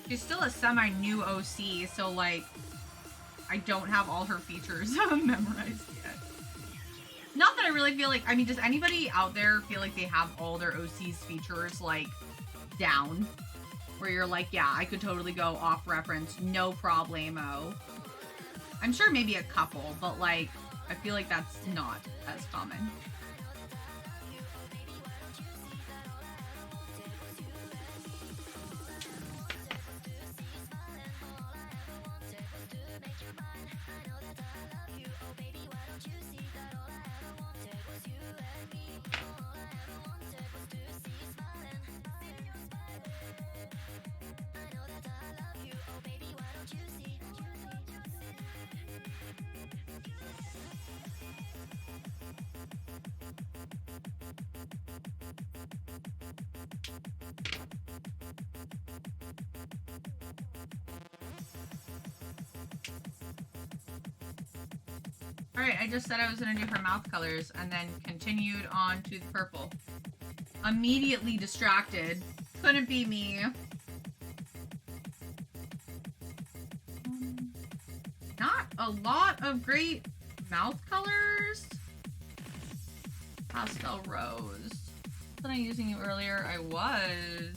She's still a semi-new OC, so like, I don't have all her features memorized yet. Not that I really feel like, I mean, does anybody out there feel like they have all their OC's features, like, down? Where you're like, yeah, I could totally go off reference, no problemo. I'm sure maybe a couple, but like, I feel like that's not as common. Right, I just said I was gonna do her mouth colors and then continued on to the purple. Immediately distracted. Couldn't be me. Not a lot of great mouth colors. Pastel rose. Wasn't I using you earlier? I was.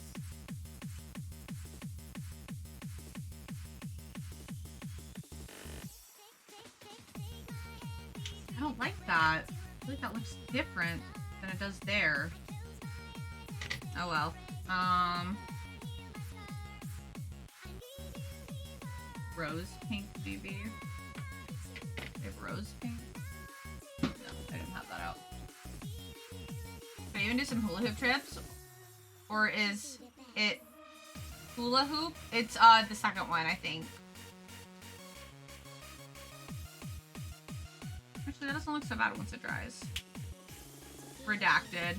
I don't like that. I feel like that looks different than it does there. Oh well. Rose pink, maybe. I have rose pink. No, I didn't have that out. Can I even do some hula hoop trips? Or is it hula hoop? It's the second one, I think. Actually, that doesn't look so bad once it dries. Redacted.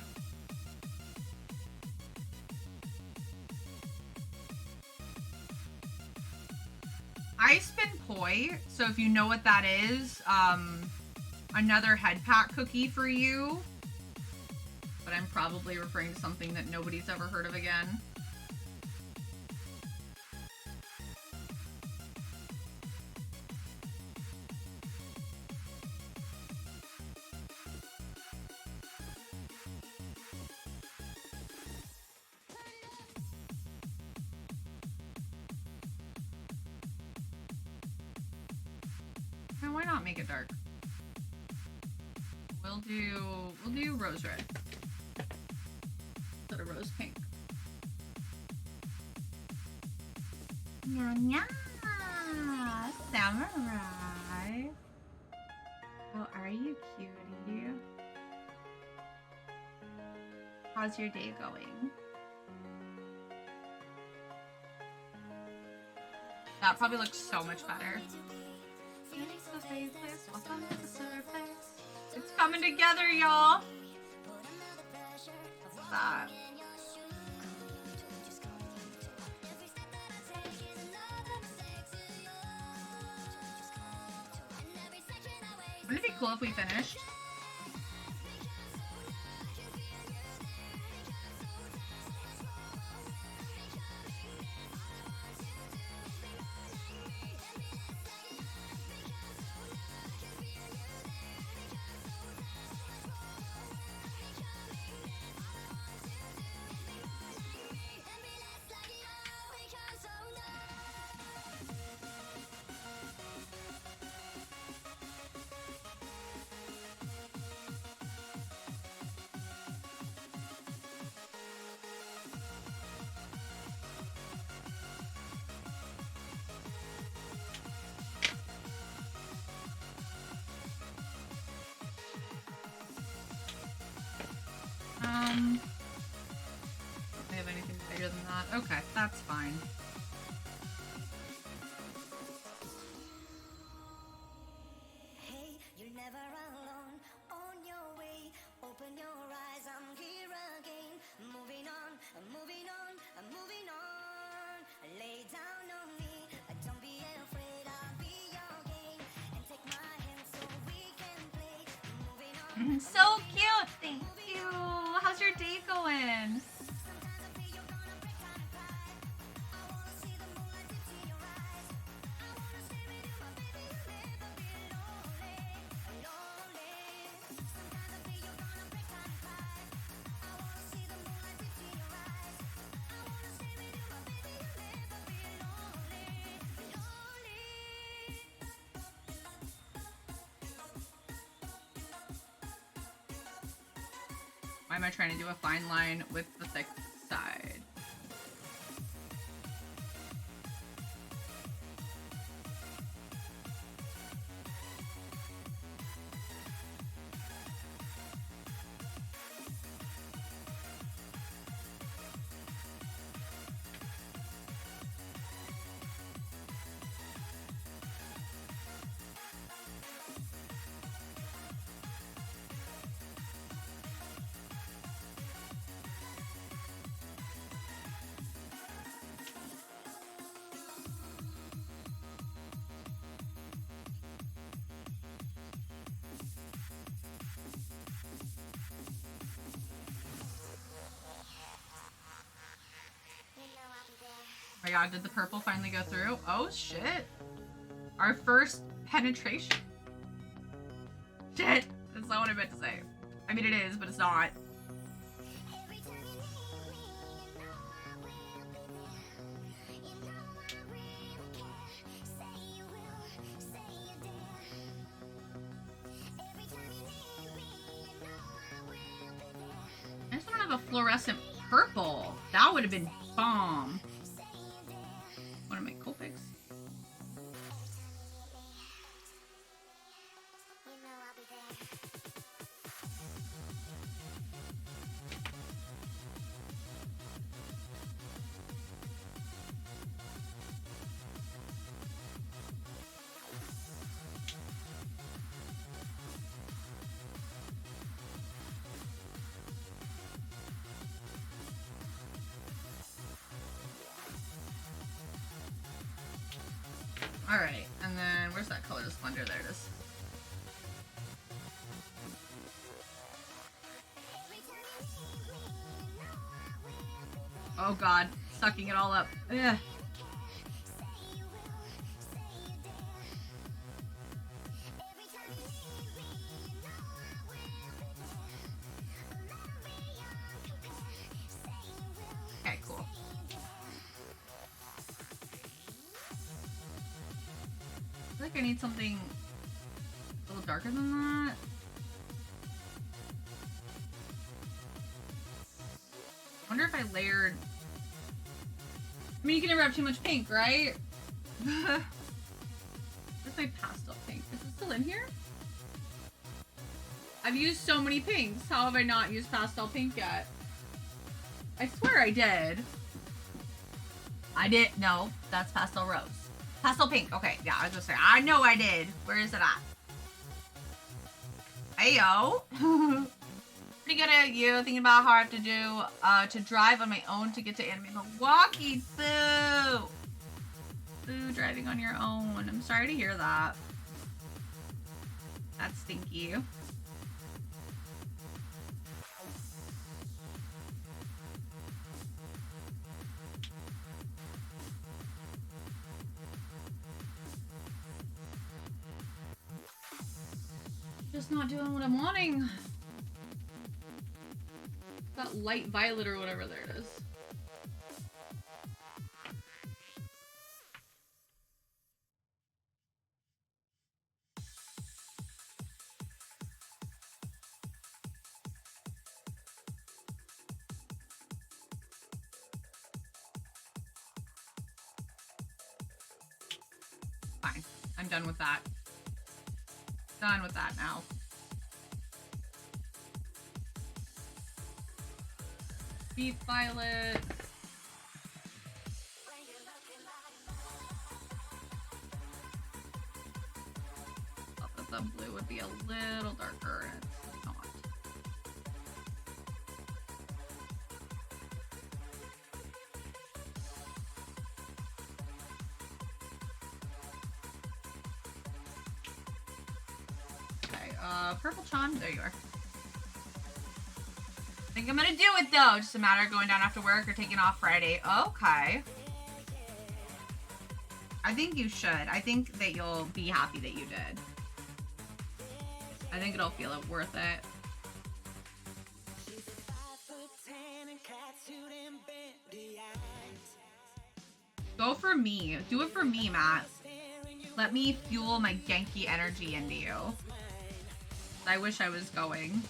I spin poi, so if you know what that is, another head pack cookie for you. But I'm probably referring to something that nobody's ever heard of again. And why not make it dark? We'll do rose red. Instead of rose pink. Yeah, yeah, samurai. Oh, are you cutie? How's your day going? That probably looks so much better. It's coming together, y'all. What's that? Wouldn't it be cool if we finished? Don't have anything bigger than that. Okay, that's fine. Hey, you're never alone. On your way, open your eyes. I'm here again. Moving on, I'm moving on, I'm moving on. Lay down on me. Don't be afraid. I'll be your game. And take my hand so we can play. Moving on. So cute! Thank you! How's your day going? Why am I trying to do a fine line with the thick side? my god, did the purple finally go through? Oh shit. Our first penetration. Shit! That's not what I meant to say. I mean, it is, but it's not. Every time you need me, you know I will be there. You know I really care. Say you will, say you dare. Every time you need me, you know I will be there. I just want to have a fluorescent purple. That would have been bomb. Say you dare. What am I, Copics? You know I'll be there. Alright, and then where's that color splendor? There it is. Oh god, sucking it all up. Ugh. Okay, cool. I feel like I need something a little darker than that. I wonder if I layered... I mean, you can never have too much pink, right? Where's my pastel pink? Is it still in here? I've used so many pinks. How have I not used pastel pink yet? I swear I did. I did. No, that's pastel rose. Pastel pink. Okay, yeah, I was gonna say. I know I did. Where is it at? Ayo. Pretty good at you. Thinking about how I have to do to drive on my own to get to Anime Milwaukee. Boo. Boo, driving on your own. I'm sorry to hear that. That's stinky. Just not doing what I'm wanting. That light violet or whatever, there it is. Fine. I'm done with that. Done with that now. Deep violet. Thought that the blue would be a little darker, and it's not. Okay, purple Chan, there you are. I think I'm gonna do it though. Just a matter of going down after work or taking off Friday. Okay. I think you should. I think that you'll be happy that you did. I think it'll feel it worth it. Go for me. Do it for me, Matt. Let me fuel my Genki energy into you. I wish I was going.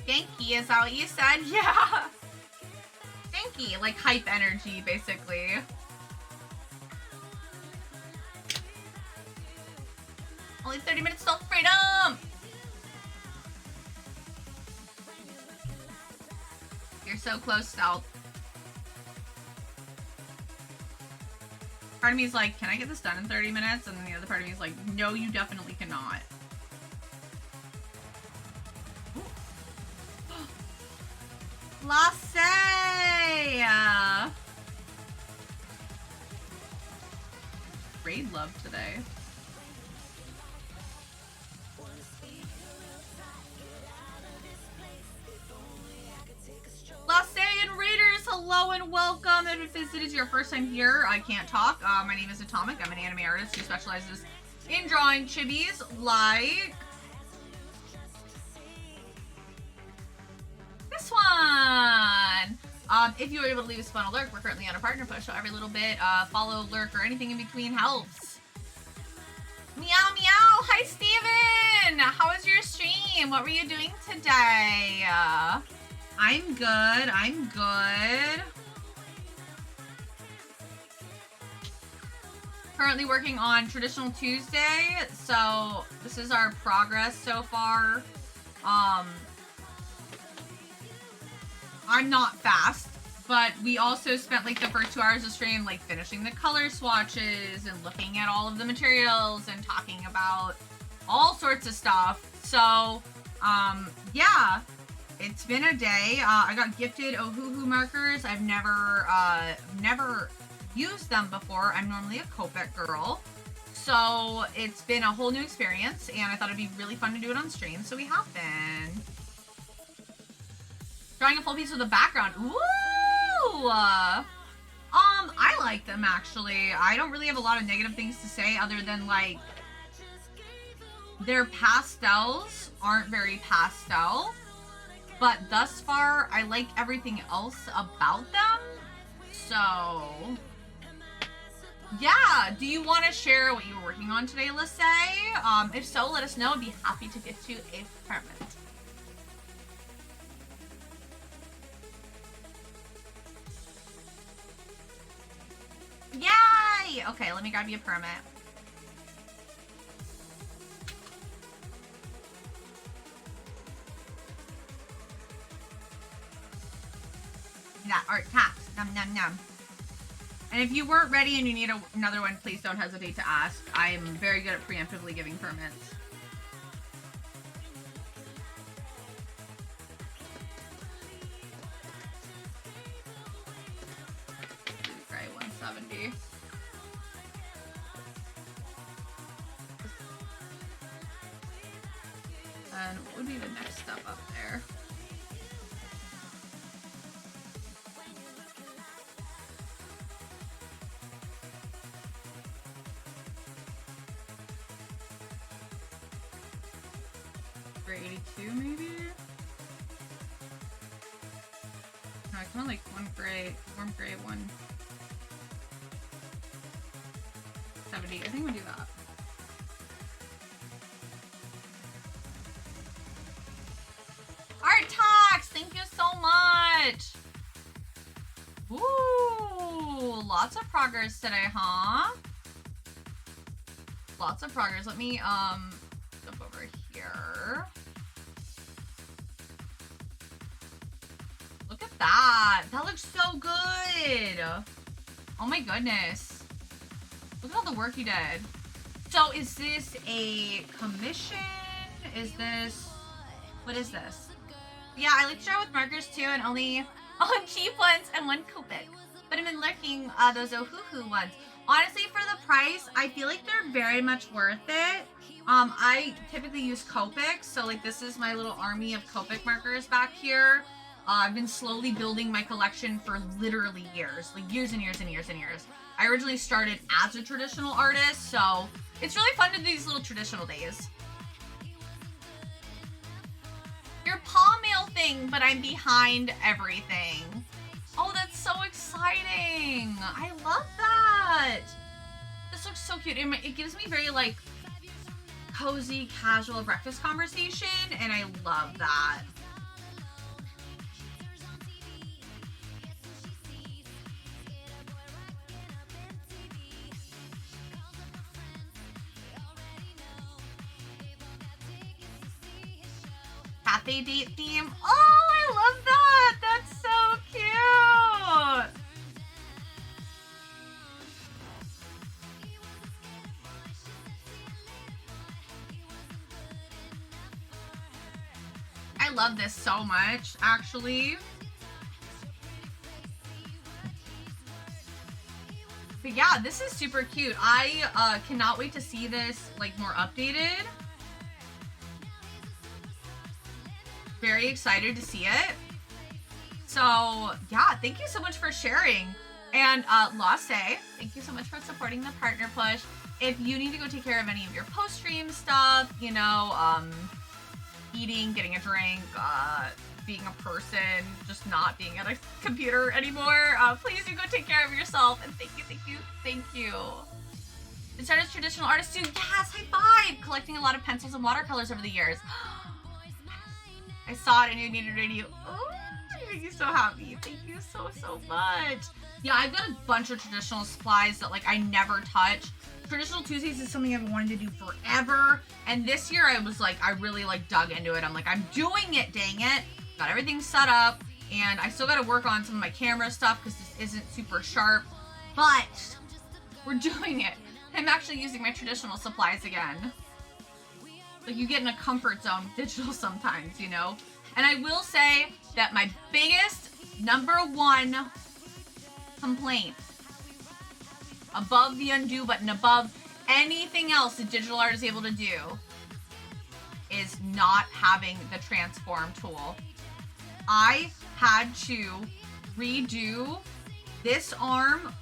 Genki, is that what you said? Yeah. Genki, like hype energy, basically. Only 30 minutes till freedom! You're so close, Stealth. Part of me is like, can I get this done in 30 minutes? And then the other part of me is like, no, you definitely cannot. Lasse! Raid love today. Lasse and Raiders, hello and welcome. If this is your first time here, I can't talk. My name is Atomic. I'm an anime artist who specializes in drawing chibis like this one. If you were able to leave a spawn alert, we're currently on a partner push, so every little bit, follow, lurk, or anything in between helps. Meow meow! Hi Steven! How was your stream? What were you doing today? I'm good. I'm good. Currently working on Traditional Tuesday, so this is our progress so far. I'm not fast, but we also spent like the first 2 hours of stream like finishing the color swatches and looking at all of the materials and talking about all sorts of stuff. So, yeah. It's been a day. I got gifted Ohuhu markers. I've never used them before. I'm normally a Copic girl. So it's been a whole new experience, and I thought it'd be really fun to do it on stream, so we have been. Drawing a full piece with a background. Ooh! I like them, actually. I don't really have a lot of negative things to say other than, like, their pastels aren't very pastel. But thus far, I like everything else about them. So, yeah. Do you want to share what you were working on today, Lasse? If so, let us know. I'd be happy to get you a permit. Yay! Okay, let me grab you a permit. That art tax. Num num num. And if you weren't ready and you need another one, please don't hesitate to ask. I am very good at preemptively giving permits. Gray 170. And what would be the next step up there? Gray 82 maybe? No, I kind of like warm gray 170. I think we'll do that. Art Talks! Thank you so much! Ooh, lots of progress today, huh? Lots of progress. Let me, jump over here. Look at that. That looks so good. Oh my goodness. Look at all the work you did. So is this a commission? Is this, what is this? Yeah, I like to draw with markers too, and only on cheap ones and one Copic. But I've been looking those Ohuhu ones. Honestly, for the price, I feel like they're very much worth it. I typically use Copics, so like this is my little army of Copic markers back here. I've been slowly building my collection for literally years, like years and years and years and years. I originally started as a traditional artist, so it's really fun to do these little traditional days. Your paw mail thing, but I'm behind everything. Oh, that's so exciting. I love that. This looks so cute. It gives me very like cozy, casual breakfast conversation, and I love that. Cafe date theme. Oh, I love that. That's so love this so much, actually. But yeah, this is super cute. I cannot wait to see this like more updated. Very excited to see it. So yeah, thank you so much for sharing. And Lasse, thank you so much for supporting the partner push. If you need to go take care of any of your post-stream stuff, you know, eating, getting a drink, being a person, just not being at a computer anymore, please do go take care of yourself. And thank you, thank you, thank you. It started as traditional artist too. Yes, high five! Collecting a lot of pencils and watercolors over the years. I saw it and you needed radio. Oh, it makes you so happy. Thank you so, so much. Yeah, I've got a bunch of traditional supplies that like I never touch. Traditional Tuesdays is something I've been wanting to do forever. And this year I was like, I really like dug into it. I'm like, I'm doing it, dang it. Got everything set up. And I still got to work on some of my camera stuff because this isn't super sharp. But we're doing it. I'm actually using my traditional supplies again. Like you get in a comfort zone with digital sometimes, you know? And I will say that my biggest #1 complaint above the undo button, above anything else that digital art is able to do, is not having the transform tool. I had to redo this arm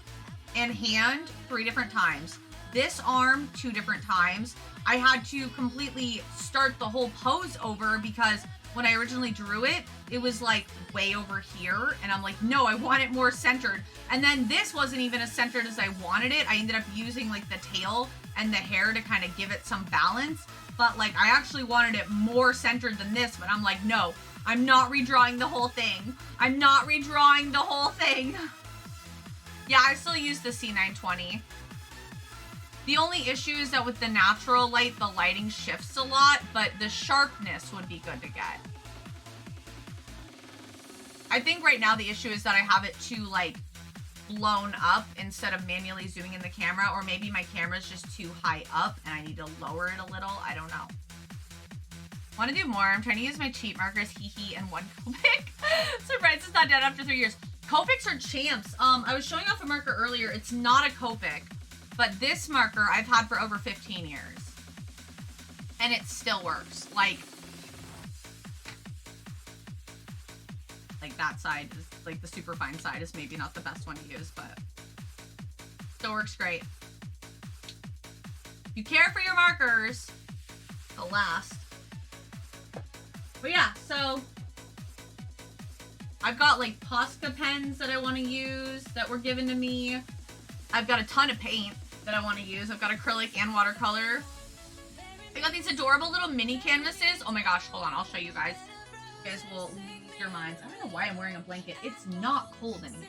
and hand 3 different times. This arm 2 different times. I had to completely start the whole pose over because when I originally drew it, it was like way over here. And I'm like, no, I want it more centered. And then this wasn't even as centered as I wanted it. I ended up using like the tail and the hair to kind of give it some balance. But like, I actually wanted it more centered than this. But I'm like, no, I'm not redrawing the whole thing. I'm not redrawing the whole thing. Yeah, I still use the C920. The only issue is that with the natural light, the lighting shifts a lot, but the sharpness would be good to get. I think right now the issue is that I have it too like blown up instead of manually zooming in the camera, or maybe my camera's just too high up and I need to lower it a little. I don't know. Want to do more. I'm trying to use my cheat markers, hee and 1 Copic. Surprised it's not dead after 3 years. Copics are champs. I was showing off a marker earlier. It's not a Copic. But this marker I've had for over 15 years. And it still works. Like that side is like the super fine side is maybe not the best one to use, but still works great. You care for your markers, they'll last. But yeah, so I've got like Posca pens that I want to use that were given to me. I've got a ton of paint that I want to use. I've got acrylic and watercolor. I got these adorable little mini canvases. Oh my gosh, hold on, I'll show you guys. You guys will lose your minds. I don't know why I'm wearing a blanket. It's not cold anymore.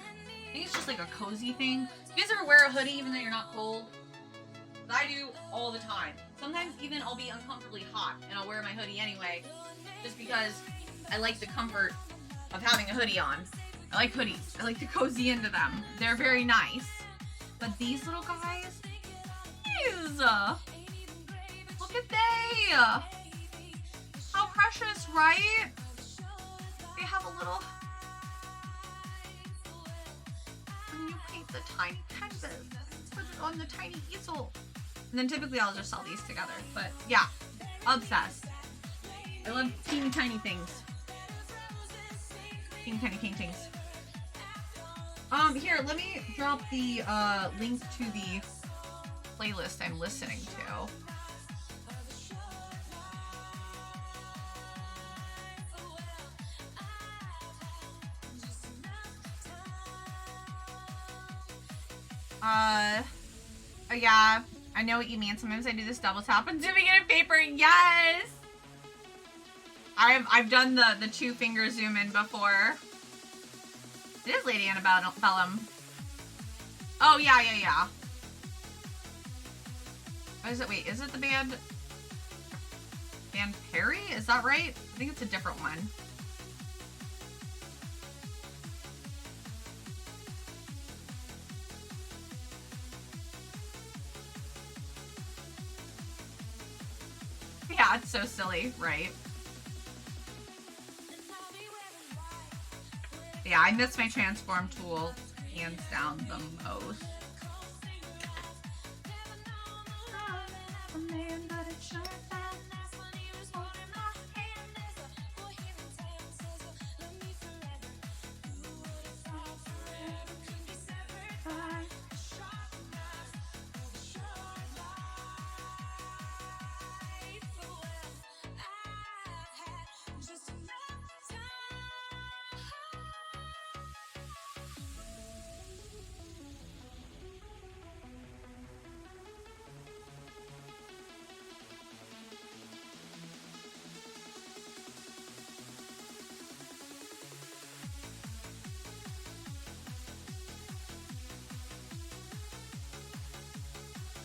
I think it's just like a cozy thing. You guys ever wear a hoodie even though you're not cold? I do all the time. Sometimes even I'll be uncomfortably hot and I'll wear my hoodie anyway, just because I like the comfort of having a hoodie on. I like hoodies. I like to cozy into them. They're very nice. But these little guys, geez, look at they. How precious, right? They have a little, when you paint the tiny canvas, put it on the tiny easel. And then typically I'll just sell these together. But yeah, obsessed. I love teeny tiny things. Teeny tiny paintings. Here, let me drop the link to the playlist I'm listening to. Yeah, I know what you mean. Sometimes I do this double tap and zooming in paper. Yes! I've done the 2 finger zoom in before. It is Lady Antebellum. Oh, yeah. What is it? Wait, is it the band Perry? Is that right? I think it's a different one. Yeah, it's so silly, right? Yeah, I miss my transform tool hands down the most.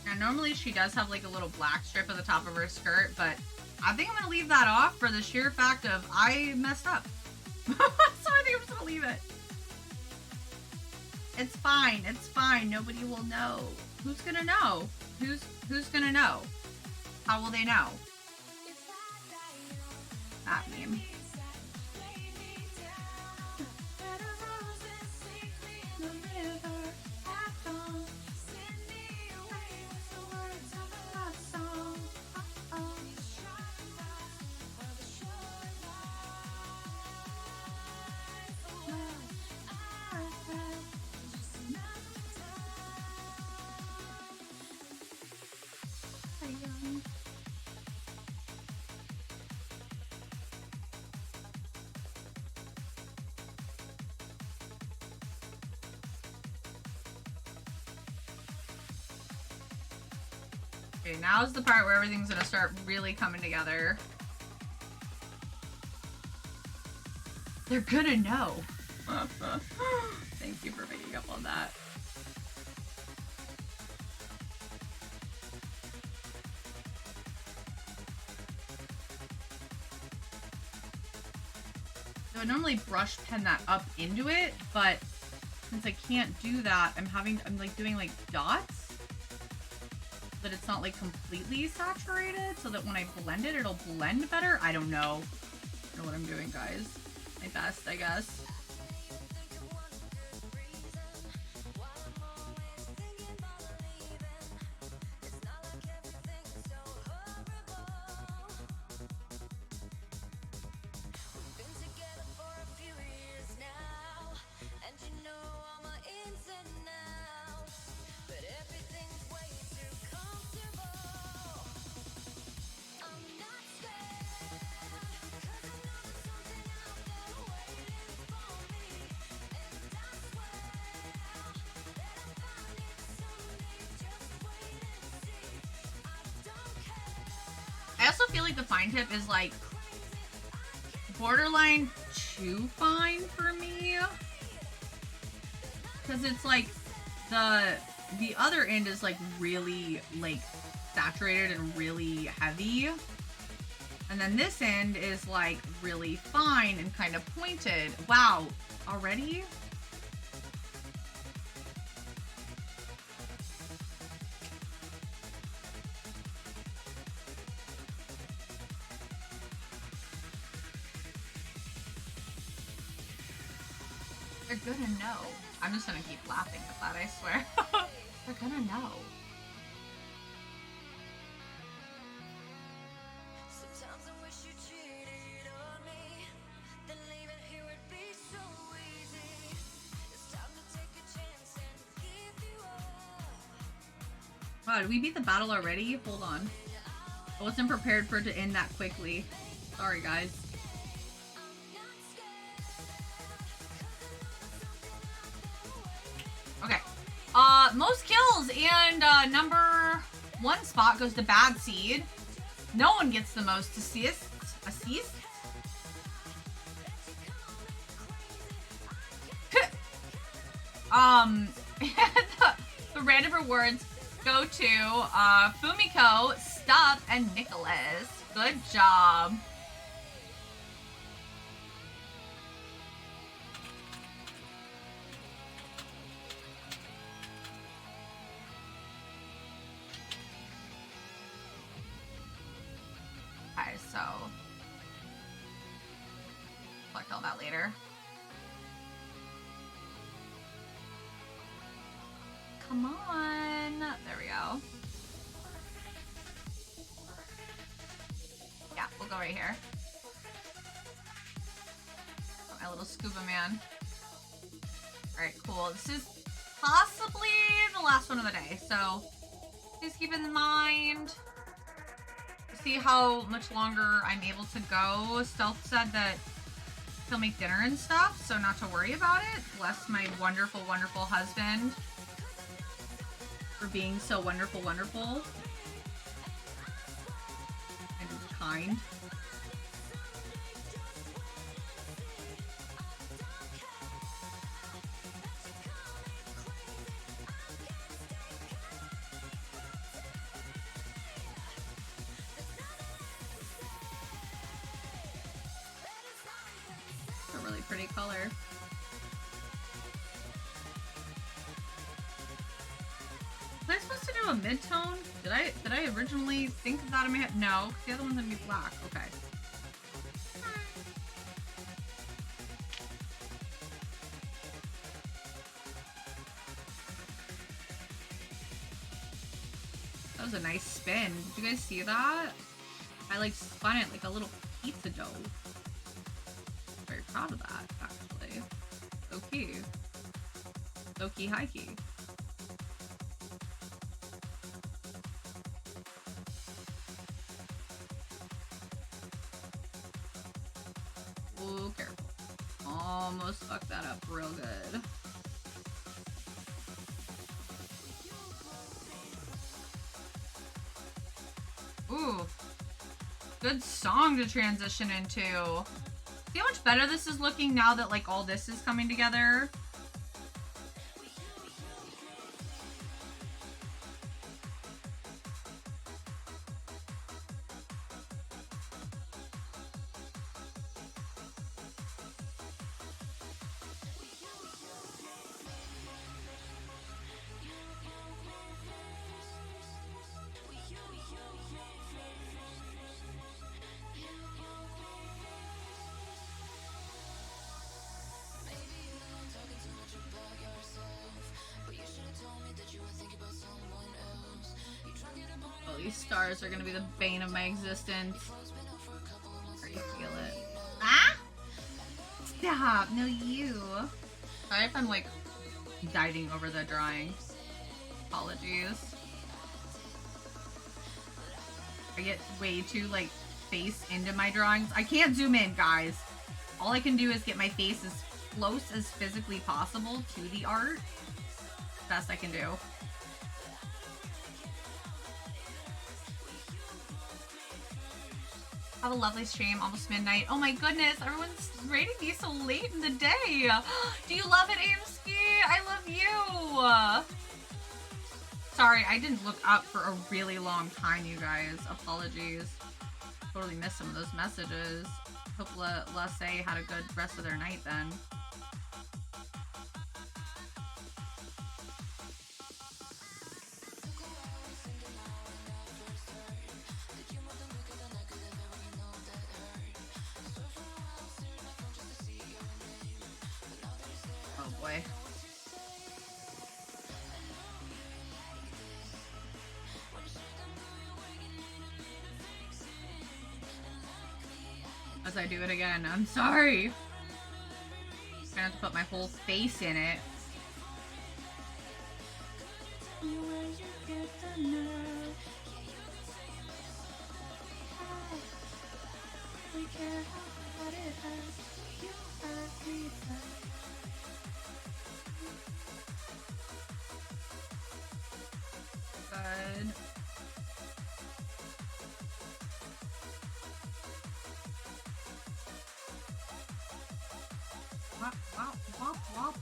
Now, normally she does have like a little black strip at the top of her skirt, but I think I'm gonna leave that off for the sheer fact of I messed up. So I think I'm just gonna leave it. It's fine. It's fine. Nobody will know. Who's gonna know? Who's gonna know? How will they know? That meme. Okay, now's the part where everything's gonna start really coming together. They're gonna know. Thank you for picking up on that. So I normally brush pen that up into it, but since I can't do that, I'm like doing like dots. But it's not like completely saturated, so that when I blend it, it'll blend better. I don't know. I don't know what I'm doing, guys. My best, I guess. I also feel like the fine tip is like borderline too fine for me, because it's like the other end is like really like saturated and really heavy, and then this end is like really fine and kind of pointed. Wow, already? They're gonna know. I'm just gonna keep laughing at that, I swear. They're gonna know. Sometimes I wish you cheated on me. Then leaving here would be so easy. It's time to take a chance and give you up. Wow, did we beat the battle already? Hold on. I wasn't prepared for it to end that quickly. Sorry, guys. Okay. Most kills and number 1 spot goes to Bad Seed. No one gets the most assists. Assists? the random rewards go to Fumiko, Stuff, and Nicholas. Good job. Okay, so collect all that later. Come on. There we go. Yeah, we'll go right here. My little scuba man. Alright, cool. This is possibly the last one of the day, so please keep in mind. See how much longer I'm able to go. Stealth said that he'll make dinner and stuff, so not to worry about it. Bless my wonderful, wonderful husband for being so wonderful, wonderful. And kind. A really pretty color. Was I supposed to do a mid-tone? Did I originally think of that in my head? No, because the other one's gonna be black. Okay. That was a nice spin. Did you guys see that? I like spun it like a little pizza dough. Very proud of that, actually. So cute. So key, high key. Oh, careful. Almost fucked that up real good. Ooh. Good song to transition into. See how much better this is looking now that like all this is coming together? Oh, these stars are gonna be the bane of my existence. Or you feel it. Ah! Stop! No, you. Sorry if I'm like diving over the drawing. Apologies. I get way too like face into my drawings. I can't zoom in, guys. All I can do is get my face as close as physically possible to the art. Best I can do. Have a lovely stream, almost midnight. Oh my goodness, everyone's rating me so late in the day. Do you love it, Aimski? I love you. Sorry, I didn't look up for a really long time, you guys. Apologies. Totally missed some of those messages. Hope Lasse had a good rest of their night then. Oh boy. As I do it again, I'm sorry. I'm gonna have to put my whole face in it. Good. Wop, wop, wop, wop.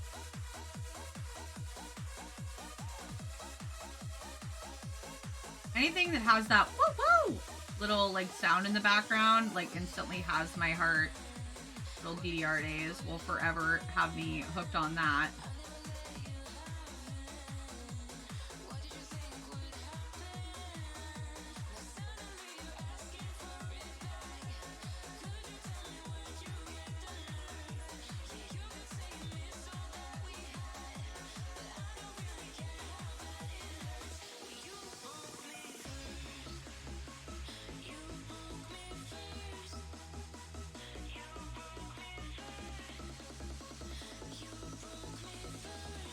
Anything that has that woo woo little like sound in the background like instantly has my heart. Little DDR days will forever have me hooked on that.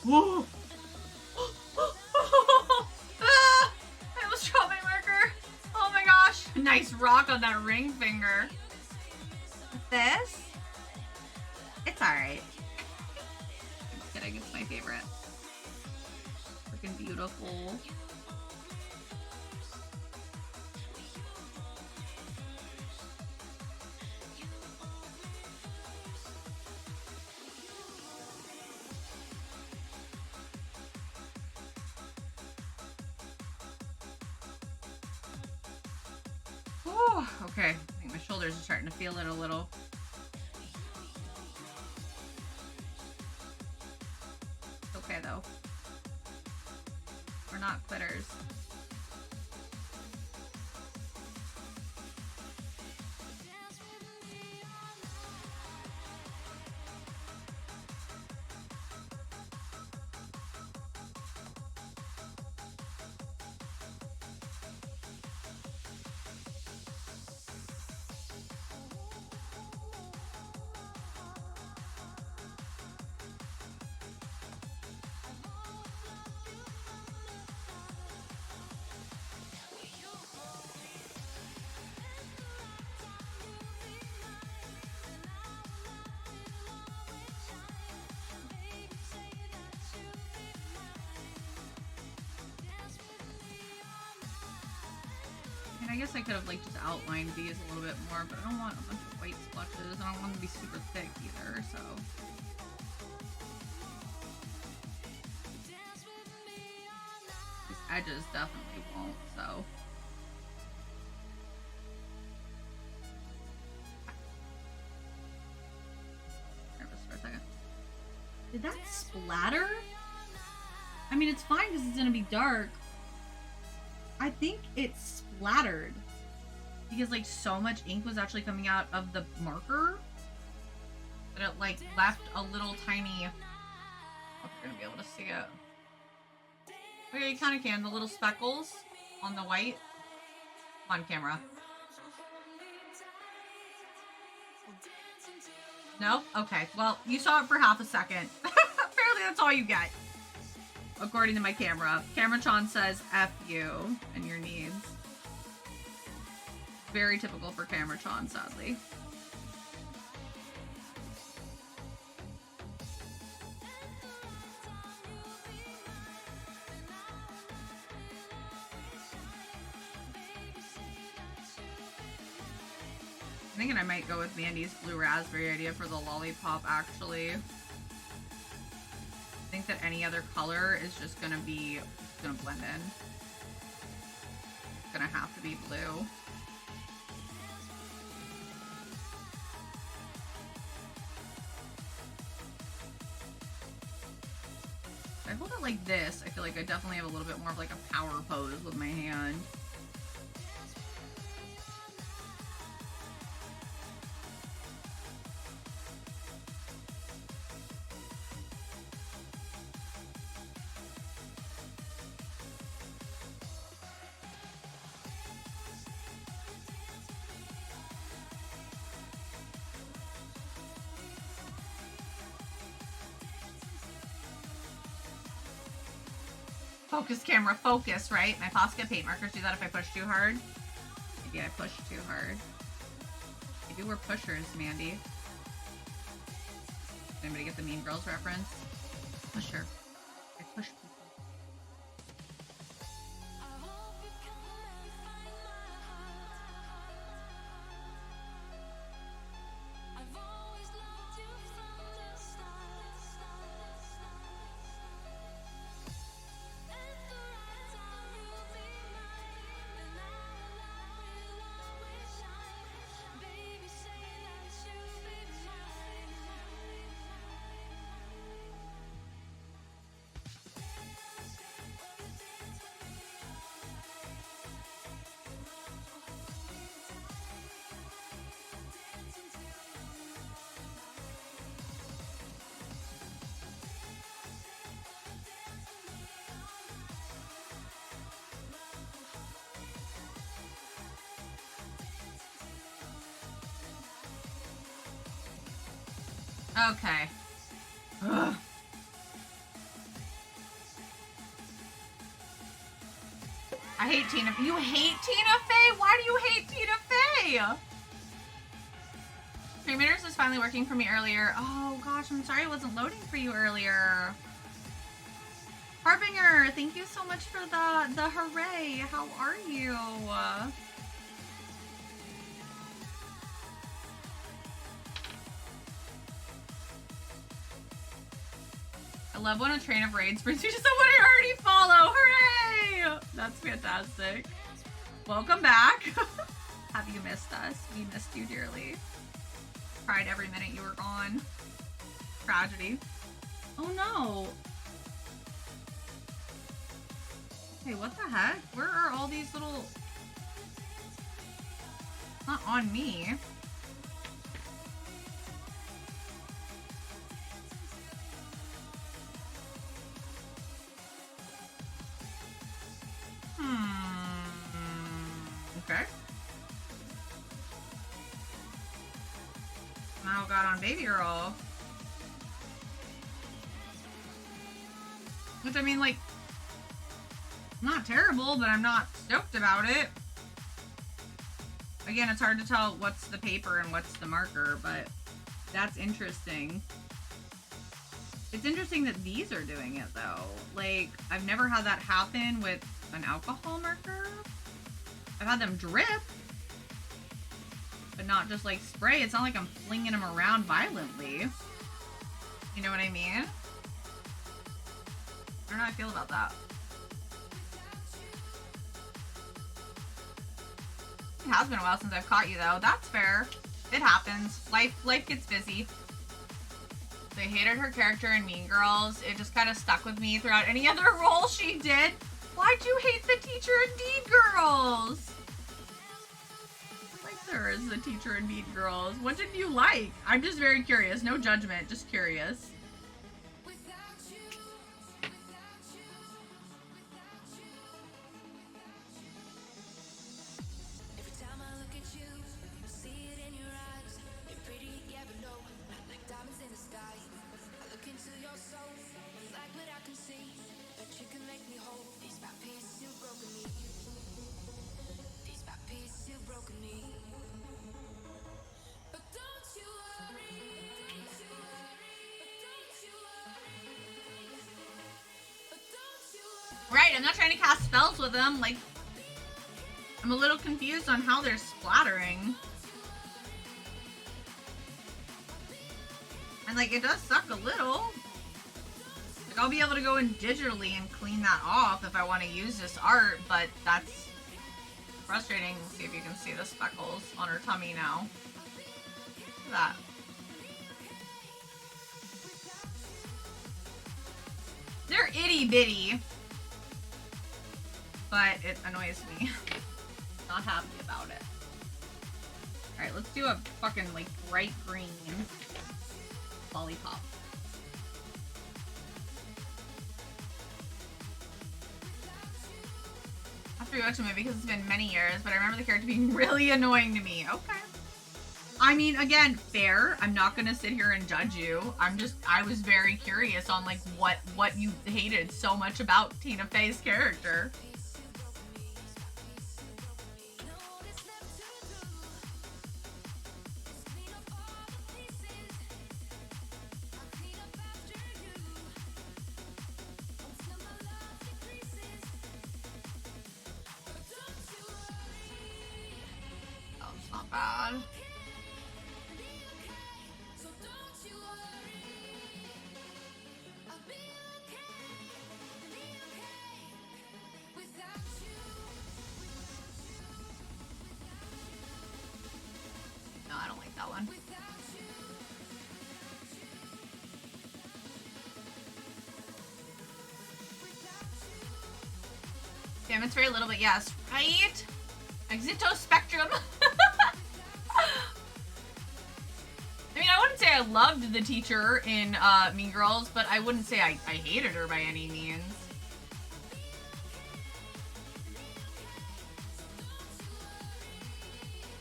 Whoa. Ah, I almost dropped my marker. Oh my gosh. Nice rock on that ring finger. This? It's alright. I'm just kidding, it's my favorite. Freaking beautiful. Oh, okay. I think my shoulders are starting to feel it a little. It's okay though. We're not quitters. I guess I could have like just outlined these a little bit more, but I don't want a bunch of white splotches. I don't want them to be super thick either, so. These edges definitely won't, so. Nervous for a second. Did that splatter? I mean, it's fine because it's gonna be dark. I think it splattered because like so much ink was actually coming out of the marker that it like left a little tiny, I hope you're gonna be able to see it. Okay, you kind of can, the little speckles on the white. Come on, camera. No? Okay, well, you saw it for half a second. Apparently that's all you get. According to my camera. Cameratron says F you and your needs. Very typical for Cameratron, sadly. I'm thinking I might go with Mandy's blue raspberry idea for the lollipop, actually. I think that any other color is just gonna blend in. It's gonna have to be blue. If I hold it like this, I feel like I definitely have a little bit more of like a power pose with my hand. Focus, camera, focus, right? My Posca paint markers do that if I push too hard. Maybe I pushed too hard. Maybe we're pushers, Mandy. Anybody get the Mean Girls reference? Pusher. I push people. Okay. Ugh. I hate Tina. You hate Tina Fey? Why do you hate Tina Fey? Streamers is finally working for me earlier. Oh gosh, I'm sorry it wasn't loading for you earlier. Harbinger, thank you so much for the hooray. How are you? I love when a train of raids brings you to someone I already follow. Hooray! That's fantastic. Welcome back. Have you missed us? We missed you dearly. Cried every minute you were gone. Tragedy. Oh no. Hey, what the heck? Where are all these little... Not on me. Okay. Now got on Baby Girl. Which, I mean, like, not terrible, but I'm not stoked about it. Again, it's hard to tell what's the paper and what's the marker, but that's interesting. It's interesting that these are doing it, though. Like, I've never had that happen with an alcohol marker. I've had them drip, but not just like spray. It's not like I'm flinging them around violently. You know what I mean? I don't know how I feel about that. It has been a while since I've caught you though. That's fair. It happens. Life gets busy. So I hated her character in Mean Girls. It just kind of stuck with me throughout any other role she did. Why'd you hate the teacher in Mean Girls? I liked her as the teacher in Mean Girls. What did you like? I'm just very curious. No judgment, just curious. Right, I'm not trying to cast spells with them. Like, I'm a little confused on how they're splattering. And like, it does suck a little. Like, I'll be able to go in digitally and clean that off if I want to use this art, but that's frustrating. Let's see if you can see the speckles on her tummy now. Look at that. They're itty bitty. But it annoys me. Not happy about it. Alright, let's do a fucking, like, bright green lollipop. I have to rewatch the movie because it's been many years, but I remember the character being really annoying to me. Okay. I mean, again, fair. I'm not gonna sit here and judge you. I was very curious on, like, what you hated so much about Tina Fey's character. Bad. No, I don't like that one. Damn, it's very little, but yes, right? Exito Spectrum. I mean, I wouldn't say I loved the teacher in Mean Girls, but I wouldn't say I hated her by any means.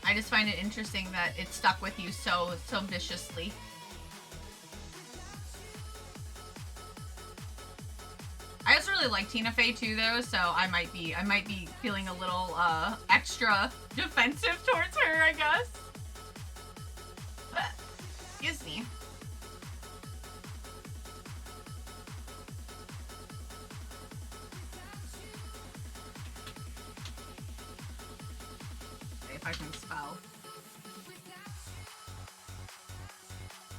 I just find it interesting that it stuck with you so viciously. I also really actually like Tina Fey too, though, so I might be feeling a little extra defensive towards her, I guess. Excuse me. Okay, if I can spell.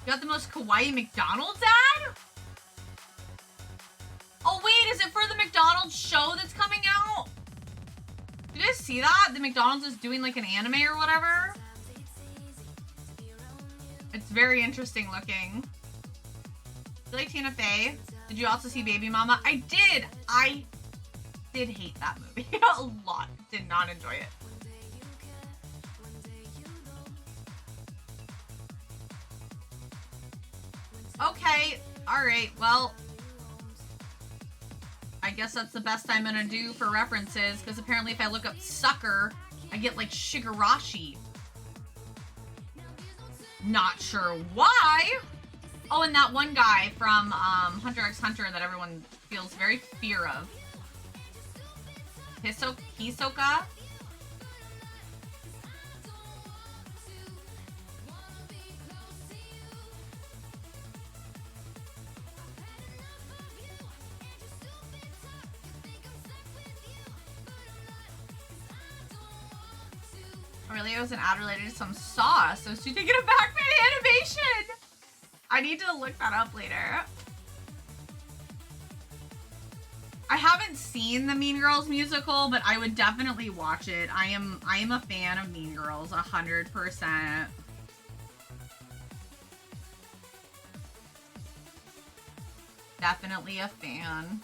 You got the most kawaii McDonald's ad? Oh wait, is it for the McDonald's show that's coming out? Did you guys see that? The McDonald's is doing like an anime or whatever. It's very interesting looking. You like Tina Fey? Did you also see Baby Mama? I did. I did hate that movie a lot. Did not enjoy it. Okay, alright, well, I guess that's the best I'm gonna do for references, because apparently if I look up sucker, I get like Shigarashi. Not sure why. Oh, and that one guy from Hunter x Hunter that everyone feels very fear of. Hisoka? Really, it was an ad related to some sauce. So she's taking it back for the animation. I need to look that up later. I haven't seen the Mean Girls musical, but I would definitely watch it. I am a fan of Mean Girls, 100%. Definitely a fan.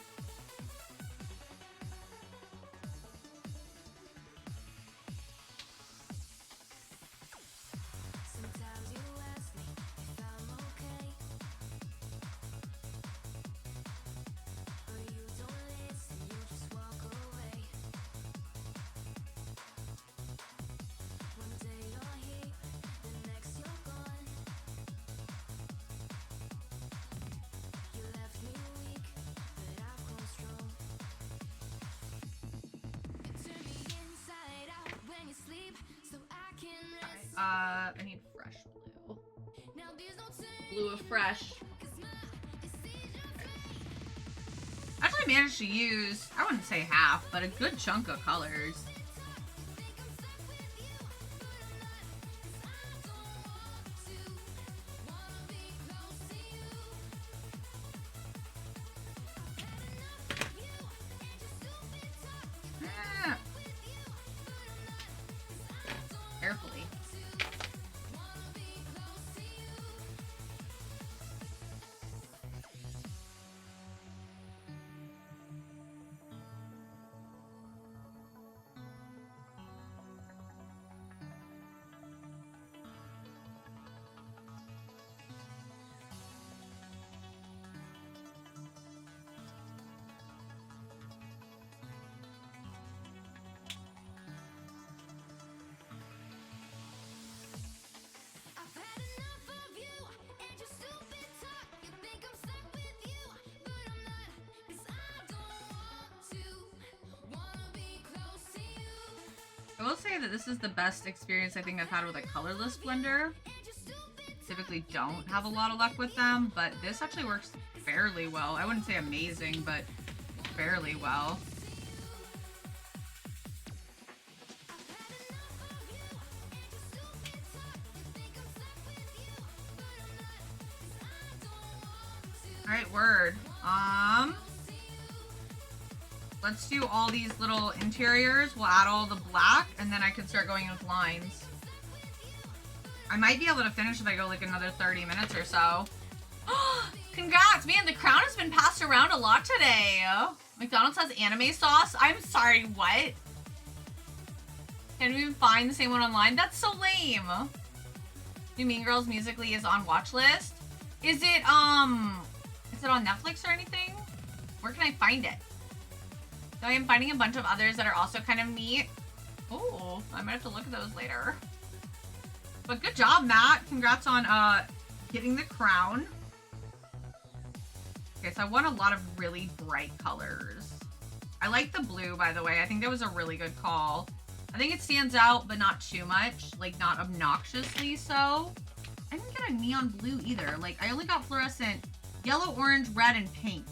I need fresh blue. Blue of fresh. Actually managed to use, I wouldn't say half, but a good chunk of colors. Carefully. I will say that this is the best experience I think I've had with a colorless blender. Typically don't have a lot of luck with them, but this actually works fairly well. I wouldn't say amazing, but fairly well. Alright, word. Let's do all these little interiors. We'll add all the black, and then I can start going with lines. I might be able to finish if I go like another 30 minutes or so. Congrats! Man, the crown has been passed around a lot today. McDonald's has anime sauce? I'm sorry, what? Can't even find the same one online? That's so lame. New Mean Girls Musically is on watch list. Is it on Netflix or anything? Where can I find it? So I am finding a bunch of others that are also kind of neat. Oh, I might have to look at those later. But good job, Matt. Congrats on getting the crown. Okay, so I want a lot of really bright colors. I like the blue, by the way. I think that was a really good call. I think it stands out, but not too much. Like, not obnoxiously so. I didn't get a neon blue either. Like, I only got fluorescent yellow, orange, red, and pink.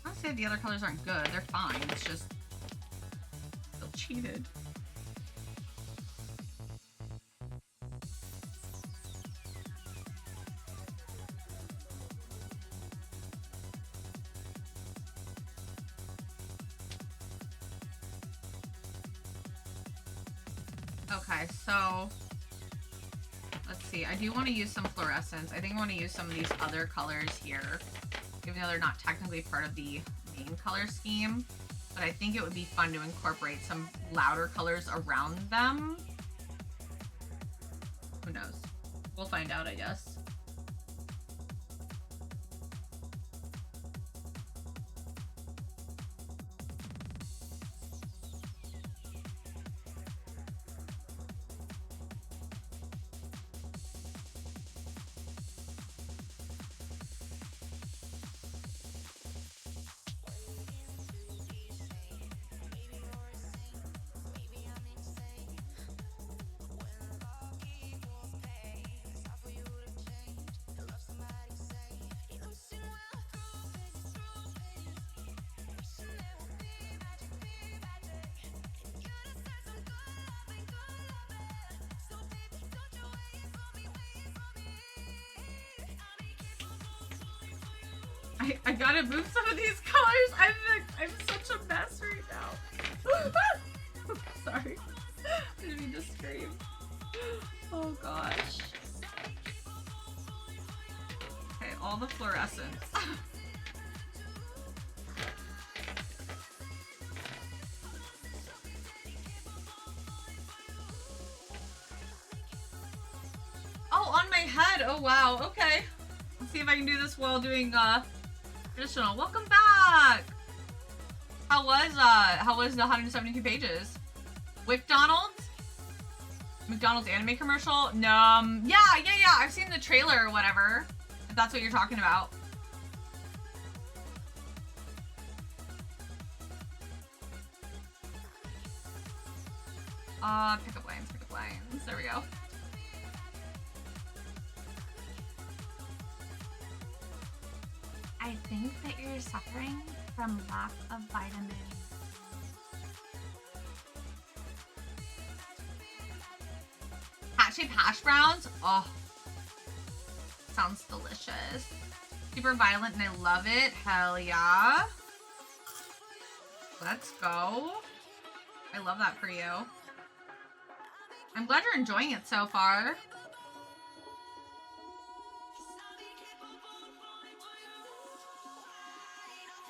I don't say the other colors aren't good. They're fine. It's just... I feel cheated. Okay, so let's see. I do want to use some fluorescents. I think I want to use some of these other colors here, even though they're not technically part of the main color scheme. But I think it would be fun to incorporate some louder colors around them. Who knows? We'll find out, I guess. I gotta move some of these colors. I'm such a mess right now. Sorry. I didn't mean to scream. Oh gosh. Okay, all the fluorescents. Oh, on my head. Oh wow. Okay. Let's see if I can do this while doing traditional. Welcome back. How was the 172 pages? McDonald's anime commercial? No. Yeah. I've seen the trailer or whatever. If that's what you're talking about. Pickup lines. There we go. I think that you're suffering from lack of vitamins. Hat-shaped hash browns? Oh, sounds delicious. Super violent and I love it. Hell yeah. Let's go. I love that for you. I'm glad you're enjoying it so far.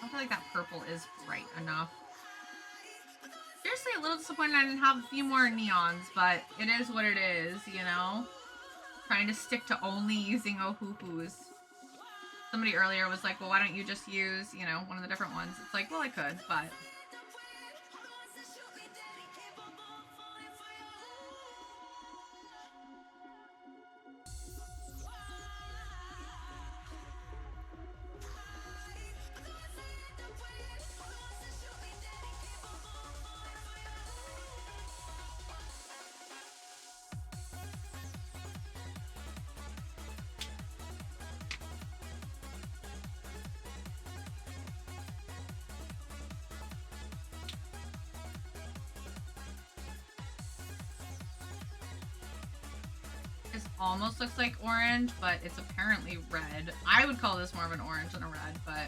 I feel like that purple is bright enough. Seriously, a little disappointed I didn't have a few more neons, but it is what it is, you know? Trying to stick to only using Ohuhus. Somebody earlier was like, well, why don't you just use, you know, one of the different ones? It's like, well, I could, but... This almost looks like orange, but it's apparently red. I would call this more of an orange than a red, but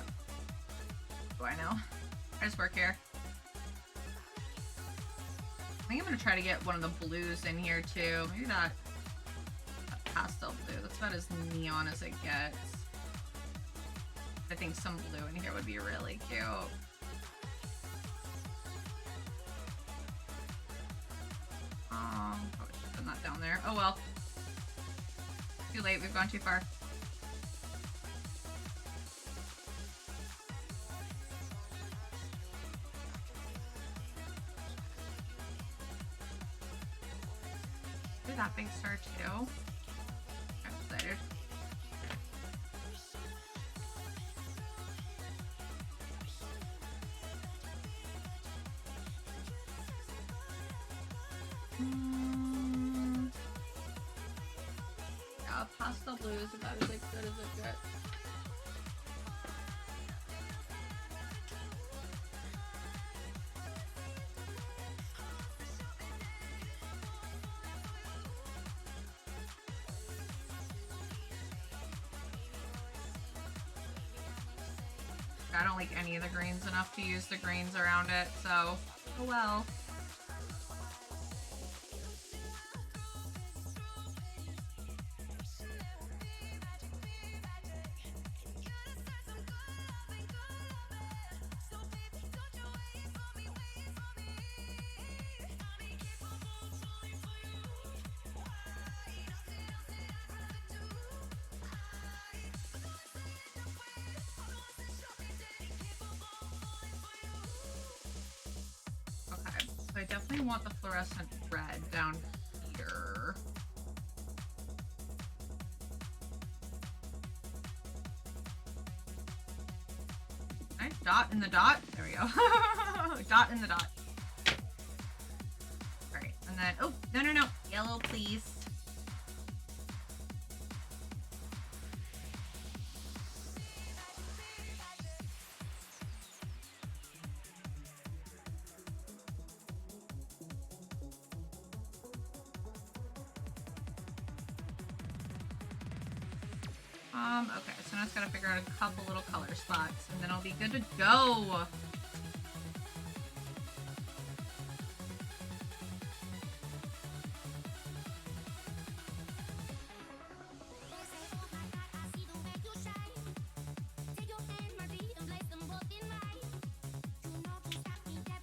what do I know? I just work here. I think I'm gonna try to get one of the blues in here too. Maybe that pastel blue. That's about as neon as it gets. I think some blue in here would be really cute. Probably should have done that down there. Oh well. Too late, we've gone too far. Do that big star too. I'm excited. Yeah, pastel blue is about as like good as it gets. I don't like any of the greens enough to use the greens around it, so oh well. I definitely want the fluorescent red down here. Nice dot in the dot. There we go. Dot in the dot. Alright, and then, oh, no. Yellow, please. Okay, so now I just gotta figure out a couple little color spots, and then I'll be good to go.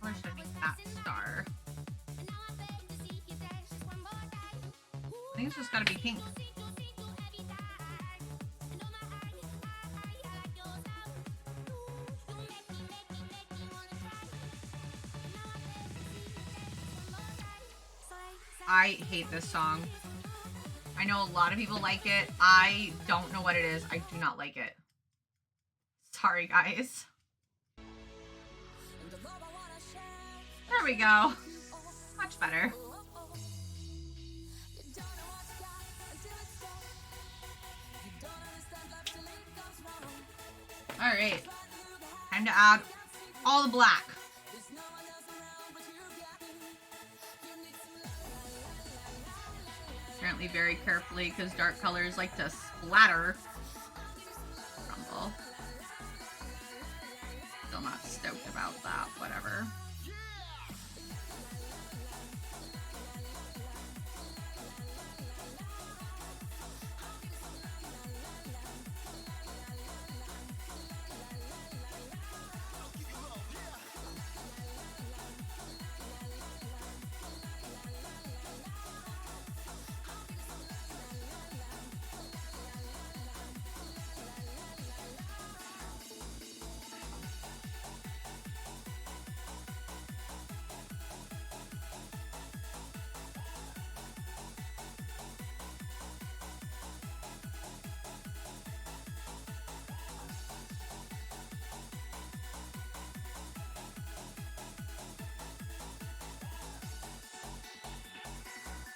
Or should I make that star? I think it's just gotta be pink. I hate this song. I know a lot of people like it. I don't know what it is. I do not like it. Sorry, guys. There we go. Much better. Alright. Time to add all the black. Apparently very carefully because dark colors like to splatter. Crumble. Still not stoked about that. Whatever.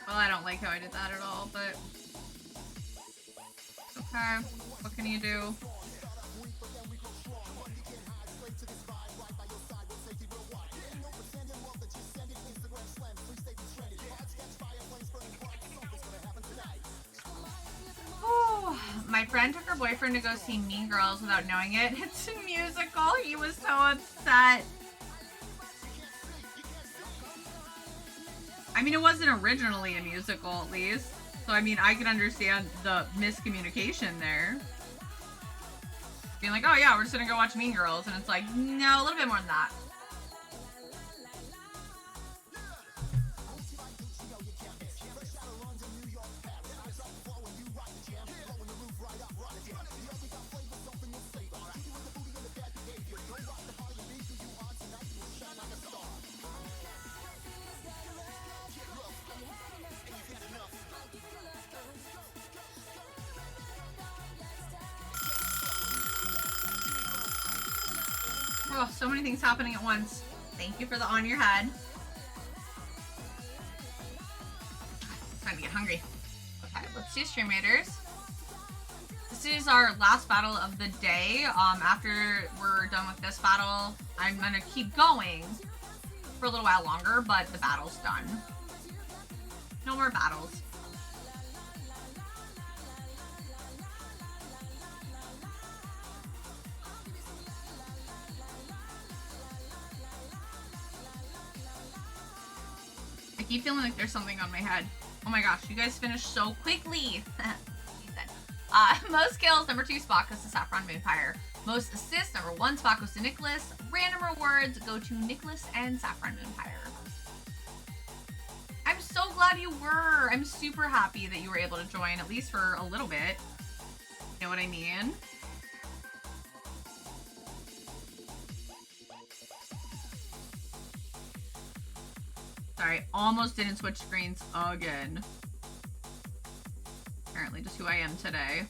Well, I don't like how I did that at all, but okay, what can you do? Oh, my friend took her boyfriend to go see Mean Girls without knowing it. It's a musical. He was so upset. I mean, it wasn't originally a musical, at least. So, I mean, I can understand the miscommunication there. Being like, oh yeah, we're just gonna go watch Mean Girls. And it's like, no, a little bit more than that. Oh, so many things happening at once. Thank you for the on your head. Time to get hungry. Okay, let's do Stream Raiders. This is our last battle of the day. After we're done with this battle, I'm gonna keep going for a little while longer, but the battle's done. No more battles. I keep feeling like there's something on my head. Oh my gosh, you guys finished so quickly. Most kills, number 2 spot goes to Saffron Moonfire. Most assists, number 1 spot goes to Nicholas. Random rewards go to Nicholas and Saffron Moonfire. I'm so glad you were. I'm super happy that you were able to join, at least for a little bit. You know what I mean? Sorry, almost didn't switch screens again. Apparently just who I am today.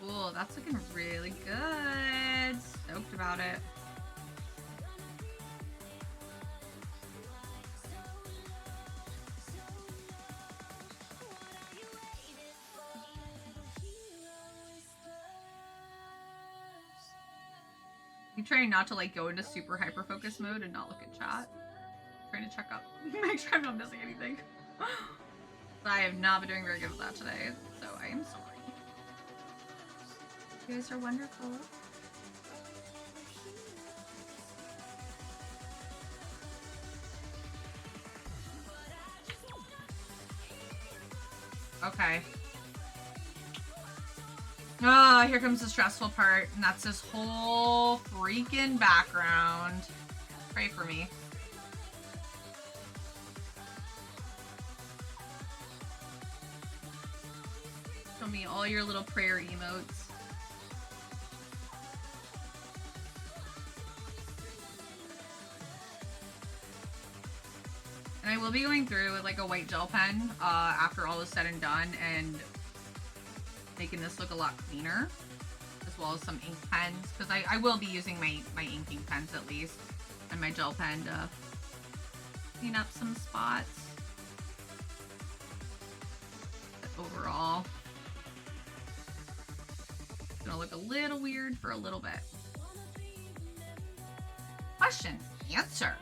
Cool, that's looking really good. Stoked about it. I'm trying not to like go into super hyper focus mode and not look at chat. I'm trying to check up, make sure I'm not missing anything. But I have not been doing very good with that today, so I am sorry. You guys are wonderful. Okay. Oh, here comes the stressful part, and that's this whole freaking background. Pray for me. Show me all your little prayer emotes. And I will be going through with like a white gel pen after all is said and done and making this look a lot cleaner, as well as some ink pens, because I will be using my inking pens at least, and my gel pen to clean up some spots. But overall, it's gonna look a little weird for a little bit. Question, answer.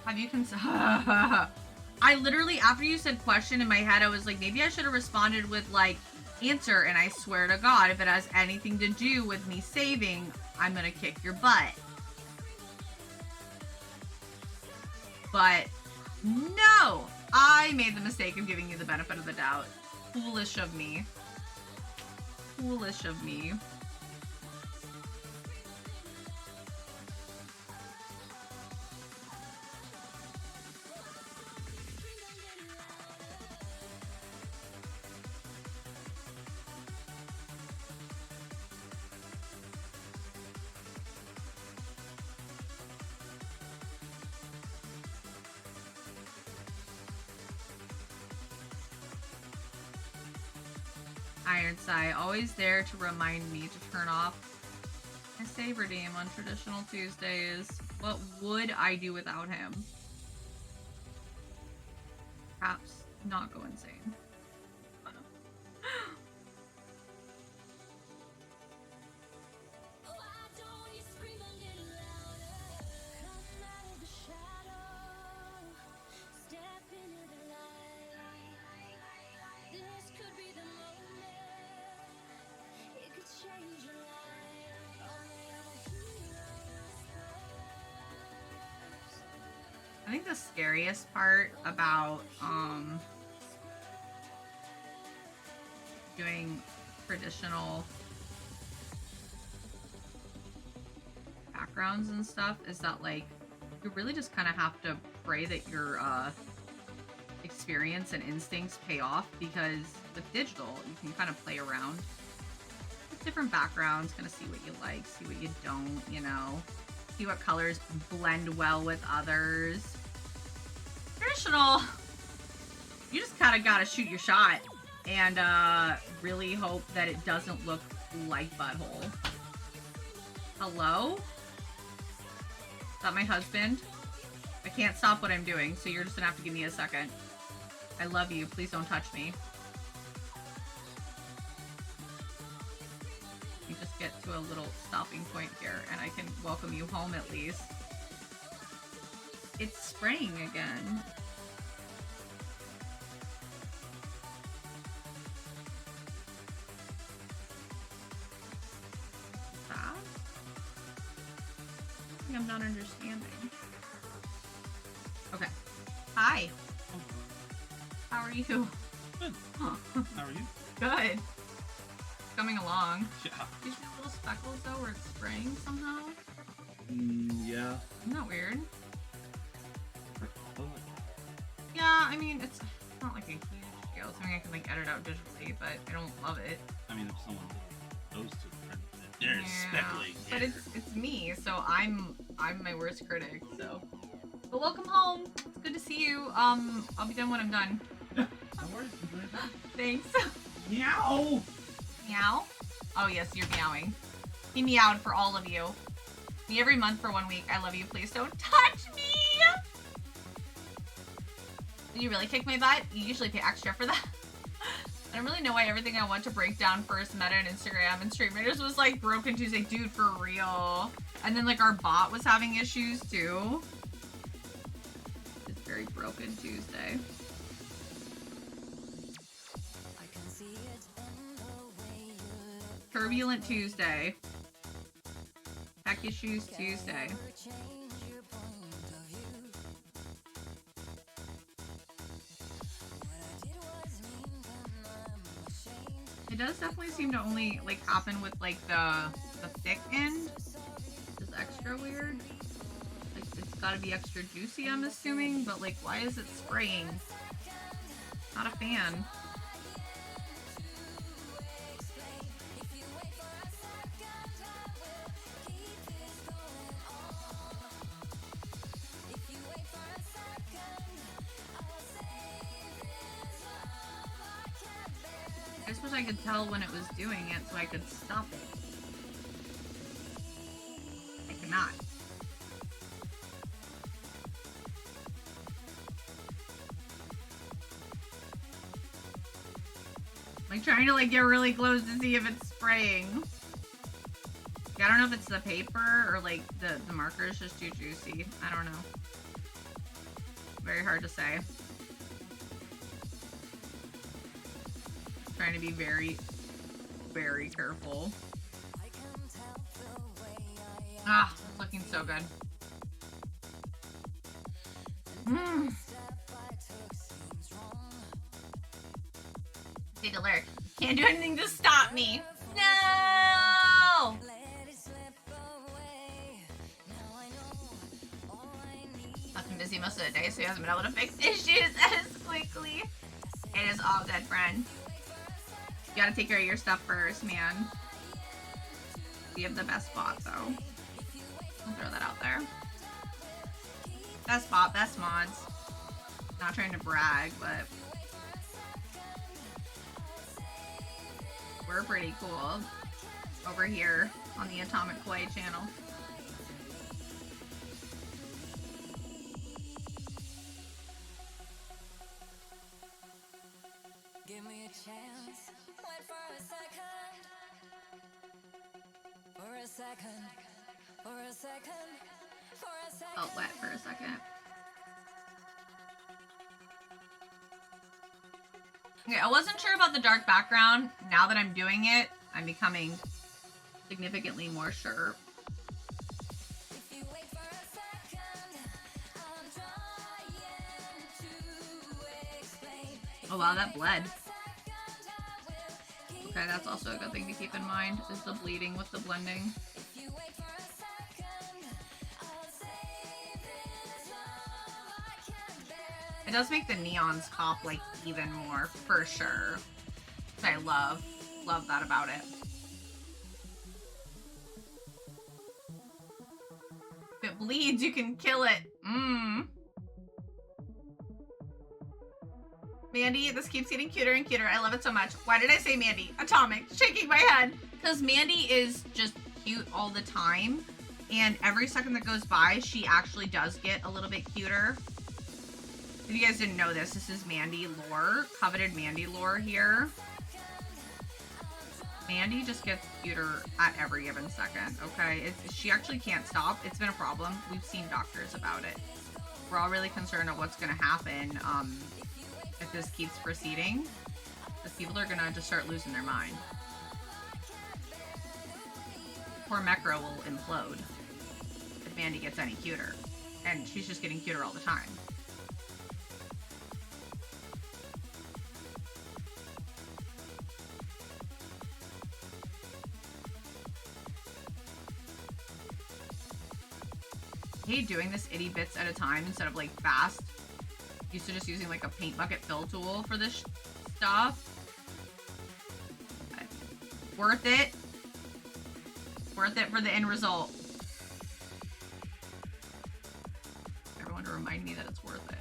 Have you I literally, after you said question in my head, I was like, maybe I should have responded with like answer, and I swear to God, if it has anything to do with me saving, I'm gonna kick your butt. But no, I made the mistake of giving you the benefit of the doubt. Foolish of me. Foolish of me. Ironside, always there to remind me to turn off my save redeem on traditional Tuesdays. What would I do without him? Perhaps not go insane. I think the scariest part about doing traditional backgrounds and stuff is that, like, you really just kind of have to pray that your experience and instincts pay off, because with digital you can kind of play around with different backgrounds, kind of see what you like, see what you don't, you know, see what colors blend well with others. Traditional, you just kind of gotta shoot your shot and really hope that it doesn't look like butthole. Hello? Is that my husband? I can't stop what I'm doing, so you're just gonna have to give me a second. I love you. Please don't touch me. You just get to a little stopping point here, and I can welcome you home at least. It's spraying again. That? I think I'm not understanding. Okay. Hi. How are you? Good. Huh. How are you? Good. Coming along. Yeah. You see little speckles though where it's spraying somehow? Yeah. Isn't that weird? Oh, Yeah, I mean, it's not like a huge deal. It's something I can like edit out digitally, but I don't love it. I mean, if someone did those two, there's speckling. But it's me, so I'm my worst critic. So, but welcome home. It's good to see you. I'll be done when I'm done. Yeah, no worries. Enjoy it. Thanks. Meow. Meow. Oh yes, you're meowing. He meowed for all of you. Me every month for 1 week. I love you. Please don't touch me. Did you really kick my butt? You usually pay extra for that. I don't really know why everything I want to break down first, Meta and Instagram and Street Raiders was like broken Tuesday. Dude, for real. And then like our bot was having issues too. It's very broken Tuesday. Turbulent Tuesday. Tech issues Tuesday. It does definitely seem to only like happen with like the thick end, which is extra weird. Like it's gotta be extra juicy, I'm assuming, but like why is it spraying? Not a fan. I just wish I could tell when it was doing it so I could stop it. I cannot. I'm like trying to like get really close to see if it's spraying. Yeah, I don't know if it's the paper or like the marker is just too juicy. I don't know. Very hard to say. Trying to be very, very careful. Ah, it's looking so good. Take a lyric. Can't do anything to stop me. No! I've been busy most of the day, so he hasn't been able to fix issues as quickly. It is all good, friend. You gotta take care of your stuff first, man. We have the best bot, though. I'll throw that out there. Best bot, best mods. Not trying to brag, but we're pretty cool over here on the AtomicKawaii channel. Give me a chance. Wait for a second. For a second. For a second. For a second. Felt wet for a second. Okay, I wasn't sure about the dark background. Now that I'm doing it, I'm becoming significantly more sure. If you wait for a second, I'll draw Oh wow, that bled. Okay, that's also a good thing to keep in mind, is the bleeding with the blending. It does make the neons pop, like, even more, for sure. Which I love. Love that about it. If it bleeds, you can kill it. Mmm. Mandy, this keeps getting cuter and cuter. I love it so much. Why did I say Mandy? Atomic. Shaking my head. Because Mandy is just cute all the time. And every second that goes by, she actually does get a little bit cuter. If you guys didn't know this, this is Mandy lore. Coveted Mandy lore here. Mandy just gets cuter at every given second, okay? She actually can't stop. It's been a problem. We've seen doctors about it. We're all really concerned of what's going to happen if this keeps proceeding. Because people are going to just start losing their mind. Poor Mecro will implode if Mandy gets any cuter. And she's just getting cuter all the time. I hate doing this itty bits at a time instead of like fast. Used to just using like a paint bucket fill tool for this stuff. But worth it. Worth it for the end result. Everyone to remind me that it's worth it.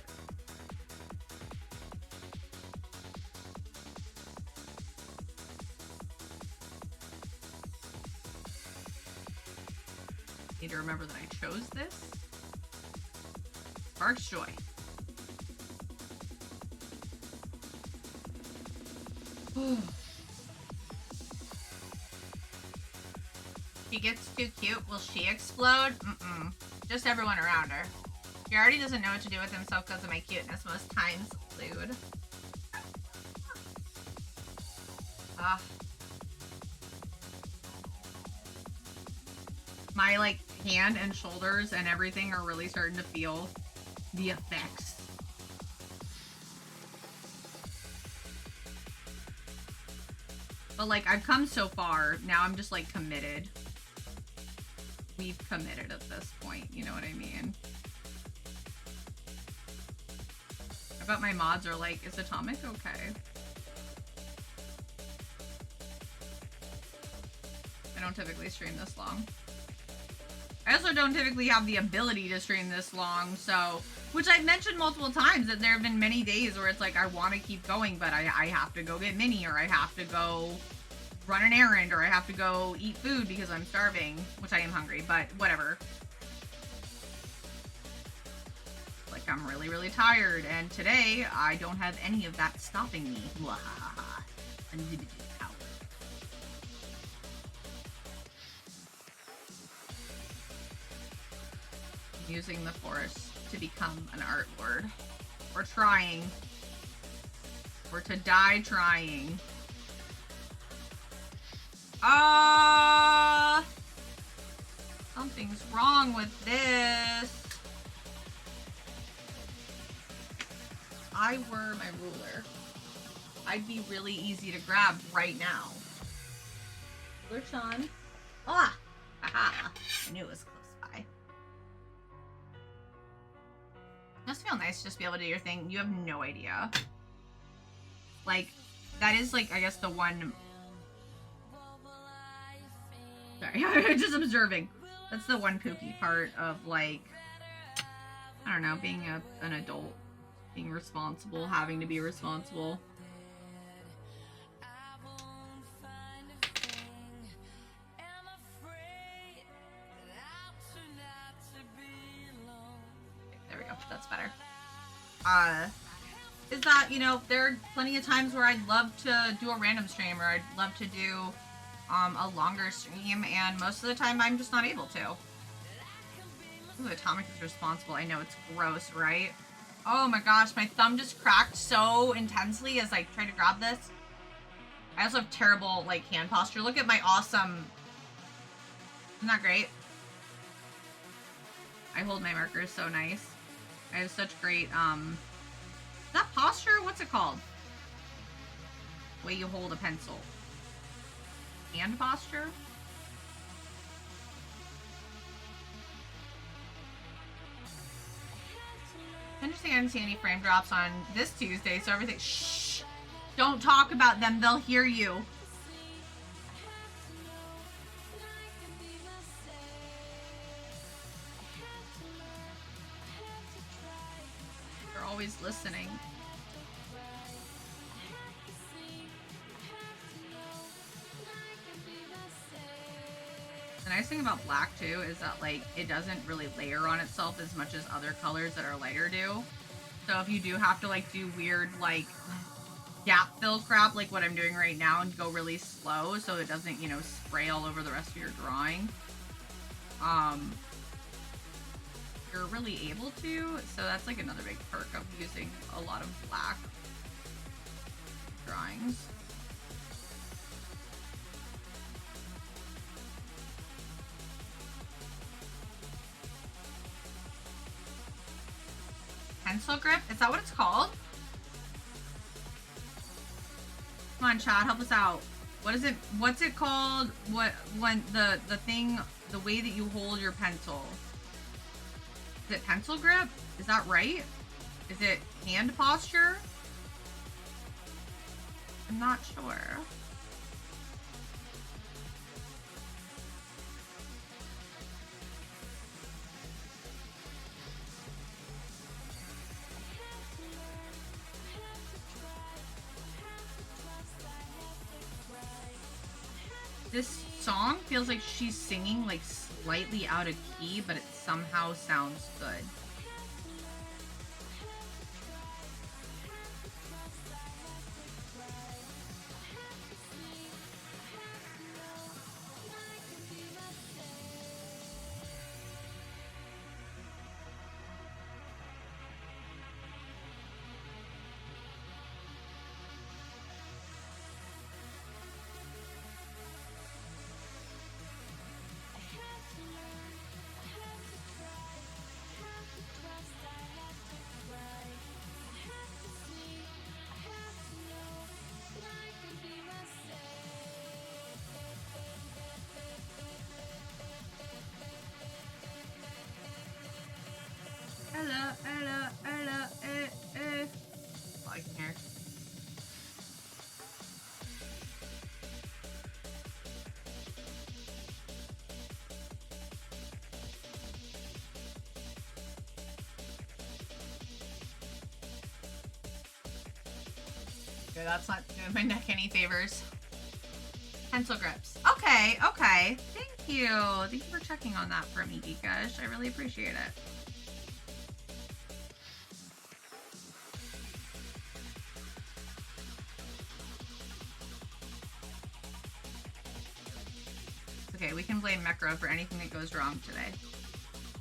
Need to remember that I chose this. Sparks joy. She gets too cute. Will she explode? Mm-mm. Just everyone around her. He already doesn't know what to do with himself because of my cuteness most times. Lewd. Ah. My, like, hand and shoulders and everything are really starting to feel the effects. But, like, I've come so far. Now I'm just, like, committed. We've committed at this point. You know what I mean? I bet my mods are like, is Atomic okay? I don't typically stream this long. I also don't typically have the ability to stream this long, so... Which I've mentioned multiple times, that there have been many days where it's like, I want to keep going, but I have to go get Minnie, or I have to go run an errand, or I have to go eat food because I'm starving. Which I am hungry, but whatever. Like, I'm really, really tired, and today, I don't have any of that stopping me. Mwahaha. Unlimited power. Using the forest to become an art lord. Or trying. Or to die trying. Something's wrong with this. If I were my ruler, I'd be really easy to grab right now. Ruler Sean. Ah! Aha! I knew it was close by. Must feel nice to just be able to do your thing. You have no idea. Like, that is, like, I guess the one... Sorry, I'm just observing. That's the one kooky part of, like, I don't know, being an adult. Being responsible, having to be responsible. There we go, that's better. Is that, you know, there are plenty of times where I'd love to do a random stream, or I'd love to do a longer stream, and most of the time I'm just not able to. Ooh, Atomic is responsible. I know, it's gross, right? Oh my gosh, my thumb just cracked so intensely as I tried to grab this. I also have terrible, like, hand posture. Look at my awesome... Isn't that great? I hold my markers so nice. I have such great, is that posture? What's it called? way you hold a pencil. Hand posture? Interesting, I didn't see any frame drops on this Tuesday, so everything. Shh! Don't talk about them, they'll hear you. They're always listening. The nice thing about black too is that like it doesn't really layer on itself as much as other colors that are lighter do. So if you do have to like do weird like gap fill crap like what I'm doing right now and go really slow so it doesn't, you know, spray all over the rest of your drawing, you're really able to. So that's like another big perk of using a lot of black drawings. Pencil grip? Is that what it's called? Come on, Chad, help us out. What is it? What's it called? What when the thing, the way that you hold your pencil? Is it pencil grip? Is that right? Is it hand posture? I'm not sure. This song feels like she's singing like slightly out of key, but it somehow sounds good. I can hear. Okay, that's not doing my neck any favors. Pencil grips. Okay, okay. Thank you. Thank you for checking on that for me, Geekish. I really appreciate it. Okay, we can blame Mecro for anything that goes wrong today.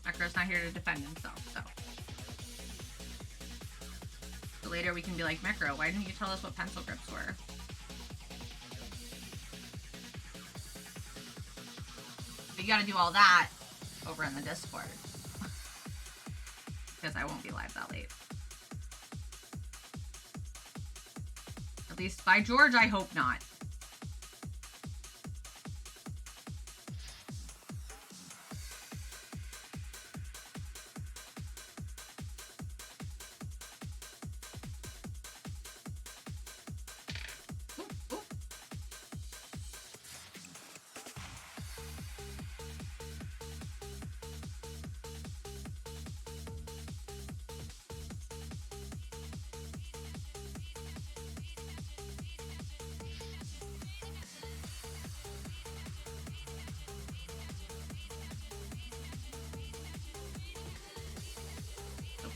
Mecro's not here to defend himself, so. So later we can be like, Mecro, why didn't you tell us what pencil grips were? But you gotta do all that over in the Discord. Because I won't be live that late. At least by George, I hope not.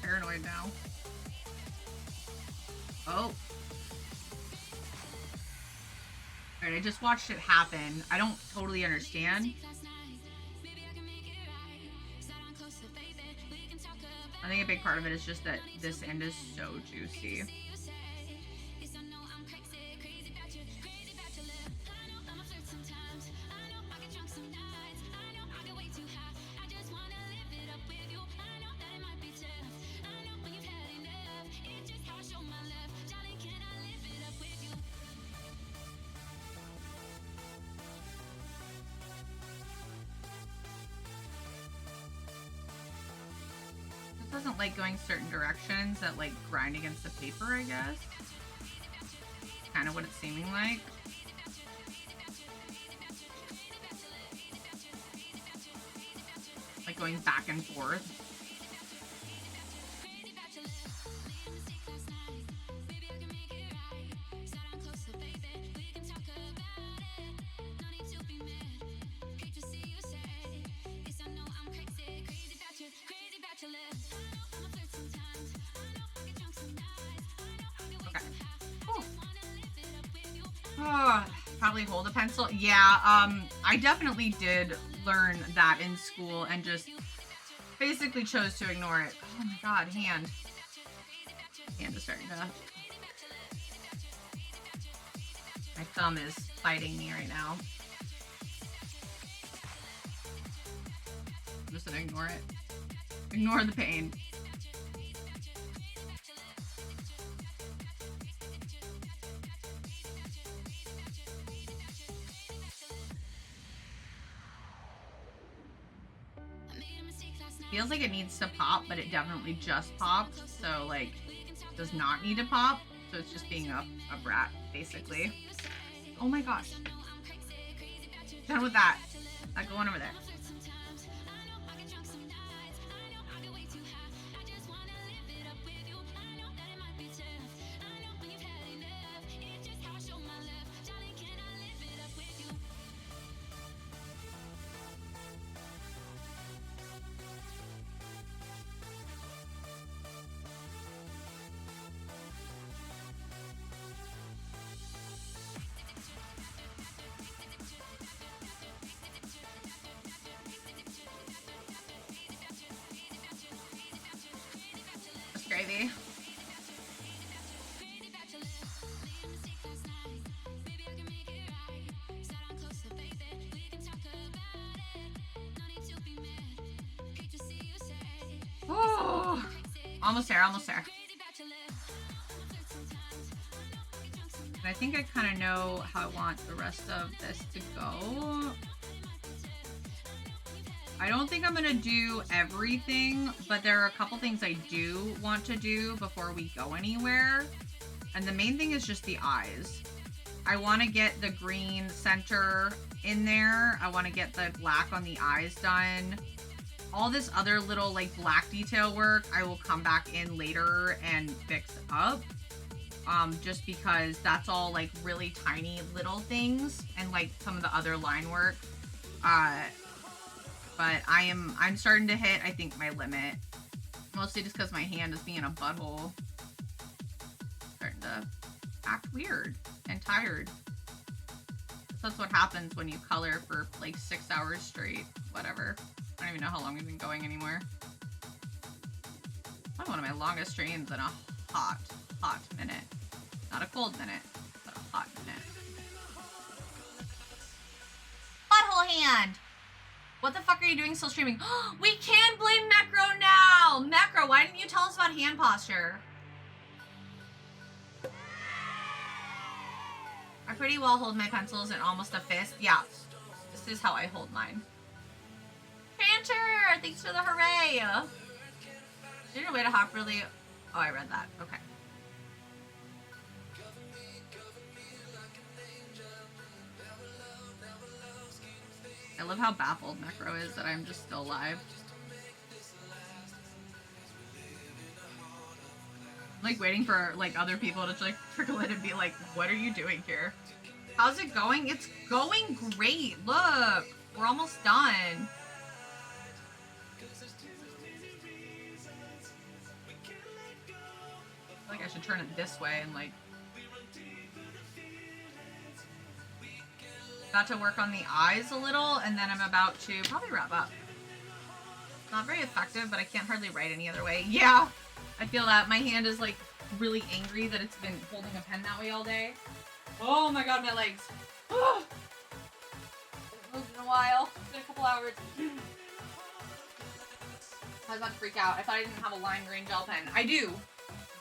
Paranoid now. Oh. Alright, I just watched it happen. I don't totally understand. I think a big part of it is just that this end is so juicy. doesn't like going certain directions that like grind against the paper, I guess. Kind of what it's seeming like. Like going back and forth. Okay. Whew. Oh, probably hold a pencil. Yeah, I definitely did learn that in school and just basically chose to ignore it. Oh my god, hand. Hand is starting to... My thumb is fighting me right now. I'm just gonna ignore it. Ignore the pain. Feels like it needs to pop, but it definitely just popped. So like, does not need to pop. So it's just being a brat, basically. Oh my gosh. Done with that. That going over there. Gravy. Oh, almost there, almost there. And I think I kind of know how I want the rest of this to go. I don't think I'm gonna do everything, but there are a couple things I do want to do before we go anywhere. And the main thing is just the eyes. I want to get the green center in there. I want to get the black on the eyes done. All this other little like black detail work, I will come back in later and fix up. Just because that's all like really tiny little things, and like some of the other line work. But I'm starting to hit, I think, my limit. Mostly just because my hand is being a butthole. Starting to act weird and tired. That's what happens when you color for like 6 hours straight. Whatever. I don't even know how long we've been going anymore. Probably one of my longest streams in a hot minute. Not a cold minute, but a hot minute. Butthole hand! What the fuck are you doing still streaming? We can blame Mecro now! Mecro, why didn't you tell us about hand posture? I pretty well hold my pencils in almost a fist. Yeah, this is how I hold mine. Tranter, thanks for the hooray! Is there a way to hop really... Oh, I read that. Okay. I love how baffled Necro is that I'm just still alive. I'm like waiting for like other people to like trickle in and be like, what are you doing here? How's it going? It's going great. Look, we're almost done. I feel like I should turn it this way and like... Got to work on the eyes a little, and then I'm about to probably wrap up. Not very effective, but I can't hardly write any other way. Yeah, I feel that. My hand is like really angry that it's been holding a pen that way all day. Oh my god, my legs. Oh. It's moved in a while. It's been a couple hours. I was about to freak out. I thought I didn't have a lime green gel pen. I do.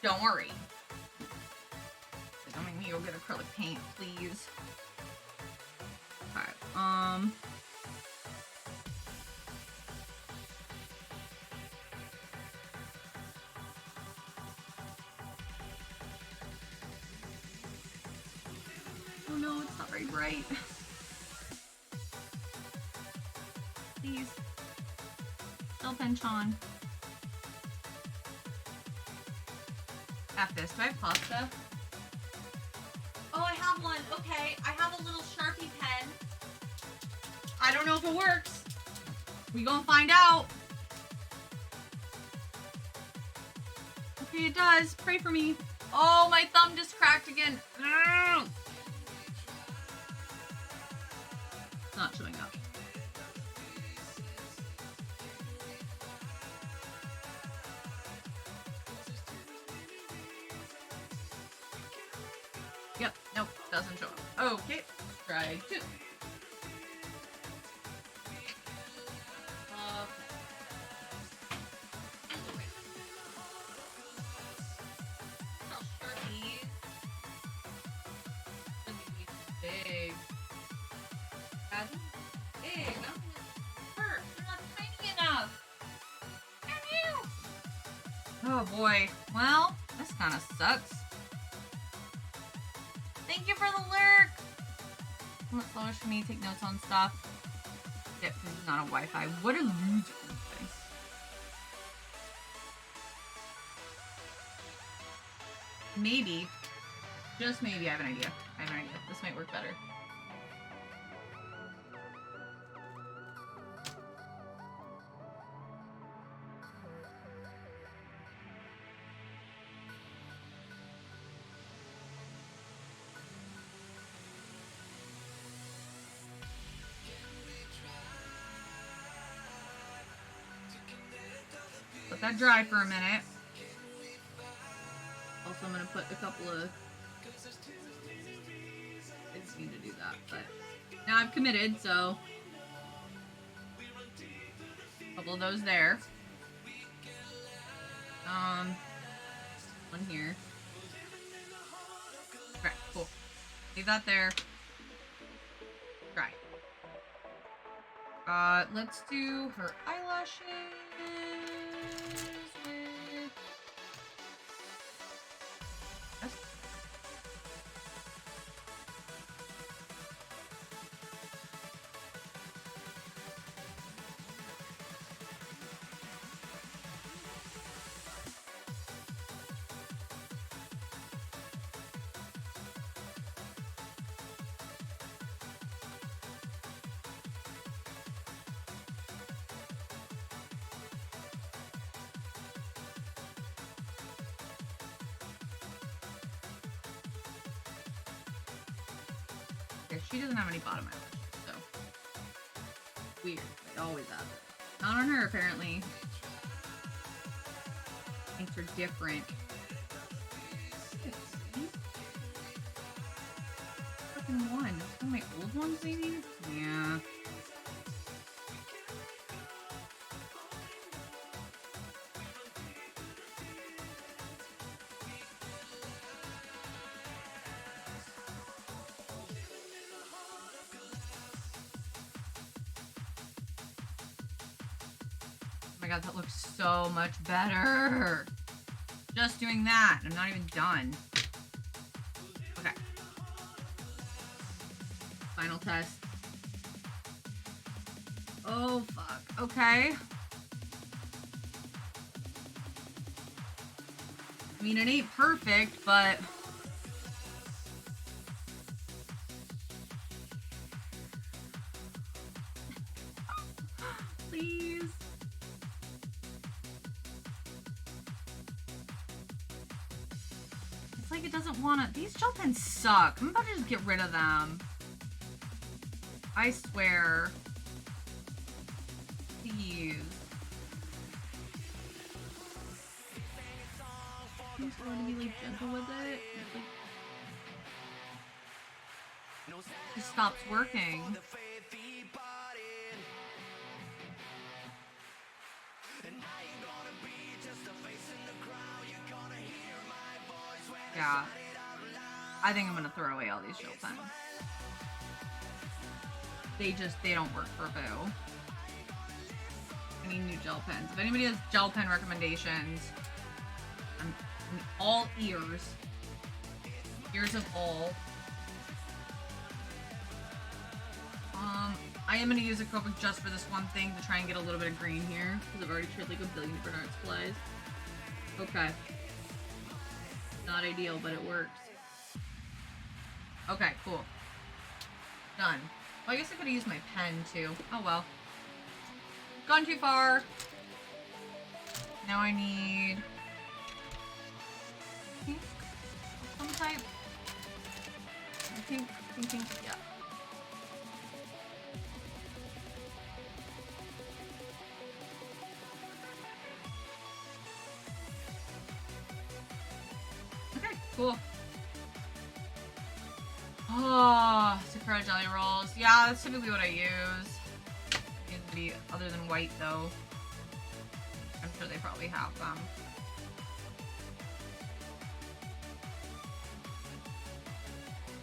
Don't worry. Don't make me go get acrylic paint, please. Okay, Oh no, it's not very bright. Please. Still pinch on. At this. Do I have pasta? Oh, I have one. Okay, I have a little Sharpie pen. I don't know if it works. We gonna find out. Okay, it does. Pray for me. Oh, my thumb just cracked again. Ugh. It's not showing up. Yep, nope, doesn't show up. Okay, try 2. Big. That's big. That hurt. They're not tiny enough. Oh boy. Well, this kind of sucks. Thank you for the lurk. What's slowish for me? Take notes on stuff. Yep, this is not a Wi-Fi. What a loser thing. Maybe, just maybe, I have an idea. This might work better. Let that dry for a minute. Also, I'm gonna put a couple of... I just need to do that, but now I've committed, so a couple of those there. One here. Okay, cool. Leave that there. Dry. Let's do her eyelashes with... Yes. She doesn't have any bottom eyelashes, so weird. They always have it. Not on her, apparently. Things are different. Fucking one. One of my old ones, maybe? Yeah. Oh my god, that looks so much better. Just doing that. I'm not even done. Okay. Final test. Oh, fuck. Okay. I mean, it ain't perfect, but... Please. It's like it doesn't want to... These gel pens suck. I'm about to just get rid of them. I swear. Please. I'm just going to be like gentle with it. Like, it just stops working. Yeah. I think I'm gonna throw away all these gel pens. They don't work for Boo. I need new gel pens. If anybody has gel pen recommendations, I'm all ears. Ears of all. I am gonna use a Copic just for this one thing to try and get a little bit of green here, because I've already tried like a billion different art supplies. Okay. Not ideal, but it works. Okay, cool. Done. Well, I guess I could have used my pen too. Oh well. Gone too far. Now I need pink of some type. Pink, yeah. Okay, cool. Oh, Sakura jelly rolls. Yeah, that's typically what I use. Anybody other than white, though. I'm sure they probably have them.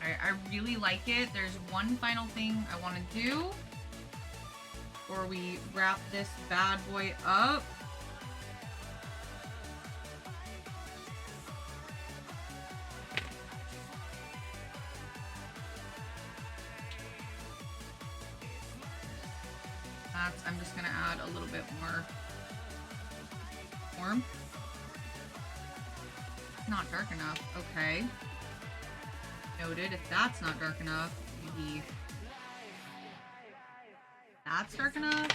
Alright, I really like it. There's one final thing I want to do before we wrap this bad boy up. I'm just gonna add a little bit more warm. Not dark enough. Okay. Noted. If that's not dark enough, maybe that's dark enough.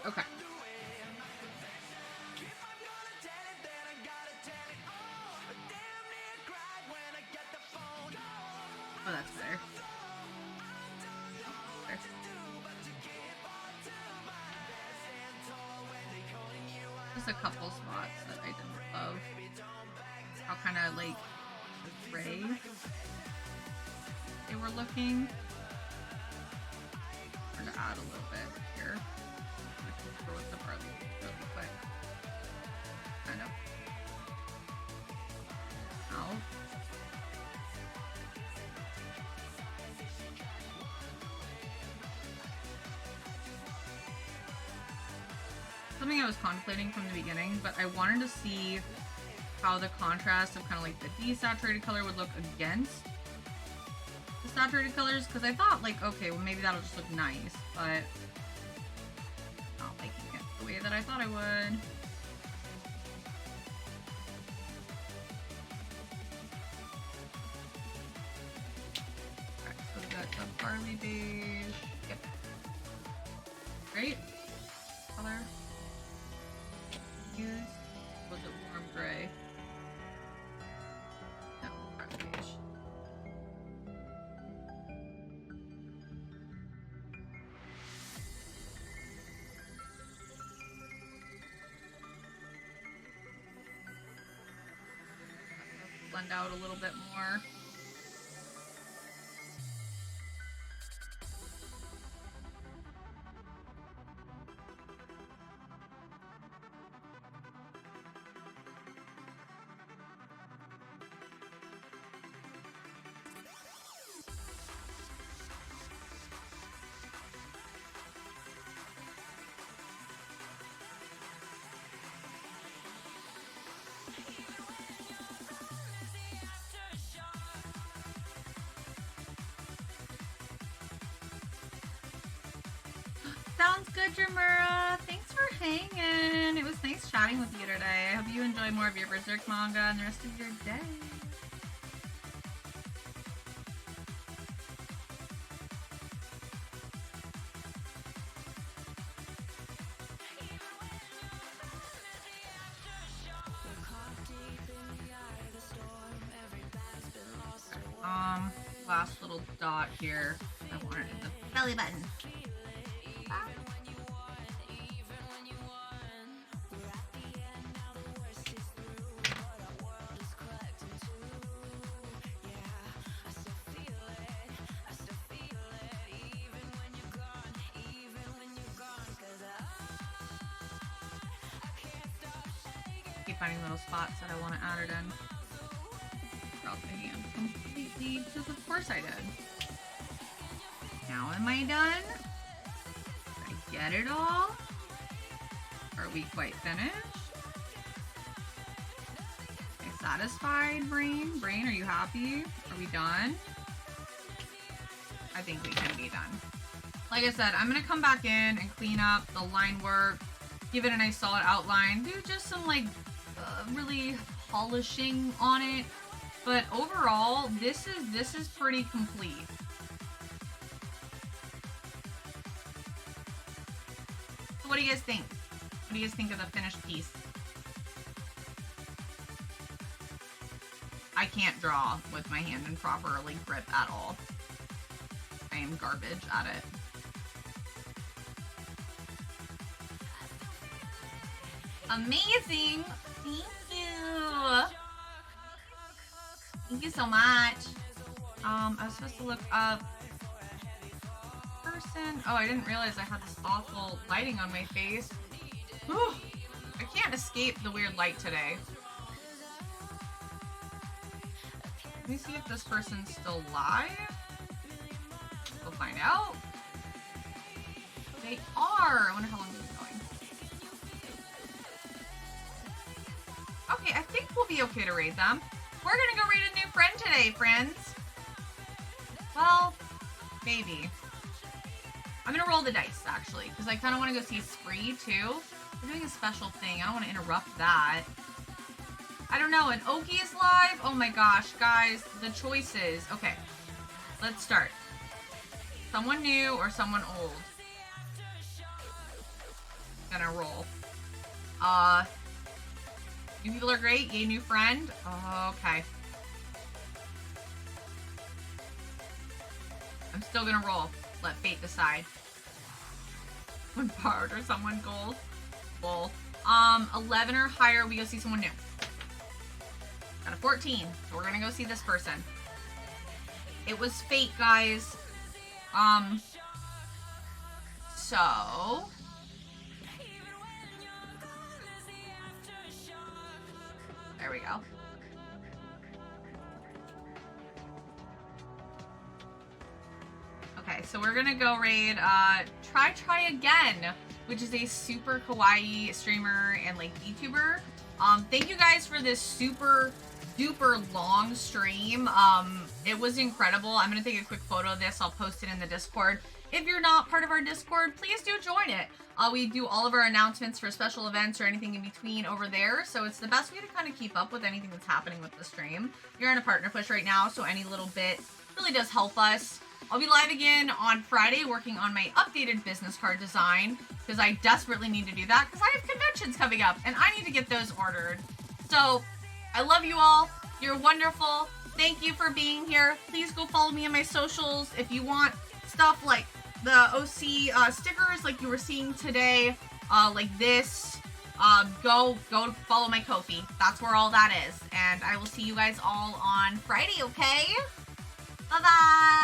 Okay. Oh, that's better. Just a couple spots that I didn't love. How kind of like gray they were looking. I'm gonna add a little bit here. I can throw with the barley really quick. Kind of out. Something I was contemplating from the beginning, but I wanted to see how the contrast of kind of like the desaturated color would look against the saturated colors, because I thought like, okay, well maybe that'll just look nice, but not liking it the way that I thought I would. Alright, so we got the barley beige. Yep. Great. Color. Was it warm gray? No, dark beige. Blend out a little bit more. Sounds good, Jamura. Thanks for hanging. It was nice chatting with you today. I hope you enjoy more of your Berserk manga and the rest of your day. Last little dot here. I wanted the belly button. Keep finding little spots that I want to add it in. Throughout the hand completely, because of course I did. Now am I done? Did I get it all? Are we quite finished? Okay, so satisfied, Brain? Brain, are you happy? Are we done? I think we can be done. Like I said, I'm gonna come back in and clean up the line work, give it a nice solid outline, do just some like really polishing on it. But overall, this is pretty complete. So what do you guys think? What do you guys think of the finished piece? I can't draw with my hand in proper like grip at all. I am garbage at it. Amazing! Thank you! Thank you so much. I was supposed to look up person. Oh, I didn't realize I had this awful lighting on my face. Whew. I can't escape the weird light today. Let me see if this person's still alive. We'll find out. They are. I wonder how long this is going. Okay, I think we'll be okay to raid them. We're gonna go raid a new friend today, friends. Well, maybe. I'm gonna roll the dice, actually, because I kind of want to go see Spree, too. We're doing a special thing. I don't want to interrupt that. I don't know. And Oki is live? Oh my gosh, guys. The choices. Okay, let's start. Someone new or someone old? Gonna roll. New people are great. Yay, new friend. Okay. I'm still gonna roll. Let fate decide. Someone barred or someone gold. Lol. 11 or higher, we go see someone new. Got a 14. So we're gonna go see this person. It was fate, guys. So there we go. Okay, so we're gonna go raid Try Again, which is a super kawaii streamer and like VTuber. Thank you guys for this super duper long stream. It was incredible. I'm gonna take a quick photo of this. I'll post it in the Discord. If you're not part of our Discord, please do join it. We do all of our announcements for special events or anything in between over there, so it's the best way to kind of keep up with anything that's happening with the stream. You're in a partner push right now, so any little bit really does help us. I'll be live again on Friday working on my updated business card design because I desperately need to do that because I have conventions coming up and I need to get those ordered. So I love you all. You're wonderful. Thank you for being here. Please go follow me on my socials if you want stuff like the OC stickers like you were seeing today, like this. Go follow my Ko-fi. That's where all that is. And I will see you guys all on Friday, okay? Bye-bye!